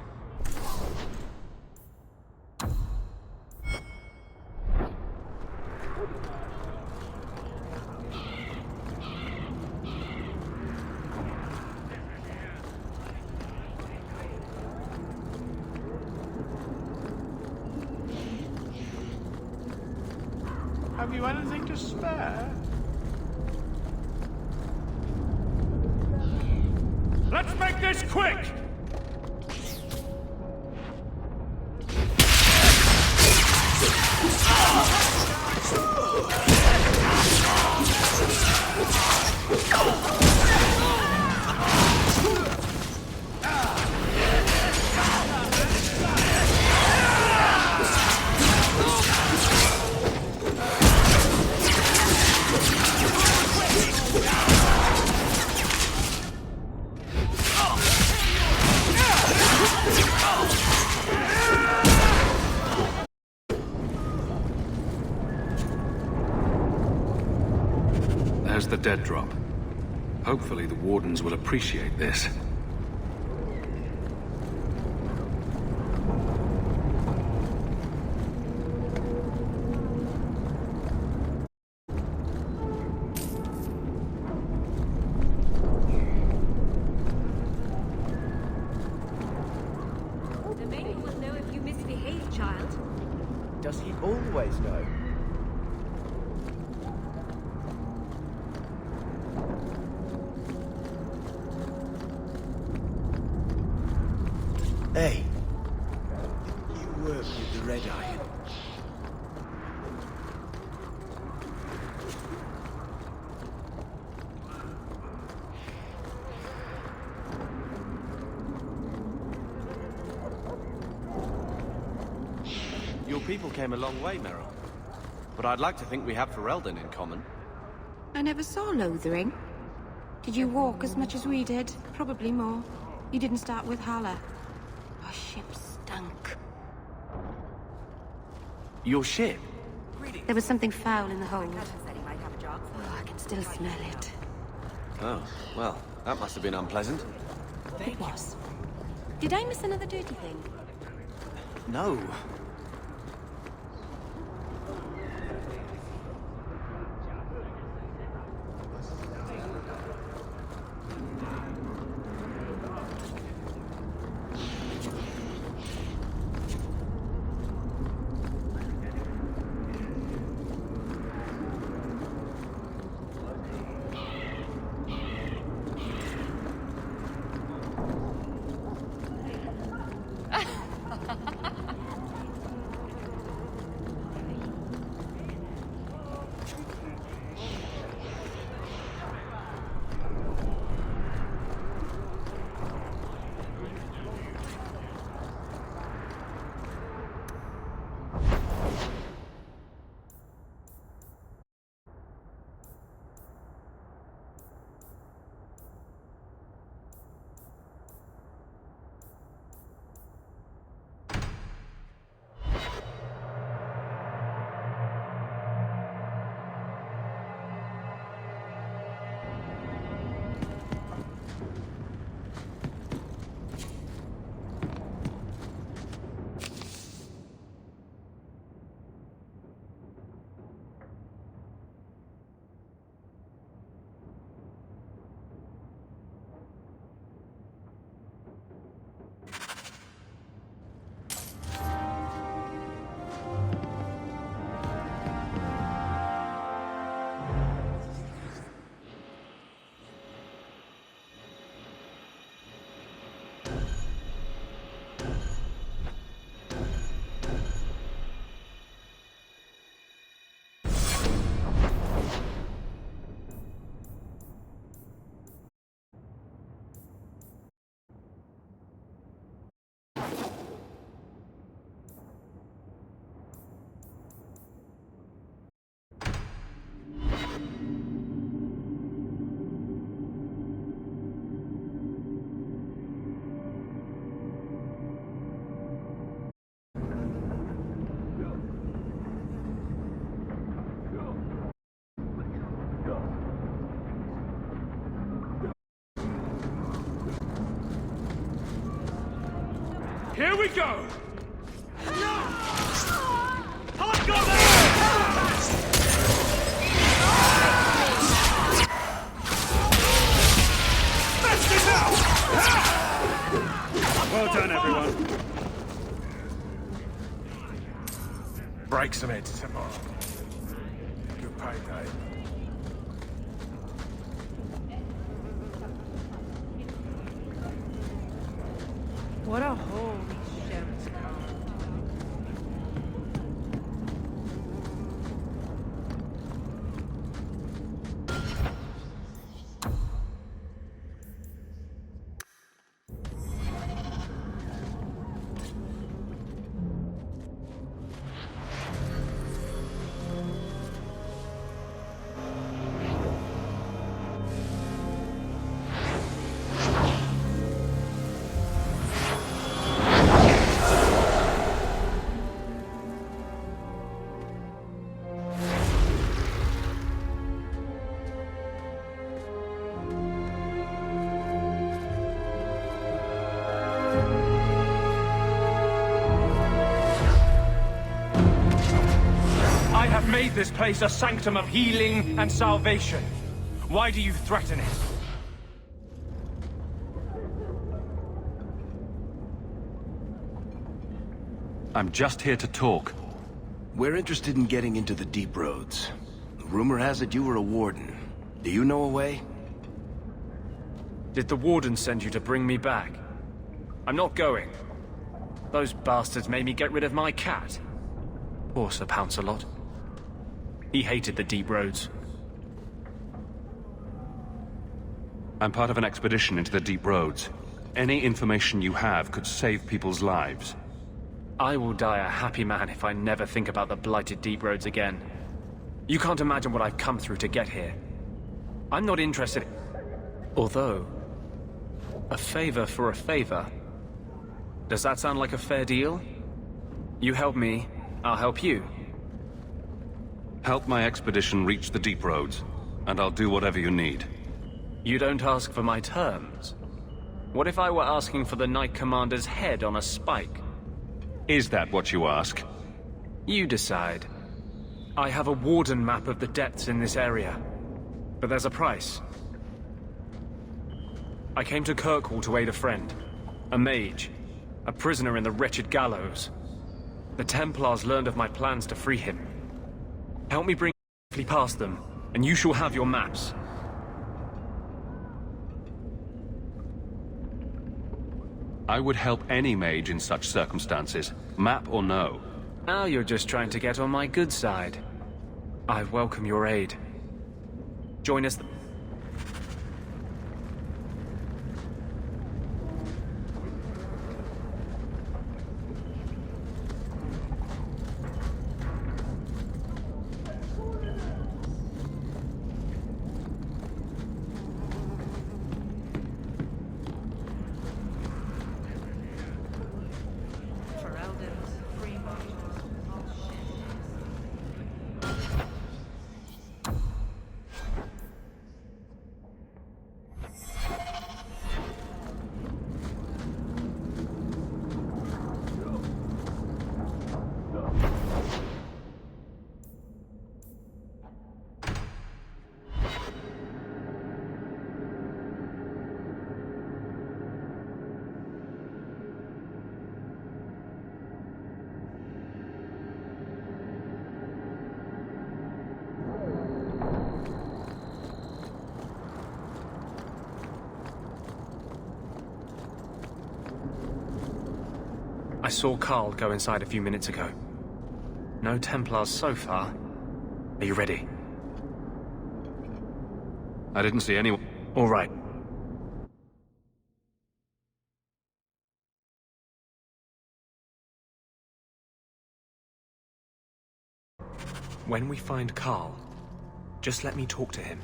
Have you anything to spare? Let's make this quick! There's the dead drop. Hopefully the Wardens will appreciate this. The maiden will know if you misbehave, child. Does he always know? Hey. You work with the Red Iron. Your people came a long way, Merrill. But I'd like to think we have Ferelden in common. I never saw Lothering. Did you walk as much as we did? Probably more. You didn't start with Hala. Our ship stunk. Your ship? There was something foul in the hold. Oh, I can still smell it. Oh, well, that must have been unpleasant. It was. Did I miss another dirty thing? No. Here we go! Well done, everyone. Break some heads tomorrow. Good payday. What a hole these sheriffs carved. Made this place a sanctum of healing and salvation. Why do you threaten it? I'm just here to talk. We're interested in getting into the deep roads. Rumor has it you were a warden. Do you know a way? Did the warden send you to bring me back? I'm not going. Those bastards made me get rid of my cat. Poor Sir Pouncelot. He hated the deep roads. I'm part of an expedition into the deep roads. Any information you have could save people's lives. I will die a happy man if I never think about the blighted deep roads again. You can't imagine what I've come through to get here. I'm not interested. Although, a favor for a favor. Does that sound like a fair deal? You help me, I'll help you. Help my expedition reach the deep roads, and I'll do whatever you need. You don't ask for my terms. What if I were asking for the Knight Commander's head on a spike? Is that what you ask? You decide. I have a Warden map of the depths in this area. But there's a price. I came to Kirkwall to aid a friend. A mage. A prisoner in the wretched gallows. The Templars learned of my plans to free him. Help me bring safely past them, and you shall have your maps. I would help any mage in such circumstances, map or no. Now you're just trying to get on my good side. I welcome your aid. Join us. I saw Carl go inside a few minutes ago. No Templars so far. Are you ready? I didn't see anyone. All right. When we find Carl, just let me talk to him.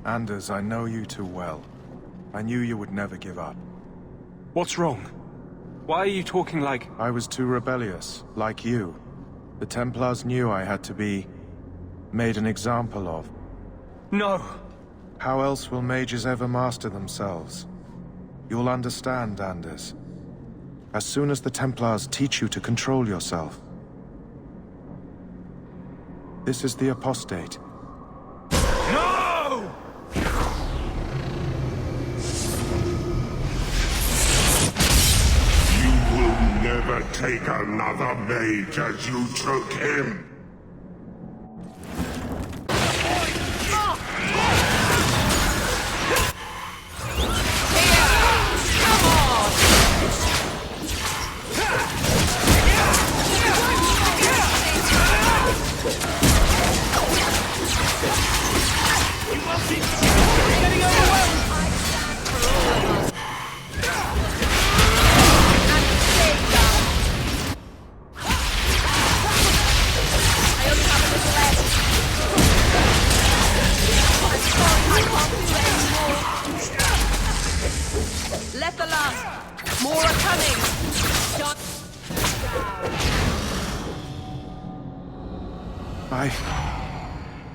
Anders, I know you too well. I knew you would never give up. What's wrong? Why are you talking like... I was too rebellious, like you. The Templars knew I had to be... made an example of. No! How else will mages ever master themselves? You'll understand, Anders. As soon as the Templars teach you to control yourself. This is the Apostate. No! You will never take another mage as you took him.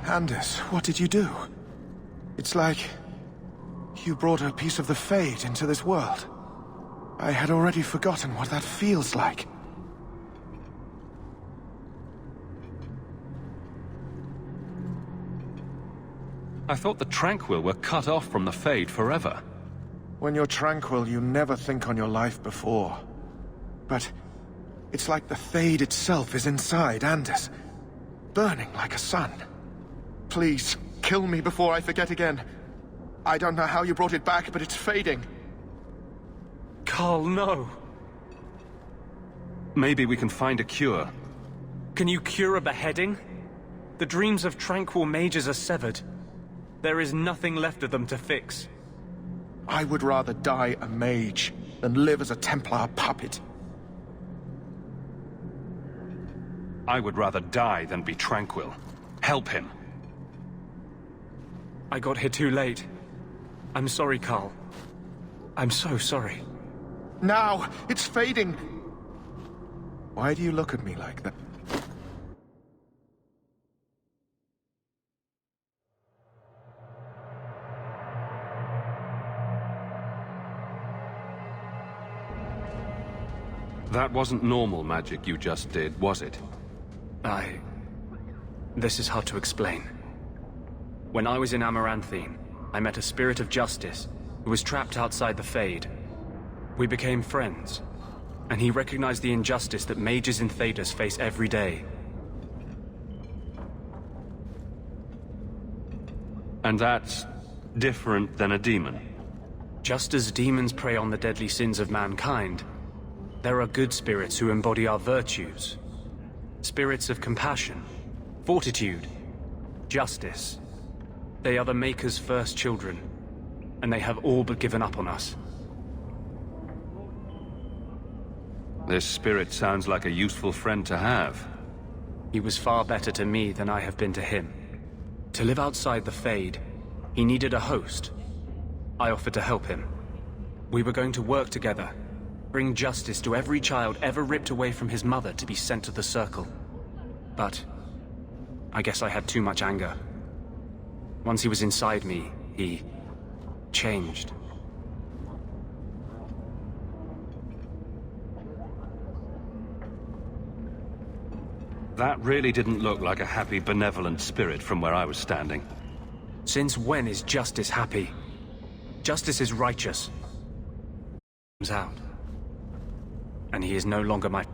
Anders, what did you do? It's like you brought a piece of the Fade into this world. I had already forgotten what that feels like. I thought the Tranquil were cut off from the Fade forever. When you're tranquil, you never think on your life before. But it's like the Fade itself is inside Anders, burning like a sun. Please, kill me before I forget again. I don't know how you brought it back, but it's fading. Carl, no. Maybe we can find a cure. Can you cure a beheading? The dreams of tranquil mages are severed. There is nothing left of them to fix. I would rather die a mage than live as a Templar puppet. I would rather die than be tranquil. Help him. I got here too late. I'm sorry, Carl. I'm so sorry. Now! It's fading! Why do you look at me like that? That wasn't normal magic you just did, was it? This is hard to explain. When I was in Amaranthine, I met a spirit of justice who was trapped outside the Fade. We became friends, and he recognized the injustice that mages in Thedas face every day. And that's different than a demon? Just as demons prey on the deadly sins of mankind, there are good spirits who embody our virtues. Spirits of compassion, fortitude, justice. They are the Maker's first children, and they have all but given up on us. This spirit sounds like a useful friend to have. He was far better to me than I have been to him. To live outside the Fade, he needed a host. I offered to help him. We were going to work together, bring justice to every child ever ripped away from his mother to be sent to the Circle. But I guess I had too much anger. Once he was inside me, he changed. That really didn't look like a happy, benevolent spirit from where I was standing. Since when is justice happy? Justice is righteous. Comes out. And he is no longer my...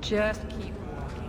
Just keep walking.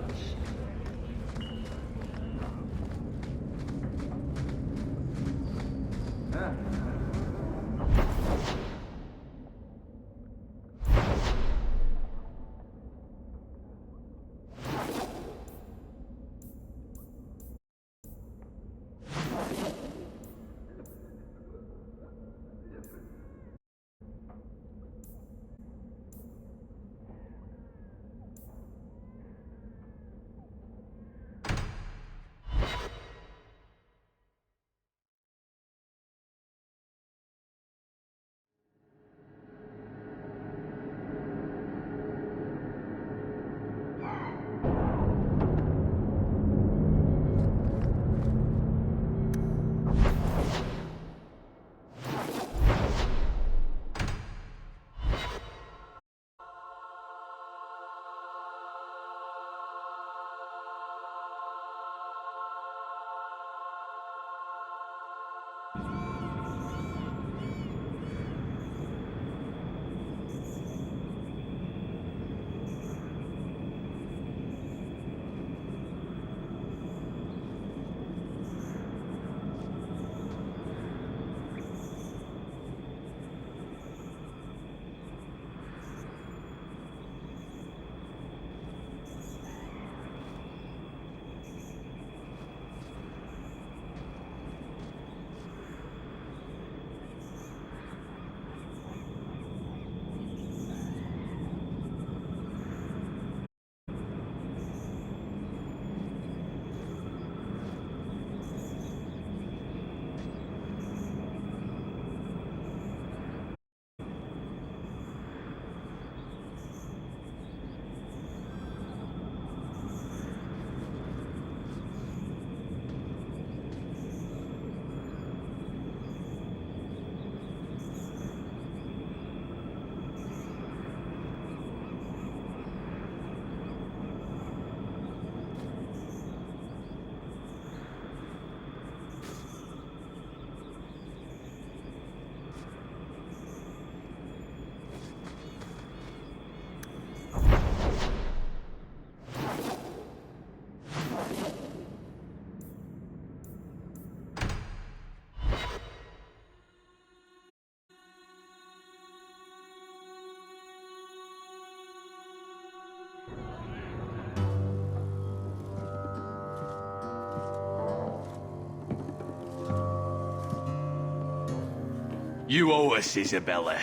You owe us, Isabella.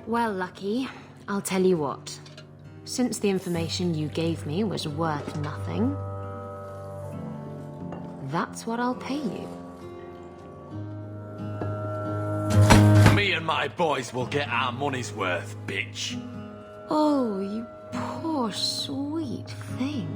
Well, Lucky, I'll tell you what. Since the information you gave me was worth nothing, that's what I'll pay you. Me and my boys will get our money's worth, bitch. Oh, you poor sweet thing.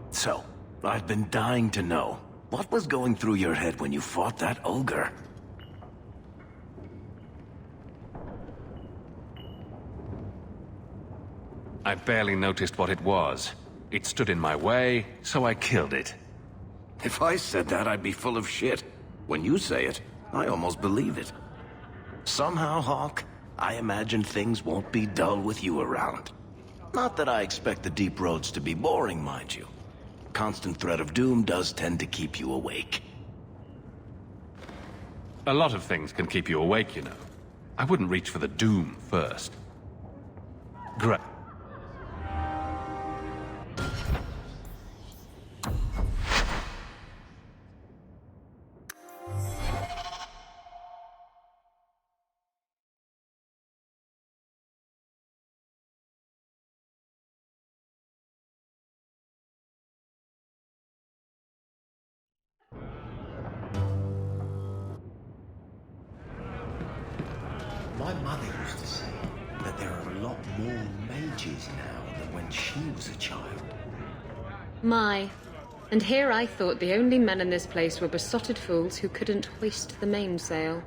So, I've been dying to know. What was going through your head when you fought that ogre? I barely noticed what it was. It stood in my way, so I killed it. If I said that, I'd be full of shit. When you say it, I almost believe it. Somehow, Hawk, I imagine things won't be dull with you around. Not that I expect the deep roads to be boring, mind you. Constant threat of doom does tend to keep you awake. A lot of things can keep you awake, you know. I wouldn't reach for the doom first. Great. My mother used to say that there are a lot more mages now than when she was a child. My. And here I thought the only men in this place were besotted fools who couldn't hoist the mainsail.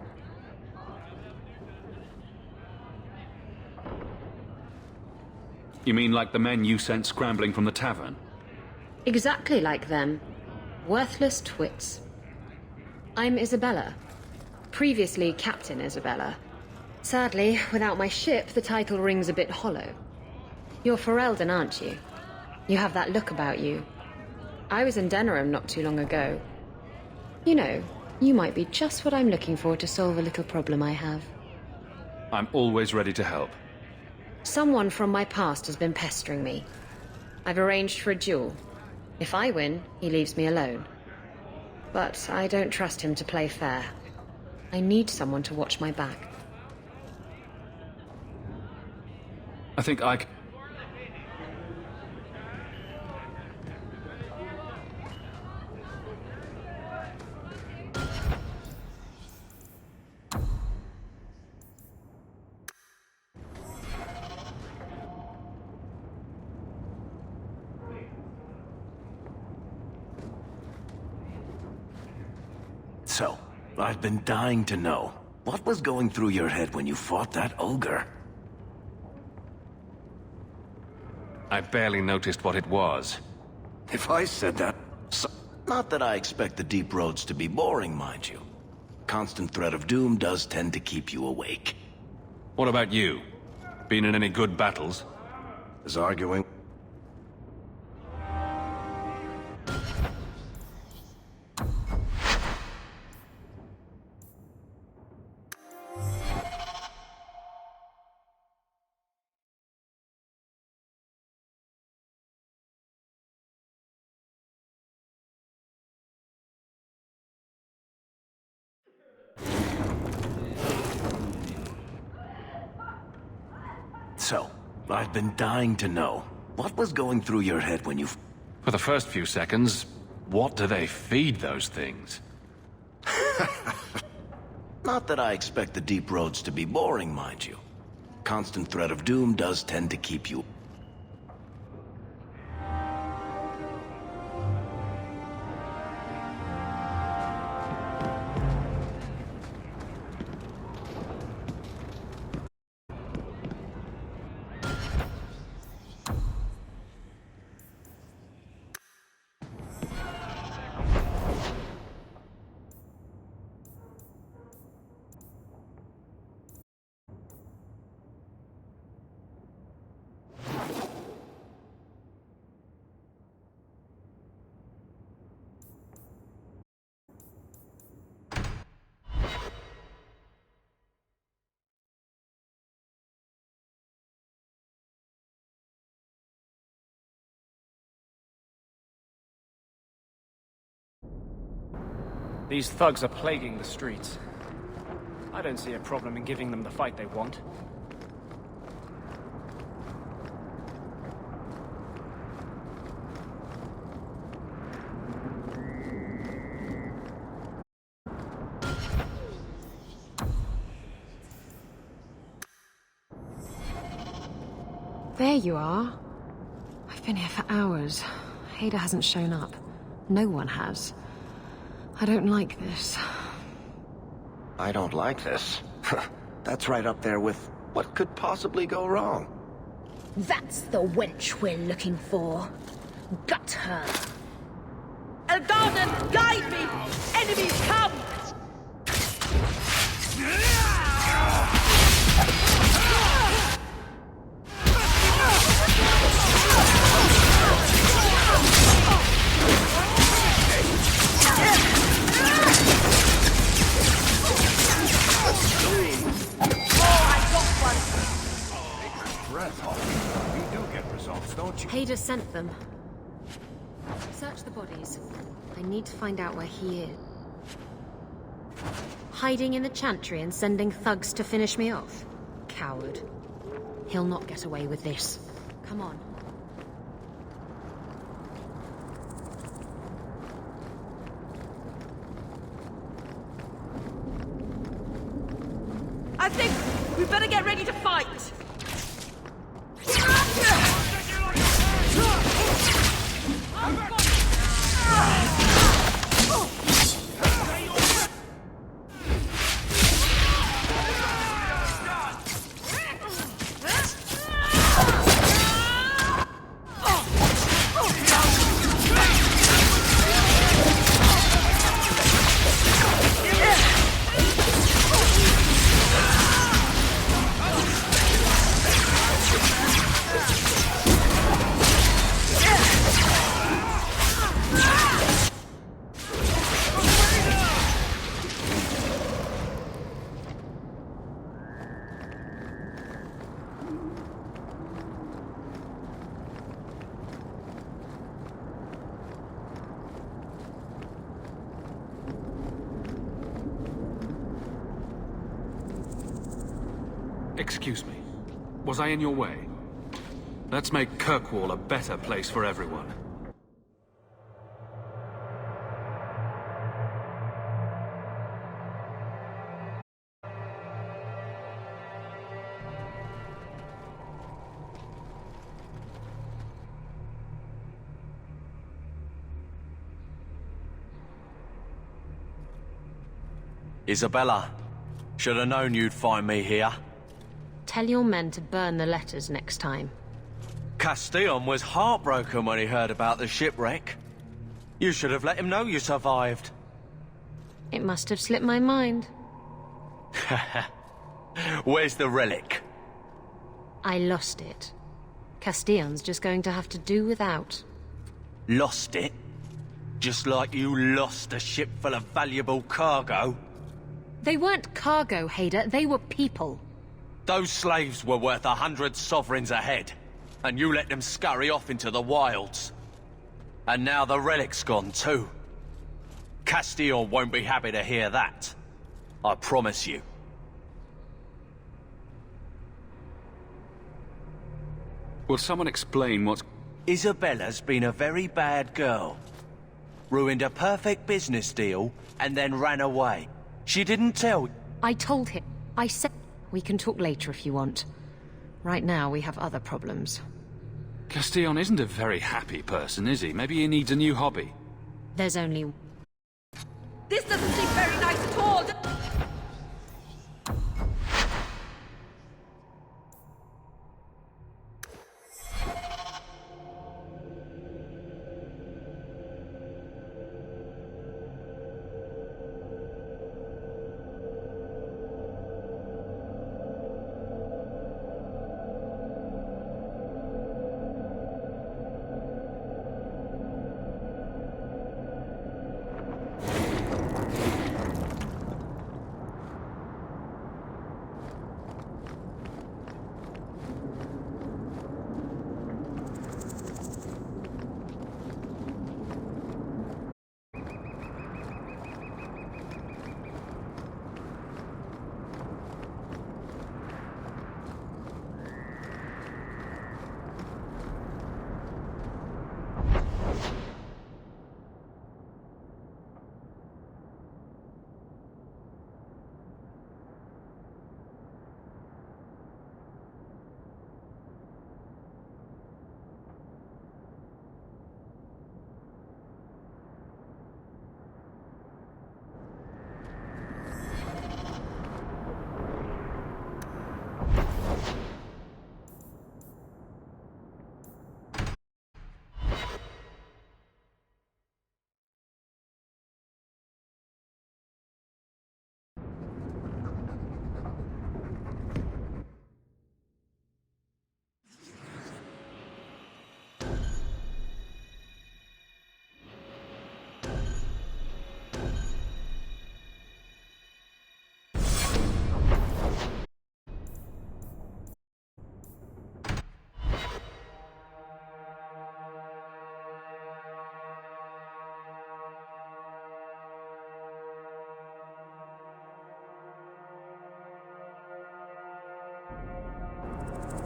You mean like the men you sent scrambling from the tavern? Exactly like them. Worthless twits. I'm Isabella. Previously Captain Isabella. Sadly, without my ship, the title rings a bit hollow. You're Ferelden, aren't you? You have that look about you. I was in Denerim not too long ago. You know, you might be just what I'm looking for to solve a little problem I have. I'm always ready to help. Someone from my past has been pestering me. I've arranged for a duel. If I win, he leaves me alone. But I don't trust him to play fair. I need someone to watch my back. I think I c- So, I've been dying to know. What was going through your head when you fought that ogre? I barely noticed what it was. If I said that... Not that I expect the deep roads to be boring, mind you. Constant threat of doom does tend to keep you awake. What about you? Been in any good battles? Is arguing... So, I've been dying to know. What was going through your head when you... For the first few seconds, what do they feed those things? Not that I expect the deep roads to be boring, mind you. Constant threat of doom does tend to keep you... These thugs are plaguing the streets. I don't see a problem in giving them the fight they want. There you are. I've been here for hours. Hader hasn't shown up. No one has. I don't like this. I don't like this. That's right up there with what could possibly go wrong. That's the wench we're looking for. Gut her. Elgarden, guide me! Enemies come! Hader sent them. Search the bodies. I need to find out where he is. Hiding in the chantry and sending thugs to finish me off? Coward. He'll not get away with this. Come on. I think we better get ready to fight! Excuse me. Was I in your way? Let's make Kirkwall a better place for everyone. Isabella, should have known you'd find me here. Tell your men to burn the letters next time. Castillon was heartbroken when he heard about the shipwreck. You should have let him know you survived. It must have slipped my mind. Where's the relic? I lost it. Castillon's just going to have to do without. Lost it? Just like you lost a ship full of valuable cargo? They weren't cargo, Hader. They were people. Those slaves were worth 100 sovereigns a head, and you let them scurry off into the wilds. And now the relic's gone too. Castillon won't be happy to hear that. I promise you. Will someone explain what's... Isabella's been a very bad girl. Ruined a perfect business deal, and then ran away. She didn't tell... I told him. I said... We can talk later if you want. Right now, we have other problems. Castillon isn't a very happy person, is he? Maybe he needs a new hobby. There's only... This doesn't seem very nice at all!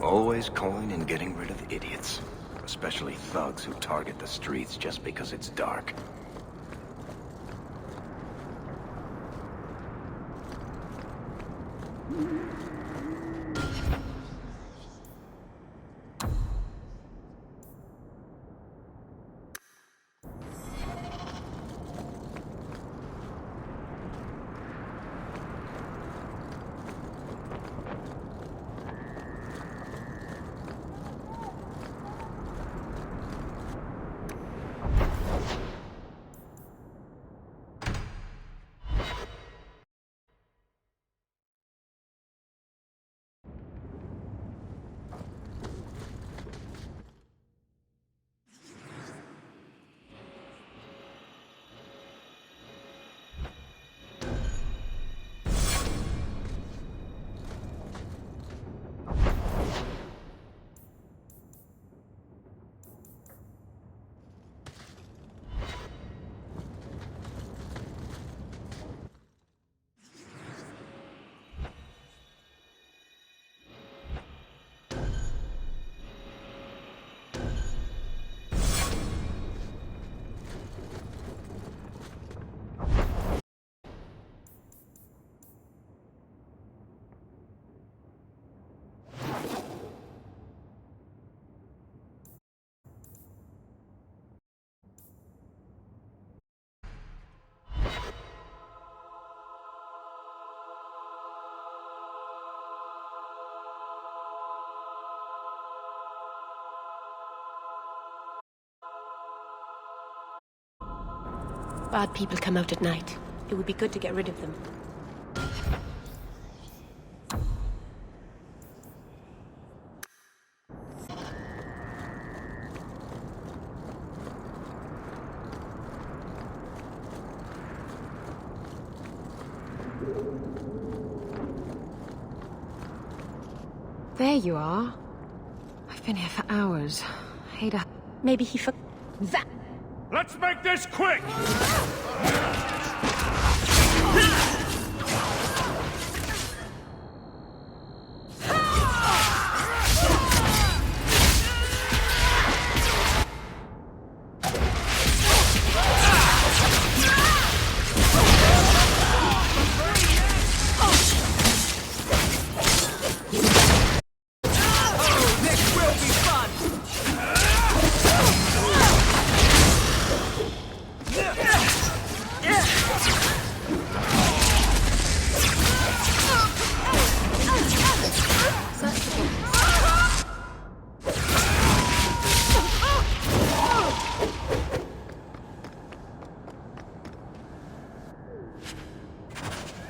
Always coin and getting rid of idiots. Especially thugs who target the streets just because it's dark. Bad people come out at night. It would be good to get rid of them. There you are. I've been here for hours. Ada... Maybe he for... That... Let's make this quick!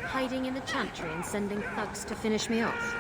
Hiding in the chantry and sending thugs to finish me off.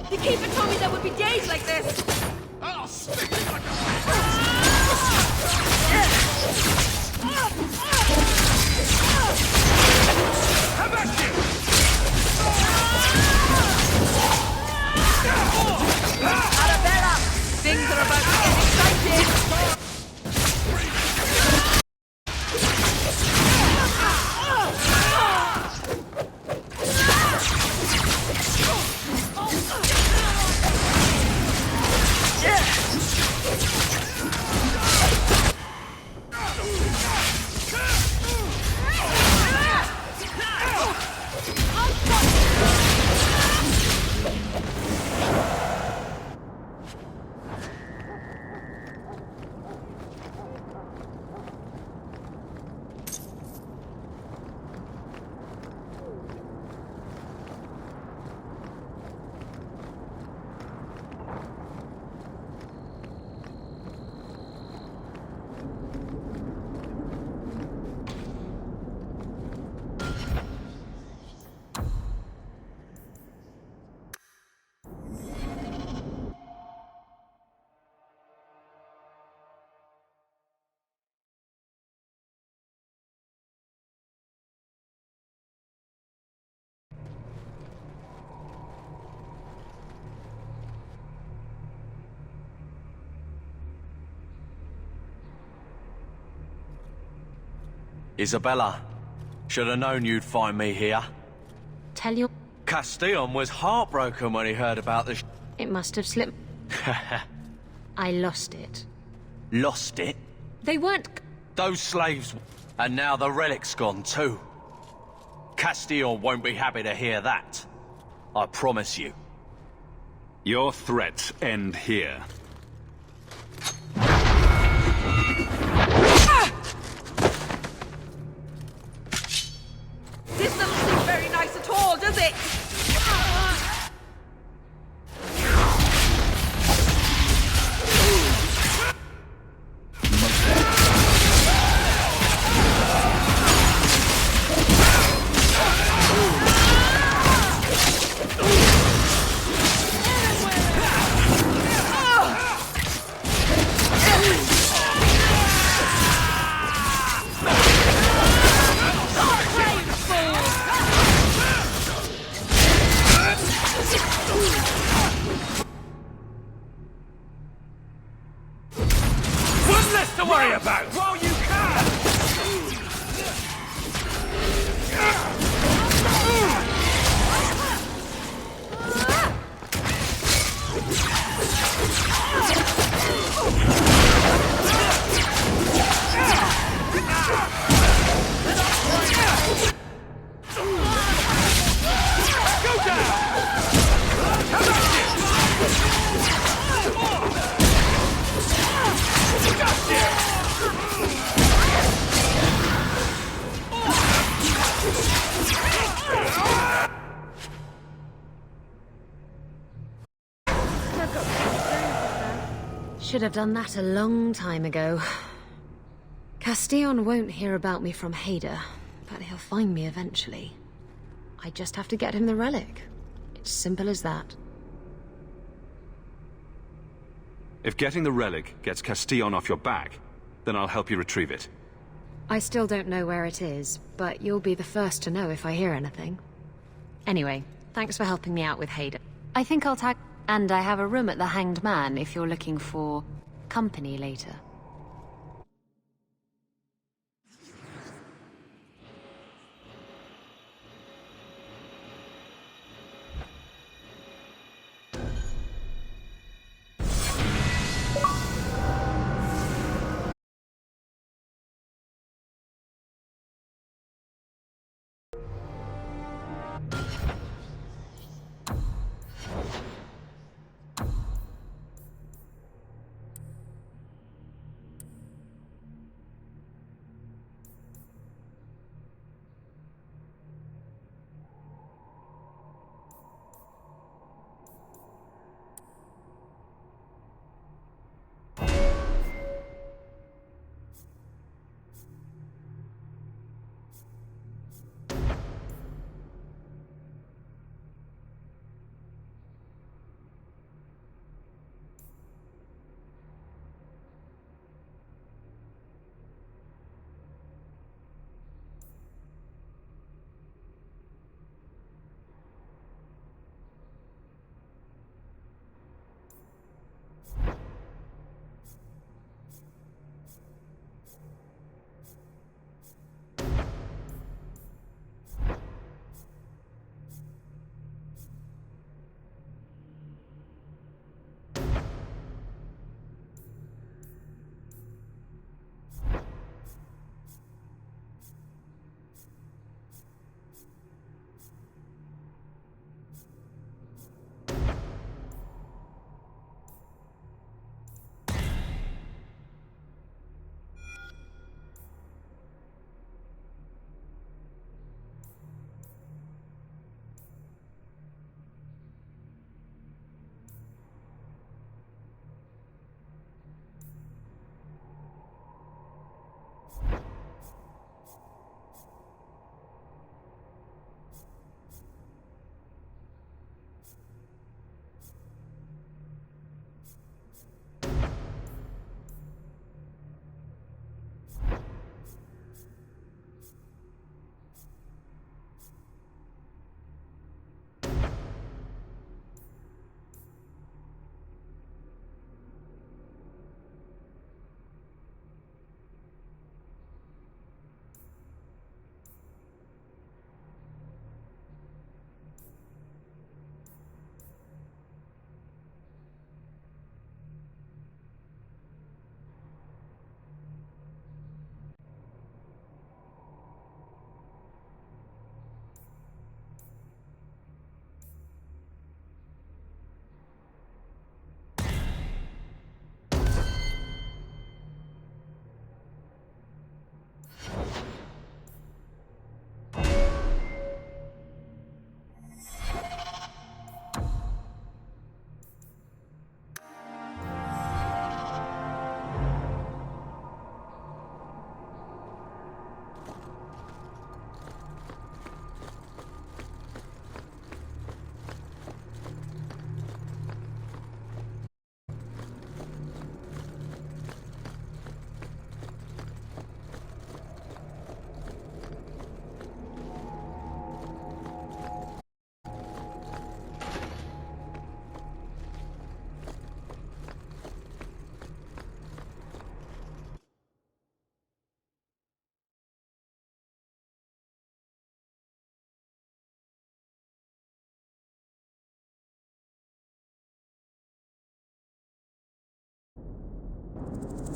The Keeper told me there would be days like this! I'll stick you like a... How about you? Arabella! Things are about to get exciting! Isabella, should have known you'd find me here. Tell you... Castillon was heartbroken when he heard about the It must have slipped. I lost it. Lost it? They weren't... Those slaves... And now the relic's gone too. Castillon won't be happy to hear that. I promise you. Your threats end here. This doesn't seem very nice at all, does it? One less to worry about! While you can! Go down! Should have done that a long time ago. Castillon won't hear about me from Hader, but he'll find me eventually. I just have to get him the relic. It's simple as that. If getting the relic gets Castillon off your back, then I'll help you retrieve it. I still don't know where it is, but you'll be the first to know if I hear anything. Anyway, thanks for helping me out with Hader. I think I'll tag... And I have a room at the Hanged Man if you're looking for company later.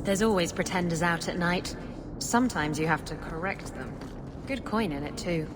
There's always pretenders out at night. Sometimes you have to correct them. Good coin in it, too.